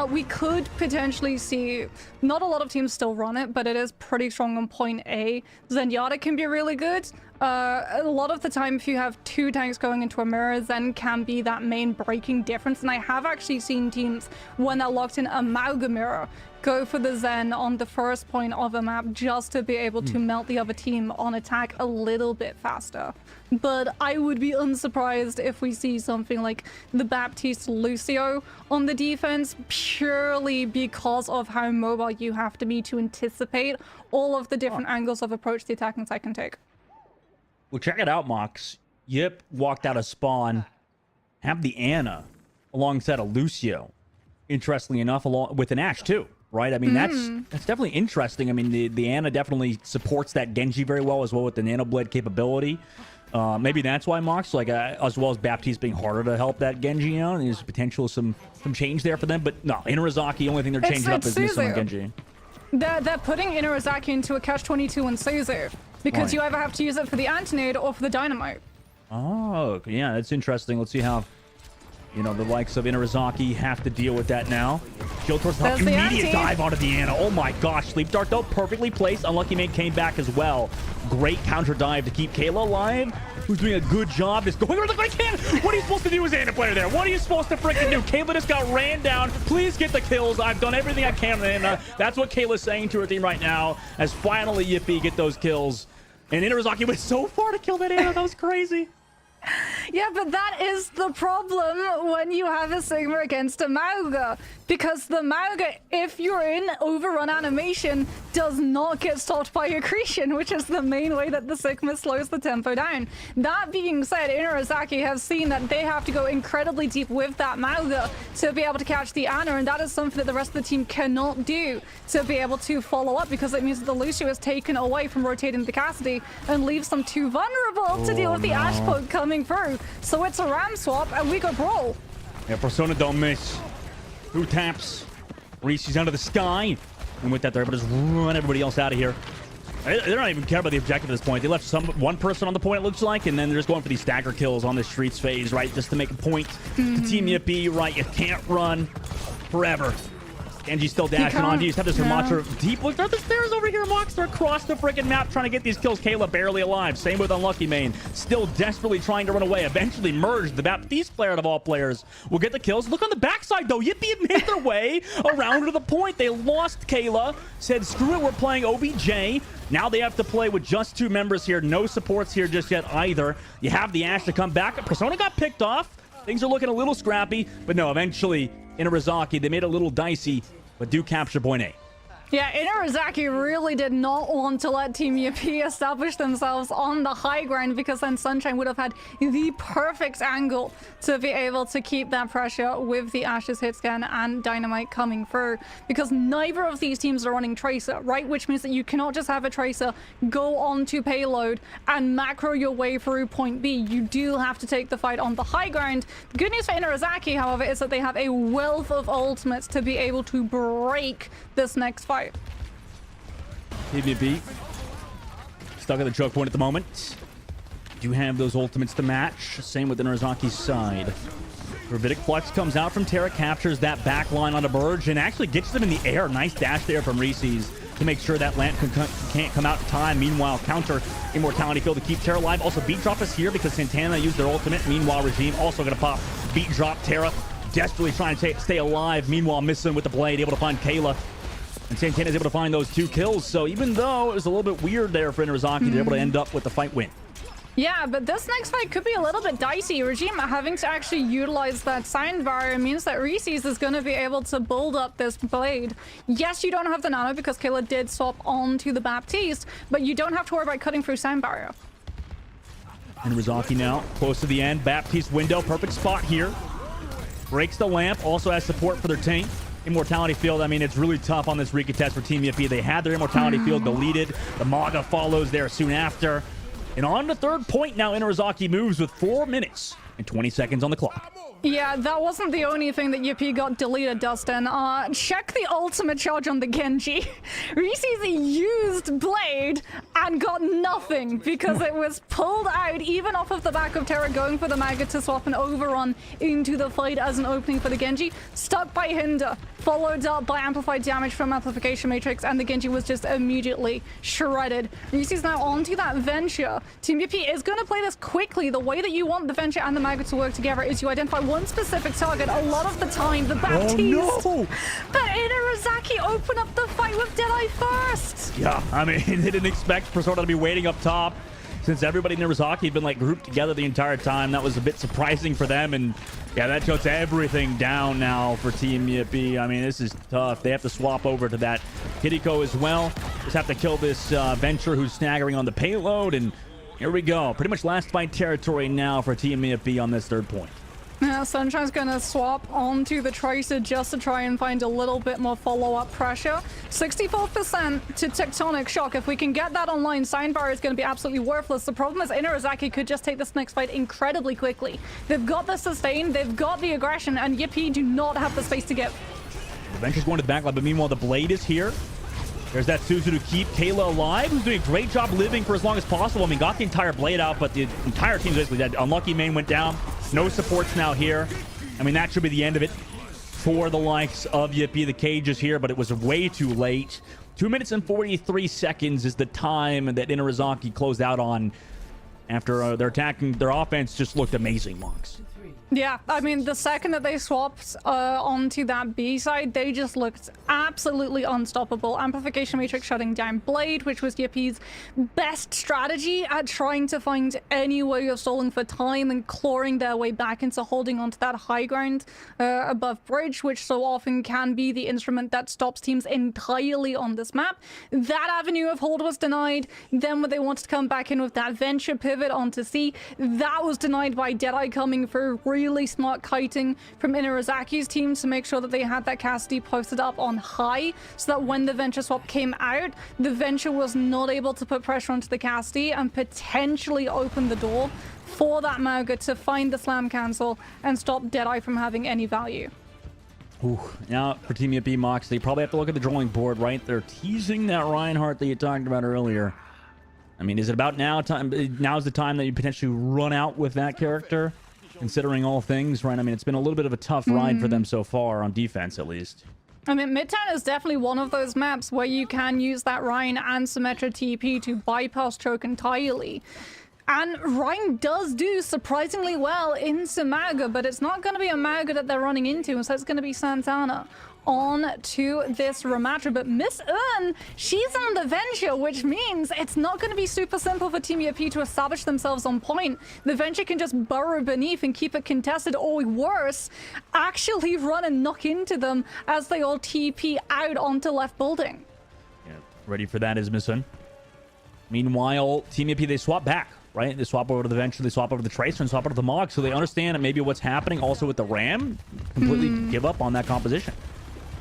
Speaker 5: We could potentially see, not a lot of teams still run it, but it is pretty strong on point A. Zenyatta can be really good. A lot of the time, if you have two tanks going into a mirror, Zen can be that main breaking difference. And I have actually seen teams, when they're locked in a Mauga mirror, go for the Zen on the first point of a map just to be able to melt the other team on attack a little bit faster. But I would be unsurprised if we see something like the Baptiste Lucio on the defense, purely because of how mobile you have to be to anticipate all of the different angles of approach the attacking side can take.
Speaker 4: Well, check it out, Mox. Yip walked out of spawn. Have the Ana alongside a Lucio. Interestingly enough, along with an Ashe too, right? I mean, that's definitely interesting. I mean, the Ana definitely supports that Genji very well, as well with the Nanoblade capability. Maybe that's why Mox, like, as well as Baptiste being harder to help that Genji out. There's potential some change there for them, but no, Inarizaki, only thing they're changing up is missing on Genji.
Speaker 5: They're putting Inarizaki into a catch-22 on Suzu. Because you either have to use it for the Antinade or for the Dynamite.
Speaker 4: Oh, yeah, that's interesting. Let's see how, the likes of Inarizaki have to deal with that now. Shield towards the immediate dive onto the Ana. Oh my gosh, Sleep Dart though, perfectly placed. Unlucky Mate came back as well. Great counter dive to keep Kayla alive, who's doing a good job. Is going over the Great Cannon. What are you supposed to do as Ana player there? What are you supposed to freaking do? Kayla just got ran down. Please get the kills. I've done everything I can, Ana. That's what Kayla's saying to her team right now, as finally Yippee get those kills. And Inarizaki went so far to kill that Ana. That was crazy.
Speaker 5: Yeah, but that is the problem when you have a Sigma against a Mauga. Because the Mauga, if you're in overrun animation, does not get stopped by accretion, which is the main way that the Sigma slows the tempo down. That being said, Inarizaki have seen that they have to go incredibly deep with that Mauga to be able to catch the Ana, and that is something that the rest of the team cannot do to be able to follow up, because it means that the Lucio is taken away from rotating the Cassidy and leaves them too vulnerable to deal with the Ashe poke coming through. So it's a ram swap, and we go brawl.
Speaker 4: Yeah, Persona don't miss. 2 taps. Reese's out of the sky. And with that, they're able to just run everybody else out of here. They don't even care about the objective at this point. They left one person on the point, it looks like, and then they're just going for these stagger kills on the streets phase, right? Just to make a point to Team Yippee, right? You can't run forever. Genji's still dashing on. You just have this Ramatra deep. Look, they're the stairs over here, Mox. They're across the freaking map trying to get these kills. Kayla barely alive. Same with Unlucky Main. Still desperately trying to run away. Eventually merged. The Baptiste player out of all players will get the kills. Look on the backside, though. Yippee had made their way around to the point. They lost Kayla. Said, screw it, we're playing OBJ. Now they have to play with just 2 members here. No supports here just yet either. You have the Ashe to come back. Persona got picked off. Things are looking a little scrappy. But no, eventually, Inarizaki, they made it a little dicey, but do capture point A.
Speaker 5: Yeah, Inarizaki really did not want to let Team Yuppie establish themselves on the high ground, because then Sunshine would have had the perfect angle to be able to keep that pressure with the Ashes hitscan and Dynamite coming through, because neither of these teams are running Tracer, right? Which means that you cannot just have a Tracer go on to payload and macro your way through point B. You do have to take the fight on the high ground. The good news for Inarizaki, however, is that they have a wealth of ultimates to be able to break this next fight.
Speaker 4: PvP stuck at the choke point at the moment. Do have those ultimates to match. Same with Inarazaki's side. Gravitic Flux comes out from Terra, captures that back line on a Burge, and actually gets them in the air. Nice dash there from Reese's to make sure that Lant can't come out in time. Meanwhile, counter Immortality Field to keep Terra alive. Also, Beat Drop is here because Santana used their ultimate. Meanwhile, Regime also going to pop Beat Drop. Terra desperately trying to stay alive. Meanwhile, missing with the blade, able to find Kayla. And Santana is able to find those 2 kills. So even though it was a little bit weird there for Inarizaki, they're able to end up with the fight win.
Speaker 5: Yeah, but this next fight could be a little bit dicey. Regime having to actually utilize that sound barrier means that Reese's is going to be able to build up this blade. Yes, you don't have the nano because Kayla did swap onto the Baptiste, but you don't have to worry about cutting through sound barrier.
Speaker 4: Inarizaki now close to the end. Baptiste window, perfect spot here. Breaks the lamp, also has support for their tank. Immortality Field, I mean, it's really tough on this recontest for Team Yuppie. They had their Immortality Field deleted. The Maga follows there soon after. And on the third point now, Inarizaki moves with 4 minutes and 20 seconds on the clock.
Speaker 5: Yeah, that wasn't the only thing that Yuppie got deleted, Dustin. Check the ultimate charge on the Genji. Reese's used Blade and got nothing because it was pulled out even off of the back of Terra, going for the Maggot to swap an overrun into the fight as an opening for the Genji. Stuck by Hinder, followed up by amplified damage from Amplification Matrix, and the Genji was just immediately shredded. Reese's now onto that Venture. Team Yuppie is going to play this quickly. The way that you want the Venture and the Maggot to work together is you identify one specific target. A lot of the time, the Baptiste.
Speaker 4: Oh, no.
Speaker 5: But Inarizaki open up the fight with Deadeye first.
Speaker 4: Yeah, I mean, they didn't expect Persona to be waiting up top. Since everybody in Inarizaki had been like grouped together the entire time, that was a bit surprising for them. And yeah, that shuts everything down now for Team Yuppie. I mean, this is tough. They have to swap over to that Kiriko as well. Just have to kill this Venture who's snaggering on the payload. And here we go. Pretty much last fight territory now for Team Yuppie on this third point.
Speaker 5: Yeah, Sunshine's gonna swap onto the Tracer just to try and find a little bit more follow-up pressure. 64% to Tectonic Shock. If we can get that online, Sound Barrier is gonna be absolutely worthless. The problem is Inarizaki could just take this next fight incredibly quickly. They've got the sustain, they've got the aggression, and Yuppie do not have the space to give.
Speaker 4: The Venture's going to the backline, but meanwhile the Blade is here. There's that Suzu to keep Kayla alive, who's doing a great job living for as long as possible. I mean, got the entire Blade out, but the entire team's basically dead. Unlucky main went down. No supports now here. I mean, that should be the end of it for the likes of Yuppie. The cage is here, but it was way too late. 2 minutes and 43 seconds is the time that Inarizaki closed out on after their attacking. Their offense just looked amazing, Monks.
Speaker 5: Yeah, I mean, the second that they swapped onto that B side, they just looked absolutely unstoppable. Amplification Matrix shutting down Blade, which was Yuppie's best strategy at trying to find any way of stalling for time and clawing their way back into holding onto that high ground above Bridge, which so often can be the instrument that stops teams entirely on this map. That avenue of hold was denied. Then when they wanted to come back in with that Venture pivot onto C, that was denied by Deadeye coming for really smart kiting from Inarazaki's team to make sure that they had that Cassidy posted up on high, so that when the Venture swap came out, the Venture was not able to put pressure onto the Cassidy and potentially open the door for that Mauga to find the slam cancel and stop Deadeye from having any value.
Speaker 4: Ooh, now for Team Yuppie, Mox, they probably have to look at the drawing board, right? They're teasing that Reinhardt that you talked about earlier. I mean, is it about now's the time that you potentially run out with that character? Considering all things, right? I mean, it's been a little bit of a tough ride for them so far, on defense at least.
Speaker 5: I mean, Midtown is definitely one of those maps where you can use that Rhine and Symmetra TP to bypass choke entirely. And Rhine does do surprisingly well in Samaga, but it's not going to be a Maga that they're running into, so it's going to be Santana on to this Ramatra. But Miss Earn, she's on the Venture, which means it's not going to be super simple for Team Yuppie to establish themselves on point. The Venture can just burrow beneath and keep it contested, or worse, actually run and knock into them as they all TP out onto left building.
Speaker 4: Ready for that is Misson. Meanwhile, Team EP, they swap back, right? They swap over to the Venture, they swap over to the Tracer, and swap over to the Mog, so they understand maybe what's happening also with the Ram. Completely give up on that composition.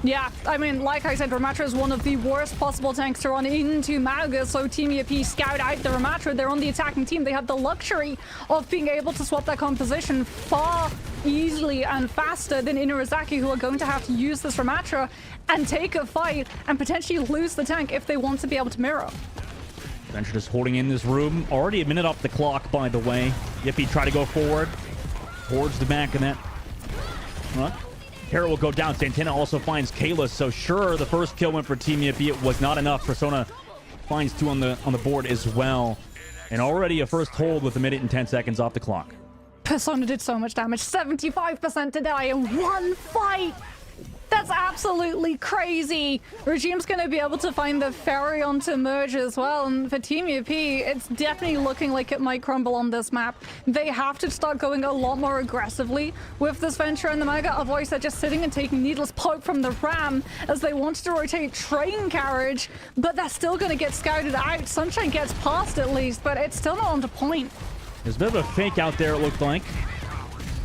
Speaker 5: Yeah, I mean, like I said, Ramatra is one of the worst possible tanks to run into Mauga, so Team EP scout out the Ramatra. They're on the attacking team. They have the luxury of being able to swap that composition far easily and faster than Inurazaki, who are going to have to use this Ramatra and take a fight and potentially lose the tank if they want to be able to mirror.
Speaker 4: Venture just holding in this room. Already a minute off the clock, by the way. Yippee try to go forward towards the back of that. Hero will go down. Santana also finds Kayla, so sure, the first kill went for Team Yippee. It was not enough. Persona finds 2 on the board as well. And already a first hold with a minute and 10 seconds off the clock.
Speaker 5: Persona did so much damage. 75% to die in one fight. That's absolutely crazy. Regime's going to be able to find the ferry onto merge as well. And for Team UP, it's definitely looking like it might crumble on this map. They have to start going a lot more aggressively with this Venture and the Mega. Otherwise, they're just sitting and taking needless poke from the Ram as they wanted to rotate train carriage. But they're still going to get scouted out. Sunshine gets past at least, but it's still not on to point.
Speaker 4: There's a bit of a fake out there, it looked like.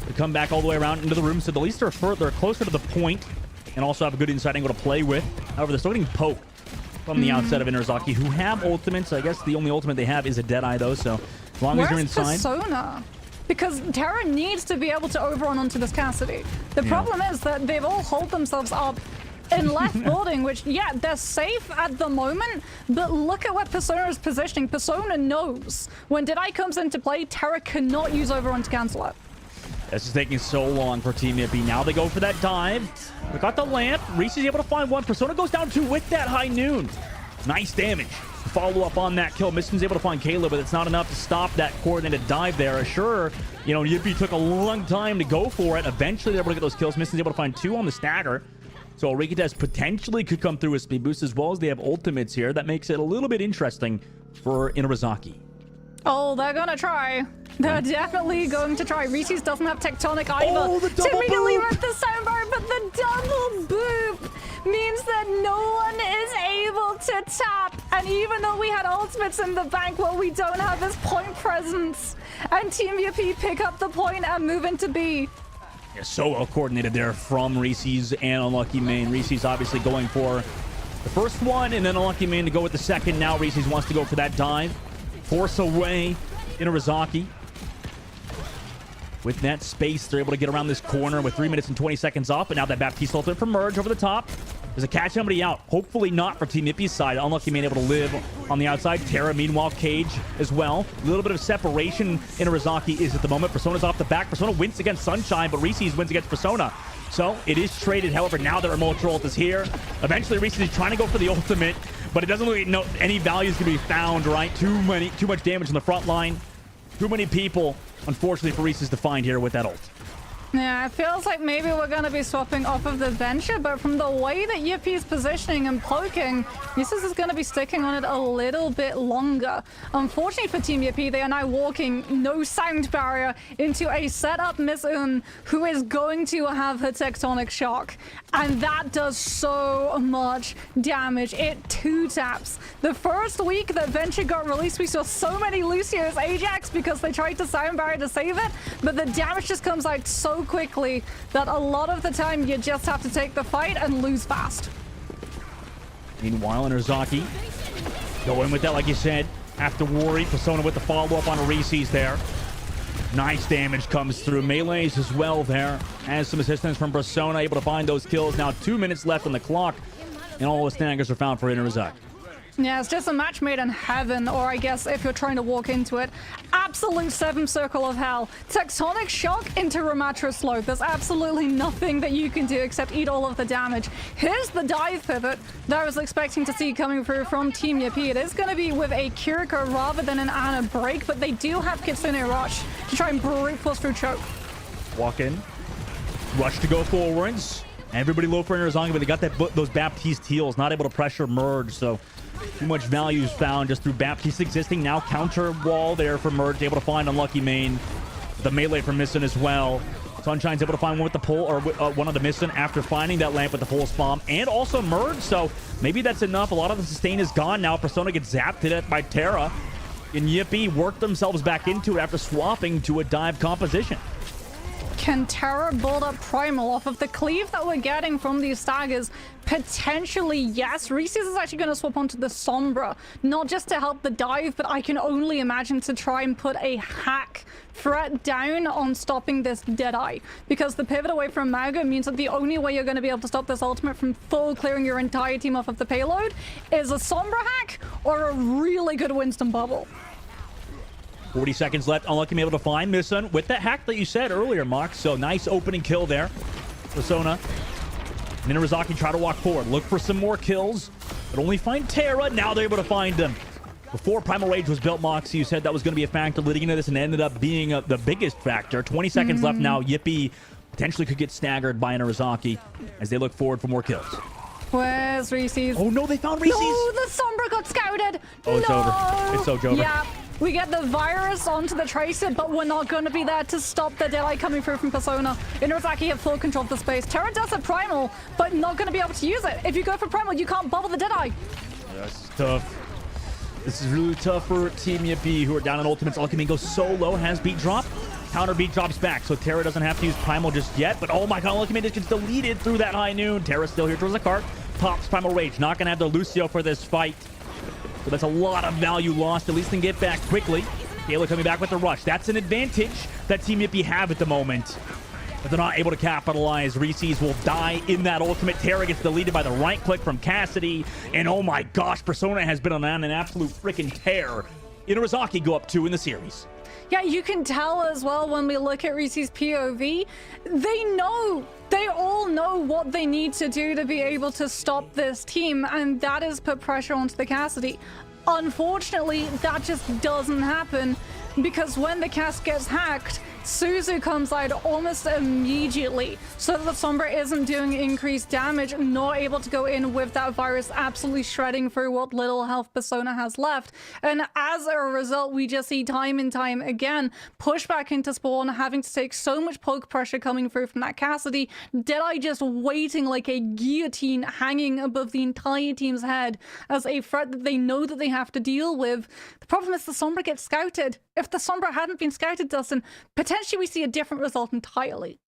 Speaker 4: They come back all the way around into the room, so at least they're closer to the point. And also have a good inside angle to play with. However, they're still getting poked from the outside of Inurazaki, who have ultimates. I guess the only ultimate they have is a Deadeye, though, so as long as you're inside.
Speaker 5: Persona? Because Terra needs to be able to overrun onto this Cassidy. The problem is that they've all holed themselves up in left building, which, yeah, they're safe at the moment, but look at what Persona is positioning. Persona knows when Deadeye comes into play, Terra cannot use overrun to cancel it.
Speaker 4: This is taking so long for Team Yippee. Now they go for that dive. We got the lamp. Reese is able to find one. Persona goes down 2 with that high noon. Nice damage. Follow up on that kill. Mission's able to find Kayla, but it's not enough to stop that coordinated dive there. Sure, you know, Yippee took a long time to go for it. Eventually, they're able to get those kills. Mission's able to find 2 on the stagger. So Rikites potentially could come through with speed boost as well as they have ultimates here. That makes it a little bit interesting for Inurazaki.
Speaker 5: Oh, they're gonna try. They're definitely going to try. Reese's doesn't have Tectonic either.
Speaker 4: Oh, the double
Speaker 5: to immediately
Speaker 4: boop!
Speaker 5: rip the soundbar, but the double boop means that no one is able to tap. And even though we had ultimates in the bank, what we don't have is point presence. And Team UP pick up the point and move into B.
Speaker 4: Yeah, so well coordinated there from Reese's and Unlucky Main. Reese's obviously going for the first one, and then Unlucky Main to go with the second. Now Reese's wants to go for that dive. Force away Inurazaki. With that space, they're able to get around this corner with 3 minutes and 20 seconds off. But now that Baptiste ultimate from Merge over the top. There's a catch somebody out. Hopefully not for Team Yippie's side. Unlucky man able to live on the outside. Terra, meanwhile, Cage as well. A little bit of separation Inurazaki is at the moment. Persona's off the back. Persona wins against Sunshine, but Reese's wins against Persona. So it is traded. However, now that remote ult is here. Eventually, Reese's is trying to go for the ultimate, but it doesn't look like any value is going to be found, right? Too much damage on the front line. Too many people, unfortunately, for Reese's to find here with that ult.
Speaker 5: Yeah, it feels like maybe we're going to be swapping off of the Venture, but from the way that Yippie's positioning and poking, Reese's is going to be sticking on it a little bit longer. Unfortunately for Team Yippie, they are now walking no sound barrier into a setup Miss-Un who is going to have her Tectonic Shock. And that does so much damage. It 2-taps. The first week that Venture got released, we saw so many Lucio's Ajax because they tried to sound barrier to save it, but the damage just comes out so quickly that a lot of the time you just have to take the fight and lose fast.
Speaker 4: Meanwhile, Inurazaki go in with that, like you said. After worry, Persona with the follow-up on Reese's there. Nice damage comes through. Melees as well there. Has some assistance from Persona, able to find those kills. Now 2 minutes left on the clock, and all the snaggers are found for Inurazaki.
Speaker 5: Yeah, it's just a match made in heaven, or I guess if you're trying to walk into it. Absolute 7 circle of hell. Tectonic Shock into Ramatra Slope. There's absolutely nothing that you can do except eat all of the damage. Here's the dive pivot that I was expecting to see coming through from Team Yippie. It is going to be with a Kiriko rather than an Ana break, but they do have Kitsune Rush to try and brute force through choke.
Speaker 4: Walk in. Rush to go forwards. Everybody low for Inurazaki, but they got those Baptiste heals. Not able to pressure Merge, so too much value is found just through Baptiste existing. Now counter wall there for Merge, able to find Unlucky Main. The melee from Missin as well. Sunshine's able to find one with the pull, or one on the missing after finding that lamp with the pulse bomb, and also merge. So maybe that's enough. A lot of the sustain is gone now. Persona gets zapped to death by Terra, and Yippee worked themselves back into it after swapping to a dive composition.
Speaker 5: Can Terra build up Primal off of the cleave that we're getting from these staggers? Potentially, yes. Reese's is actually going to swap onto the Sombra, not just to help the dive, but I can only imagine to try and put a hack threat down on stopping this Deadeye. Because the pivot away from Maga means that the only way you're going to be able to stop this ultimate from full clearing your entire team off of the payload is a Sombra hack or a really good Winston bubble.
Speaker 4: 40 seconds left. Unlucky able to find Missun with that hack that you said earlier, Mark. So nice opening kill there. Persona. And then Rizaki try to walk forward. Look for some more kills. But only find Terra. Now they're able to find him. Before Primal Rage was built, Moxie, you said that was going to be a factor leading into this, and ended up being the biggest factor. 20 seconds left now. Yippee potentially could get staggered by Rizaki as they look forward for more kills.
Speaker 5: Where's Reese's?
Speaker 4: Oh no, they found Reese's.
Speaker 5: No, the Sombra got scouted.
Speaker 4: Oh, it's over. It's so over.
Speaker 5: Yeah. We get the virus onto the Tracer, but we're not going to be there to stop the Deadeye coming through from Persona. Inurazaki have full control of the space. Terra does have Primal, but not going to be able to use it. If you go for Primal, you can't bubble the Deadeye.
Speaker 4: That's tough. This is really tough for Team Yippee, who are down on ultimates. Alchemy goes so low, has beat drop. Counter beat drops back, so Terra doesn't have to use Primal just yet. But oh my god, Alchemy just gets deleted through that high noon. Terra's still here towards the cart. Pops Primal Rage. Not going to have the Lucio for this fight. So that's a lot of value lost. At least can get back quickly. Taylor coming back with the rush. That's an advantage that Team Yippee have at the moment. But they're not able to capitalize. Reese's will die in that ultimate. Terra gets deleted by the right click from Cassidy. And oh my gosh, Persona has been on an absolute freaking tear. Inurazaki go up 2 in the series.
Speaker 5: Yeah, you can tell as well when we look at Reese's POV. They all know what they need to do to be able to stop this team, and that is put pressure onto the Cassidy. Unfortunately, that just doesn't happen, because when the cast gets hacked, Suzu comes out almost immediately, so that the Sombra isn't doing increased damage, nor able to go in with that virus absolutely shredding through what little health Persona has left. And as a result, we just see time and time again pushback into spawn, having to take so much poke pressure coming through from that Cassidy. Deadeye just waiting like a guillotine hanging above the entire team's head as a threat that they know that they have to deal with. The problem is the Sombra gets scouted. If the Sombra hadn't been scouted, Dustin, potentially we see a different result entirely.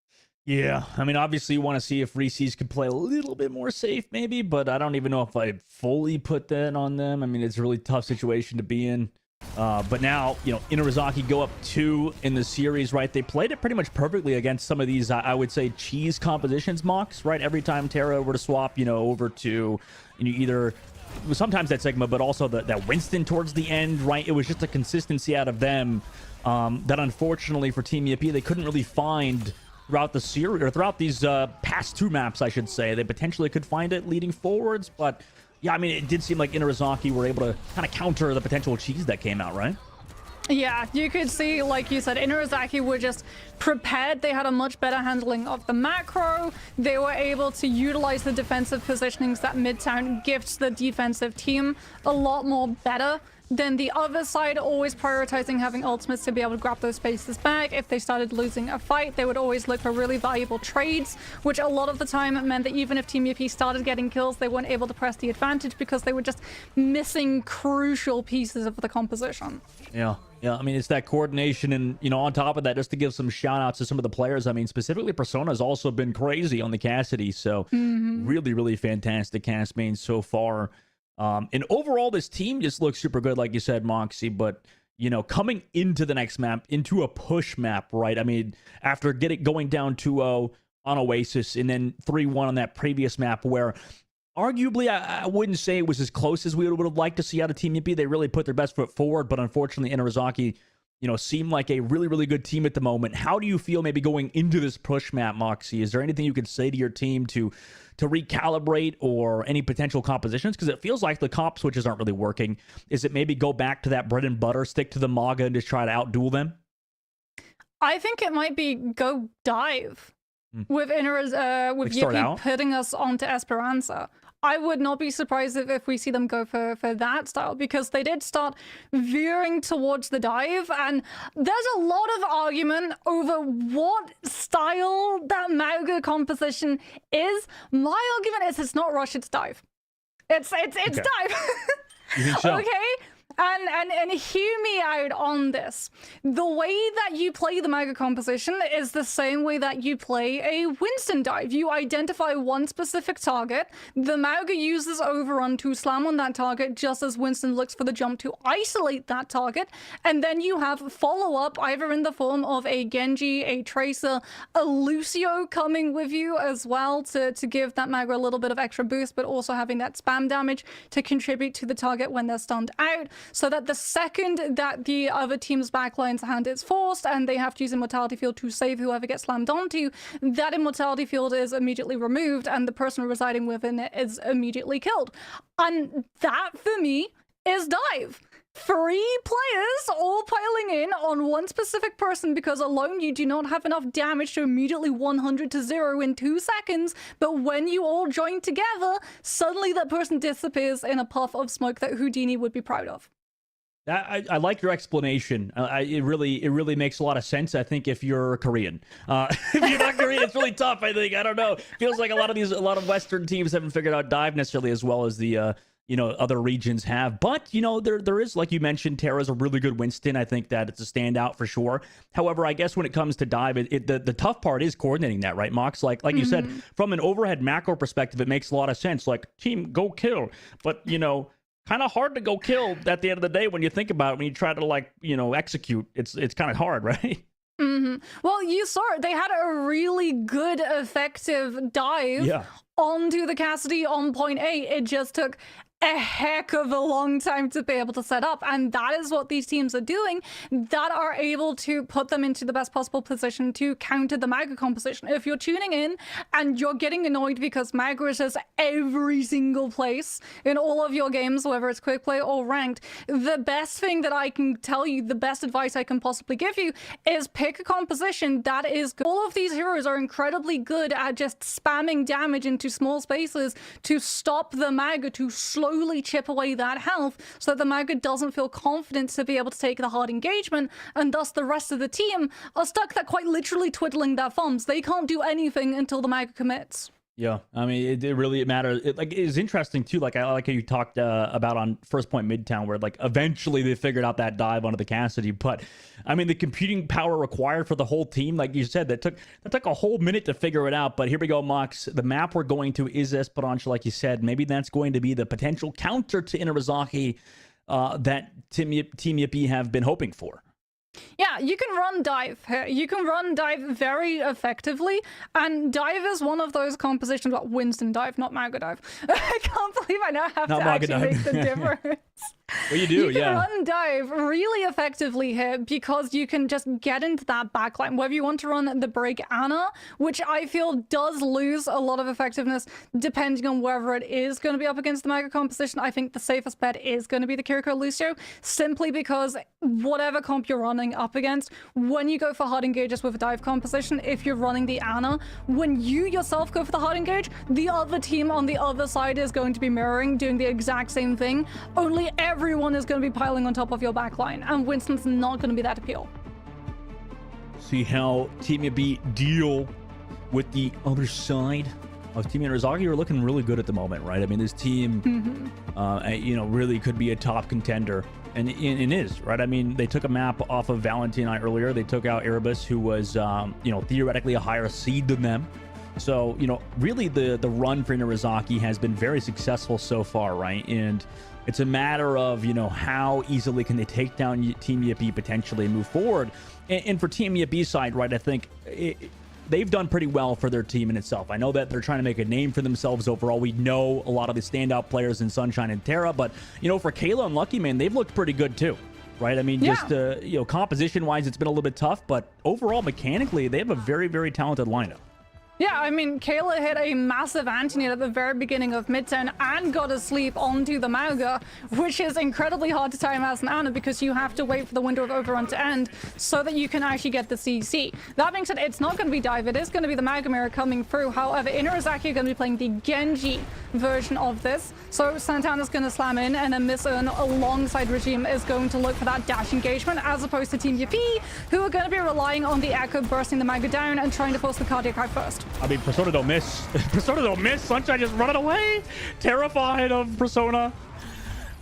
Speaker 4: Yeah, I mean, obviously you want to see if Reese's could play a little bit more safe maybe, but I don't even know if I fully put that on them. I mean, it's a really tough situation to be in. But now, you know, Inurazaki go up 2 in the series, right? They played it pretty much perfectly against some of these, I would say, cheese compositions mocks, right? Every time Terra were to swap, you know, over to, you know, either... sometimes that Sigma, but also that Winston towards the end, right? It was just a consistency out of them that unfortunately for Team Yippee, they couldn't really find throughout the series, or throughout these past 2 maps, I should say. They potentially could find it leading forwards, but yeah, I mean, it did seem like Inurazaki were able to kind of counter the potential cheese that came out, right?
Speaker 5: Yeah, you could see, like you said, Inurazaki were just prepared. They had a much better handling of the macro. They were able to utilize the defensive positionings that Midtown gifts the defensive team a lot more better than the other side, always prioritizing having ultimates to be able to grab those spaces back. If they started losing a fight, they would always look for really valuable trades, which a lot of the time meant that even if Team Yippee started getting kills, they weren't able to press the advantage because they were just missing crucial pieces of the composition.
Speaker 4: Yeah. Yeah, I mean, it's that coordination, and, you know, on top of that, just to give some shout-outs to some of the players, I mean, specifically Persona has also been crazy on the Cassidy, so really, really fantastic cast main so far. And overall, this team just looks super good, like you said, Moxie, but, you know, coming into the next map, into a push map, right? I mean, after going down 2-0 on Oasis, and then 3-1 on that previous map where... arguably, I wouldn't say it was as close as we would have liked to see out of Team Yippee. They really put their best foot forward, but unfortunately, Inurazaki, you know, seem like a really, really good team at the moment. How do you feel maybe going into this push map, Moxie? Is there anything you could say to your team to recalibrate, or any potential compositions? Because it feels like the comp switches aren't really working. Is it maybe go back to that bread and butter, stick to the Maga, and just try to outduel them?
Speaker 5: I think it might be go dive with Yippee putting us onto Esperanza. I would not be surprised if we see them go for that style, because they did start veering towards the dive, and there's a lot of argument over what style that Mauga composition is. My argument is it's not rush, it's dive. It's
Speaker 4: Okay.
Speaker 5: dive.
Speaker 4: You think so?
Speaker 5: Okay? And hear me out on this. The way that you play the Mauga composition is the same way that you play a Winston dive. You identify one specific target, the Mauga uses Overrun to slam on that target just as Winston looks for the jump to isolate that target, and then you have follow-up either in the form of a Genji, a Tracer, a Lucio coming with you as well to give that Mauga a little bit of extra boost, but also having that spam damage to contribute to the target when they're stunned out. So that the second that the other team's backline's hand is forced and they have to use Immortality Field to save whoever gets slammed onto, that Immortality Field is immediately removed and the person residing within it is immediately killed. And that, for me, is dive. 3 players all piling in on one specific person because alone you do not have enough damage to immediately 100 to 0 in 2 seconds, but when you all join together, suddenly that person disappears in a puff of smoke that Houdini would be proud of.
Speaker 4: I like your explanation. It really makes a lot of sense. I think if you're Korean, if you're not Korean, it's really tough. I think, I don't know. Feels like a lot of Western teams haven't figured out dive necessarily as well as the other regions have. But there is, like you mentioned, Terra's a really good Winston. I think that it's a standout for sure. However, I guess when it comes to dive, the tough part is coordinating that, right, Mox? Like you said, from an overhead macro perspective, it makes a lot of sense. Like, team, go kill, but kind of hard to go kill at the end of the day when you think about it. When you try to execute, it's kind of hard, right?
Speaker 5: Well, you saw it. They had a really good, effective dive onto the Cassidy on point A. It just took a heck of a long time to be able to set up, and that is what these teams are doing that are able to put them into the best possible position to counter the Mauga composition. If you're tuning in and you're getting annoyed because Mauga is just every single place in all of your games, whether it's quick play or ranked, the best thing that I can tell you, the best advice I can possibly give you, is pick a composition that is good. All of these heroes are incredibly good at just spamming damage into small spaces to stop the Mauga, to slowly chip away that health so that the Mauga doesn't feel confident to be able to take the hard engagement, and thus the rest of the team are stuck there quite literally twiddling their thumbs. They can't do anything until the Mauga commits.
Speaker 4: Yeah, I mean, it really matters. It is interesting too. Like, I like how you talked about on First Point Midtown, where like eventually they figured out that dive onto the Cassidy. But I mean, the computing power required for the whole team, like you said, that took a whole minute to figure it out. But here we go, Mox. The map we're going to is Esperanza, like you said. Maybe that's going to be the potential counter to Inarizaki that Team Yippee have been hoping for.
Speaker 5: Yeah, you can run dive here. You can run dive very effectively, and dive is one of those compositions. Well, Winston dive, not Mauga dive. I can't believe I now have
Speaker 4: Not
Speaker 5: to
Speaker 4: Mauga
Speaker 5: actually
Speaker 4: dive.
Speaker 5: make the difference.
Speaker 4: Well, you do,
Speaker 5: You can run dive really effectively here because you can just get into that backline. Whether you want to run the break Ana, which I feel does lose a lot of effectiveness depending on whether it is going to be up against the Mauga composition. I think the safest bet is going to be the Kiriko Lucio, simply because whatever comp you're running up against, when you go for hard engages with a dive composition, if you're running the Ana, when you yourself go for the hard engage, the other team on the other side is going to be mirroring, doing the exact same thing, only everyone is going to be piling on top of your backline, and Winston's not going to be that appeal.
Speaker 4: See how Team Yippee deal with the other side of Team Inarizaki. Are looking really good at the moment, right? I mean, this team, really could be a top contender, and it is, right? I mean, they took a map off of Valentina earlier. They took out Erebus, who was, theoretically a higher seed than them. So, really the run for Inarizaki has been very successful so far, right? And it's a matter of, how easily can they take down Team Yippee potentially and move forward. And for Team Yippee's side, right, I think they've done pretty well for their team in itself. I know that they're trying to make a name for themselves overall. We know a lot of the standout players in Sunshine and Terra, but, for Kayla and Lucky Man, they've looked pretty good too. Right? I mean, just, composition-wise, it's been a little bit tough, but overall, mechanically, they have a very, very talented lineup.
Speaker 5: Yeah, I mean, Kayla hit a massive anti-net at the very beginning of Midtown and got asleep onto the Mauga, which is incredibly hard to time as an Ana because you have to wait for the window of overrun to end so that you can actually get the CC. That being said, it's not going to be Dive, it is going to be the Mauga Mirror coming through. However, Inurazaki are going to be playing the Genji version of this. So Santana's going to slam in, and then Miss Earn alongside Regime is going to look for that dash engagement, as opposed to Team Yippee, who are going to be relying on the Echo bursting the Mauga down and trying to force the cardiac high first.
Speaker 4: I mean, Persona don't miss. Persona don't miss. Sunshine just running away. Terrified of Persona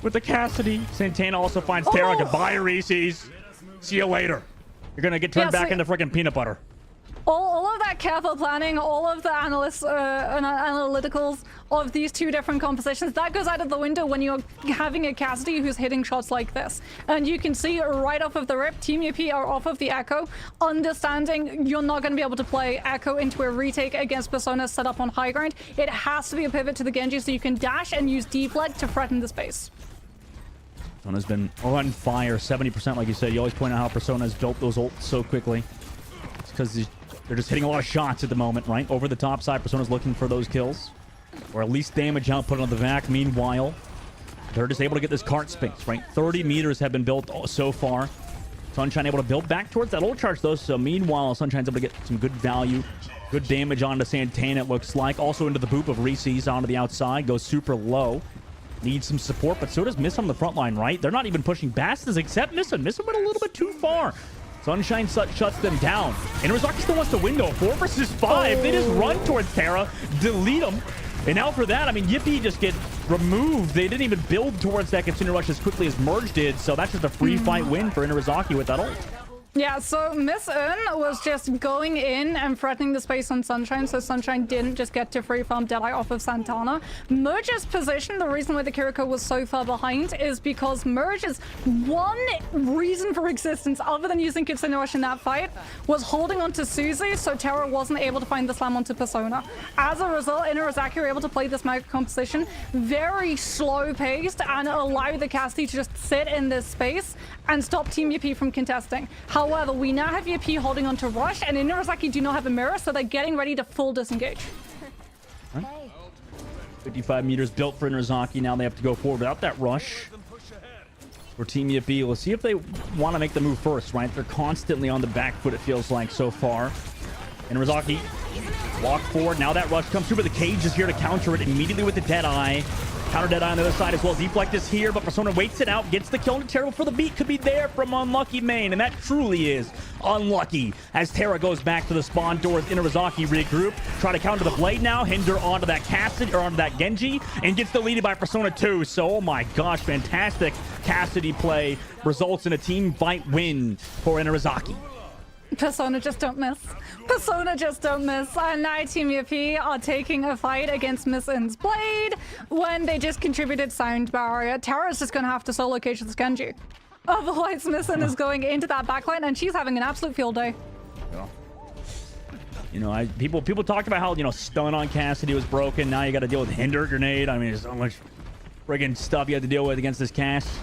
Speaker 4: with the Cassidy. Santana also finds Terra. Goodbye, Reese's. See you later. You're going to get turned back into freaking peanut butter.
Speaker 5: All of that careful planning, all of the analyticals of these two different compositions, that goes out of the window when you're having a Cassidy who's hitting shots like this. And you can see right off of the rip, Team UP are off of the Echo, understanding you're not going to be able to play Echo into a retake against Persona set up on high ground. It has to be a pivot to the Genji so you can dash and use deflect to threaten the space.
Speaker 4: Persona's been on fire, 70% like you said. You always point out how Persona's built those ults so quickly. It's because they're just hitting a lot of shots at the moment, right? Over the top side, Persona's looking for those kills. Or at least damage output on the vac. Meanwhile, they're just able to get this cart space, right? 30 meters have been built so far. Sunshine able to build back towards that ult charge, though. So meanwhile, Sunshine's able to get some good value. Good damage onto Santana, it looks like. Also into the boop of Reese's onto the outside. Goes super low. Needs some support, but so does Miss on the front line, right? They're not even pushing Bastards except Missa. Missa went a little bit too far. Sunshine shuts them down. And Rizaki still wants the window. 4 versus 5. They just run towards Terra, delete them. And now for that, I mean, Yippee just get removed. They didn't even build towards that Kitsune Rush as quickly as Merge did. So that's just a free fight win for Inurazaki with that ult.
Speaker 5: Yeah, so Miss Earn was just going in and threatening the space on Sunshine, so Sunshine didn't just get to free farm Deadeye off of Santana. Merge's position, the reason why the Kiriko was so far behind is because Merge's one reason for existence, other than using Kitsune Rush in that fight, was holding onto Suzu, so Terra wasn't able to find the slam onto Persona. As a result, Inurazaki were able to play this mega composition very slow-paced and allow the Cassidy to just sit in this space and stop Team UP from contesting. However, we now have UP holding on to Rush, and Inurazaki do not have a mirror, so they're getting ready to full disengage.
Speaker 4: 55 meters built for Inurazaki. Now they have to go forward without that Rush. For Team UP, we'll see if they want to make the move first, right? They're constantly on the back foot, it feels like, so far. Inurazaki walk forward. Now that Rush comes through, but the Cage is here to counter it immediately with the Deadeye. Counter Deadeye on the other side as well. Deflect is here, but Persona waits it out, gets the kill, and Terrible for the beat could be there from Unlucky Main, and that truly is unlucky. As Terra goes back to the spawn doors, Inurazaki regroup, try to counter the Blade now, hinder onto that Cassidy, or onto that Genji, and gets deleted by Persona 2. So, oh my gosh, fantastic Cassidy play results in a team fight win for Inurazaki.
Speaker 5: Persona just don't miss. Persona just don't miss. And now Team UP are taking a fight against Miss In's Blade when they just contributed Sound Barrier. Terra's just going to have to solo cage this Genji. Otherwise, Miss In is going into that backline and she's having an absolute field day.
Speaker 4: Yeah. You know, people talked about how, you know, stun on Cassidy was broken. Now you got to deal with Hinder Grenade. I mean, there's so much friggin' stuff you have to deal with against this Cass.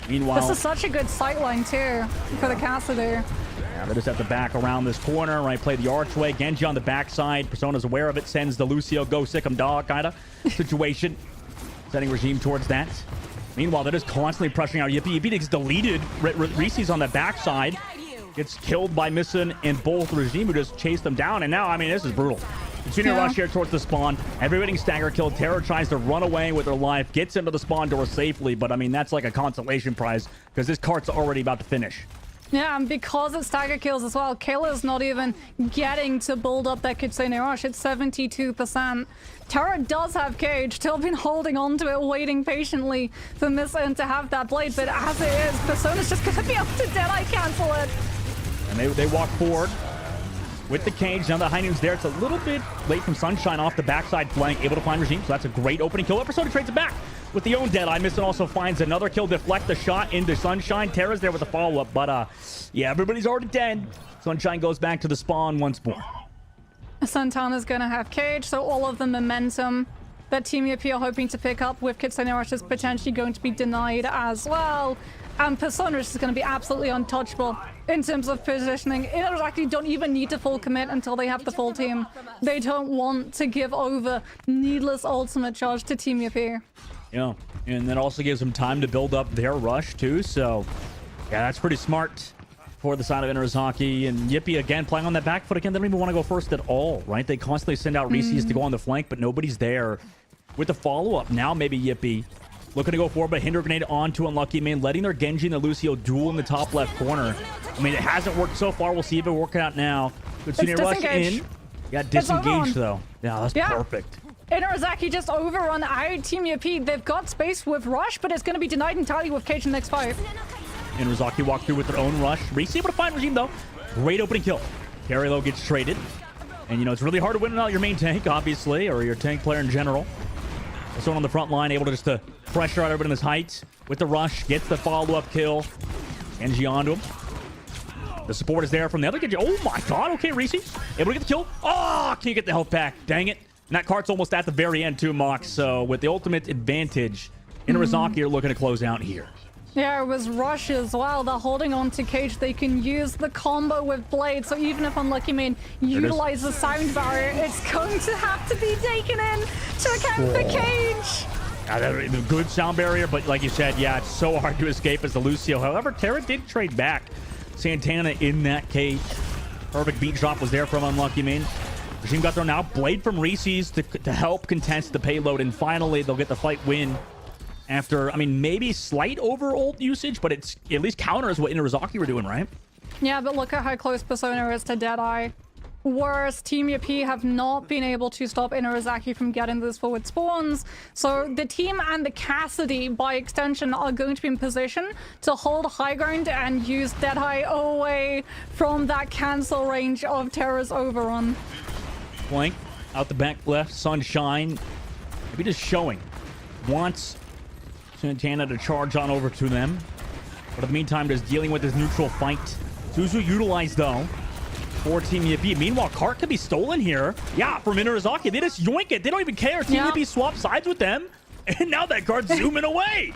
Speaker 4: Meanwhile,
Speaker 5: this is such a good sightline too for the Cassidy.
Speaker 4: Yeah, they just have to back around this corner, right? Play the archway. Genji on the backside. Persona's aware of it. Sends the Lucio go sick 'em dog kind of situation. Setting Regime towards that. Meanwhile, they're just constantly pressuring out Yippee. Yippee gets deleted. Reese's on the backside. Gets killed by Missin and both Regime, who just chased them down. And now, I mean, this is brutal. Continue rush here towards the spawn. Everybody stagger kill. Terror tries to run away with her life. Gets into the spawn door safely. But, I mean, that's like a consolation prize because this cart's already about to finish.
Speaker 5: Yeah, and because it's stagger kills as well, Kayla's not even getting to build up that Kitsune Rush. It's 72%. Terra does have Cage. Still been holding on to it, waiting patiently for Miss In to have that Blade. But as it is, Persona's just going to be able to Deadeye cancel it.
Speaker 4: And they walk forward with the Cage. Now the high noon's there. It's a little bit late from Sunshine off the backside flank. Able to find Regime, so that's a great opening kill. Persona trades it back with the own Deadeye. Missin also finds another kill. Deflect the shot into Sunshine. Terra's there with the follow-up. But, yeah, everybody's already dead. Sunshine goes back to the spawn once more.
Speaker 5: Santana's going to have Cage, so all of the momentum that Team UP are hoping to pick up with Kitsune Rush is potentially going to be denied as well. and Personas is going to be absolutely untouchable in terms of positioning. Inazaki don't even need to full commit until they have the full team. They don't want to give over needless ultimate charge to Team Yippee.
Speaker 4: Yeah, and that also gives them time to build up their rush too, so yeah, that's pretty smart for the side of Inazaki. And Yippee again playing on that back foot again. They don't even want to go first at all, right? They constantly send out Reese's to go on the flank, but nobody's there. With the follow-up now, maybe Yippee looking to go forward, but Hinder Grenade onto Unlucky Man, letting their Genji and the Lucio duel in the top left corner. I mean, it hasn't worked so far. We'll see if it works out now. Good senior rush in. Yeah, disengaged though. Yeah, that's perfect.
Speaker 5: Inazaki just overrun out Team Yippee. They've got space with Rush, but it's going to be denied entirely with Cage in the next fight.
Speaker 4: Inazaki walked through with their own Rush. Reese able to find Regime though. Great opening kill. Carry low gets traded. And you know, it's really hard to win without your main tank, obviously, or your tank player in general. Someone on the front line able to just pressure out everybody in this height with the rush, gets the follow-up kill. Genji onto him. The support is there from the other Genji. Oh my god, okay, Reese able to get the kill. Oh, can't get the health back. Dang it. And that cart's almost at the very end too, Mox. So with the ultimate advantage, Inazaki are looking to close out here.
Speaker 5: Yeah, it was Rush as well. They're holding on to Cage. They can use the combo with Blade. So even if Unlucky Man utilizes Sound Barrier, it's going to have to be taken in to account for Cage.
Speaker 4: Good Sound Barrier, but like you said, yeah, it's so hard to escape as the Lucio. However, Terra did trade back Santana in that cage. Perfect beat drop was there from Unlucky Man. Regime got thrown out. Blade from Reese's to help contest the payload. And finally, they'll get the fight win. After, I mean, maybe slight over ult usage, but it's at least counters what Inazaki were doing, right?
Speaker 5: Yeah, but look at how close Persona is to Deadeye. Whereas Team Yippee have not been able to stop Inazaki from getting those forward spawns. So the team and the Cassidy, by extension, are going to be in position to hold high ground and use Deadeye away from that cancel range of Terra's overrun.
Speaker 4: Flank out the back left, Sunshine. Maybe just showing. Wants Santana to charge on over to them. But in the meantime, just dealing with this neutral fight. Suzu utilized, though, for Team Yippee. Meanwhile, cart could be stolen here. Yeah, from Inazaki. They just yoink it. They don't even care. Team Yippee swaps sides with them. And now that cart's zooming away.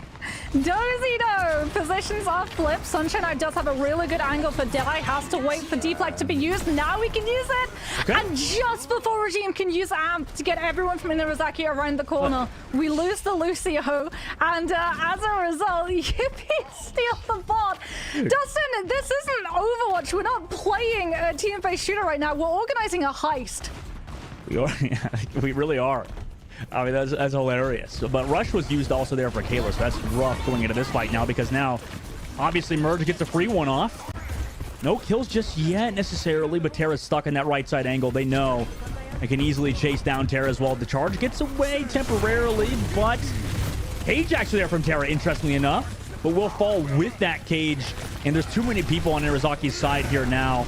Speaker 5: Dozy though, positions are flipped. Sunshine does have a really good angle, but Deadeye has to wait for deflect to be used. Now we can use it. Okay. And just before Regime can use Amp to get everyone from Inazaki around the corner, we lose the Lucio. And as a result, Yippee steal the bot. Dustin, this isn't Overwatch. We're not playing a team-based shooter right now. We're organizing a heist.
Speaker 4: We are. We really are. I mean, that's hilarious. But Rush was used also there for Kayla, so that's rough going into this fight now, because now, obviously, Merge gets a free one off. No kills just yet, necessarily, but Terra's stuck in that right side angle. They know they can easily chase down Terra as well. The charge gets away temporarily, but Cage actually there from Terra, interestingly enough, but will fall with that Cage, and there's too many people on Irazaki's side here now.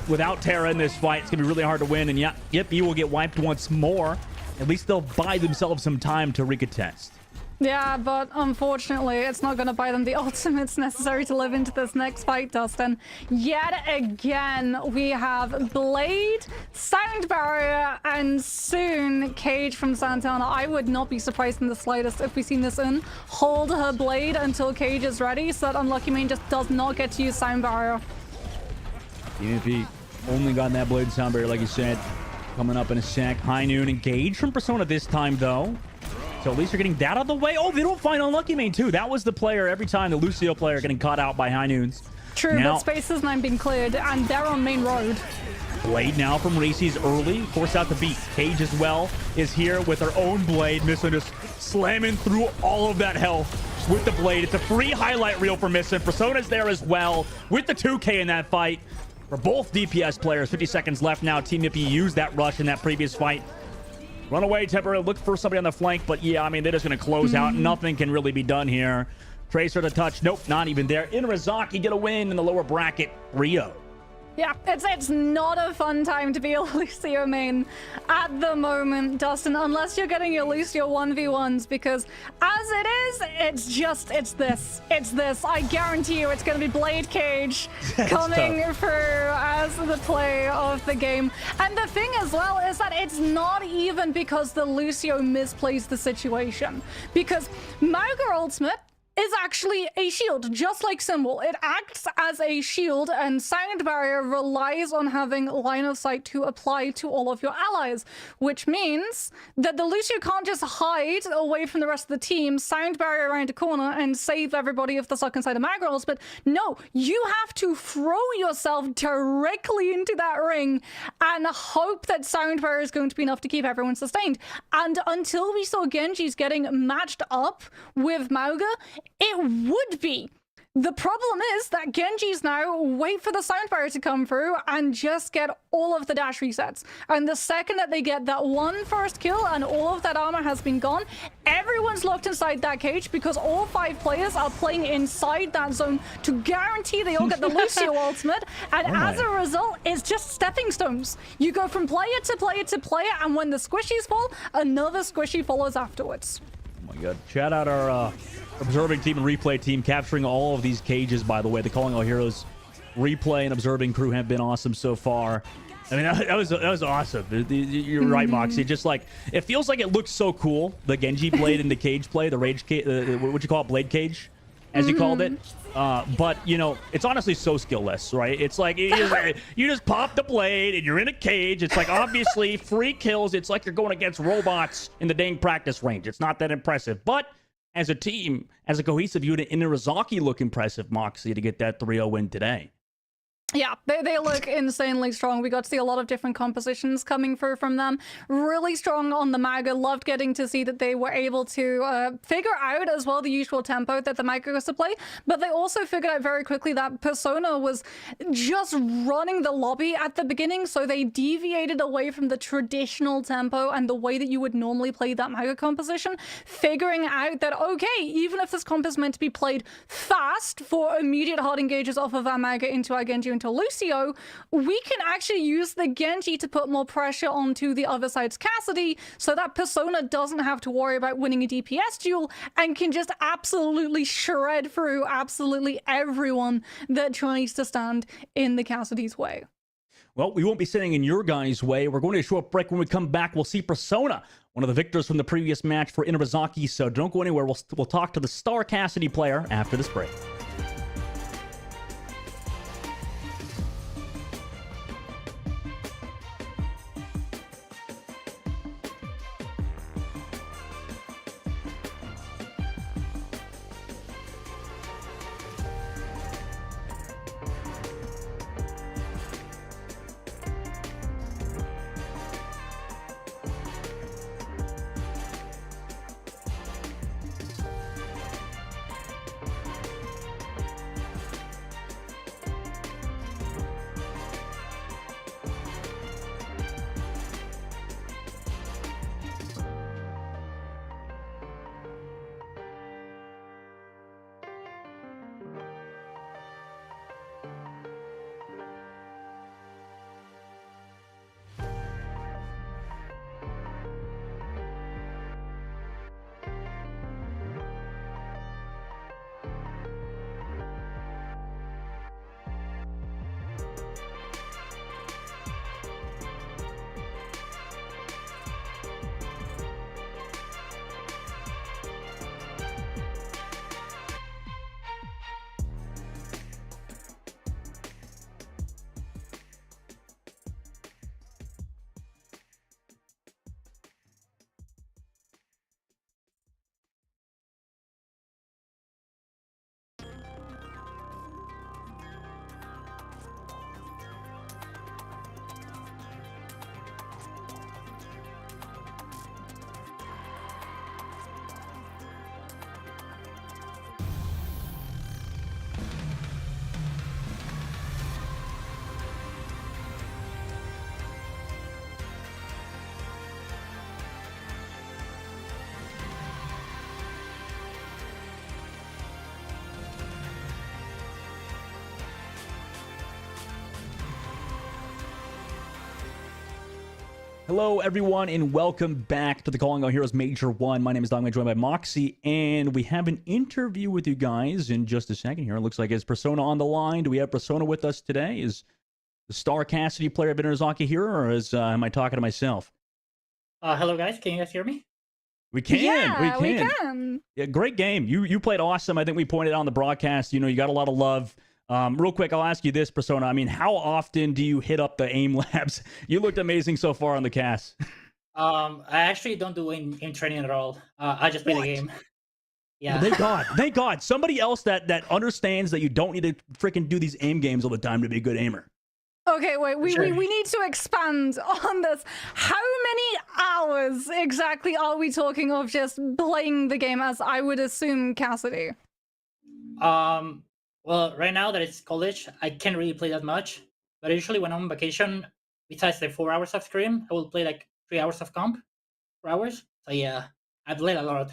Speaker 4: Without Terra in this fight, it's going to be really hard to win, and yeah, Yippee will get wiped once more. At least they'll buy themselves some time to recontest.
Speaker 5: Yeah, but unfortunately, it's not going to buy them the ultimates necessary to live into this next fight, Dustin. Yet again, we have Blade, Sound Barrier, and soon Cage from Santana. I would not be surprised in the slightest if we seen this in. Hold her Blade until Cage is ready, so that Unlucky Man just does not get to use Sound Barrier.
Speaker 4: Even if he only got that Blade Sound Barrier, like you said. Coming up in a sec. High Noon engaged from Persona this time, though. So at least you're getting that out of the way. Oh, they don't find Unlucky Man, too. That was the player every time, the Lucio player getting caught out by High Noons.
Speaker 5: True, now, but spaces now being cleared, and they're on main road.
Speaker 4: Blade now from Reese's early. Force out the beat. Cage as well is here with her own Blade. Missin just slamming through all of that health with the Blade. It's a free highlight reel for Missin. Persona's there as well with the 2K in that fight. For both DPS players, 50 seconds left now. Team Yippee used that rush in that previous fight. Run away, temporarily look for somebody on the flank, but yeah, I mean, they're just going to close out. Nothing can really be done here. Tracer to touch. Nope, not even there. Inazaki get a win in the lower bracket. Rio.
Speaker 5: Yeah, it's not a fun time to be a Lucio main at the moment, Dustin, unless you're getting your Lucio 1v1s, because as it is, it's this. I guarantee you it's going to be Blade Cage coming through as the play of the game. And the thing as well is that it's not even because the Lucio misplays the situation, because Mauger ultimate is actually a shield, just like Symbol. It acts as a shield, and Sound Barrier relies on having line of sight to apply to all of your allies, which means that the Lucio can't just hide away from the rest of the team, Sound Barrier around a corner, and save everybody if they're stuck inside the mag rolls. But no, you have to throw yourself directly into that ring and hope that Sound Barrier is going to be enough to keep everyone sustained. And until we saw Genji's getting matched up with Mauga, it would be. The problem is that Genji's now wait for the Sound Barrier to come through and just get all of the dash resets. And the second that they get that one first kill and all of that armor has been gone, everyone's locked inside that cage because all 5 players are playing inside that zone to guarantee they all get the Lucio ultimate. And as a result, it's just stepping stones. You go from player to player to player, and when the squishies fall, another squishy follows afterwards.
Speaker 4: Oh my god. Shout out our observing team and replay team capturing all of these cages, by the way. The Calling All Heroes replay and observing crew have been awesome so far. I mean, that was awesome. You're right, Moxie. Just like, it feels like it looks so cool. The Genji blade and the cage play, the rage cage, what you call it, blade cage, as you called it. But, you know, it's honestly so skill-less, right? It's like, you just pop the blade and you're in a cage. It's like, obviously, free kills. It's like you're going against robots in the dang practice range. It's not that impressive. But as a team, as a cohesive unit, Inarizaki look impressive, Moxie, to get that 3-0 win today.
Speaker 5: Yeah, they look insanely strong. We got to see a lot of different compositions coming through from them. Really strong on the Maga. Loved getting to see that they were able to figure out as well the usual tempo that the Maga was to play. But they also figured out very quickly that Persona was just running the lobby at the beginning. So they deviated away from the traditional tempo and the way that you would normally play that Maga composition. Figuring out that, okay, even if this comp is meant to be played fast for immediate hard engages off of our Maga into our Genji into Lucio, we can actually use the Genji to put more pressure onto the other side's Cassidy so that Persona doesn't have to worry about winning a DPS duel and can just absolutely shred through absolutely everyone that tries to stand in the Cassidy's way.
Speaker 4: Well, we won't be sitting in your guys' way. We're going to a short break. When we come back, we'll see Persona, one of the victors from the previous match for Inarizaki. So don't go anywhere. We'll talk to the star Cassidy player after this break. Hello, everyone, and welcome back to the Calling All Heroes Major 1. My name is Dogman, joined by Moxie, and we have an interview with you guys in just a second here. It looks like it's Persona on the line. Do we have Persona with us today? Is the star Cassidy player of Inarizaki here, or am I talking to myself?
Speaker 6: Hello, guys. Can you guys hear me?
Speaker 4: We can.
Speaker 5: Yeah,
Speaker 4: we can.
Speaker 5: we can.
Speaker 4: Yeah, great game. You played awesome. I think we pointed out on the broadcast. You got a lot of love. Real quick, I'll ask you this, Persona. I mean, how often do you hit up the aim labs? You looked amazing so far on the cast.
Speaker 6: I actually don't do aim training at all. I just play the game. Yeah.
Speaker 4: Well, thank God. Somebody else that understands that you don't need to freaking do these aim games all the time to be a good aimer.
Speaker 5: Okay, wait, we need to expand on this. How many hours exactly are we talking of just playing the game, as I would assume, Cassidy?
Speaker 6: Well, right now that it's college, I can't really play that much. But usually when I'm on vacation, besides the 4 hours of stream, I will play like 3 hours of comp, 4 hours. So yeah, I played a lot.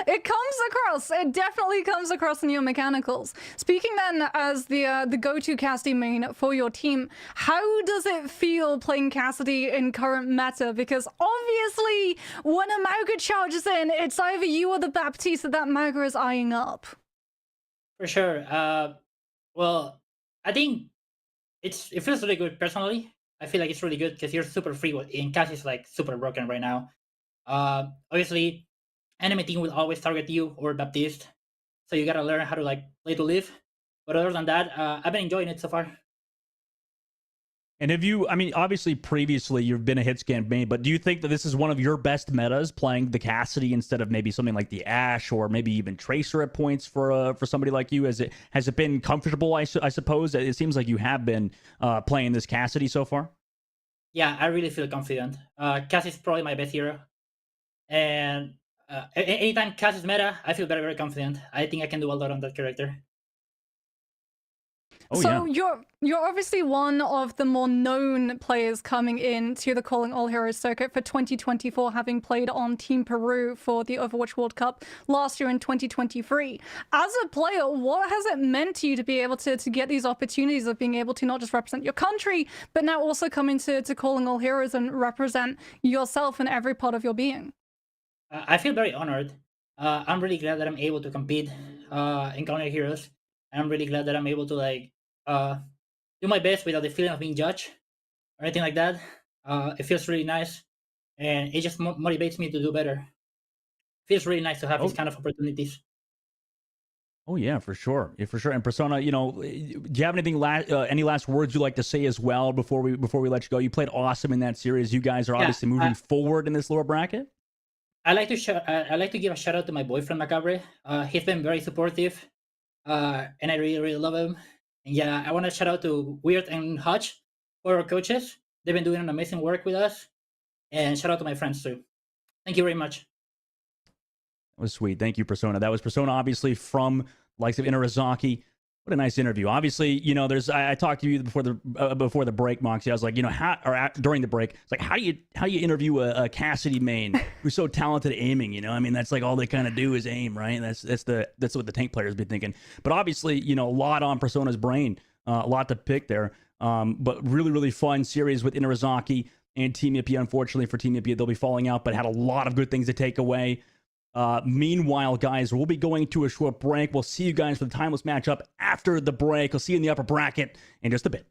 Speaker 5: It comes across. It definitely comes across in your mechanicals. Speaking then as the go-to Cassidy main for your team, how does it feel playing Cassidy in current meta? Because obviously, when a Mauga charges in, it's either you or the Baptiste that Mauga is eyeing up.
Speaker 6: For sure. Well, I think it feels really good personally. I feel like it's really good because you're super free, and Cass is like super broken right now. Obviously, enemy team will always target you or Baptiste, so you gotta learn how to like play to live. But other than that, I've been enjoying it so far.
Speaker 4: And have you, I mean, obviously previously you've been a hitscan main, but do you think that this is one of your best metas, playing the Cassidy instead of maybe something like the Ashe or maybe even Tracer at points for somebody like you? Has it been comfortable? I suppose it seems like you have been playing this Cassidy so far.
Speaker 6: Yeah, I really feel confident. Cass is probably my best hero, and anytime Cass is meta, I feel very, very confident. I think I can do a lot on that character.
Speaker 4: Oh,
Speaker 5: so
Speaker 4: yeah.
Speaker 5: you're obviously one of the more known players coming in to the Calling All Heroes circuit for 2024, having played on Team Peru for the Overwatch World Cup last year in 2023. As a player, what has it meant to you to be able to get these opportunities of being able to not just represent your country, but now also come into Calling All Heroes and represent yourself in every part of your being?
Speaker 6: I feel very honored. I'm really glad that I'm able to compete in Calling All Heroes. I'm really glad that I'm able to like do my best without the feeling of being judged or anything like that. It feels really nice, and it just motivates me to do better. It feels really nice to have these kind of opportunities.
Speaker 4: Oh yeah, for sure. Yeah, for sure. And Persona, do you have anything any last words you'd like to say as well before we let you go? You played awesome in that series. You guys are obviously moving forward in this lower bracket.
Speaker 6: I like to give a shout out to my boyfriend Macabre. He's been very supportive, and I really, really love him. And yeah, I want to shout out to Weird and Hutch for our coaches. They've been doing an amazing work with us. And shout out to my friends too. Thank you very much.
Speaker 4: That was sweet. Thank you, Persona. That was Persona, obviously, from likes of Inarizaki. What a nice interview. Obviously, I talked to you before the break, Moxie. I was like, during the break, it's like, how do you interview a Cassidy main who's so talented at aiming? I mean, that's like all they kind of do is aim, right? That's what the tank players be thinking. But obviously, a lot on Persona's brain, a lot to pick there. But really, really fun series with Inarizaki and Team Yippee. Unfortunately for Team Yippee, they'll be falling out, but had a lot of good things to take away. Meanwhile, guys, we'll be going to a short break. We'll see you guys for the timeless matchup after the break. I'll see you in the upper bracket in just a bit.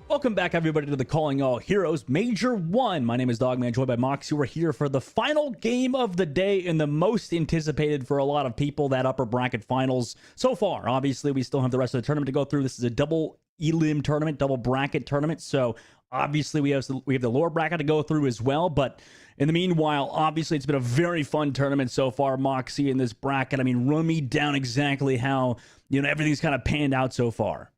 Speaker 4: Welcome back, everybody, to the Calling All Heroes Major 1. My name is Dogman, joined by Moxie. We're here for the final game of the day and the most anticipated for a lot of people, that upper bracket finals so far. Obviously, we still have the rest of the tournament to go through. This is a double elim tournament, double bracket tournament. So obviously, we have the lower bracket to go through as well. But in the meanwhile, obviously, it's been a very fun tournament so far, Moxie, in this bracket. I mean, run me down exactly how, everything's kind of panned out so far.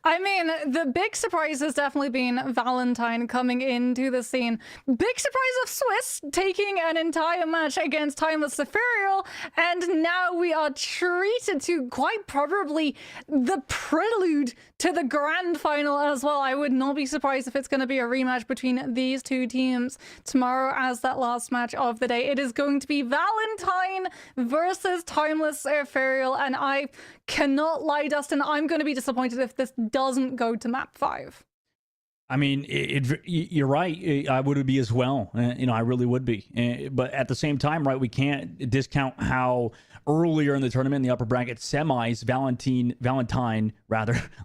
Speaker 5: I mean, the big surprise has definitely been Valentine coming into the scene. Big surprise of Swiss taking an entire match against Timeless Ethereal, and now we are treated to quite probably the prelude to the grand final as well. I would not be surprised if it's going to be a rematch between these two teams tomorrow as that last match of the day. It is going to be Valentine versus Timeless Ethereal, and I cannot lie, Dustin, I'm going to be disappointed if this doesn't go to map 5.
Speaker 4: I mean, you're right. I would be as well. I really would be. But at the same time, right, we can't discount how earlier in the tournament, in the upper bracket semis, Valentine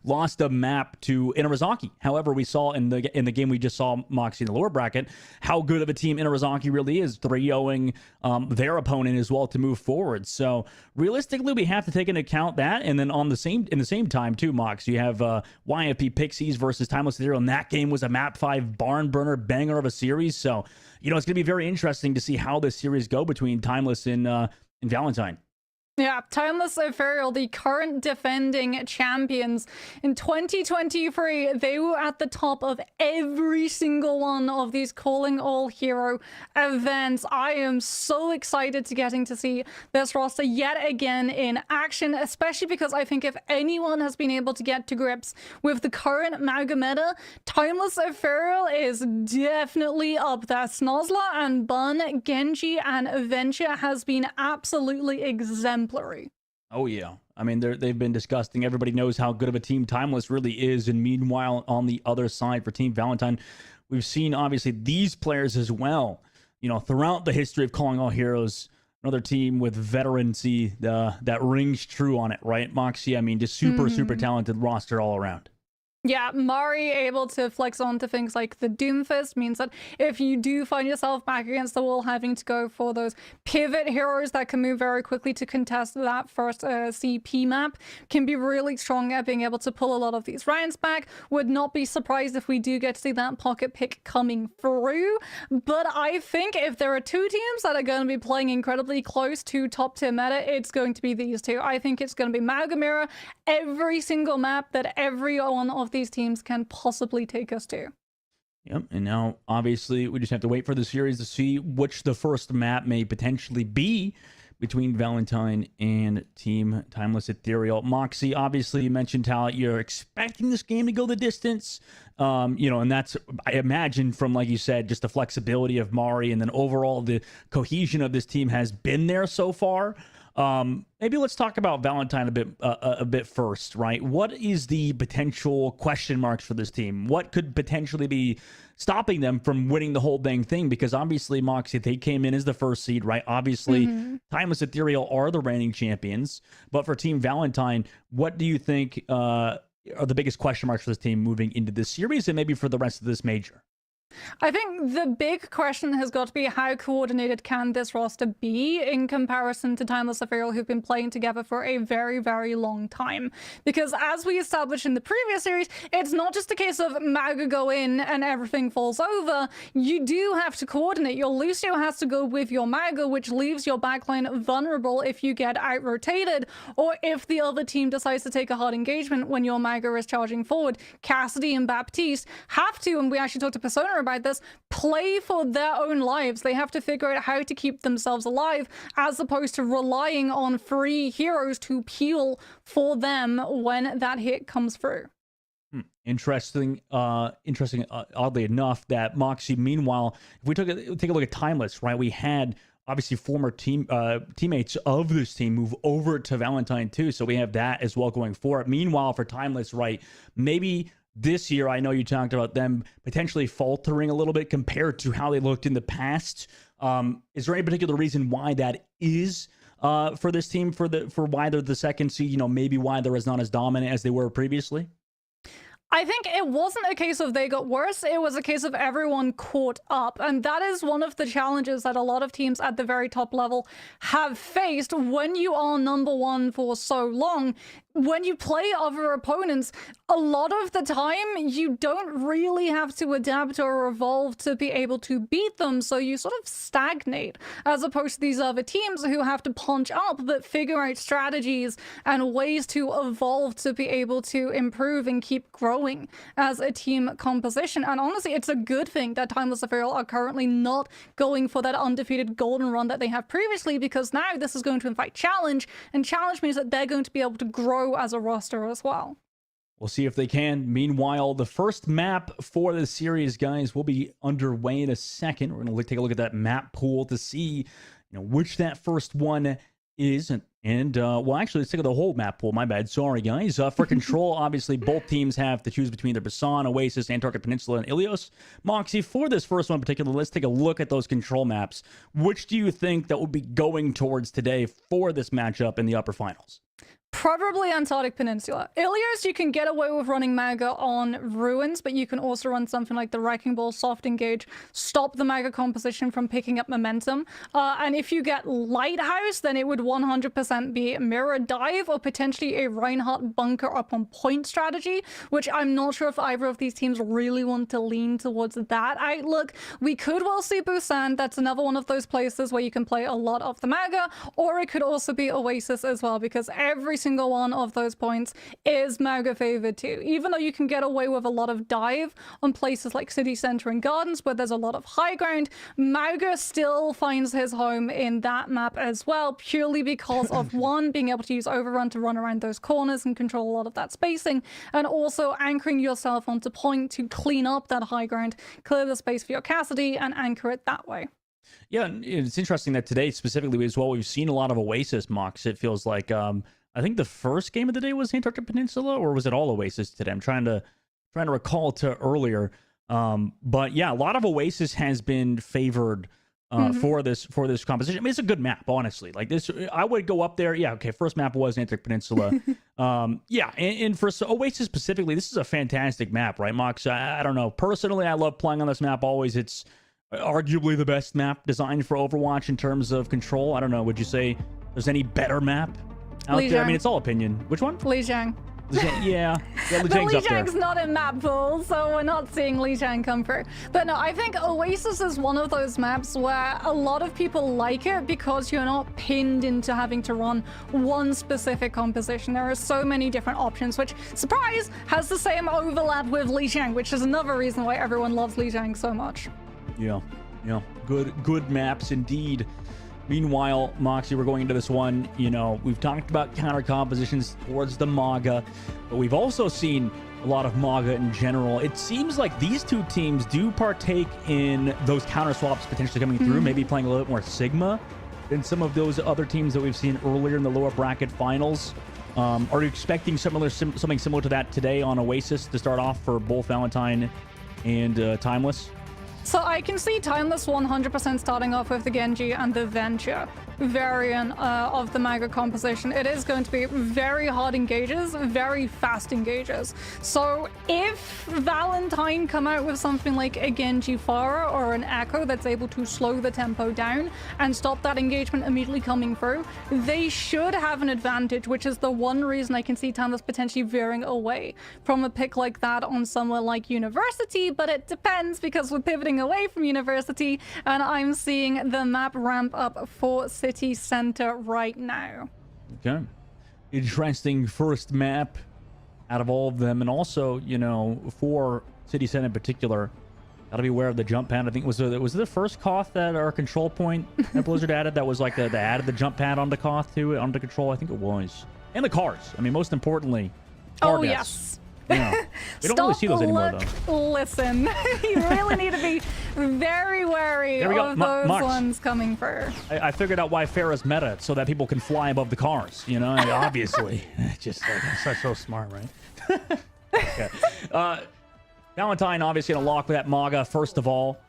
Speaker 4: lost a map to Inarizaki. However, we saw in the game we just saw, Moxie, in the lower bracket, how good of a team Inarizaki really is, 3-0ing their opponent as well to move forward. So realistically, we have to take into account that. And then in the same time too, Mox, you have YFP Pixies versus Timeless Ethereal, and that game was a map 5 barn burner banger of a series. So it's going to be very interesting to see how this series go between Timeless and Valentine.
Speaker 5: Yeah, Timeless Ethereal, the current defending champions. In 2023, they were at the top of every single one of these Calling All Hero events. I am so excited to getting to see this roster yet again in action, especially because I think if anyone has been able to get to grips with the current Mauga meta, Timeless Ethereal is definitely up there. Snozzler and Bun, Genji, and Adventure has been absolutely exemplary.
Speaker 4: Oh, yeah. I mean, they've been disgusting. Everybody knows how good of a team Timeless really is. And meanwhile, on the other side for Team Valentine, we've seen, obviously, these players as well. Throughout the history of Calling All Heroes, another team with veterancy that rings true on it, right, Moxie? I mean, just super talented roster all around.
Speaker 5: Yeah, Mari able to flex onto things like the Doomfist means that if you do find yourself back against the wall having to go for those pivot heroes that can move very quickly to contest that first CP map, can be really strong at being able to pull a lot of these rounds back. Would not be surprised if we do get to see that pocket pick coming through. But I think if there are two teams that are going to be playing incredibly close to top tier meta, it's going to be these two. I think it's going to be Mauga Mirror every single map that every one of these teams can possibly take us to.
Speaker 4: Yep, and now obviously we just have to wait for the series to see which the first map may potentially be between Valentine and Team Timeless Ethereal. Moxie, obviously you mentioned how you're expecting this game to go the distance. And that's, I imagine, from, like you said, just the flexibility of Mari, and then overall the cohesion of this team has been there so far. Maybe let's talk about Valentine a bit first, right? What is the potential question marks for this team? What could potentially be stopping them from winning the whole dang thing? Because obviously, Moxie, they came in as the first seed, right? Obviously, Timeless Ethereal are the reigning champions. But for Team Valentine, what do you think are the biggest question marks for this team moving into this series and maybe for the rest of this major?
Speaker 5: I think the big question has got to be how coordinated can this roster be in comparison to Timeless Ethereal, who've been playing together for a very, very long time. Because as we established in the previous series, it's not just a case of Mauga go in and everything falls over. You do have to coordinate. Your Lucio has to go with your Mauga, which leaves your backline vulnerable if you get out-rotated, or if the other team decides to take a hard engagement when your Mauga is charging forward. Cassidy and Baptiste have to, and we actually talked to Persona about this, play for their own lives. They have to figure out how to keep themselves alive, as opposed to relying on free heroes to peel for them when that hit comes through.
Speaker 4: Interesting. Oddly enough, that Moxie, meanwhile, if we take a look at Timeless, right, we had obviously former teammates of this team move over to Valentine too, so we have that as well going forward. Meanwhile, for Timeless, right, maybe this year, I know you talked about them potentially faltering a little bit compared to how they looked in the past. Is there any particular reason why that is for this team, for why they're the second seed? Maybe why they're not as dominant as they were previously?
Speaker 5: I think it wasn't a case of they got worse, it was a case of everyone caught up. And that is one of the challenges that a lot of teams at the very top level have faced when you are number one for so long. When you play other opponents, a lot of the time you don't really have to adapt or evolve to be able to beat them, so you sort of stagnate, as opposed to these other teams who have to punch up but figure out strategies and ways to evolve to be able to improve and keep growing as a team composition. And honestly, it's a good thing that Timeless Ethereal are currently not going for that undefeated golden run that they have previously, because now this is going to invite challenge, and challenge means that they're going to be able to grow as a roster as well.
Speaker 4: We'll see if they can. Meanwhile, the first map for the series, guys, will be underway in a second. We're going to take a look at that map pool to see, which that first one is. And well, actually, let's take a look at the whole map pool. My bad. Sorry, guys. For Control, obviously, both teams have to choose between their Basan, Oasis, Antarctic Peninsula, and Ilios. Moxie, for this first one in particular, let's take a look at those Control maps. Which do you think that will be going towards today for this matchup in the upper finals?
Speaker 5: Probably Antarctic Peninsula. Ilios, you can get away with running Maga on Ruins, but you can also run something like the Wrecking Ball, Soft Engage, stop the Maga composition from picking up momentum. And if you get Lighthouse, then it would 100% be Mirror Dive or potentially a Reinhardt bunker up on point strategy, which I'm not sure if either of these teams really want to lean towards that outlook. We could well see Busan. That's another one of those places where you can play a lot of the Maga, or it could also be Oasis as well, because every single one of those points is Maga favored too. Even though you can get away with a lot of dive on places like City Center and Gardens where there's a lot of high ground, Maga still finds his home in that map as well, purely because of one, being able to use Overrun to run around those corners and control a lot of that spacing, and also anchoring yourself onto point to clean up that high ground, clear the space for your Cassidy, and anchor it that way.
Speaker 4: Yeah, it's interesting that today specifically as well, we've seen a lot of Oasis mocks. It feels like I think the first game of the day was Antarctic Peninsula, or was it all Oasis today? I'm trying to recall to earlier. But yeah, a lot of Oasis has been favored for this composition. I mean, it's a good map, honestly. Like this, I would go up there. Yeah, okay. First map was Antarctic Peninsula. Yeah, and for Oasis specifically, this is a fantastic map, right, Mox? I don't know. Personally, I love playing on this map always. It's arguably the best map designed for Overwatch in terms of control. I don't know. Would you say there's any better map out there? I mean, it's all opinion. Which one?
Speaker 5: Lijiang.
Speaker 4: Yeah,
Speaker 5: but
Speaker 4: Lijiang's up there.
Speaker 5: Lijiang's not in map pool, so we're not seeing Lijiang come through. But no, I think Oasis is one of those maps where a lot of people like it because you're not pinned into having to run one specific composition. There are so many different options, which, surprise, has the same overlap with Lijiang, which is another reason why everyone loves Lijiang so much.
Speaker 4: Yeah. Good maps indeed. Meanwhile, Moxie, we're going into this one, we've talked about counter compositions towards the Maga, but we've also seen a lot of Maga in general. It seems like these two teams do partake in those counter swaps potentially coming through, maybe playing a little bit more Sigma than some of those other teams that we've seen earlier in the lower bracket finals. Are you expecting something similar to that today on Oasis to start off for both Valentine and Timeless?
Speaker 5: So I can see Timeless 100% starting off with the Genji and the Venture variant of the Maga composition. It is going to be very hard engages, very fast engages. So if Valentine come out with something like a Genji Pharah or an Echo that's able to slow the tempo down and stop that engagement immediately coming through, they should have an advantage, which is the one reason I can see Timeless potentially veering away from a pick like that on somewhere like University, but it depends because we're pivoting away from University and I'm seeing the map ramp up for City Center right now.
Speaker 4: Okay. Interesting first map out of all of them. And also, for City Center in particular, gotta be aware of the jump pad. I think was it the first Koth that our control point that Blizzard added that was like the added the jump pad onto Koth too, onto control? I think it was. And the cars. I mean, most importantly, car deaths.
Speaker 5: Yes.
Speaker 4: Yeah. We don't really see those anymore, though.
Speaker 5: Listen, you really need to be very wary of those ones coming through.
Speaker 4: I figured out why Farah's meta, so that people can fly above the cars, obviously. Just like, so smart, right? Okay. Valentine obviously going to lock with that Maga, first of all.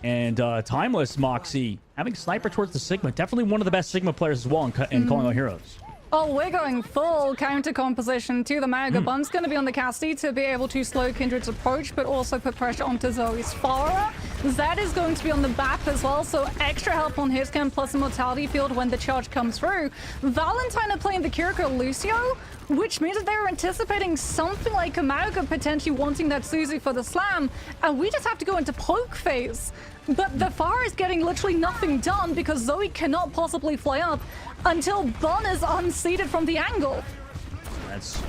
Speaker 4: And Timeless, Moxie, having Sniper towards the Sigma. Definitely one of the best Sigma players as well in Calling All Heroes.
Speaker 5: Oh, we're going full counter composition to the Mega. Bun's going to be on the Cassidy to be able to slow Kindred's approach, but also put pressure onto Zoe's Farah. Zed is going to be on the BAP as well, so extra help on his cam plus Immortality Field when the charge comes through. Valentine are playing the Kiriko Lucio, which means that they're anticipating something like a Mauga potentially wanting that Suzu for the slam, and we just have to go into poke phase. But the Farah is getting literally nothing done because Zoe cannot possibly fly up until Bun is unseated from the angle.
Speaker 4: That's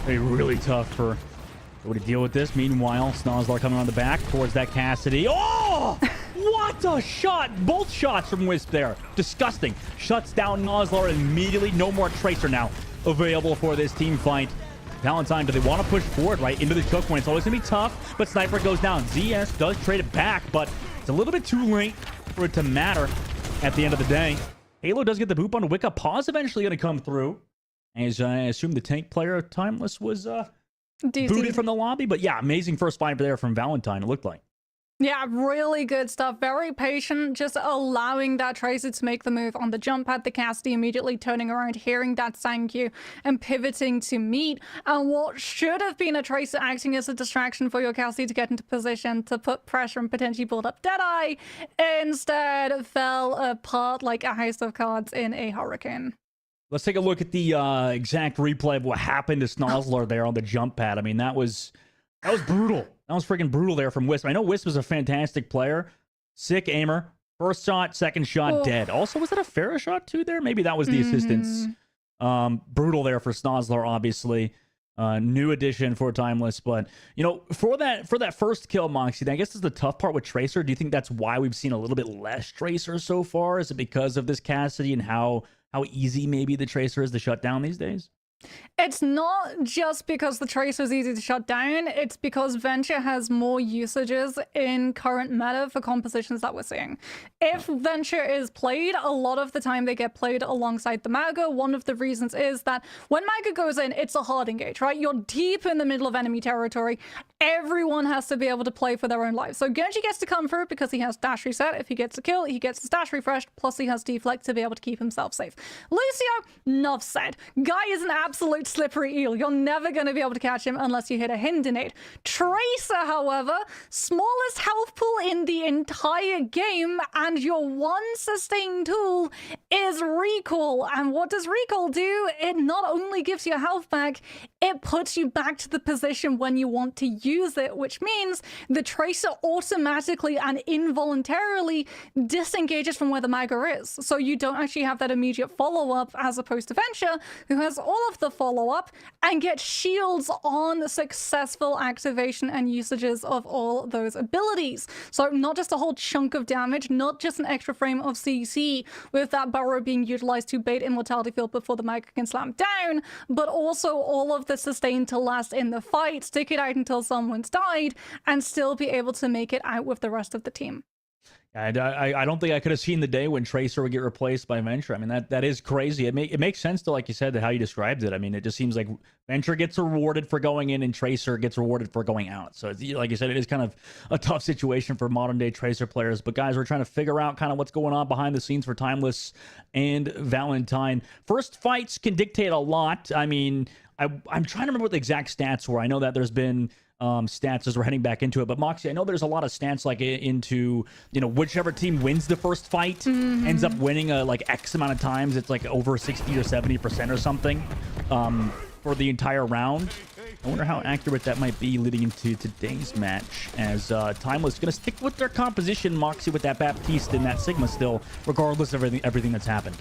Speaker 4: really tough for Zoe to deal with this. Meanwhile, Snozlar coming on the back towards that Cassidy. Oh! What a shot! Both shots from Wisp there. Disgusting. Shuts down Nozlar immediately. No more Tracer now available for this team fight. Valentine, do they want to push forward right into the choke point? It's always going to be tough, but Sniper goes down. ZS does trade it back, but it's a little bit too late for it to matter at the end of the day. Halo does get the boop on Wicca. Pause eventually going to come through. As I assume the tank player Timeless was booted from the lobby. But yeah, amazing first fight there from Valentine, it looked like.
Speaker 5: Yeah, really good stuff. Very patient, just allowing that Tracer to make the move on the jump pad. The Cassidy immediately turning around, hearing that Sankyu, and pivoting to meet. And what should have been a Tracer acting as a distraction for your Cassidy to get into position to put pressure and potentially build up Deadeye, instead fell apart like a house of cards in a hurricane.
Speaker 4: Let's take a look at the exact replay of what happened to Snozlar there on the jump pad. I mean, that was brutal. That was freaking brutal there from Wisp. I know Wisp is a fantastic player. Sick aimer. First shot, second shot, dead. Also, was that a Farah shot too there? Maybe that was the assistance. Brutal there for Snozlar, obviously. New addition for Timeless. But, you know, for that first kill, Moxie, I guess this is the tough part with Tracer. Do you think that's why we've seen a little bit less Tracer so far? Is it because of this Cassidy and how easy maybe the Tracer is to shut down these days?
Speaker 5: It's not just because the Tracer is easy to shut down, it's because Venture has more usages in current meta for compositions that we're seeing. If Venture is played, a lot of the time they get played alongside the Mauga. One of the reasons is that when Mauga goes in, it's a hard engage, right? You're deep in the middle of enemy territory. Everyone has to be able to play for their own life. So Genji gets to come through because he has dash reset. If he gets a kill, he gets his dash refreshed, plus he has deflect to be able to keep himself safe. Lucio, enough said. Guy is an absolute slippery eel. You're never going to be able to catch him unless you hit a Hindenate. Tracer, however, smallest health pool in the entire game, and your one sustain tool is Recall. And what does Recall do? It not only gives you health back, it puts you back to the position when you want to use it, which means the Tracer automatically and involuntarily disengages from where the Mauga is. So you don't actually have that immediate follow-up as opposed to Venture, who has all of the follow-up and gets shields on successful activation and usages of all those abilities. So not just a whole chunk of damage, not just an extra frame of CC with that Burrow being utilized to bait Immortality Field before the Mauga can slam down, but also all of the sustain to last in the fight, stick it out until someone's died, and still be able to make it out with the rest of the team.
Speaker 4: And I don't think I could have seen the day when Tracer would get replaced by Venture. I mean, that is crazy. It makes sense to, like you said, how you described it. I mean, it just seems like Venture gets rewarded for going in and Tracer gets rewarded for going out. So, it's, like you said, it is kind of a tough situation for modern-day Tracer players. But, guys, we're trying to figure out kind of what's going on behind the scenes for Timeless and Valentine. First fights can dictate a lot. I mean, I'm trying to remember what the exact stats were. I know that there's been stats as we're heading back into it, but Moxie, I know there's a lot of stats like into, you know, whichever team wins the first fight ends up winning like X amount of times. It's like over 60 or 70% or something for the entire round. I wonder how accurate that might be leading into today's match, as Timeless going to stick with their composition, Moxie, with that Baptiste and that Sigma still, regardless of everything that's happened.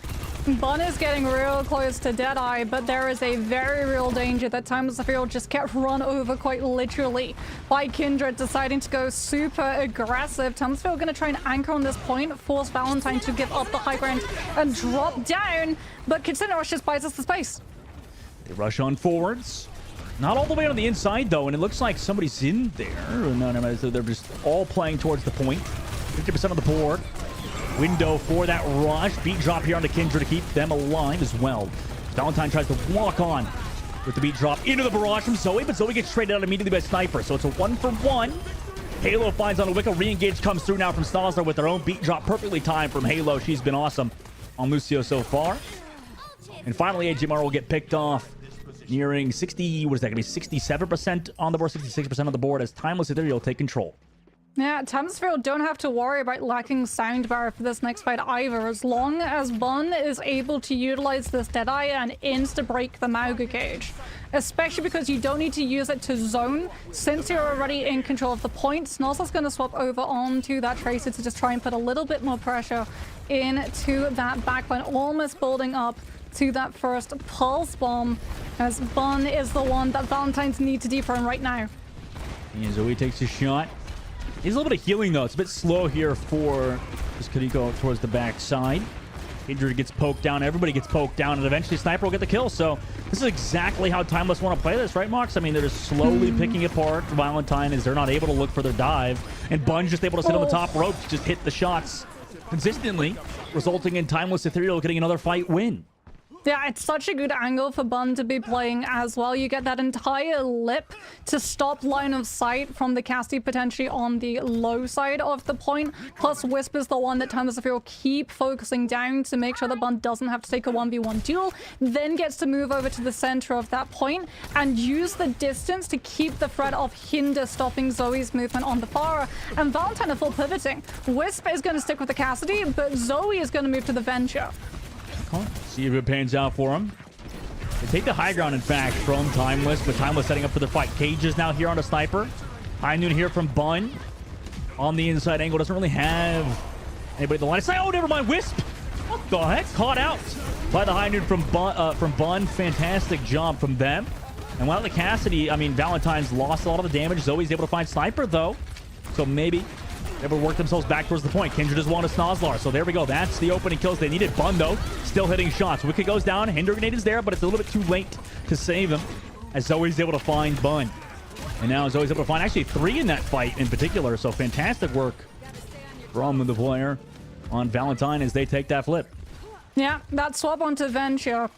Speaker 5: Bun is getting real close to Deadeye, but there is a very real danger that Timeless Field just get run over quite literally by Kindred deciding to go super aggressive. Timeless Field going to try and anchor on this point, force Valentine to give up the high ground and drop down, but Kitsune Rush just buys us the space.
Speaker 4: They rush on forwards. Not all the way on the inside, though, and it looks like somebody's in there. No, they're just all playing towards the point. 50% of the board. Window for that rush. Beat drop here on the Kindred to keep them alive as well. Valentine tries to walk on with the beat drop into the barrage from Zoe, but Zoe gets traded out immediately by Sniper, so it's a 1-for-1. Halo finds on a Wicca. Re-engage comes through now from Snozlar with their own beat drop. Perfectly timed from Halo. She's been awesome on Lucio so far. And finally, AJMR will get picked off, nearing 60, what is that going to be, 67% on the board, 66% on the board, as Timeless Ethereal take control.
Speaker 5: Yeah, Timeless don't have to worry about lacking sound bar for this next fight either, as long as Bun is able to utilize this Deadeye and insta-break the Mauga cage. Especially because you don't need to use it to zone, since you're already in control of the point. Snozzle's going to swap over onto that Tracer to just try and put a little bit more pressure into that backline, almost building up to that first Pulse Bomb, as Bun is the one that Valentine's need to defend right now.
Speaker 4: And Zoe takes a shot. He's a little bit of healing, though. It's a bit slow here for this Kiriko towards the backside. Kindred gets poked down. Everybody gets poked down, and eventually Sniper will get the kill. So this is exactly how Timeless want to play this, right, Mox? I mean, they're just slowly picking apart Valentine as they're not able to look for their dive. And Bun's just able to sit on the top rope to just hit the shots consistently, resulting in Timeless Ethereal getting another fight win.
Speaker 5: Yeah, it's such a good angle for Bun to be playing as well. You get that entire lip to stop line of sight from the Casty potentially on the low side of the point. Plus, Wisp is the one that Timeless Ethereal keep focusing down to make sure that Bun doesn't have to take a 1v1 duel. Then gets to move over to the center of that point and use the distance to keep the threat of Hinder stopping Zoe's movement on the Pharah. And Valentine are full pivoting. Wisp is going to stick with the Cassidy, but Zoe is going to move to the Venture.
Speaker 4: See if it pans out for him. They take the high ground, in fact, from Timeless, but Timeless setting up for the fight. Cage is now here on a Sniper. High Noon here from Bun. On the inside angle, doesn't really have anybody at the line of sight. Oh, never mind, Wisp! What the heck? Caught out by the High Noon from Bun. Fantastic job from them. And while the Cassidy, I mean, Valentine's lost a lot of the damage. Zoe's able to find Sniper, though. So maybe they will work themselves back towards the point. Kindred just wanted Snozzlar. So there we go. That's the opening kills they needed. Bun, though, still hitting shots. Wicked goes down. Hinder Grenade is there, but it's a little bit too late to save him, as Zoe's able to find Bun. And now Zoe's able to find actually 3 in that fight in particular. So fantastic work from the player on Valentine as they take that flip.
Speaker 5: Yeah, that swap onto Venture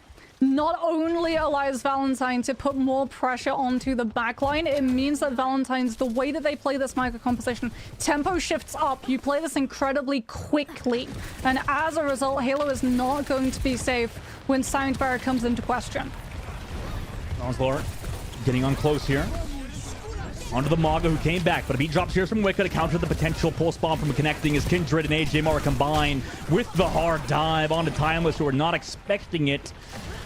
Speaker 5: not only allows Valentine to put more pressure onto the backline, it means that Valentine's, the way that they play this micro composition, tempo shifts up. You play this incredibly quickly. And as a result, Halo is not going to be safe when sound barrier comes into question.
Speaker 4: Snozzlar getting on close here. Onto the Maga, who came back, but a beat drops here from Wicca to counter the potential pulse bomb from connecting as Kindred and AJMR combine with the hard dive onto Timeless, who are not expecting it.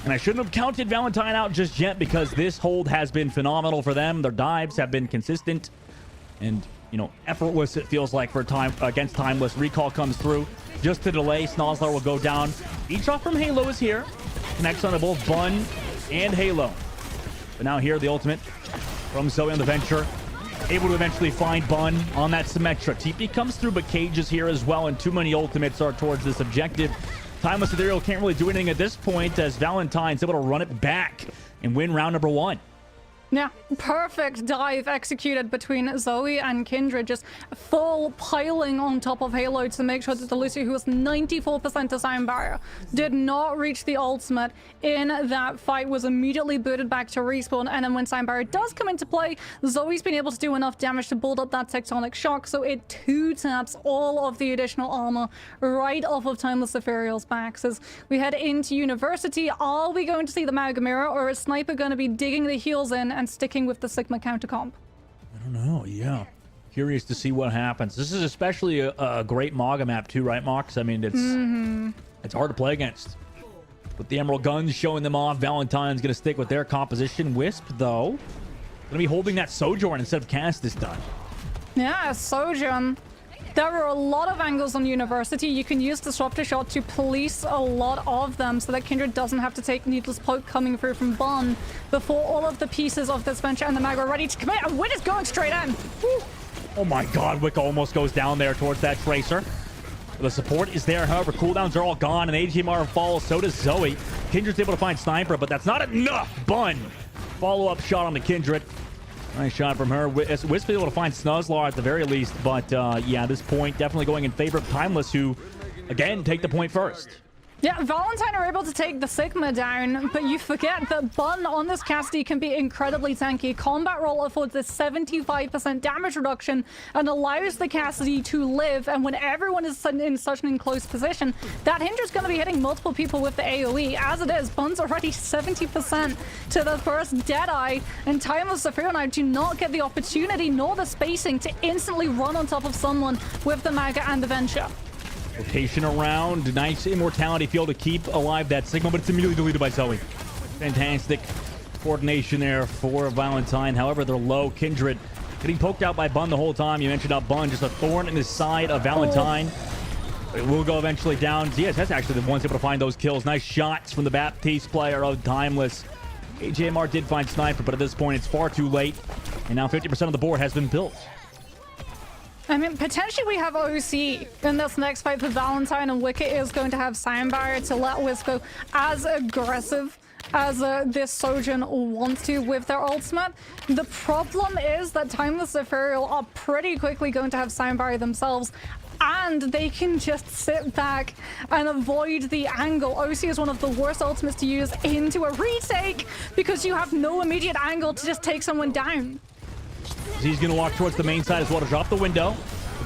Speaker 4: And I shouldn't have counted Valentine out just yet, because this hold has been phenomenal for them. Their dives have been consistent and, you know, effortless, it feels like, for time against Timeless. Recall comes through just to delay. Snozzlar will go down. Each drop from Halo is here. Connects onto both Bun and Halo. But now here, the ultimate from Zoe on the Venture. Able to eventually find Bun on that Symmetra. TP comes through, but Cage is here as well, and too many ultimates are towards this objective. Timeless Ethereal can't really do anything at this point, as Valentine's able to run it back and win round number 1.
Speaker 5: Yeah, perfect dive executed between Zoe and Kindred, just full piling on top of Halo to make sure that the Lucio, who was 94% to sound barrier, did not reach the ultimate in that fight, was immediately booted back to respawn. And then when sound barrier does come into play, Zoe's been able to do enough damage to build up that tectonic shock, so it 2-taps all of the additional armor right off of Timeless Ethereal's backs. As we head into University, are we going to see the Mauga Mirror, or is Sniper going to be digging the heels in and sticking with the Sigma countercomp?
Speaker 4: I don't know, yeah. Curious to see what happens. This is especially a great Maga map too, right, Mox? I mean, it's hard to play against. With the Emerald Guns showing them off, Valentine's going to stick with their composition. Wisp, though, going to be holding that Sojourn instead of Cast this time.
Speaker 5: Yeah, Sojourn. There are a lot of angles on University. You can use Disruptor Shot to police a lot of them so that Kindred doesn't have to take Needless Poke coming through from Bun before all of the pieces of this Venture and the Mag are ready to commit. And Win is going straight in. Woo.
Speaker 4: Oh my god, Wicca almost goes down there towards that Tracer. The support is there, however, cooldowns are all gone, and AGMR falls, so does Zoe. Kindred's able to find Sniper, but that's not enough. Bun. Follow-up shot on the Kindred. Nice shot from her. Wisp able to find Snozzlar at the very least, but yeah, this point definitely going in favor of Timeless, who, again, take the point first.
Speaker 5: Yeah, Valentine are able to take the Sigma down, but you forget that Bun on this Cassidy can be incredibly tanky. Combat Roll affords a 75% damage reduction and allows the Cassidy to live, and when everyone is in such an enclosed position, that Hinder's going to be hitting multiple people with the AoE. As it is, Bun's already 70% to the first Deadeye, and Timeless Zephyr now do not get the opportunity nor the spacing to instantly run on top of someone with the Maga and the Venture.
Speaker 4: Rotation around. Nice immortality field to keep alive that Sigma, but it's immediately deleted by Zoe. Fantastic coordination there for Valentine. However, they're low. Kindred getting poked out by Bun the whole time. You mentioned up Bun, just a thorn in the side of Valentine. It will go eventually down. Yes, that's actually the ones able to find those kills. Nice shots from the Baptiste player of Timeless. AJMR did find Sniper, but at this point, it's far too late. And now 50% of the board has been built.
Speaker 5: I mean, potentially we have OC in this next fight for Valentine, and Wicket is going to have Sound Barrier to let Wiz go as aggressive as this Sojourn wants to with their ultimate. The problem is that Timeless Ethereal are pretty quickly going to have Sound Barrier themselves, and they can just sit back and avoid the angle. OC is one of the worst ultimates to use into a retake because you have no immediate angle to just take someone down.
Speaker 4: He's going to walk towards the main side as well to drop the window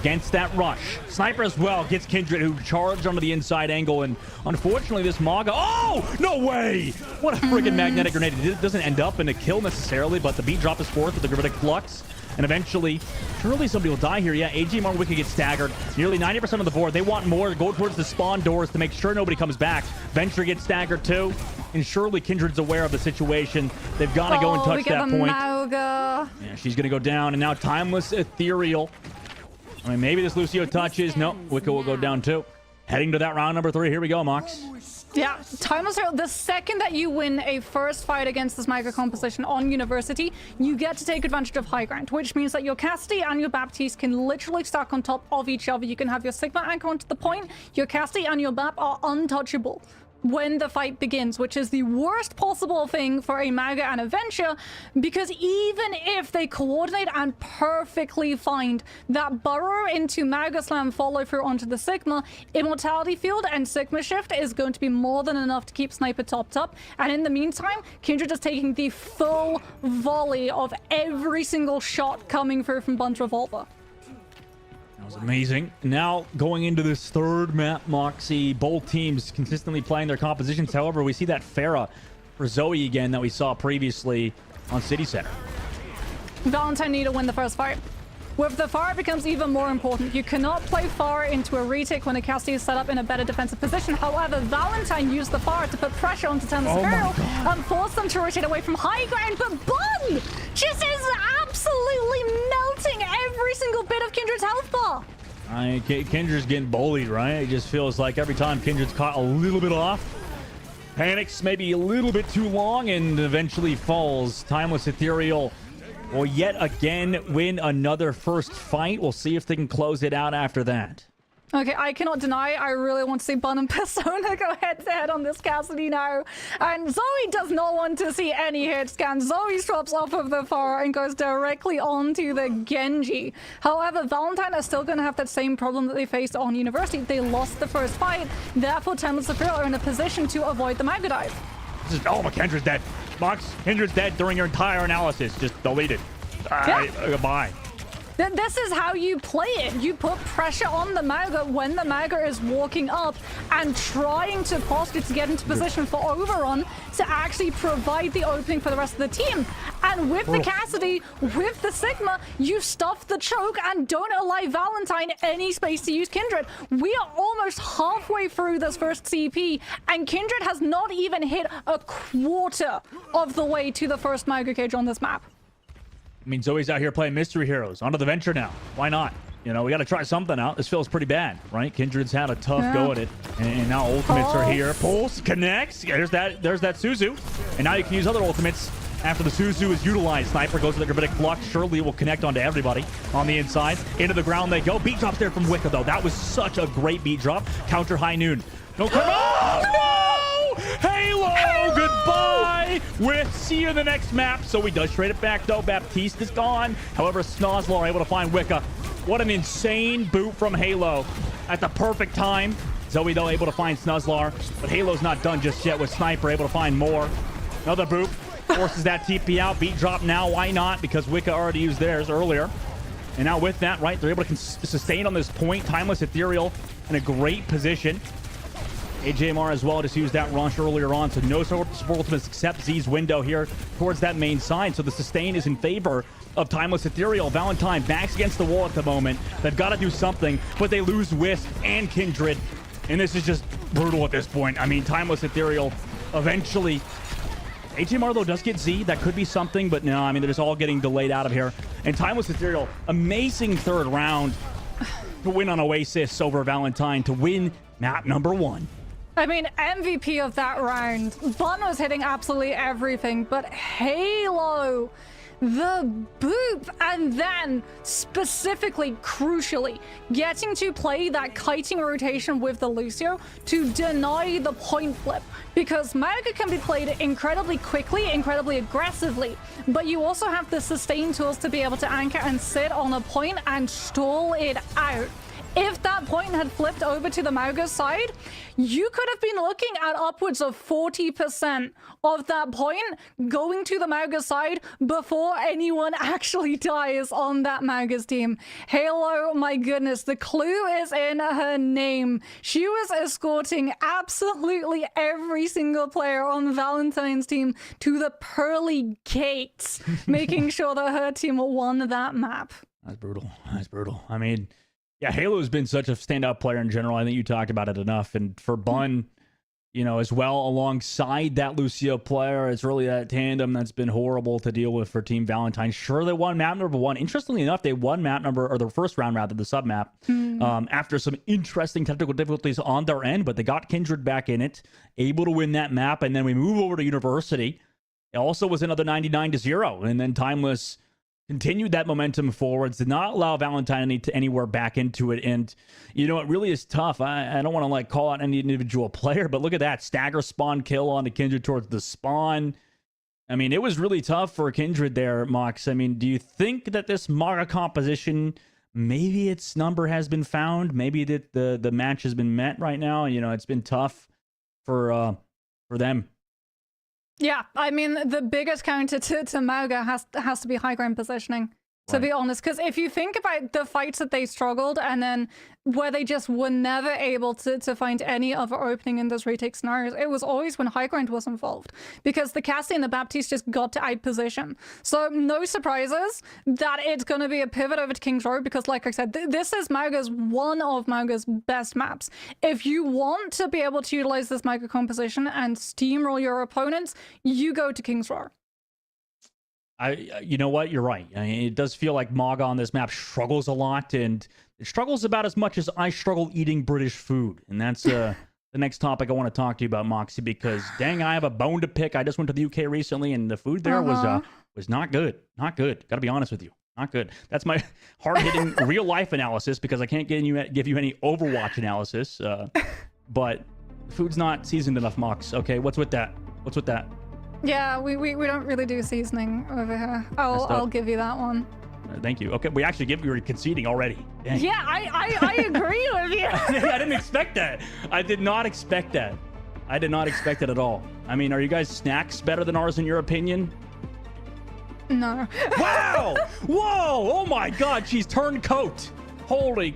Speaker 4: against that rush. Sniper as well gets Kindred, who charged onto the inside angle, and unfortunately this Maga... Oh! No way! What a freaking magnetic grenade. It doesn't end up in a kill necessarily, but the beat drop is forth with the Gravitic Flux. And eventually, surely somebody will die here. Yeah, AJ Wicket gets staggered. Nearly 90% of the board. They want more. Go towards the spawn doors to make sure nobody comes back. Venture gets staggered too. And surely Kindred's aware of the situation. They've got to go and touch that point.
Speaker 5: Mauga.
Speaker 4: Yeah, she's going to go down. And now Timeless Ethereal. I mean, maybe this Lucio touches. No, Wicket will go down too. Heading to that round number 3. Here we go, Mox.
Speaker 5: Yeah, Timeless Ethereal, the second that you win a first fight against this Mega composition on University, you get to take advantage of high ground, which means that your Cassidy and your Baptiste can literally stack on top of each other. You can have your Sigma anchor onto the point. Your Cassidy and your Bap are untouchable when the fight begins, which is the worst possible thing for a Maga and a Venture, because even if they coordinate and perfectly find that burrow into Maga Slam follow through onto the Sigma, Immortality Field and Sigma Shift is going to be more than enough to keep Sniper topped up. And in the meantime, Kindred is taking the full volley of every single shot coming through from Bun's revolver.
Speaker 4: That was amazing. Now, going into this third map, Moxie, both teams consistently playing their compositions. However, we see that Pharah for Zoe again that we saw previously on City Center.
Speaker 5: Valentine need to win the first fight. With the Pharah, it becomes even more important. You cannot play Pharah into a retake when a Cassidy is set up in a better defensive position. However, Valentine used the Pharah to put pressure onto Timeless Ethereal and force them to rotate away from high ground. But Bun just is absolutely melting every single bit of Kindred's health bar.
Speaker 4: Kindred's getting bullied, right? It just feels like every time Kindred's caught a little bit off, panics maybe a little bit too long, and eventually falls. Timeless Ethereal will yet again win another first fight. We'll see if they can close it out after that.
Speaker 5: Okay, I cannot deny I really want to see Bun and Persona go head-to-head on this Cassidy now. And Zoe does not want to see any hit scan. Zoe drops off of the Pharah and goes directly onto the Genji. However, Valentine are still going to have that same problem that they faced on University. They lost the first fight. Therefore, Timeless Ethereal are in a position to avoid the Mega Dive.
Speaker 4: Oh, my Kendra's dead. Mox, Kendra's dead during your entire analysis. Just delete it. Goodbye.
Speaker 5: This is how you play it. You put pressure on the Maga when the Maga is walking up and trying to posture to get into position for overrun to actually provide the opening for the rest of the team. And with the Cassidy, with the Sigma, you stuff the choke and don't allow Valentine any space to use Kindred. We are almost halfway through this first CP, and Kindred has not even hit a quarter of the way to the first Maga cage on this map.
Speaker 4: I mean, Zoe's out here playing Mystery Heroes. Onto the Venture now. Why not? You know, we got to try something out. This feels pretty bad, right? Kindred's had a tough go at it. And now ultimates are here. Pulse connects. There's that Suzu. And now you can use other ultimates after the Suzu is utilized. Sniper goes to the Gravitic Flux. Surely will connect onto everybody on the inside. Into the ground they go. Beat drops there from Wicca, though. That was such a great beat drop. Counter High Noon. No come on! No! Halo! Goodbye! We'll see you in the next map. So he does trade it back, though. Baptiste is gone. However, Snozzler are able to find Wicca. What an insane boot from Halo at the perfect time. Zoe, though, able to find Snuzzlar, but Halo's not done just yet with Sniper, able to find more. Another boop. Forces that TP out. Beat drop now. Why not? Because Wicca already used theirs earlier. And now with that, right, they're able to sustain on this point. Timeless Ethereal in a great position. AJMR as well just used that rush earlier on, so no support ultimates except Z's window here towards that main side. So the sustain is in favor of Timeless Ethereal. Valentine backs against the wall at the moment. They've got to do something, but they lose Wisp and Kindred. And this is just brutal at this point. I mean, Timeless Ethereal eventually... HMR, though, does get Z. That could be something, but no, I mean, they're just all getting delayed out of here. And Timeless Ethereal, amazing third round to win on Oasis over Valentine, to win map number 1.
Speaker 5: I mean, MVP of that round. Bun was hitting absolutely everything, but Halo, the boop, and then specifically, crucially, getting to play that kiting rotation with the Lucio to deny the point flip, because Mauga can be played incredibly quickly, incredibly aggressively, but you also have the sustain tools to be able to anchor and sit on a point and stall it out. If that point had flipped over to the Mauga side, you could have been looking at upwards of 40% of that point going to the Mauga side before anyone actually dies on that Mauga's team. Halo, my goodness, the clue is in her name. She was escorting absolutely every single player on Valentine's team to the pearly gates, making sure that her team won that map.
Speaker 4: That's brutal. That's brutal. I mean... yeah, Halo's been such a standout player in general. I think you talked about it enough. And for Bun, you know, as well, alongside that Lucio player, it's really that tandem that's been horrible to deal with for Team Valentine. Sure, they won map number 1. Interestingly enough, they won map number, or the first round rather, the sub map, after some interesting technical difficulties on their end, but they got Kindred back in it, able to win that map. And then we move over to University. It also was another 99-0. And then Timeless continued that momentum forwards, did not allow Valentine anywhere back into it. And, you know, it really is tough. I don't want to, like, call out any individual player, but look at that. Stagger spawn kill on the Kindred towards the spawn. I mean, it was really tough for Kindred there, Mox. I mean, do you think that this Mara composition, maybe its number has been found? Maybe that the match has been met right now? You know, it's been tough for them.
Speaker 5: Yeah, I mean, the biggest counter to Mauga has to be high ground positioning, to be honest. Because if you think about the fights that they struggled, and then where they just were never able to find any other opening in those retake scenarios, it was always when high ground was involved. Because the Cassie and the Baptiste just got to out position. So no surprises that it's going to be a pivot over to King's Row, because like I said, this is one of Mauga's best maps. If you want to be able to utilize this Mauga composition and steamroll your opponents, you go to King's Row.
Speaker 4: You know what? You're right. I mean, it does feel like Mauga on this map struggles a lot, and it struggles about as much as I struggle eating British food. And that's the next topic I want to talk to you about, Moxie, because dang, I have a bone to pick. I just went to the UK recently, and the food there was not good. Not good. Got to be honest with you. Not good. That's my hard-hitting real-life analysis, because I can't give you any Overwatch analysis. But food's not seasoned enough, Mox. Okay, what's with that? What's with that?
Speaker 5: Yeah, we don't really do seasoning over here. I'll give you that one.
Speaker 4: Thank you. Okay, we were conceding already. Dang.
Speaker 5: Yeah, I agree with you.
Speaker 4: I didn't expect that. I did not expect that. I did not expect it at all. I mean, are you guys' snacks better than ours in your opinion?
Speaker 5: No.
Speaker 4: Wow! Whoa! Oh my God! She's turned coat. Holy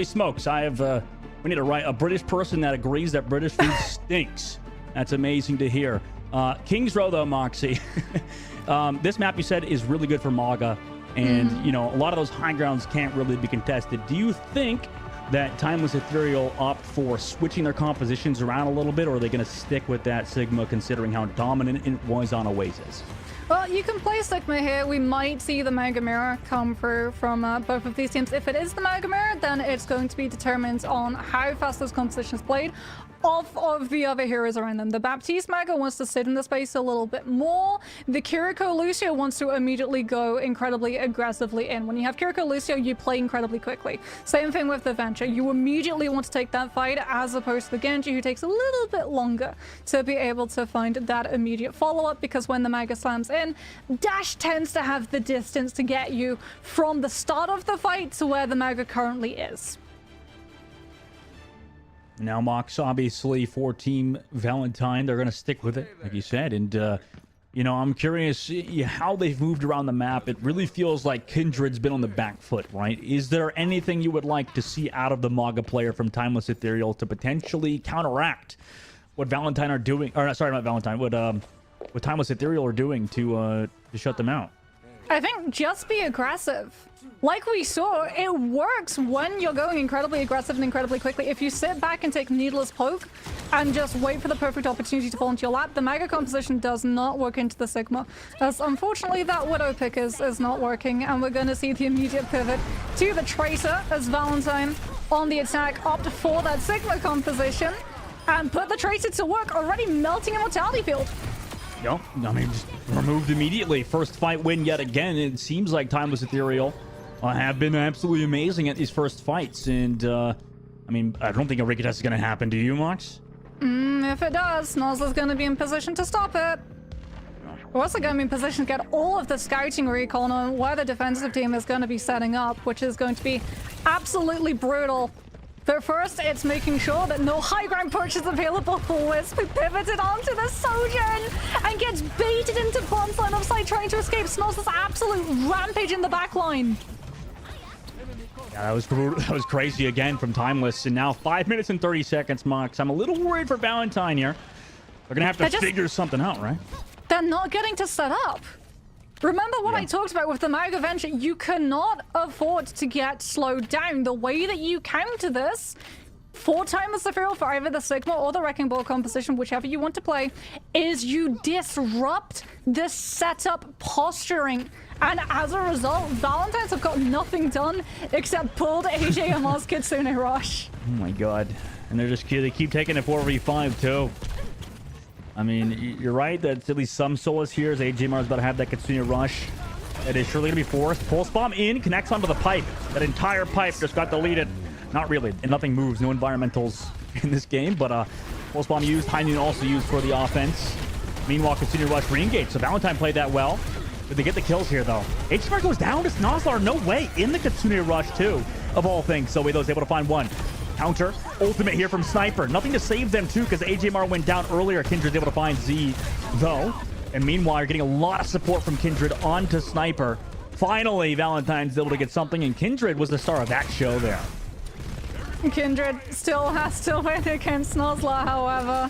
Speaker 4: smokes! We need a British person that agrees that British food stinks. That's amazing to hear. King's Row, though, Moxie. This map, you said, is really good for Mauga. And, you know, a lot of those high grounds can't really be contested. Do you think that Timeless Ethereal opt for switching their compositions around a little bit, or are they going to stick with that Sigma, considering how dominant it was on Oasis?
Speaker 5: Well, you can play Sigma here. We might see the Mauga Mirror come through from both of these teams. If it is the Mauga Mirror, then it's going to be determined on how fast those compositions played off of the other heroes around them. The Baptiste Mauga wants to sit in the space a little bit more. The Kiriko Lucio wants to immediately go incredibly aggressively in. When you have Kiriko Lucio, you play incredibly quickly. Same thing with the Venture. You immediately want to take that fight, as opposed to the Genji, who takes a little bit longer to be able to find that immediate follow-up, because when the Mauga slams in, Dash tends to have the distance to get you from the start of the fight to where the Mauga currently is.
Speaker 4: Now Mox, obviously, for Team Valentine, they're going to stick with it, like you said. And, you know, I'm curious how they've moved around the map. It really feels like Kindred's been on the back foot, right? Is there anything you would like to see out of the Maga player from Timeless Ethereal to potentially counteract what Valentine are doing? Or, sorry, not Valentine. What Timeless Ethereal are doing to shut them out?
Speaker 5: I think just be aggressive. Like we saw, it works when you're going incredibly aggressive and incredibly quickly. If you sit back and take needless poke and just wait for the perfect opportunity to fall into your lap, the Mega composition does not work into the Sigma. As unfortunately, that Widow pick is not working, and we're going to see the immediate pivot to the Tracer as Valentine on the attack opt for that Sigma composition and put the Tracer to work, already melting Immortality Field.
Speaker 4: Yep, I mean, just removed immediately. First fight win yet again. It seems like Timeless Ethereal have been absolutely amazing at these first fights. And, I mean, I don't think a Ricochet is going to happen. Do you, Mox?
Speaker 5: If it does, Nozzle's going to be in position to stop it. We're also going to be in position to get all of the scouting recon on where the defensive team is going to be setting up, which is going to be absolutely brutal. But first, it's making sure that no high ground push is available for Wisp, who pivoted onto the Sojourn and gets baited into Bomb's line of sight, trying to escape Snozzle's absolute rampage in the back line.
Speaker 4: Yeah, that was brutal. That was crazy again from Timeless. And now 5 minutes and 30 seconds, Mox. I'm a little worried for Valentine here. They're going to have to figure something out, right?
Speaker 5: They're not getting to set up. Remember what I talked about with the Mega Venture? You cannot afford to get slowed down. The way that you counter this, 4 times the Ethereal for either the Sigma or the Wrecking Ball composition, whichever you want to play, is you disrupt the setup posturing. And as a result, Valentines have got nothing done except pulled AJMR's Kitsune Rush.
Speaker 4: Oh my god. And they keep taking it 4v5 too. I mean, you're right that at least some solace here as AJMR is about to have that Kitsune Rush. It is surely going to be forced. Pulse Bomb in, connects onto the pipe. That entire pipe just got deleted. Not really. And nothing moves. No environmentals in this game. But Pulse Bomb used. High Noon also used for the offense. Meanwhile, Kitsune Rush re-engaged. So Valentine played that well. Did they get the kills here, though? AJMR goes down to Snozzler. No way. In the Kitsune Rush, too, of all things. So Wedo is able to find one. Counter. Ultimate here from Sniper. Nothing to save them, too, because AJMR went down earlier. Kindred's able to find Z, though. And meanwhile, you're getting a lot of support from Kindred onto Sniper. Finally, Valentine's able to get something, and Kindred was the star of that show there.
Speaker 5: Kindred still has to win against Snozzler, however.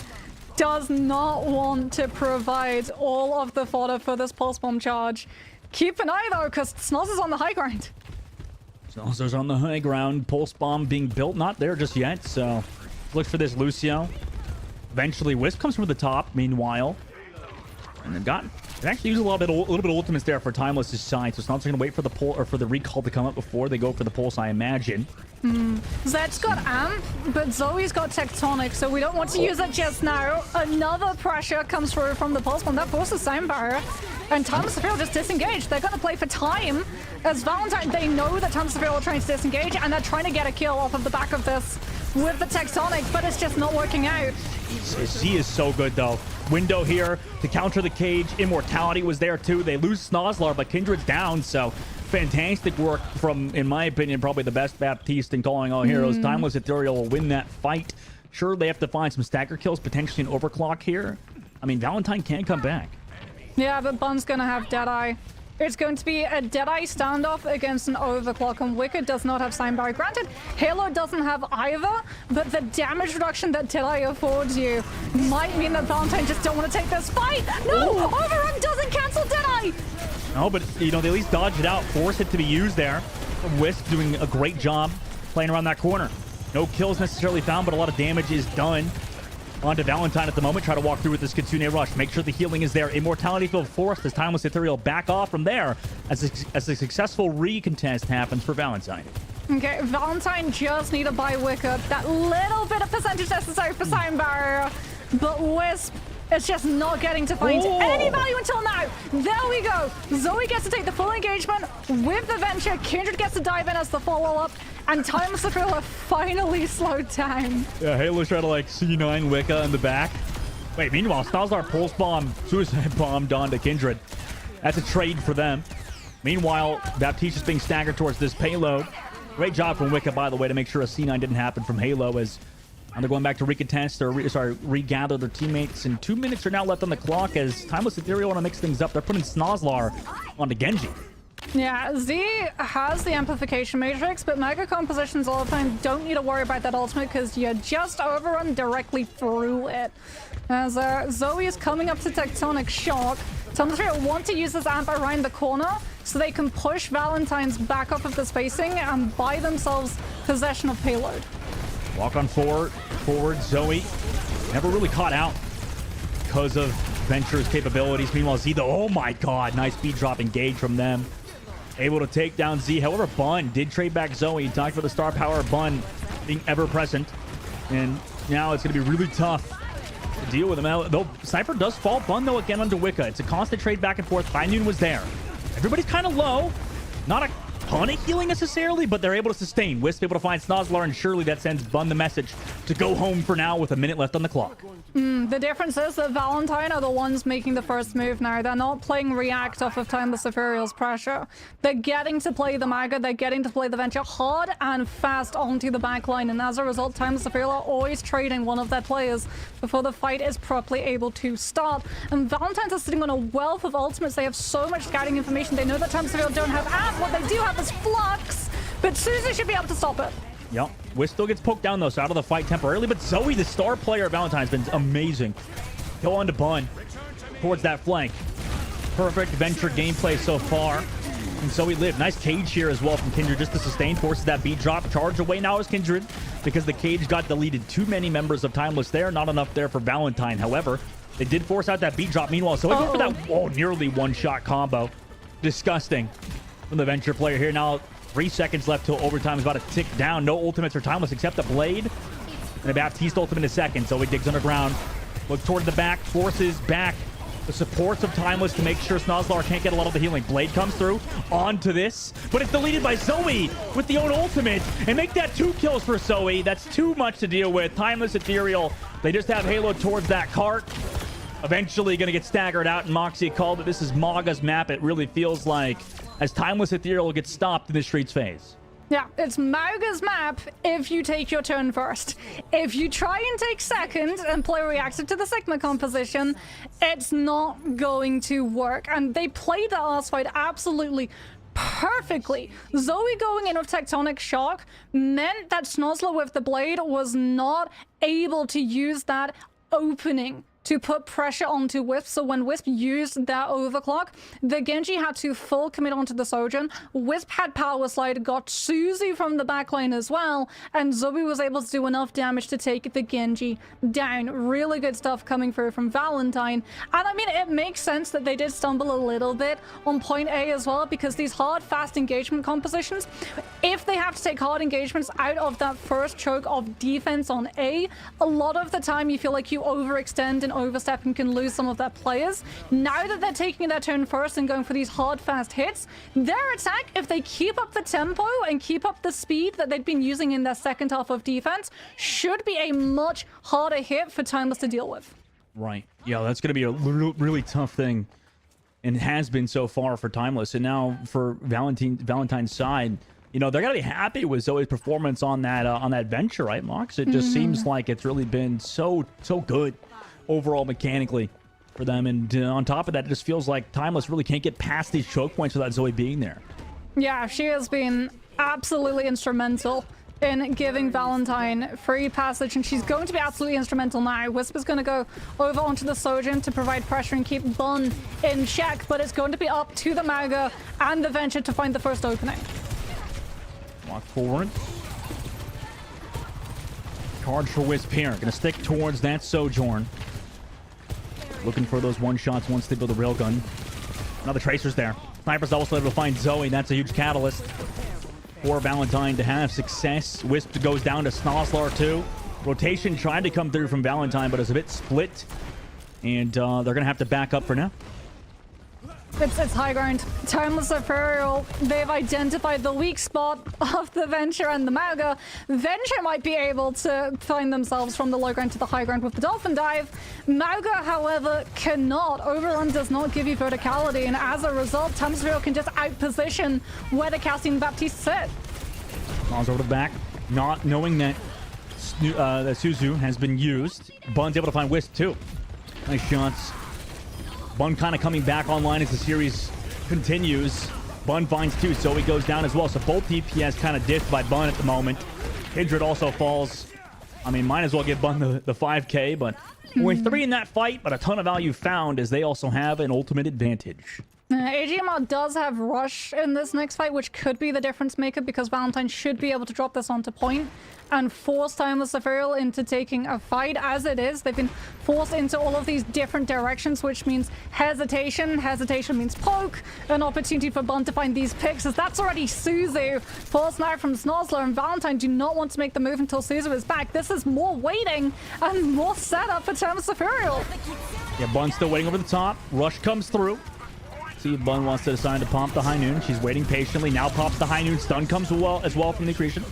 Speaker 5: Does not want to provide all of the fodder for this Pulse Bomb charge. Keep an eye, though, because Snozzler's on the high ground.
Speaker 4: Snozzler's on the high ground. Pulse Bomb being built. Not there just yet, so look for this Lucio. Eventually, Wisp comes from the top, meanwhile. And they've actually used a little bit of ultimates there for Timeless's side, so Snozzler's going to wait for the pull or for the recall to come up before they go for the pulse, I imagine.
Speaker 5: Zed's got Amp, but Zoe's got Tectonic, so we don't want to use it just now. Another pressure comes through from the Pulse Bomb. That forces Sound Barrier. And Timeless Ethereal just disengaged. They're going to play for time. As Valentine, they know that Timeless Ethereal are trying to disengage, and they're trying to get a kill off of the back of this with the Tectonic, but it's just not working out.
Speaker 4: Z is so good, though. Window here to counter the cage. Immortality was there, too. They lose Snozzler, but Kindred's down, so fantastic work from, in my opinion, probably the best Baptiste in Calling All Heroes. Timeless Ethereal will win that fight. Sure, they have to find some stagger kills, potentially an overclock here. I mean, Valentine can come back.
Speaker 5: Yeah, but Bun's gonna have Deadeye. It's going to be a Deadeye standoff against an overclock, and Wicked does not have Sign Barrier. Granted, Halo doesn't have either, but the damage reduction that Deadeye affords you might mean that Valentine just don't want to take this fight. No!
Speaker 4: Ooh.
Speaker 5: Overrun doesn't cancel Deadeye!
Speaker 4: No, but, you know, they at least dodge it out, force it to be used there. Wisp doing a great job playing around that corner. No kills necessarily found, but a lot of damage is done. On to Valentine at the moment. Try to walk through with this Kitsune Rush. Make sure the healing is there. Immortality Field forced as Timeless Ethereal back off from there as a successful recontest happens for Valentine.
Speaker 5: Okay, Valentine just need to buy Wicked. That little bit of percentage necessary for Sign Barrier. But Wisp is just not getting to find any value until now. There we go. Zoe gets to take the full engagement with the Venture. Kindred gets to dive in as the follow-up. And Timeless Ethereal have finally slowed down.
Speaker 4: Yeah, Halo's trying to like C9 Wicca in the back. Wait, meanwhile, Snozzler Pulse Bomb, Suicide Bomb done to Kindred. That's a trade for them. Meanwhile, Baptiste is being staggered towards this payload. Great job from Wicca, by the way, to make sure a C9 didn't happen from Halo as Now they're going back to recontest or regather their teammates. And 2 minutes are now left on the clock as Timeless Ethereal want to mix things up. They're putting Snozlar onto Genji.
Speaker 5: Yeah, Z has the amplification matrix, but mega compositions all the time don't need to worry about that ultimate because you just overrun directly through it. As Zoe is coming up to Tectonic Shock, Thunderstream want to use this amp around the corner so they can push Valentine's back up of the spacing and buy themselves possession of payload.
Speaker 4: Walk on forward, Zoe. Never really caught out because of Venture's capabilities. Meanwhile, Z, though, oh my god, nice speed drop engage from them. Able to take down Z. However, Bun did trade back Zoe. He talked about the star power of Bun being ever present. And now it's going to be really tough to deal with him. Though Sniper does fall Bun, though, again onto Wicca. It's a constant trade back and forth. High Noon was there. Everybody's kind of low. Not a ton of healing necessarily, but they're able to sustain. Wisp able to find Snozlar, and surely that sends Bun the message to go home for now with a minute left on the clock.
Speaker 5: The difference is that Valentine are the ones making the first move now. They're not playing React off of Timeless Ethereal's pressure. They're getting to play the Maga, they're getting to play the Venture hard and fast onto the backline, and as a result, Timeless Ethereal are always trading one of their players before the fight is properly able to start. And Valentine's are sitting on a wealth of ultimates. They have so much scouting information. They know that Timeless Ethereal don't have amp. What they do have is Flux, but Susie should be able to stop it.
Speaker 4: Yep. Wisp still gets poked down, though, so out of the fight temporarily. But Zoe, the star player of Valentine, has been amazing. Go on to Bun towards that flank. Perfect Venture gameplay so far. And Zoe lived. Nice cage here as well from Kindred just to sustain. Forces that beat drop. Charge away now is Kindred because the cage got deleted. Too many members of Timeless there. Not enough there for Valentine. However, they did force out that beat drop. Meanwhile, Zoe went for that nearly one-shot combo. Disgusting from the Venture player here. Now, 3 seconds left till overtime is about to tick down. No ultimates for Timeless except a Blade and a Baptiste ultimate in a second. So he digs underground. Look toward the back. Forces back the supports of Timeless to make sure Snozlar can't get a lot of the healing. Blade comes through onto this, but it's deleted by Zoe with the own ultimate. And make that 2 kills for Zoe. That's too much to deal with. Timeless Ethereal, they just have Halo towards that cart. Eventually going to get staggered out, and Moxie called it. This is Maga's map, it really feels like, as Timeless Ethereal gets stopped in the Streets phase.
Speaker 5: Yeah, it's Maga's map if you take your turn first. If you try and take second and play reactive to the Sigma composition, it's not going to work. And they played that last fight absolutely perfectly. Zoe going in with Tectonic Shock meant that Snozlar with the Blade was not able to use that opening to put pressure onto Wisp. So when Wisp used that overclock, the Genji had to full commit onto the Sojourn. Wisp had power slide, got Susie from the backline as well, and Zoe was able to do enough damage to take the Genji down. Really good stuff coming through from Valentine. And I mean, it makes sense that they did stumble a little bit on point A as well, because these hard, fast engagement compositions, if they have to take hard engagements out of that first choke of defense on A, a lot of the time you feel like you overextend and overstep and can lose some of their players. Now that they're taking their turn first and going for these hard, fast hits, their attack, if they keep up the tempo and keep up the speed that they've been using in their second half of defense, should be a much harder hit for Timeless to deal with.
Speaker 4: Right. Yeah, that's going to be a really tough thing, and has been so far for Timeless. And now for Valentine's side, you know, they're going to be happy with Zoe's performance on that Venture, right, Mox? It just seems like it's really been so good overall mechanically for them. And on top of that, it just feels like Timeless really can't get past these choke points without Zoe being there.
Speaker 5: Yeah, she has been absolutely instrumental in giving Valentine free passage, and she's going to be absolutely instrumental now. Wisp is going to go over onto the Sojourn to provide pressure and keep Bun in check, but it's going to be up to the Maga and the Venture to find the first opening.
Speaker 4: Walk forward. Charge for Wisp here. Going to stick towards that Sojourn. Looking for those one-shots once they build a railgun. Now the Tracer's there. Sniper's also able to find Zoe. That's a huge catalyst for Valentine to have success. Wisp goes down to Snozlar too. Rotation tried to come through from Valentine, but it's a bit split. And they're going to have to back up for now.
Speaker 5: It's high ground. Timeless Ethereal, they've identified the weak spot of the Venture and the Maga. Venture might be able to find themselves from the low ground to the high ground with the Dolphin Dive. Maga, however, cannot. Overrun does not give you verticality, and as a result, Timeless Ethereal can just outposition where the Cassian Baptiste sit.
Speaker 4: Miles over the back, not knowing that Suzu has been used. Bun's able to find Wisp too. Nice shots. Bun kind of coming back online as the series continues. Bun finds two. Zoe goes down as well. So both DPS kind of diffed by Bun at the moment. Kindred also falls. I mean, might as well give Bun the 5k, but only 3 in that fight, but a ton of value found as they also have an ultimate advantage.
Speaker 5: AGMR does have Rush in this next fight, which could be the difference maker because Valentine should be able to drop this onto point and force Timeless Ethereal into taking a fight. As it is, they've been forced into all of these different directions, which means hesitation. Hesitation means poke, an opportunity for Bun to find these picks, as that's already Suzu. Force now from Snozzler, and Valentine do not want to make the move until Suzu is back. This is more waiting and more setup for Timeless Ethereal.
Speaker 4: Yeah, Bun's still waiting over the top. Rush comes through. See if Bun wants to decide to pump the High Noon. She's waiting patiently. Now pops the High Noon. Stun comes as well from the Accretion.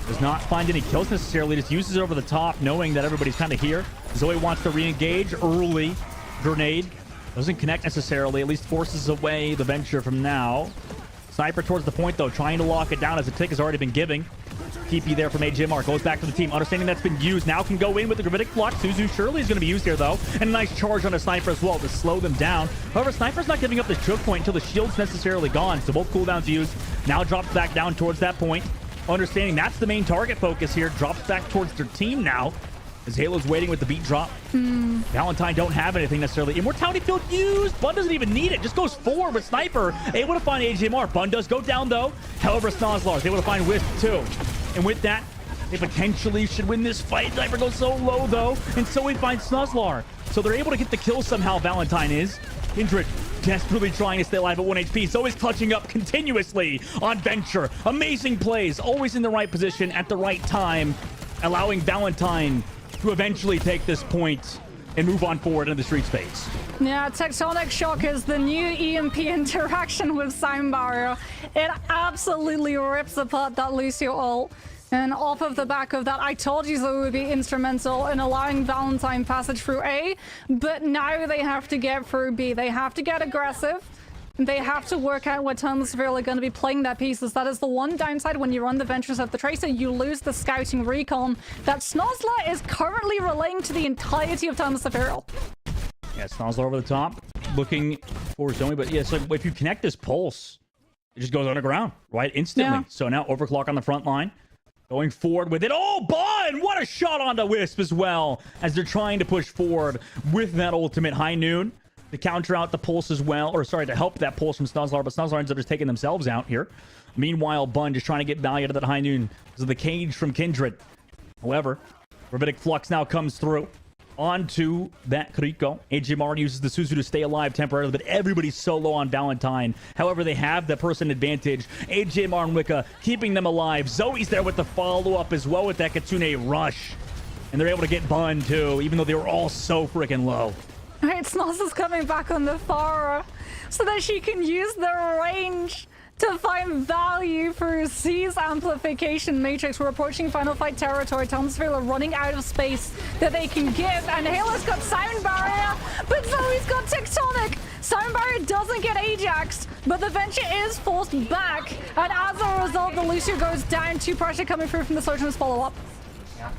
Speaker 4: Does not find any kills necessarily. Just uses it over the top, knowing that everybody's kind of here. Zoe wants to re-engage early. Grenade. Doesn't connect necessarily. At least forces away the Venture from now. Sniper towards the point, though. Trying to lock it down as the tick has already been giving. TP there from AJMR. Goes back to the team. Understanding that's been used. Now can go in with the Gravitic Flux. Suzu surely is going to be used here, though. And a nice charge on a Sniper as well to slow them down. However, Sniper's not giving up this choke point until the shield's necessarily gone. So both cooldowns used. Now drops back down towards that point. Understanding that's the main target focus here. Drops back towards their team now. As Halo's waiting with the beat drop. Valentine don't have anything necessarily. Immortality Field used. Bun doesn't even need it. Just goes forward with Sniper. Able to find AJMR. Bun does go down, though. However, Snozzler is able to find Wisp, too. And with that, they potentially should win this fight. Sniper goes so low, though. And so we find Snuzzler. So they're able to get the kill somehow, Valentine is. Kindred desperately trying to stay alive at 1 HP. Zoe's clutching up continuously on Venture. Amazing plays. Always in the right position at the right time. Allowing Valentine to eventually take this point and move on forward into the street space.
Speaker 5: Yeah, Tectonic Shock is the new EMP interaction with Sound Barrier. It absolutely rips apart that Lucio ult. And off of the back of that, I told you Zoe would be instrumental in allowing Valentine passage through A, but now they have to get through B. They have to get aggressive. They have to work out what Timeless Ethereal are going to be playing their pieces. That is the one downside when you run the Ventures of the Tracer. You lose the scouting recon that Snozzler is currently relaying to the entirety of Timeless Ethereal.
Speaker 4: Yeah, Snozzler over the top, looking for Zoe. But yeah, so if you connect this pulse, it just goes underground, right? Instantly.
Speaker 5: Yeah.
Speaker 4: So now Overclock on the front line. Going forward with it. Oh, Bun! What a shot onto Wisp as well, as they're trying to push forward with that ultimate High Noon to counter out the pulse as well, or sorry, to help that pulse from Snuzzler, but Snuzzler ends up just taking themselves out here. Meanwhile, Bun just trying to get value out of that High Noon because of the cage from Kindred. However, Gravitic Flux now comes through onto that Kriko. AJMR uses the Suzu to stay alive temporarily, but everybody's so low on Valentine. However, they have the person advantage. AJMR and Wicca keeping them alive. Zoe's there with the follow-up as well with that Kitsune Rush. And they're able to get Bun too, even though they were all so freaking low.
Speaker 5: Alright, Snoz is coming back on the Thara so that she can use the range to find value through C's amplification matrix. We're approaching final fight territory. Townsville are running out of space that they can give, and Halo's got Sound Barrier, but Zoe's got Tectonic. Sound Barrier doesn't get Ajaxed, but the Venture is forced back, and as a result, the Lucio goes down. 2 pressure coming through from the Sojourner's follow-up.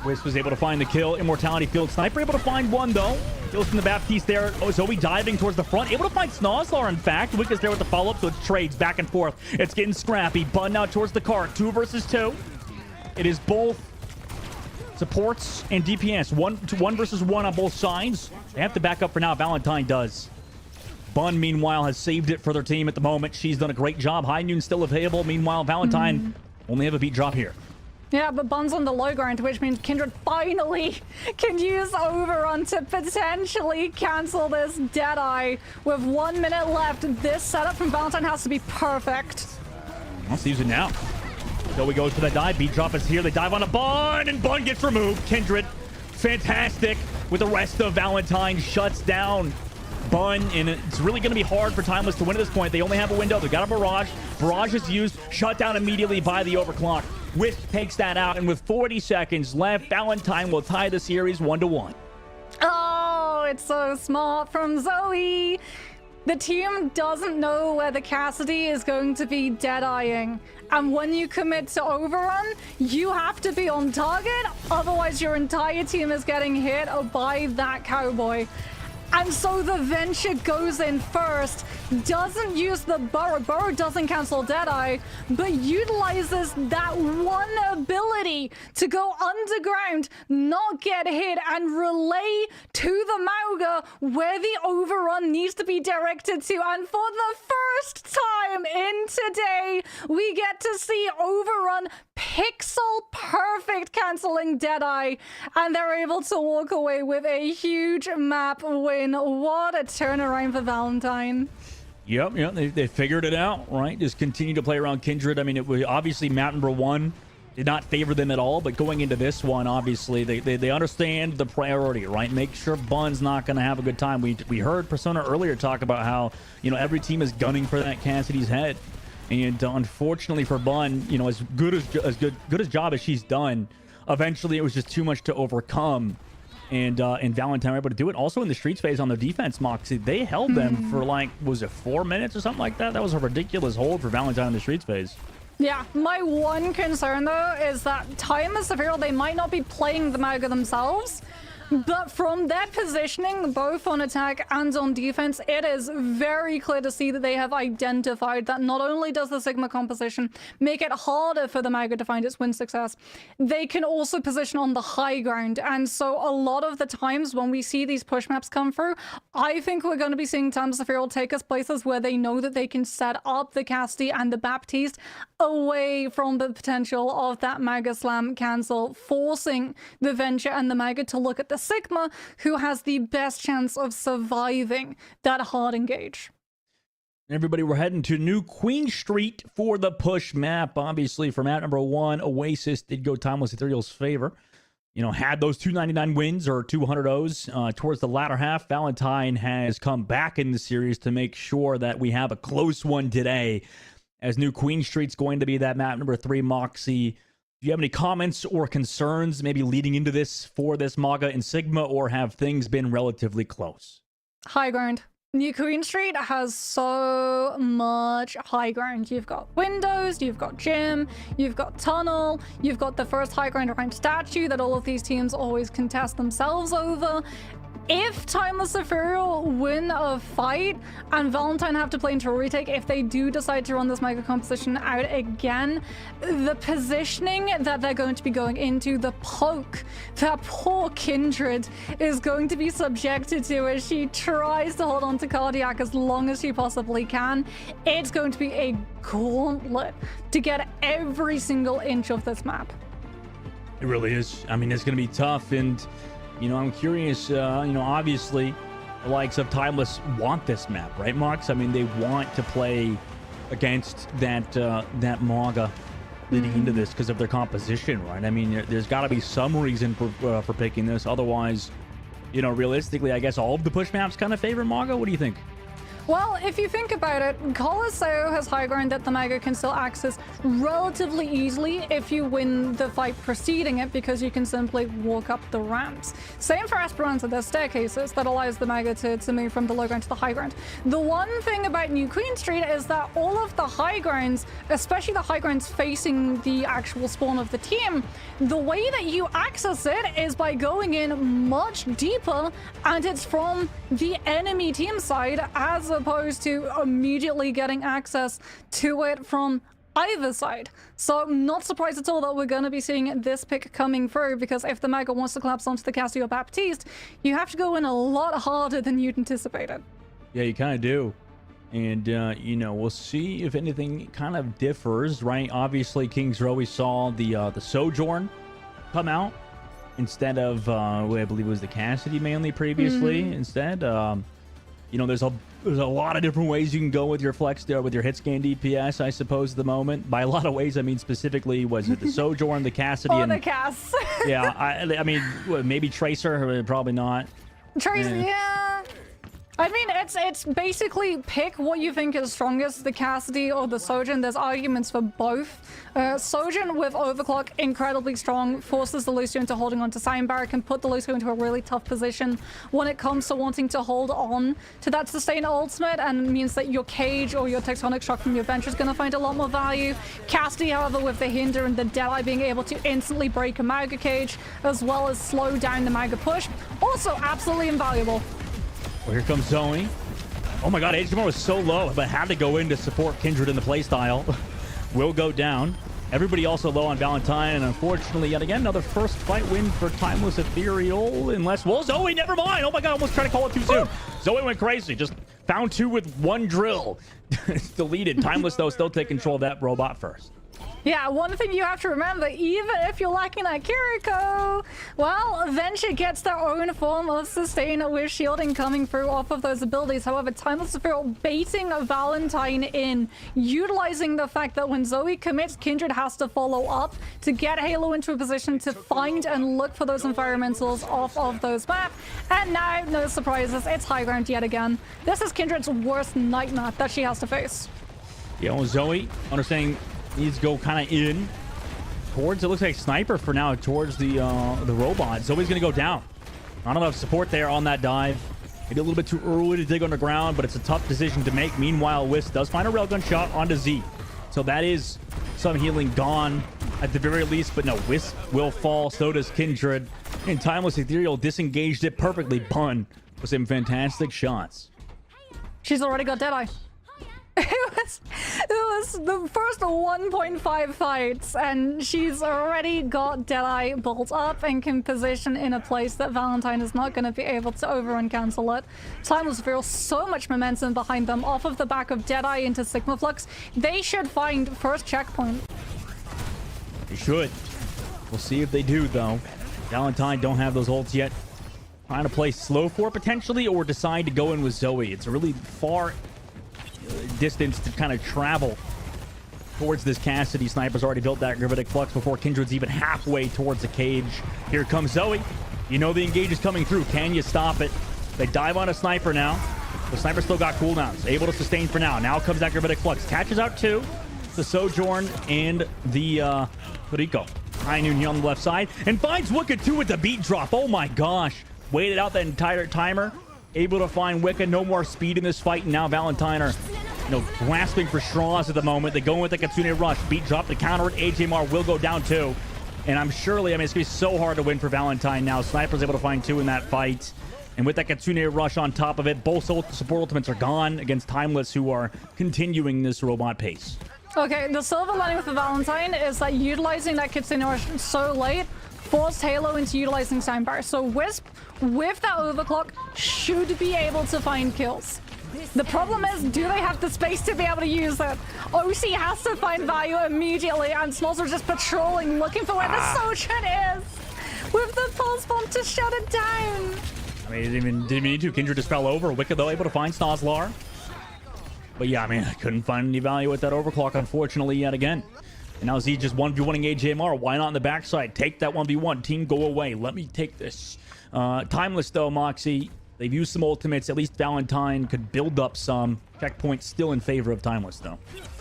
Speaker 4: Wisp was able to find the kill. Immortality Field. Sniper able to find one, though. Kills from the Baptiste there. Oh, Zoe diving towards the front. Able to find Snozzler, in fact. Wicca's there with the follow-up, so it's trades back and forth. It's getting scrappy. Bun now towards the cart. 2 versus 2. It is both supports and DPS. 1 versus 1 on both sides. They have to back up for now. Valentine does. Bun, meanwhile, has saved it for their team at the moment. She's done a great job. High Noon still available. Meanwhile, Valentine only have a beat drop here.
Speaker 5: Yeah, but Bun's on the low ground, which means Kindred finally can use Overrun to potentially cancel this Deadeye. With 1 minute left, this setup from Valentine has to be perfect.
Speaker 4: Let's use it now. Zoe goes for that dive. Beat drop is here. They dive on a Bun, and Bun gets removed. Kindred, fantastic. With the rest of Valentine, shuts down Bun, and it's really going to be hard for Timeless to win at this point. They only have a window. They got a Barrage. Barrage is used, shut down immediately by the Overclock. Wisp takes that out, and with 40 seconds left, Valentine will tie the series 1-1.
Speaker 5: Oh, it's so smart from Zoe. The team doesn't know where the Cassidy is going to be dead-eyeing. And when you commit to overrun, you have to be on target, otherwise your entire team is getting hit by that cowboy. And so the Venture goes in first, doesn't use the Burrow. Burrow doesn't cancel Deadeye, but utilizes that one ability to go underground, not get hit, and relay to the Mauga where the overrun needs to be directed to. And for the first time in today, we get to see overrun pixel perfect canceling Deadeye, and they're able to walk away with a huge map win. What a turnaround for Valentine.
Speaker 4: Yep, they figured it out, right? Just continue to play around Kindred. I mean, it was obviously map number 1 did not favor them at all, but going into this one, obviously, they understand the priority, right? Make sure Bun's not going to have a good time. We heard Persona earlier talk about how, every team is gunning for that Cassidy's head. And unfortunately for Bun, as good as job as she's done, eventually it was just too much to overcome. And Valentine were able to do it. Also in the Streets phase on the defense, Moxie, they held them for was it 4 minutes or something like that? That was a ridiculous hold for Valentine in the Streets phase.
Speaker 5: Yeah, my one concern though is that Time is Severe, they might not be playing the Mauga themselves, but from their positioning, both on attack and on defense, it is very clear to see that they have identified that not only does the Sigma composition make it harder for the Mauga to find its win success, they can also position on the high ground. And so a lot of the times when we see these push maps come through, I think we're going to be seeing Times of Feral take us places where they know that they can set up the Cassidy and the Baptiste away from the potential of that Mauga Slam cancel, forcing the Venture and the Mauga to look at the Sigma, who has the best chance of surviving that hard engage.
Speaker 4: Everybody, we're heading to New Queen Street for the push map. Obviously, for map number 1, Oasis did go Timeless Ethereal's favor. Had those 299 wins or 200 O's towards the latter half. Valentine has come back in the series to make sure that we have a close one today, as New Queen Street's going to be that map number 3, Moxie. Do you have any comments or concerns maybe leading into this for this Mauga and Sigma, or have things been relatively close?
Speaker 5: High ground. New Queen Street has so much high ground. You've got windows, you've got gym, you've got tunnel, you've got the first high ground around statue that all of these teams always contest themselves over. If Timeless Ethereal win a fight and Valentine have to play into a retake, if they do decide to run this Mega composition out again, the positioning that they're going to be going into, the poke that poor Kindred is going to be subjected to as she tries to hold on to Cardiac as long as she possibly can, it's going to be a gauntlet to get every single inch of this map.
Speaker 4: It really is. I mean, it's going to be tough, and I'm curious, obviously, the likes of Timeless want this map, right, Mox? I mean, they want to play against that Mauga leading into this because of their composition, right? I mean, there's got to be some reason for picking this. Otherwise, realistically, I guess all of the push maps kind of favor Mauga. What do you think?
Speaker 5: Well, if you think about it, Colosseo has high ground that the Mauga can still access relatively easily if you win the fight preceding it, because you can simply walk up the ramps. Same for Esperanza, there's staircases that allows the Mauga to move from the low ground to the high ground. The one thing about New Queen Street is that all of the high grounds, especially the high grounds facing the actual spawn of the team, the way that you access it is by going in much deeper, and it's from the enemy team side as opposed to immediately getting access to it from either side. So I'm not surprised at all that we're going to be seeing this pick coming through, because if the Mauga wants to collapse onto the Cassidy or Baptiste, you have to go in a lot harder than you'd anticipated.
Speaker 4: Yeah, you kind of do. And, we'll see if anything kind of differs, right? Obviously, Kings Row, we saw the Sojourn come out instead of, I believe it was the Cassidy mainly previously instead. There's a lot of different ways you can go with your flex there, with your hit scan DPS, I suppose, at the moment. By a lot of ways, I mean specifically, was it the Sojourn, the Cassidy,
Speaker 5: and the Cass?
Speaker 4: Yeah, I mean, maybe Tracer, probably not.
Speaker 5: Tracer, yeah. I mean, it's basically pick what you think is strongest, the Cassidy or the Sojourn. There's arguments for both. Sojourn with Overclock, incredibly strong, forces the Lucio into holding on to Sign Barrack and put the Lucio into a really tough position when it comes to wanting to hold on to that sustain ultimate, and means that your Cage or your Tectonic Shock from your bench is going to find a lot more value. Cassidy, however, with the Hinder and the Deadeye being able to instantly break a Mauga Cage, as well as slow down the Mauga push, also absolutely invaluable.
Speaker 4: Well, here comes Zoe. Oh my god, HMR was so low, but had to go in to support Kindred in the playstyle. Will go down. Everybody also low on Valentine, and unfortunately, yet again, another first fight win for Timeless Ethereal, unless... Well, Zoe, never mind! Oh my god, almost tried to call it too soon. Zoe went crazy, just found 2 with 1 drill. Deleted. Timeless, though, still take control of that robot first.
Speaker 5: Yeah, one thing you have to remember, even if you're lacking that Kiriko, well, Venture gets their own form of sustain with shielding coming through off of those abilities. However, Timeless Ethereal baiting Valentine in, utilizing the fact that when Zoe commits, Kindred has to follow up to get Halo into a position to find and look for those environmentals off of those maps. And now, no surprises, it's high ground yet again. This is Kindred's worst nightmare that she has to face.
Speaker 4: You know, Zoe, understanding... needs to go kind of in towards, it looks like Sniper for now, towards the robot. Zoe's gonna go down. Not enough support there on that dive. Maybe a little bit too early to dig underground, but it's a tough decision to make. Meanwhile, Wisp does find a railgun shot onto Z. So that is some healing gone at the very least, but no, Wisp will fall, so does Kindred. And Timeless Ethereal disengaged it perfectly. Bun with some fantastic shots.
Speaker 5: She's already got Deadeye. It was the first 1.5 fights, and she's already got Deadeye built up and can position in a place that Valentine is not going to be able to overrun cancel it. Timeless Ethereal, so much momentum behind them off of the back of Deadeye into Sigma Flux. They should find first checkpoint.
Speaker 4: They should. We'll see if they do, though. Valentine don't have those ults yet. Trying to play slow for it, potentially, or decide to go in with Zoe. It's a really far distance to kind of travel towards this Cassidy. Sniper's already built that Gravitic Flux before Kindred's even halfway towards the cage. Here comes Zoe. You know the engage is coming through. Can you stop it? They dive on a Sniper now. The Sniper still got cooldowns. Able to sustain for now. Now comes that Gravitic Flux. Catches out 2. The Sojourn and the Rico. High Noon here on the left side. And finds Wicked 2 with the beat drop. Oh my gosh. Waited out that entire timer. Able to find Wicca. No more speed in this fight. And now Valentine are, grasping for straws at the moment. They go in with the Kitsune Rush. Beat drop to counter it. AJMR will go down too. And I'm surely, it's going to be so hard to win for Valentine now. Sniper's able to find 2 in that fight. And with that Kitsune Rush on top of it, both support ultimates are gone against Timeless, who are continuing this robot pace.
Speaker 5: Okay, the silver lining with the Valentine is that utilizing that Kitsune Rush so late forced Halo into utilizing Soundbar. So Wisp, with that overclock, should be able to find kills. The problem is, do they have the space to be able to use it? OC has to find value immediately, and Snozzle just patrolling, looking for where the Sojourn is, with the pulse bomb to shut it down.
Speaker 4: Didn't even need to. Kindred just fell over. Wicked, though, able to find Snozzlar. But yeah, I couldn't find any value with that overclock, unfortunately, yet again. And now Z just 1v1ing AJMR. Why not on the backside? Take that 1v1. Team, go away. Let me take this. Timeless, though, Moxie. They've used some ultimates. At least Valentine could build up some. Checkpoint still in favor of Timeless, though.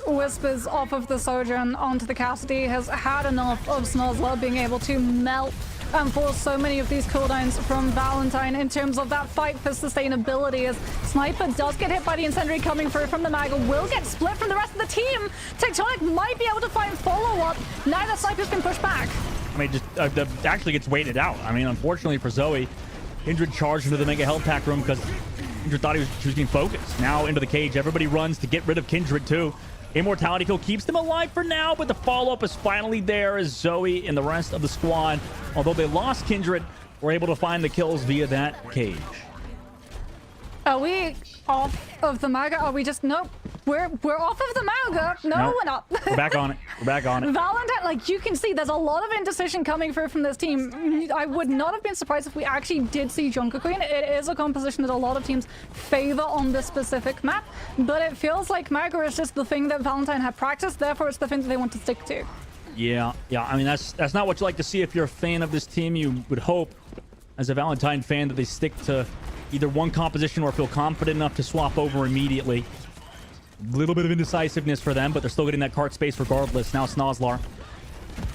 Speaker 5: Wisp is off of the Sojourn onto the Cassidy. Has had enough of Snozzler being able to melt and force so many of these cooldowns from Valentine in terms of that fight for sustainability, as Sniper does get hit by the incendiary coming through from the Maga, will get split from the rest of the team. Tectonic might be able to find follow-up now that Sniper's been pushed back.
Speaker 4: Just actually gets waited out. Unfortunately for Zoe, Kindred charged into the Mega Health Pack room because Kindred thought she was getting focused. Now into the cage. Everybody runs to get rid of Kindred too. Immortality kill keeps them alive for now, but the follow-up is finally there as Zoe and the rest of the squad, although they lost Kindred, were able to find the kills via that cage.
Speaker 5: Are we off of the Maga? Are we just... Nope. We're off of the Maga. No,
Speaker 4: nope.
Speaker 5: We're not.
Speaker 4: We're back on it. We're back on it.
Speaker 5: Valentine, you can see, there's a lot of indecision coming through from this team. I would not have been surprised if we actually did see Junker Queen. It is a composition that a lot of teams favor on this specific map, but it feels like Maga is just the thing that Valentine had practiced, therefore it's the thing that they want to stick to.
Speaker 4: Yeah. That's not what you like to see if you're a fan of this team. You would hope, as a Valentine fan, that they stick to either one composition or feel confident enough to swap over immediately. A little bit of indecisiveness for them, but they're still getting that cart space regardless. Now Snozlar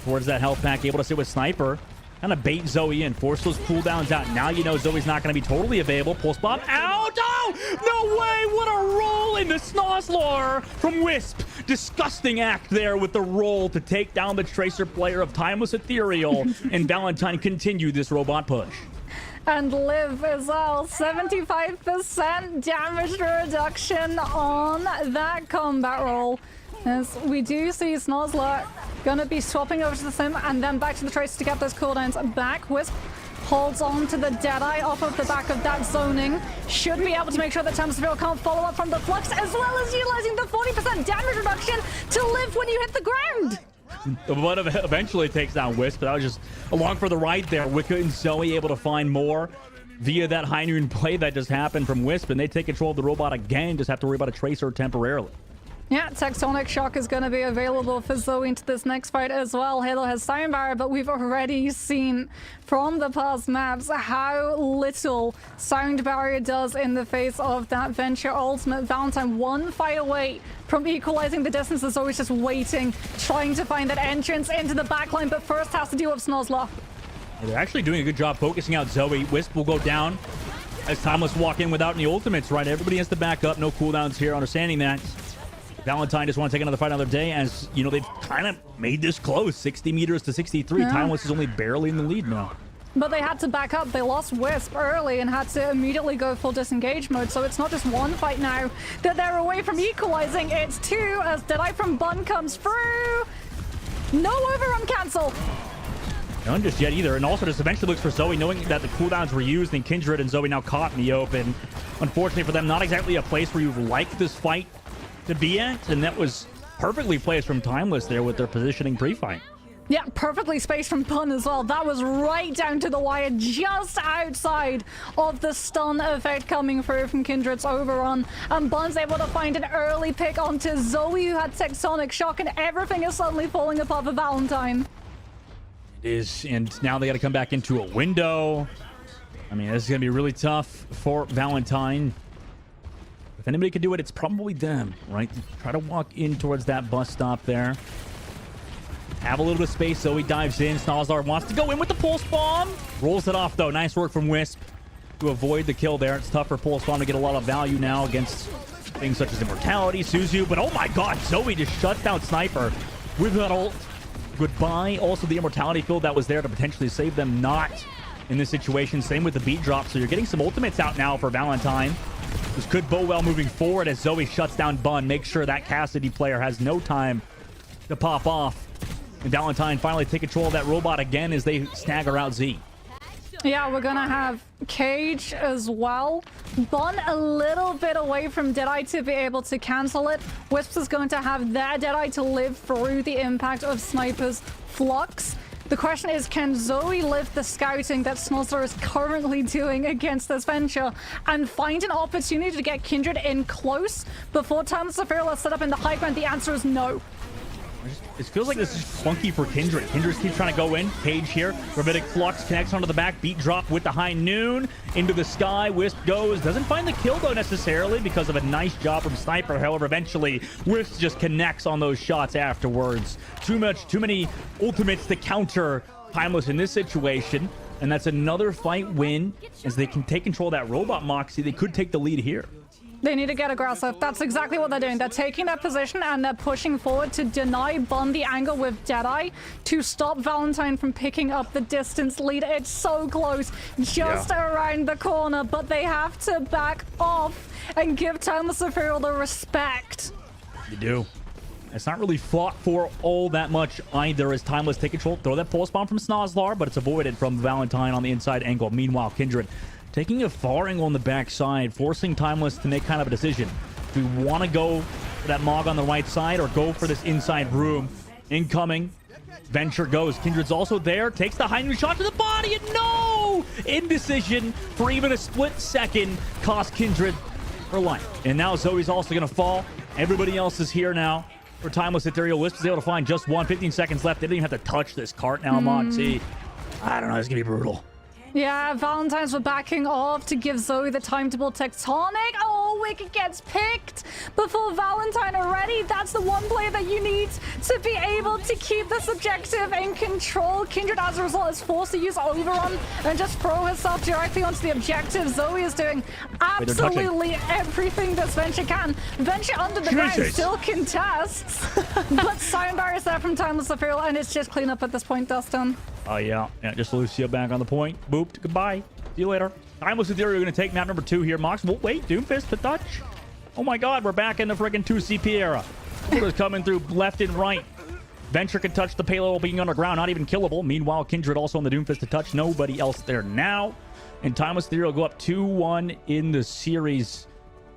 Speaker 4: towards that health pack, able to sit with Sniper. Kind of bait Zoe in, force those cooldowns out. Now you know Zoe's not going to be totally available. Pulse bomb out. Oh, no way. What a roll into Snozlar from Wisp. Disgusting act there with the roll to take down the Tracer player of Timeless Ethereal. And Valentine continued this robot push.
Speaker 5: And Liv as well, 75% damage reduction on that combat roll. As we do see Snozlar gonna be swapping over to the Sim and then back to the Tracer to get those cooldowns back. Wisp holds on to the Deadeye off of the back of that zoning. Should be able to make sure that Tamsville can't follow up from the Flux, as well as utilizing the 40% damage reduction to live when you hit the ground.
Speaker 4: But eventually takes down Wisp. That was just along for the ride there. Wicca and Zoe able to find more via that high noon play that just happened from Wisp, and they take control of the robot again. Just have to worry about a Tracer temporarily.
Speaker 5: Yeah, Tectonic Shock is going to be available for Zoe into this next fight as well. Halo has Sound Barrier, but we've already seen from the past maps how little Sound Barrier does in the face of that Venture Ultimate. Valentine one fight away from equalizing the distance, as Zoe's just waiting, trying to find that entrance into the backline, but first has to deal with Snozlar.
Speaker 4: They're actually doing a good job focusing out Zoe. Wisp will go down as Timeless walk in without any ultimates, right? Everybody has to back up. No cooldowns here, understanding that. Valentine just want to take another fight another day, as you know they've kind of made this close, 60 meters to 63.
Speaker 5: Yeah.
Speaker 4: Timeless is only barely in the lead now.
Speaker 5: But they had to back up. They lost Wisp early and had to immediately go full disengage mode. So it's not just one fight now that they're away from equalizing. It's two as Deadeye from Bun comes through. No overrun cancel.
Speaker 4: None just yet either. And also just eventually looks for Zoe, knowing that the cooldowns were used, and Kindred and Zoe now caught in the open. Unfortunately for them, not exactly a place where you like this fight to be at, and that was perfectly placed from Timeless there with their positioning pre-fight.
Speaker 5: Yeah, perfectly spaced from Pun as well. That was right down to the wire, just outside of the stun effect coming through from Kindred's overrun. And Bun's able to find an early pick onto Zoe, who had Tectonic Shock, and everything is suddenly falling apart for Valentine.
Speaker 4: It is, and now they got to come back into a window. I mean, this is going to be really tough for Valentine. If anybody could do it, it's probably them, right? Try to walk in towards that bus stop there. Have a little bit of space, so he dives in. Snozlar wants to go in with the Pulse Bomb. Rolls it off, though. Nice work from Wisp to avoid the kill there. It's tough for Pulse Bomb to get a lot of value now against things such as Immortality, Suzu. But oh my god, Zoe just shuts down Sniper with that ult. Goodbye. Also, the Immortality field that was there to potentially save them, not in this situation. Same with the beat drop. So you're getting some ultimates out now for Valentine. This could bode well moving forward as Zoe shuts down Bun. Make sure that Cassidy player has no time to pop off. And Valentine finally take control of that robot again as they stagger out Z.
Speaker 5: Yeah, we're gonna have Cage as well. Bun a little bit away from Deadeye to be able to cancel it. Wisps is going to have their Deadeye to live through the impact of Sniper's Flux. The question is, can Zoe live the scouting that Snozlar is currently doing against this Venture and find an opportunity to get Kindred in close before Timeless Ethereal is set up in the high ground? The answer is no.
Speaker 4: It feels like this is funky for Kindred. Kindred keeps trying to go in. Cage here. Gravitic Flux connects onto the back. Beat drop with the high noon. Into the sky. Wisp goes. Doesn't find the kill, though, necessarily because of a nice job from Sniper. However, eventually, Wisp just connects on those shots afterwards. Too many ultimates to counter Timeless in this situation. And that's another fight win. As they can take control of that robot, Moxie, they could take the lead here.
Speaker 5: They need to get aggressive. That's exactly what they're doing. They're taking that position and they're pushing forward to deny Bun the angle with Deadeye to stop Valentine from picking up the distance lead. It's so close, just around the corner, but they have to back off and give Timeless Ethereal the respect.
Speaker 4: You do. It's not really fought for all that much either as Timeless take control. Throw that Pulse Bomb from Snozlar, but it's avoided from Valentine on the inside angle. Meanwhile, Kindred taking a far angle on the backside, forcing Timeless to make kind of a decision. Do we want to go for that Mog on the right side or go for this inside room? Incoming. Venture goes. Kindred's also there. Takes the high noon shot to the body, and no! Indecision for even a split second cost Kindred her life. And now Zoe's also going to fall. Everybody else is here now for Timeless Ethereal. Wisp is able to find just one. 15 seconds left. They didn't even have to touch this cart now, Moxie. I don't know. It's going to be brutal.
Speaker 5: Yeah, Valentine's were backing off to give Zoe the time to build Tectonic. Oh, Wicked gets picked before Valentine already. That's the one play that you need to be able to keep this objective in control. Kindred, as a result, is forced to use Overrun and just throw herself directly onto the objective. Zoe is doing absolutely everything this Venture can. Venture under the ground still contests, but Sound Barrier is there from Timeless Ethereal, and it's just clean up at this point, Dustin.
Speaker 4: Oh, yeah. Just Lucio back on the point. Booped. Goodbye. See you later. Timeless Ethereal going to take map number 2 here. Mox. Well, wait. Doomfist to touch. Oh, my God. We're back in the friggin' 2CP era. Is coming through left and right. Venture can touch the payload being underground. Not even killable. Meanwhile, Kindred also on the Doomfist to touch. Nobody else there now. And Timeless Ethereal go up 2-1 in the series.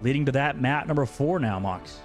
Speaker 4: Leading to that map number 4 now, Mox.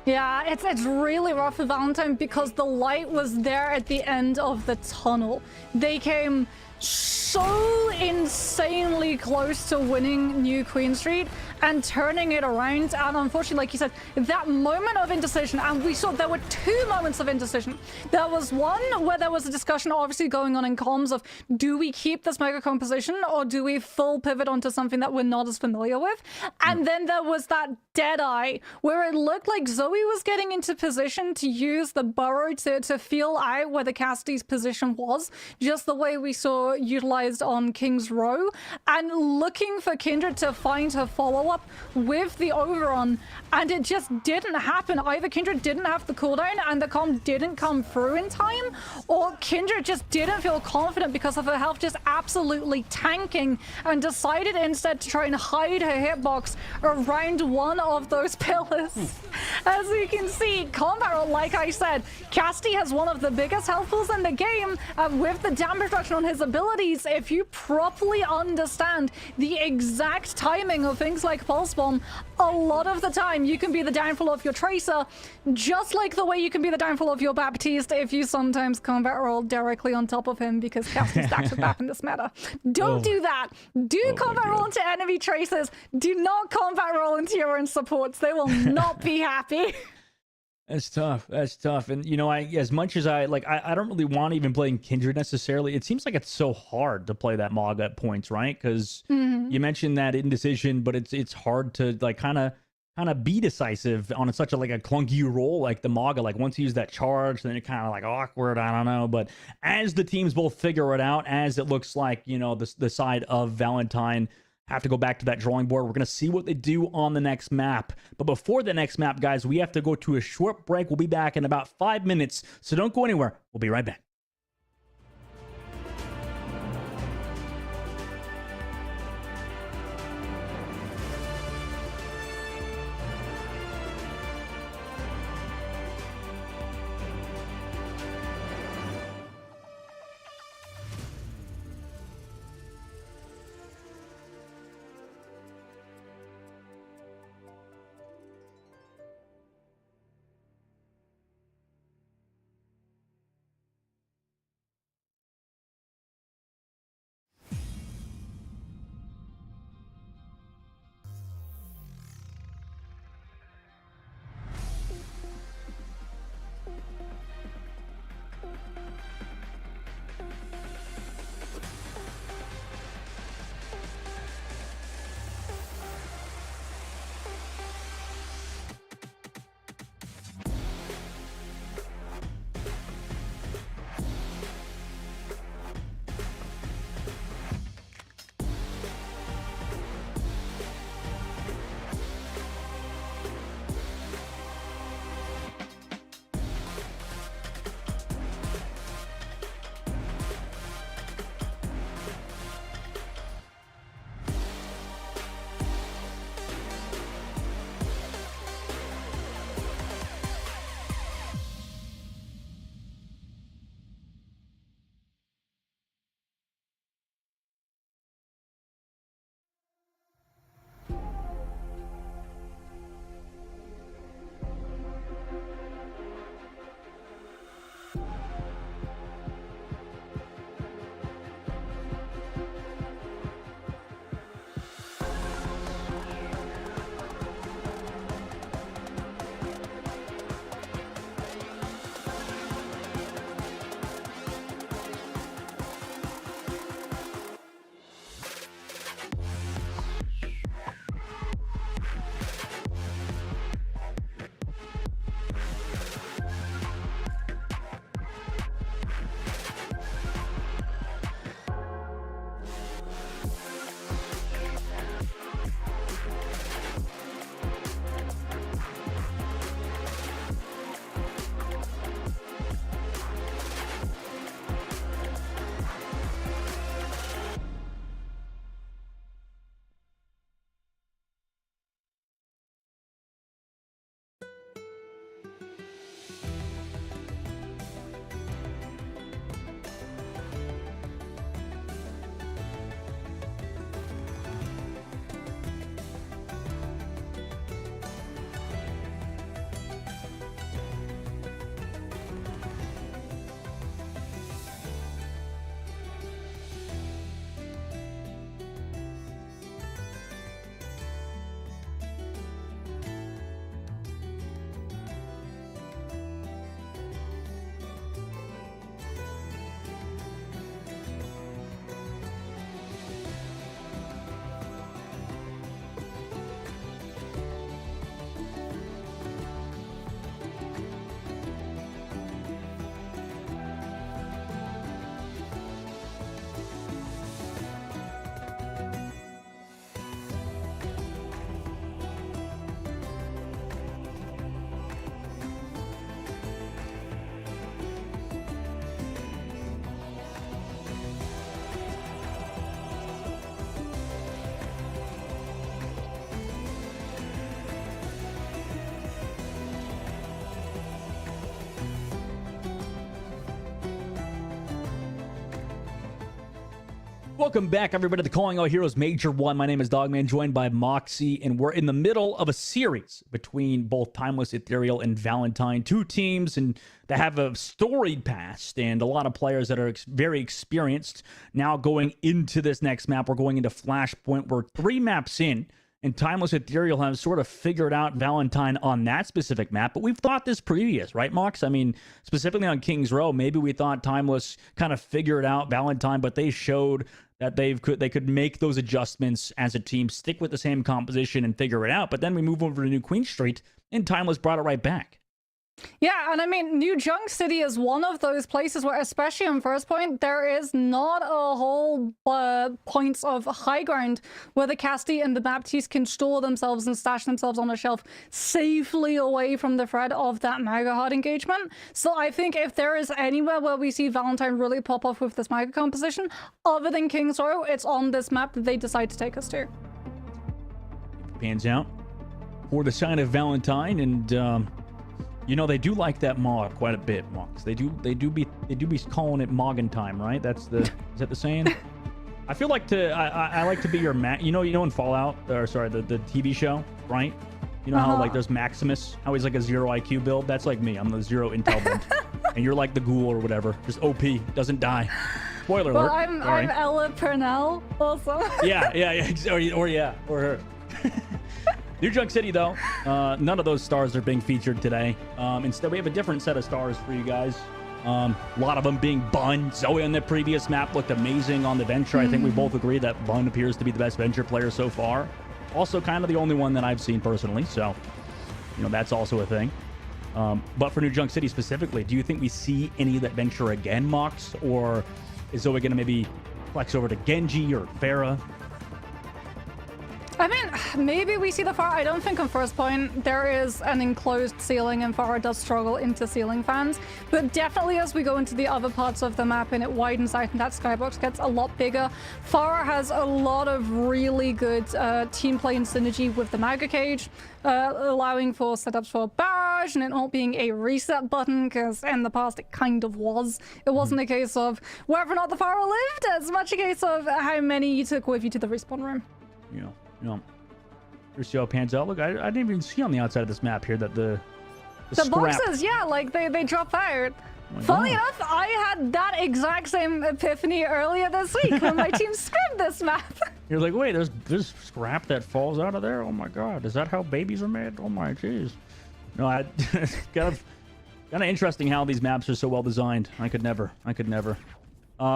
Speaker 5: Yeah, it's really rough for Valentine because the light was there at the end of the tunnel. They came so insanely close to winning New Queen Street and turning it around, and unfortunately, like you said, that moment of indecision, and we saw there were 2 moments of indecision. There was one where there was a discussion obviously going on in comms of, do we keep this mega composition or do we full pivot onto something that we're not as familiar with? And then there was that dead eye where it looked like Zoe was getting into position to use the burrow to feel out where the Cassidy's position was, just the way we saw utilized on King's Row, and looking for Kindred to find her follow-up with the overrun, and it just didn't happen. Either Kindred didn't have the cooldown and the comm didn't come through in time, or Kindred just didn't feel confident because of her health just absolutely tanking and decided instead to try and hide her hitbox around one of those pillars. As you can see, Combat, like I said, Cassidy has one of the biggest health pools in the game, and with the damage reduction on his abilities, if you properly understand the exact timing of things like Pulse Bomb, a lot of the time you can be the downfall of your Tracer, just like the way you can be the downfall of your Baptiste if you sometimes combat roll directly on top of him, because Cassidy stacks with BAP in this meta. Don't do that. Do combat roll into enemy Tracers. Do not combat roll into your own supports. They will not be happy.
Speaker 4: That's tough. That's tough. And, you know, as much as I don't really want to even play Kindred necessarily. It seems like it's so hard to play that Mog at points, right? Because you mentioned that indecision, but it's hard to like kind of be decisive on such a like a clunky role like the Maga. Like once you use that charge, then it kind of like awkward. I don't know. But as the teams both figure it out, as it looks like, you know, the side of Valentine have to go back to that drawing board. We're going to see what they do on the next map. But before the next map, guys, we have to go to a short break. We'll be back in about 5 minutes. So don't go anywhere. We'll be right back. Welcome back, everybody, to the Calling All Heroes Major 1. My name is Dogman, joined by Moxie, and we're in the middle of a series between both Timeless, Ethereal, and Valentine. Two teams and that have a storied past and a lot of players that are very experienced. Now going into this next map, we're going into Flashpoint. We're 3 maps in, and Timeless, Ethereal have sort of figured out Valentine on that specific map. But we've thought this previous, right, Mox? I mean, specifically on King's Row, maybe we thought Timeless kind of figured out Valentine, but they showed that they could make those adjustments as a team, stick with the same composition and figure it out. But then we move over to New Queen Street, and Timeless brought it right back.
Speaker 5: Yeah, and I mean, New Junk City is one of those places where, especially on First Point, there is not a whole points of high ground where the Casti and the Baptiste can store themselves and stash themselves on a shelf safely away from the threat of that mega hard engagement. So I think if there is anywhere where we see Valentine really pop off with this mega composition, other than King's Row, it's on this map that they decide to take us to.
Speaker 4: Pans out for the sign of Valentine, and you know, they do like that mod quite a bit, Mox. They do be calling it Moggin time, right? Is that the saying? I feel like I like to be your you know in Fallout, or sorry, the TV show, right? You know how like there's Maximus, how he's like a 0 IQ build? That's like me. I'm the 0 intel build. And you're like the ghoul or whatever. Just OP, doesn't die. Spoiler alert.
Speaker 5: Well, I'm Ella Purnell also.
Speaker 4: yeah. Or her. New Junk City, though, none of those stars are being featured today. Instead, we have a different set of stars for you guys. A lot of them being Bun. Zoe on the previous map looked amazing on the Venture. I think we both agree that Bun appears to be the best Venture player so far. Also, kind of the only one that I've seen personally. So, you know, that's also a thing. But for New Junk City specifically, do you think we see any of that Venture again, Mox? Or is Zoe going to maybe flex over to Genji or Pharah?
Speaker 5: I mean, maybe we see the Pharah. I don't think on First Point there is an enclosed ceiling, and Pharah does struggle into ceiling fans. But definitely as we go into the other parts of the map and it widens out and that skybox gets a lot bigger, Pharah has a lot of really good team play and synergy with the Maga Cage, allowing for setups for barrage and it not being a reset button, because in the past it kind of was. It wasn't a case of whether or not the Pharah lived, as much a case of how many you took with you to the respawn room.
Speaker 4: Yeah. No. Here's how it pans out. Look, I didn't even see on the outside of this map here that the
Speaker 5: boxes, yeah, like they drop out. Funny enough, I had that exact same epiphany earlier this week when my team scribbed this map.
Speaker 4: You're like, wait, there's scrap that falls out of there? Oh my god, is that how babies are made? Oh my jeez. No, it's kind of interesting how these maps are so well designed. I could never.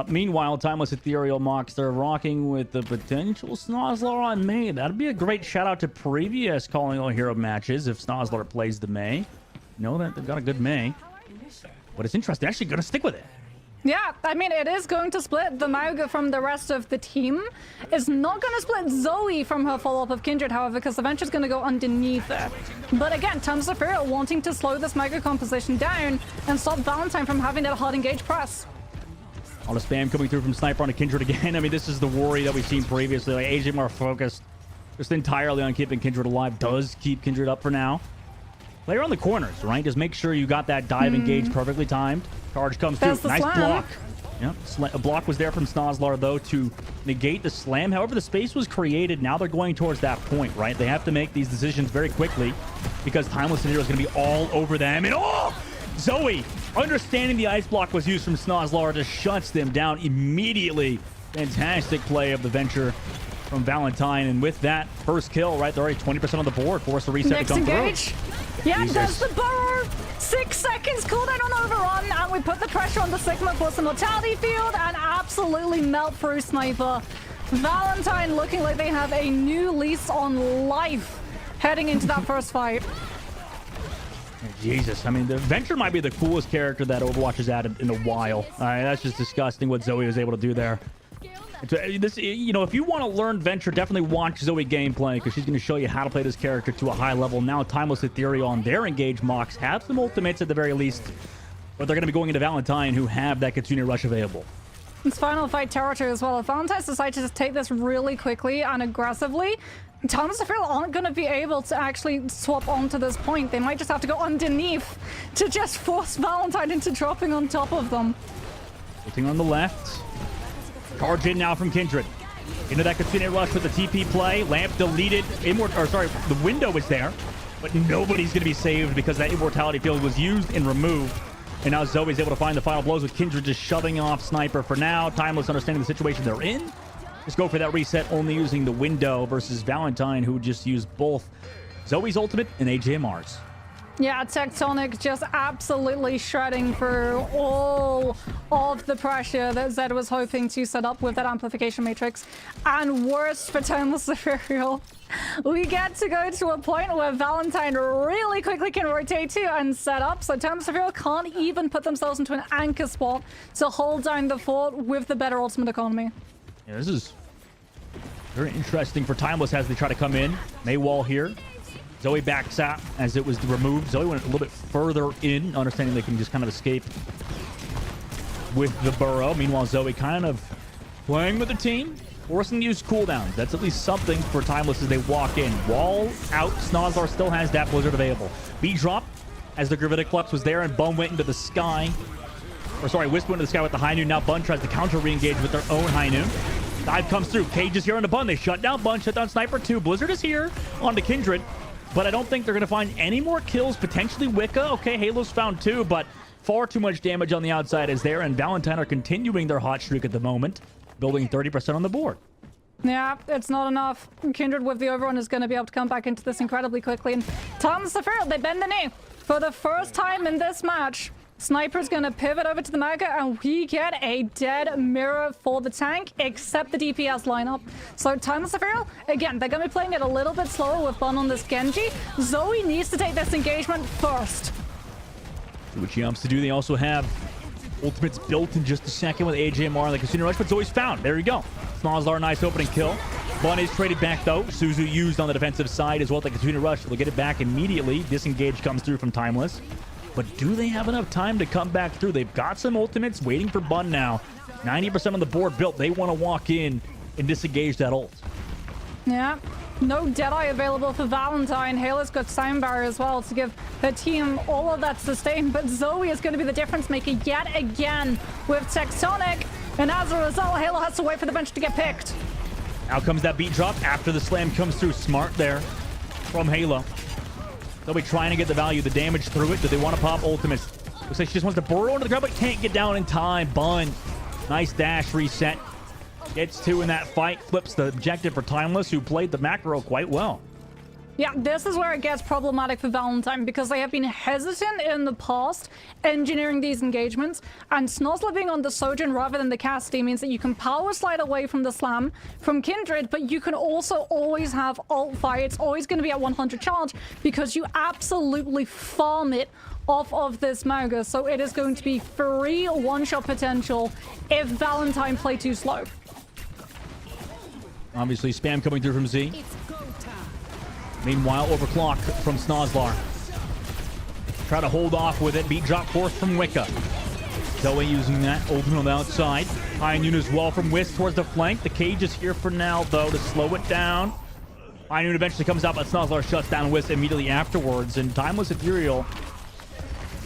Speaker 4: Meanwhile, Timeless Ethereal Mox, they're rocking with the potential Snozzler on May. That'd be a great shout out to previous Calling All Hero matches if Snozzler plays the May. You know that they've got a good May. But it's interesting. They're actually going to stick with it.
Speaker 5: Yeah, I mean, it is going to split the Mauga from the rest of the team. It's not going to split Zoe from her follow-up of Kindred, however, because the Venture's going to go underneath it. But again, Timeless Ethereal wanting to slow this Mauga composition down and stop Valentine from having that hard engage press.
Speaker 4: All the spam coming through from Sniper on a Kindred again. I mean, this is the worry that we've seen previously. Like, AJ more focused just entirely on keeping Kindred alive. Does keep Kindred up for now. Player on the corners, right? Just make sure you got that dive engage perfectly timed. Charge comes through. Nice block. Yep. A block was there from Snozzler, though, to negate the slam. However, the space was created. Now they're going towards that point, right? They have to make these decisions very quickly because Timeless Hero is going to be all over them. And Zoe, understanding the ice block was used from Snozzler, just shuts them down immediately. Fantastic play of the Venture from Valentine. And with that first kill, right, they're already 20% on the board. Force the reset
Speaker 5: Next
Speaker 4: to come
Speaker 5: engage.
Speaker 4: through.
Speaker 5: Yeah, there's the burrow. 6 seconds cooldown on overrun, and we put the pressure on the Sigma for some mortality field and absolutely melt through Sniper. Valentine looking like they have a new lease on life heading into that first fight.
Speaker 4: Jesus, I mean, the Venture might be the coolest character that Overwatch has added in a while. That's just disgusting what Zoe was able to do there. You know, if you want to learn Venture, definitely watch Zoe gameplay because she's going to show you how to play this character to a high level. Now, Timeless Ethereal on their engage Mox have some ultimates at the very least, but they're going to be going into Valentine, who have that Kitsune Rush available.
Speaker 5: It's final fight territory as well. If Valentine's decide to just take this really quickly and aggressively, Timeless Ethereal aren't going to be able to actually swap onto this point. They might just have to go underneath to just force Valentine into dropping on top of them.
Speaker 4: Hitting on the left. Charge in now from Kindred. Into that Katsune Rush with the TP play. Lamp deleted. The window was there, but nobody's going to be saved because that Immortality Field was used and removed. And now Zoe's able to find the final blows with Kindred just shoving off Sniper for now. Timeless understanding the situation they're in. Just go for that reset, only using the window versus Valentine, who just used both Zoe's ultimate and AJMR's.
Speaker 5: Yeah, Tectonic just absolutely shredding through all of the pressure that Zed was hoping to set up with that amplification matrix. And worse for Timeless Ethereal, we get to go to a point where Valentine really quickly can rotate to and set up, so Timeless Ethereal can't even put themselves into an anchor spot to hold down the fort with the better ultimate economy.
Speaker 4: Yeah, this is very interesting for Timeless as they try to come in. Maywall here. Zoe backs out as it was removed. Zoe went a little bit further in, understanding they can just kind of escape with the burrow. Meanwhile, Zoe kind of playing with the team, forcing to use cooldowns. That's at least something for Timeless as they walk in. Wall out. Snozlar still has that Blizzard available. B drop as the Gravitic Flux was there, and Bum went into the sky. Wisp went into the sky with the High Noon. Now Bun tries to counter re-engage with their own High Noon. Dive comes through. Cage is here on the Bun. They shut down Bun, shut down Sniper 2. Blizzard is here on the Kindred. But I don't think they're going to find any more kills. Potentially Wicca. Okay, Halo's found 2, but far too much damage on the outside is there. And Valentine are continuing their hot streak at the moment, building 30% on the board.
Speaker 5: Yeah, it's not enough. Kindred with the Overrun is going to be able to come back into this incredibly quickly. And Timeless Ethereal, they bend the knee. For the first time in this match, Sniper's going to pivot over to the Mega, and we get a dead mirror for the tank, except the DPS lineup. So Timeless Ethereal, again, they're going to be playing it a little bit slower with Bun on this Genji. Zoe needs to take this engagement first.
Speaker 4: See what she opts to do. They also have ultimates built in just a second with AJMR and the Casino Rush, but Zoe's found. There you go. Snozlar, nice opening kill. Bun is traded back, though. Suzu used on the defensive side as well. The Casino Rush will get it back immediately. Disengage comes through from Timeless. But do they have enough time to come back through? They've got some ultimates waiting for Bun now. 90% on the board built. They want to walk in and disengage that ult.
Speaker 5: Yeah. No Deadeye available for Valentine. Halo's got Sound Barrier as well to give her team all of that sustain. But Zoe is going to be the difference maker yet again with Tectonic. And as a result, Halo has to wait for the bench to get picked.
Speaker 4: Now comes that beat drop after the slam comes through. Smart there from Halo. They'll be trying to get the value, the damage through it. Do they want to pop ultimates? Looks like she just wants to burrow into the ground, but can't get down in time. Bun. Nice dash reset. Gets 2 in that fight. Flips the objective for Timeless, who played the macro quite well.
Speaker 5: Yeah, this is where it gets problematic for Valentine because they have been hesitant in the past engineering these engagements, and Snozlar being on the Sojourn rather than the Cassidy means that you can power slide away from the slam from Kindred, but you can also always have ult fire. It's always going to be at 100 charge because you absolutely farm it off of this Mauga, so it is going to be free one-shot potential if Valentine play too slow.
Speaker 4: Obviously, spam coming through from Z. Meanwhile, overclock from Snozlar. Try to hold off with it. Beat drop force from Wicca. Zoe using that ultimate on the outside. High Noon as well from Wisp towards the flank. The Cage is here for now, though, to slow it down. High Noon eventually comes out, but Snozlar shuts down Wisp immediately afterwards. And Timeless Ethereal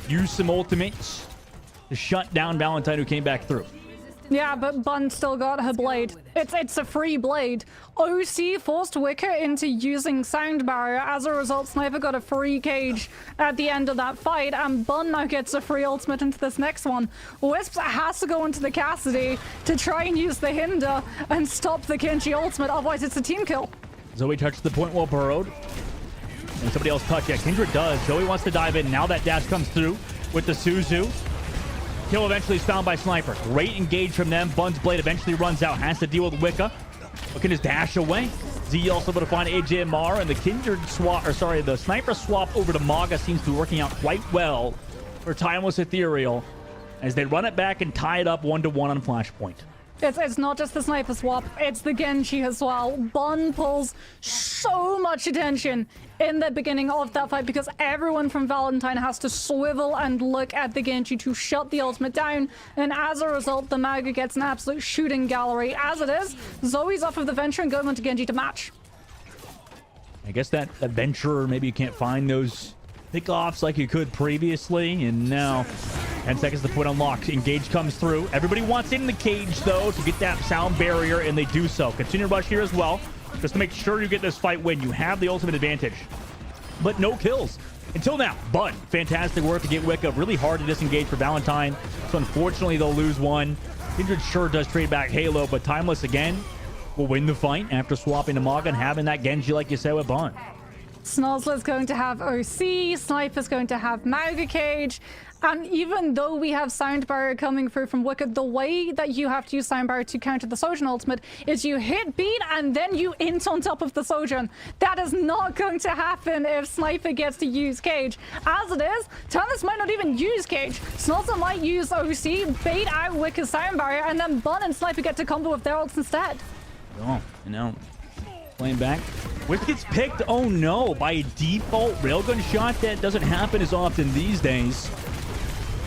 Speaker 4: use some ultimates to shut down Valentine, who came back through.
Speaker 5: Yeah, but Bun still got her blade. It's a free blade. OC forced Wicca into using Sound Barrier. As a result, Sniper got a free Cage at the end of that fight, and Bun now gets a free ultimate into this next one. Wisp has to go into the Cassidy to try and use the Hinder and stop the Genji ultimate, otherwise it's a team kill.
Speaker 4: Zoe touched the point while burrowed. And somebody else touched. Yeah, Kindred does. Zoe wants to dive in. Now that dash comes through with the Suzu. Kill eventually is found by Sniper. Great engage from them. Bun's blade eventually runs out. Has to deal with Wicca. Looking his dash away. Z also able to find AJMR, and the Kindred swap, or sorry, the Sniper swap over to Maga seems to be working out quite well for Timeless Ethereal as they run it back and tie it up 1-1 on Flashpoint.
Speaker 5: It's not just the Sniper swap, it's the Genji as well. Bun pulls so much attention in the beginning of that fight because everyone from Valentine has to swivel and look at the Genji to shut the ultimate down, and as a result, the Mauga gets an absolute shooting gallery. As it is, Zoe's off of the Venture and going on to Genji to match.
Speaker 4: I guess that Adventurer, maybe you can't find those pickoffs like you could previously, and now 10 seconds to put unlocked. Engage comes through. Everybody wants in the cage, though, to get that sound barrier, and they do so. Continue rush here as well, just to make sure you get this fight win. You have the ultimate advantage, but no kills until now. But fantastic work to get Wicca. Really hard to disengage for Valentine, so unfortunately they'll lose one. Kindred sure does trade back Halo, but Timeless again will win the fight after swapping to Maga and having that Genji, like you said, with Bond.
Speaker 5: Snozzler's going to have OC, Sniper's going to have Mauga Cage, and even though we have Sound Barrier coming through from Wicked, the way that you have to use Sound Barrier to counter the Sojourn ultimate is you hit beat and then you int on top of the Sojourn. That is not going to happen if Sniper gets to use Cage. As it is, Timeless might not even use Cage. Snozzler might use OC, bait out Wicked's Sound Barrier, and then Bun and Sniper get to combo with their ults instead.
Speaker 4: Oh, you know, playing back. Wisp gets picked, oh no, by a default railgun shot. That doesn't happen as often these days.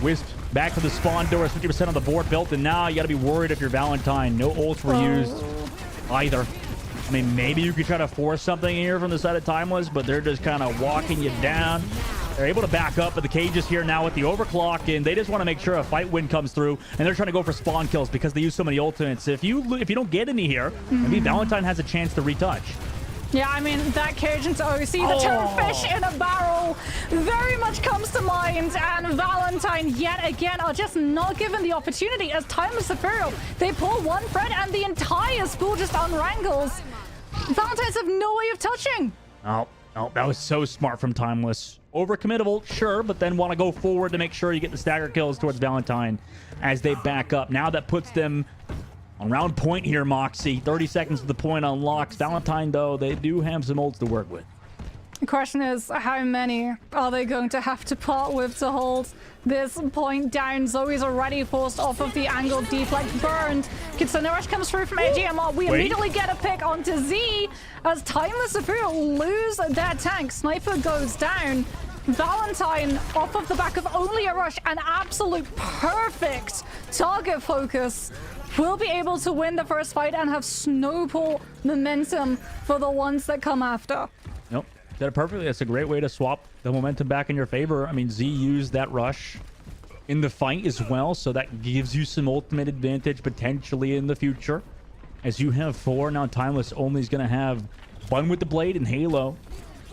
Speaker 4: Wisp back to the spawn door, 50% on the board built, and now you gotta be worried if you're Valentine. No ults were used either. I mean, maybe you could try to force something here from the side of Timeless, but they're just kind of walking you down. They're able to back up, but the cage is here now with the overclock, and they just want to make sure a fight win comes through, and they're trying to go for spawn kills because they use so many ultimates. If you don't get any here, maybe Valentine has a chance to retouch.
Speaker 5: Yeah, I mean, that cage into OC, the term fish in a barrel very much comes to mind, and Valentine yet again are just not given the opportunity as Timeless Superior. They pull one thread and the entire spool just unwrangles. Valentines have no way of touching.
Speaker 4: Oh, that was so smart from Timeless. Overcommittable, sure, but then want to go forward to make sure you get the stagger kills towards Valentine as they back up. Now that puts them on round point here, Moxie. 30 seconds to the point unlocks. Valentine, though, they do have some ults to work with.
Speaker 5: The question is, how many are they going to have to part with to hold this point down? Zoe's already forced off of the angle, deflect burned. Kitsune Rush comes through from AGMR. We immediately get a pick onto Z as Timeless Superior lose their tank. Sniper goes down. Valentine off of the back of only a rush, an absolute perfect target focus, will be able to win the first fight and have snowball momentum for the ones that come after.
Speaker 4: Nope. Did it perfectly. That's a great way to swap the momentum back in your favor. I mean, Z used that rush in the fight as well, so that gives you some ultimate advantage potentially in the future. As you have 4, now Timeless only is going to have Bun with the Blade and Halo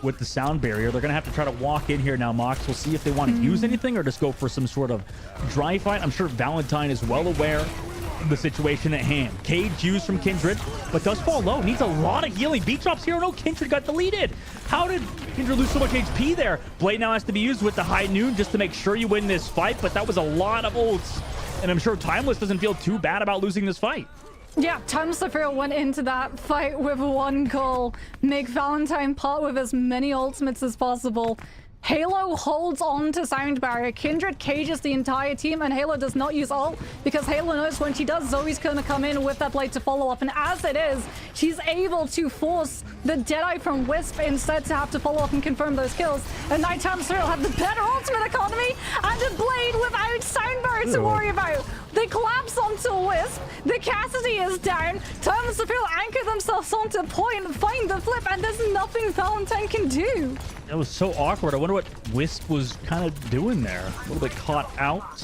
Speaker 4: with the sound barrier. They're going to have to try to walk in here now, Mox. We'll see if they want to use anything or just go for some sort of dry fight. I'm sure Valentine is well aware of the situation at hand. Cage used from Kindred, but does fall low. Needs a lot of healing. Beat drops here. No, Kindred got deleted. How did Kindred lose so much HP there? Blade now has to be used with the high noon just to make sure you win this fight, but that was a lot of ults. And I'm sure Timeless doesn't feel too bad about losing this fight.
Speaker 5: Yeah, Timeless Superior went into that fight with one goal. Make Valentine part with as many ultimates as possible. Halo holds on to Sound Barrier. Kindred cages the entire team, and Halo does not use ult because Halo knows when she does, Zoe's going to come in with that Blade to follow up. And as it is, she's able to force the Deadeye from Wisp instead to have to follow up and confirm those kills. And Nighttime Serial have the better ultimate economy and a Blade without Sound Barrier to worry about. They collapse onto Wisp. The Cassidy is down. Timeless Superior anchor themselves onto point, find the flip, and there's nothing Valentine can do.
Speaker 4: That was so awkward. I wonder what Wisp was kind of doing there. A little bit caught out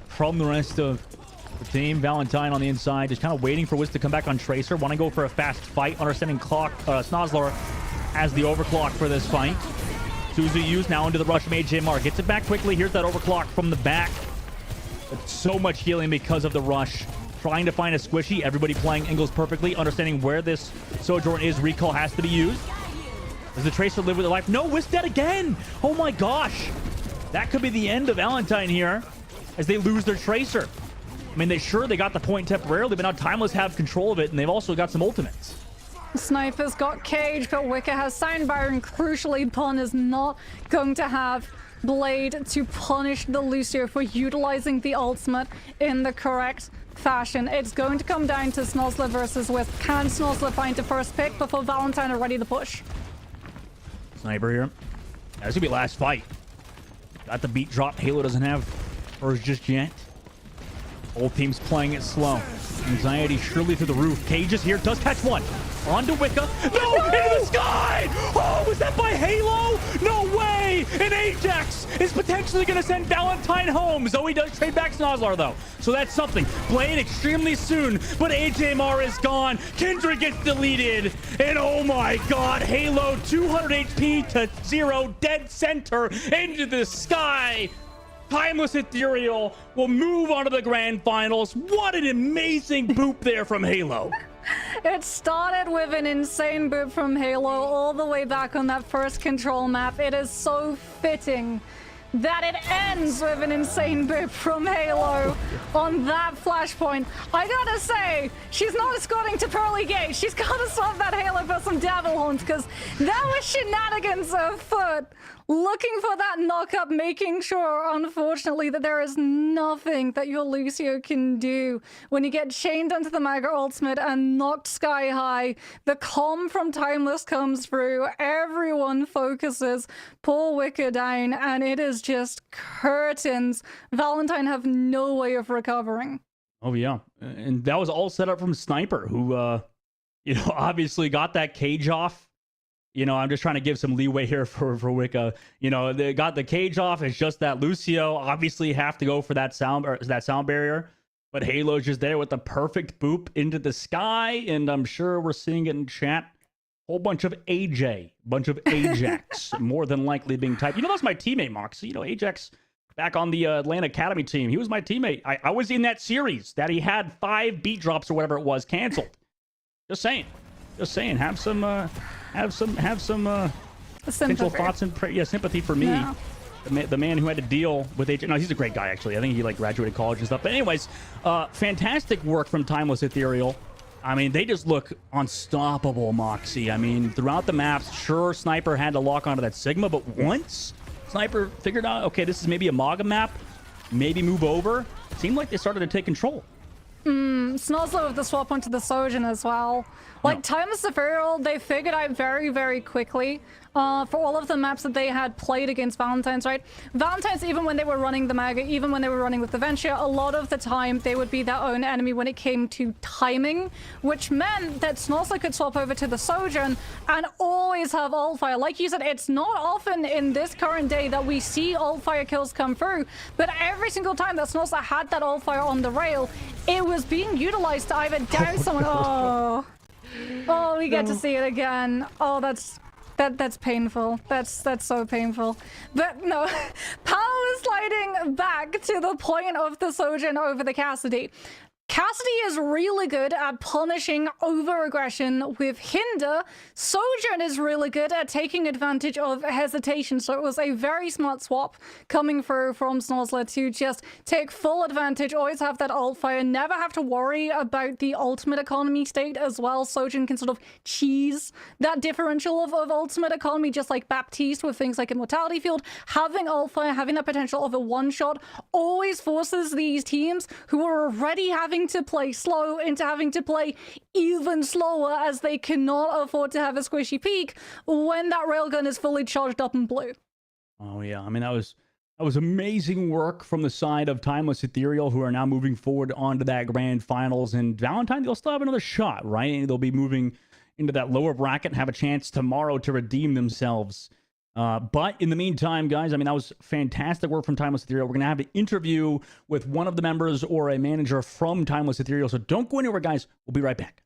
Speaker 4: from the rest of the team. Valentine on the inside, just kind of waiting for Wisp to come back on Tracer. Want to go for a fast fight. Understanding Snozzler as the overclock for this fight. Suzu used now into the rush from AJMR. Gets it back quickly. Here's that overclock from the back. But so much healing because of the rush. Trying to find a squishy. Everybody playing angles perfectly. Understanding where this Sojourn is. Recall has to be used. Does the Tracer live with a life? No, Wisp dead again. Oh my gosh. That could be the end of Valentine here as they lose their Tracer. I mean, they got the point temporarily, but now Timeless have control of it, and they've also got some ultimates.
Speaker 5: Sniper's got Cage, but Wicca has Sound Barrier, and crucially, Pun is not going to have Blade to punish the Lucio for utilizing the ultimate in the correct fashion. It's going to come down to Snozzler versus Wisp. Can Snozzler find the first pick before Valentine are ready to push?
Speaker 4: Sniper here. That's gonna be last fight. Got the beat drop. Halo doesn't have hers just yet. Both teams playing it slow. Anxiety surely through the roof. Cage is here. Does catch one. onto Wicca. No, into the sky! Oh, was that by Halo? No way! And Ajax is potentially going to send Valentine home. Zoe does trade back Snozzler, though. So that's something. Blade extremely soon, but AJ Mar is gone. Kendra gets deleted. And oh my god, Halo 200 HP to 0, dead center into the sky. Timeless Ethereal will move on to the grand finals. What an amazing boop there from Halo.
Speaker 5: It started with an insane boot from Halo all the way back on that first control map. It is so fitting that it ends with an insane boot from Halo on that Flashpoint. I gotta say, she's not escorting to Pearly Gate. She's gotta swap that Halo for some Devil Horns, because there was shenanigans afoot. Looking for that knock-up, making sure, unfortunately, that there is nothing that your Lucio can do when you get chained onto the Mega Ultimate and knocked sky high. The calm from Timeless comes through, everyone focuses, poor Wicca down, and it is just curtains. Valentine have no way of recovering.
Speaker 4: Oh, yeah. And that was all set up from Sniper, who, obviously got that cage off. I'm just trying to give some leeway here for Wicca. They got the cage off. It's just that Lucio obviously have to go for that sound barrier. But Halo's just there with the perfect boop into the sky. And I'm sure we're seeing it in chat. Whole bunch of AJ, bunch of Ajax, more than likely being typed. That's my teammate, Moxie. Ajax back on the Atlanta Academy team. He was my teammate. I was in that series that he had 5 beat drops or whatever it was canceled. Just saying. Have some potential thoughts and sympathy for me.
Speaker 5: Yeah.
Speaker 4: The man who had to deal with AJ. No, he's a great guy, actually. I think he graduated college and stuff. But anyways, fantastic work from Timeless Ethereal. I mean, they just look unstoppable, Moxie. I mean, throughout the maps, sure, Sniper had to lock onto that Sigma, but once Sniper figured out, okay, this is maybe a Maga map, maybe move over, seemed like they started to take control.
Speaker 5: Snozzler with the swap onto the Sojourn as well. Timeless Ethereal, they figured out very, very quickly for all of the maps that they had played against Valentine's, right? Valentine's, even when they were running the Mega, even when they were running with the Venture, a lot of the time they would be their own enemy when it came to timing, which meant that Snozzler could swap over to the Sojourn and always have Altfire. Like you said, it's not often in this current day that we see Altfire kills come through, but every single time that Snozzler had that Altfire on the rail, it was being utilized to either down someone. Oh, we get to see it again. Oh, that's painful. That's so painful. But no, power sliding back to the point of the Sojourn over the Cassidy. Cassidy is really good at punishing over-aggression with Hinder. Sojourn is really good at taking advantage of hesitation, so it was a very smart swap coming through from Snozzler to just take full advantage, always have that ult fire, never have to worry about the ultimate economy state as well. Sojourn can sort of cheese that differential of ultimate economy, just like Baptiste with things like Immortality Field. Having ult fire, having that potential of a one-shot always forces these teams who are already having to play slow into having to play even slower, as they cannot afford to have a squishy peak when that railgun is fully charged up and blue.
Speaker 4: Oh yeah, I mean that was amazing work from the side of Timeless Ethereal, who are now moving forward onto that grand finals. And Valentine, they'll still have another shot, right? And they'll be moving into that lower bracket and have a chance tomorrow to redeem themselves. But in the meantime, guys, I mean, that was fantastic work from Timeless Ethereal. We're going to have an interview with one of the members or a manager from Timeless Ethereal. So don't go anywhere, guys. We'll be right back.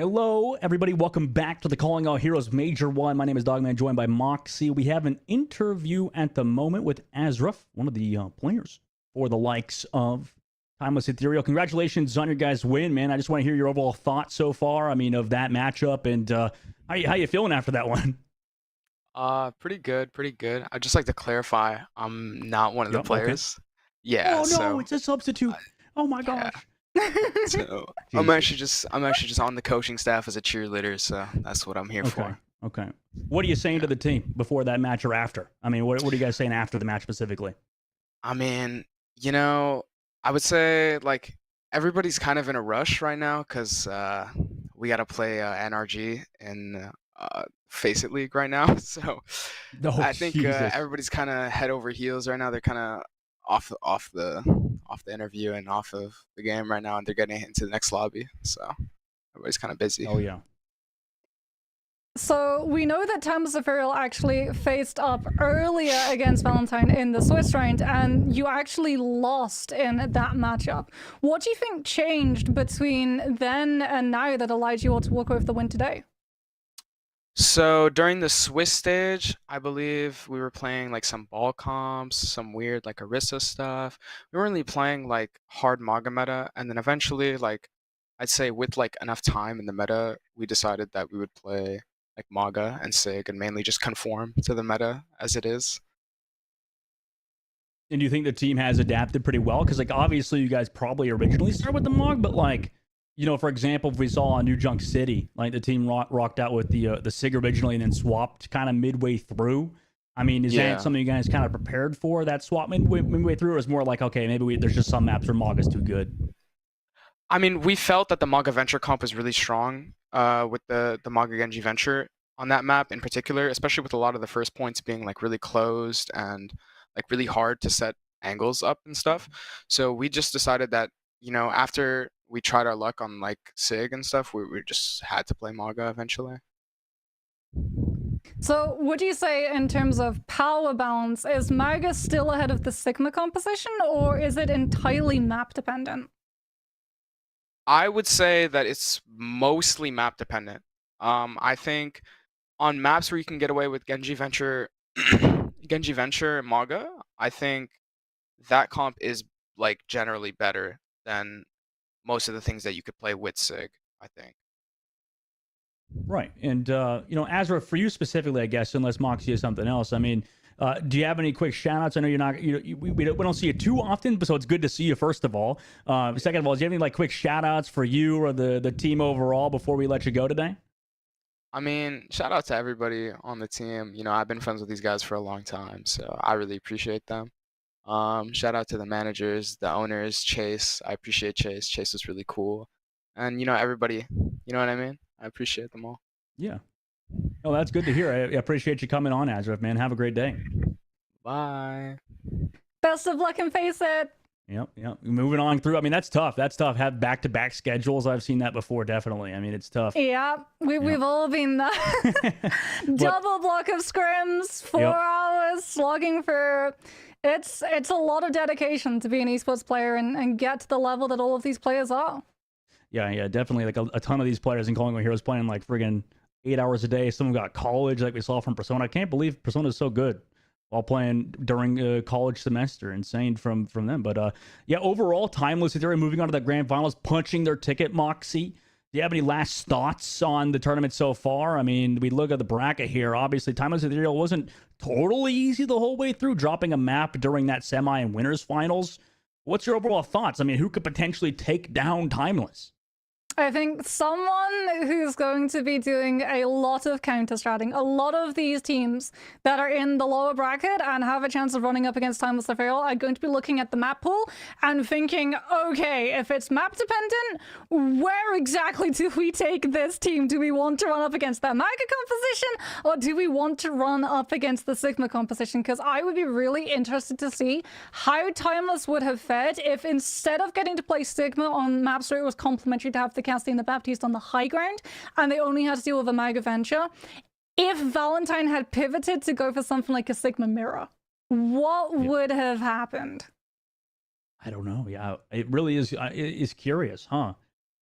Speaker 4: Hello, everybody. Welcome back to the Calling All Heroes Major 1. My name is Dogman, joined by Moxie. We have an interview at the moment with Azraf, one of the players for the likes of Timeless Ethereal. Congratulations on your guys' win, man. I just want to hear your overall thoughts so far, of that matchup, and how you feeling after that one?
Speaker 7: Pretty good, pretty good. I'd just like to clarify, I'm not one of the
Speaker 4: Yep, okay.
Speaker 7: players. Yeah,
Speaker 4: Oh, no,
Speaker 7: so
Speaker 4: it's a substitute. Oh, my
Speaker 7: yeah.
Speaker 4: gosh.
Speaker 7: So I'm actually just on the coaching staff as a cheerleader, so that's what I'm here for.
Speaker 4: Okay. What are you saying to the team before that match or after? What are you guys saying after the match specifically?
Speaker 7: I mean, I would say like everybody's kind of in a rush right now because we got to play NRG in Face It League right now. So
Speaker 4: Oh,
Speaker 7: I think
Speaker 4: Jesus.
Speaker 7: everybody's kind of head over heels right now. They're kind of off the interview and off of the game right now, and they're getting into the next lobby. So everybody's kind of busy.
Speaker 4: Oh, yeah.
Speaker 5: So we know that Timeless Ethereal actually faced up earlier against Valentine in the Swiss round, and you actually lost in that matchup. What do you think changed between then and now that allowed you all to walk away with the win today?
Speaker 7: So during the Swiss stage, I believe we were playing like some ball comps, some weird like Orisa stuff. We weren't really playing like hard Maga meta, and then eventually, like I'd say with like enough time in the meta, we decided that we would play like Maga and Sig and mainly just conform to the meta as it is.
Speaker 4: And do you think the team has adapted pretty well? Because like obviously you guys probably originally started with the Mog, but like, for example, if we saw New Junk City, like the team rocked out with the Sig originally and then swapped kind of midway through. Is that something you guys kind of prepared for, that swap midway through, or is more like, okay, maybe there's just some maps where Mog is too good?
Speaker 7: We felt that the Maga Venture comp was really strong with the Maga Genji Venture on that map in particular, especially with a lot of the first points being like really closed and like really hard to set angles up and stuff. So we just decided that, after we tried our luck on like Sig and stuff, we just had to play Maga eventually.
Speaker 5: So what do you say in terms of power balance? Is Maga still ahead of the Sigma composition, or is it entirely map dependent?
Speaker 7: I would say that it's mostly map dependent. I think on maps where you can get away with Genji Venture, Genji Venture and Maga, I think that comp is like generally better than most of the things that you could play with Sig, I think.
Speaker 4: Right. And, Azra, for you specifically, I guess, unless Moxie is something else, do you have any quick shout outs? I know you're not, we don't see you too often, so it's good to see you, first of all. Second of all, do you have any like quick shout outs for you or the team overall before we let you go today?
Speaker 7: Shout out to everybody on the team. I've been friends with these guys for a long time, so I really appreciate them. Shout out to the managers, the owners, Chase. I appreciate Chase. Chase was really cool. And, everybody, you know what I mean? I appreciate them all.
Speaker 4: Yeah. Oh, that's good to hear. I appreciate you coming on, Azraf, man. Have a great day.
Speaker 7: Bye.
Speaker 5: Best of luck and Face It.
Speaker 4: Yep. Moving on through. That's tough. That's tough. Have back-to-back schedules. I've seen that before, definitely. It's tough.
Speaker 5: Yeah, we've all been there. Double block of scrims, 4 hours, slogging for... It's a lot of dedication to be an esports player and get to the level that all of these players are.
Speaker 4: Yeah, definitely. Like a ton of these players in Calling All Heroes playing like friggin' 8 hours a day. Some got college, like we saw from Persona. I can't believe Persona is so good while playing during college semester. Insane from them. But overall, Timeless Ethereal moving on to the grand finals, punching their ticket. Moxie, do you have any last thoughts on the tournament so far? We look at the bracket here. Obviously, Timeless Ethereal wasn't totally easy the whole way through, dropping a map during that semi and winners finals. What's your overall thoughts? Who could potentially take down Timeless?
Speaker 5: I think someone who's going to be doing a lot of counter-stratting, a lot of these teams that are in the lower bracket and have a chance of running up against Timeless Ethereal are going to be looking at the map pool and thinking, okay, if it's map dependent, where exactly do we take this team? Do we want to run up against that Maga composition, or do we want to run up against the Sigma composition? Because I would be really interested to see how Timeless would have fared if instead of getting to play Sigma on maps where it was complementary to have the Cassie and the Baptiste on the high ground, and they only had to deal with a Maga Venture. If Valentine had pivoted to go for something like a Sigma Mirror, what would have happened?
Speaker 4: I don't know. Yeah, it really is. It is curious, huh?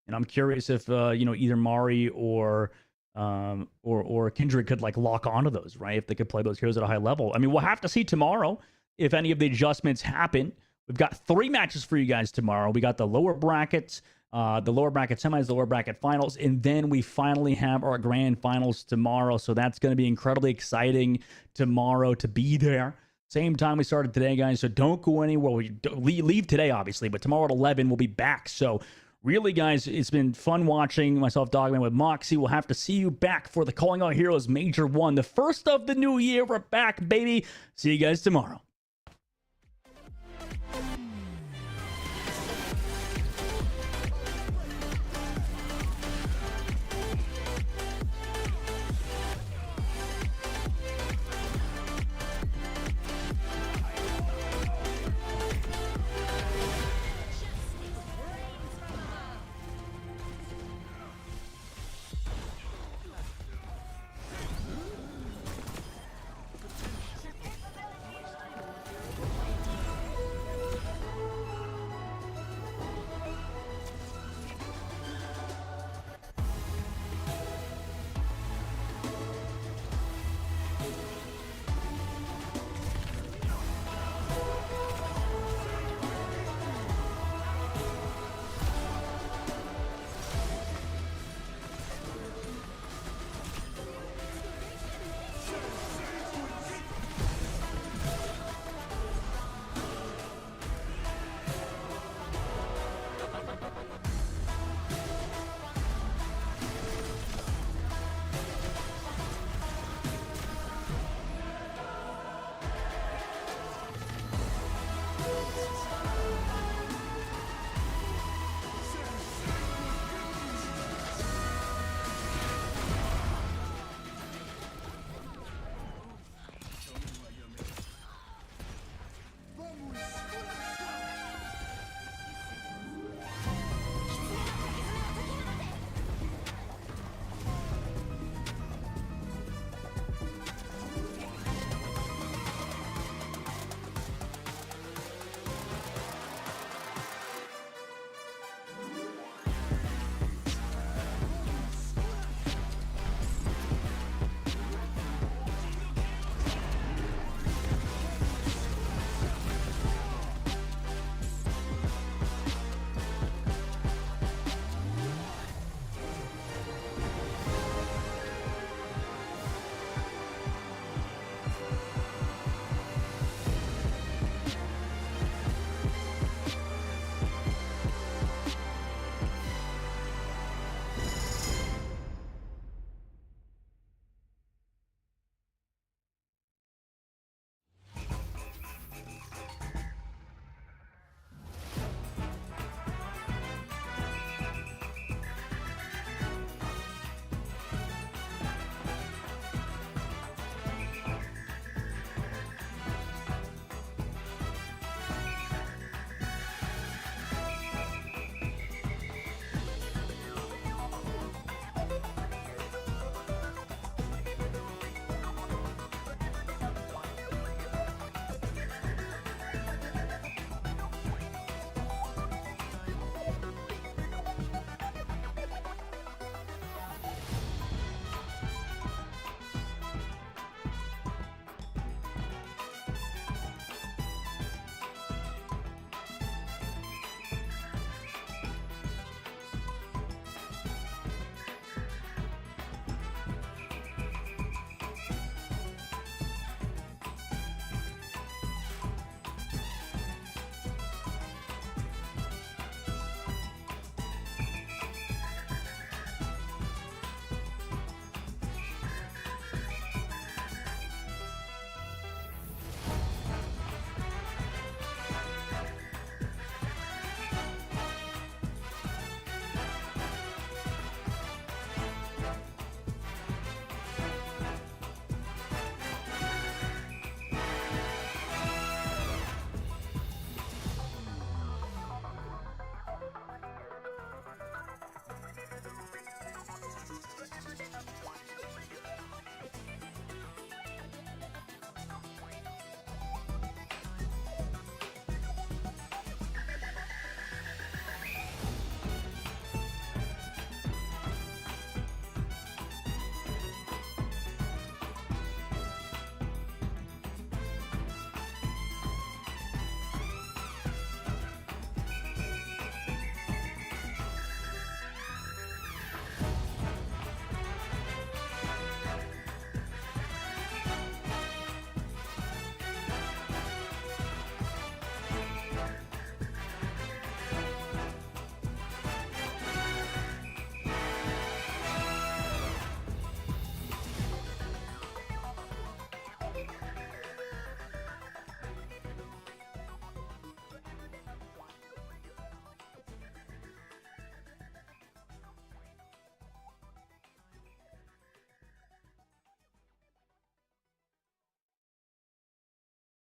Speaker 4: And I'm curious if either Mari or Kindred could like lock onto those, right? If they could play those heroes at a high level. I mean, we'll have to see tomorrow if any of the adjustments happen. We've got 3 matches for you guys tomorrow. We got the lower brackets, the lower bracket semis, the lower bracket finals, and then we finally have our grand finals tomorrow. So that's going to be incredibly exciting tomorrow to be there. Same time we started today, guys. So don't go anywhere. We leave today, obviously, but tomorrow at 11 we'll be back. So really, guys, it's been fun watching myself, Dogman, with Moxie. We'll have to see you back for the Calling All Heroes Major 1, the first of the new year. We're back, baby. See you guys tomorrow.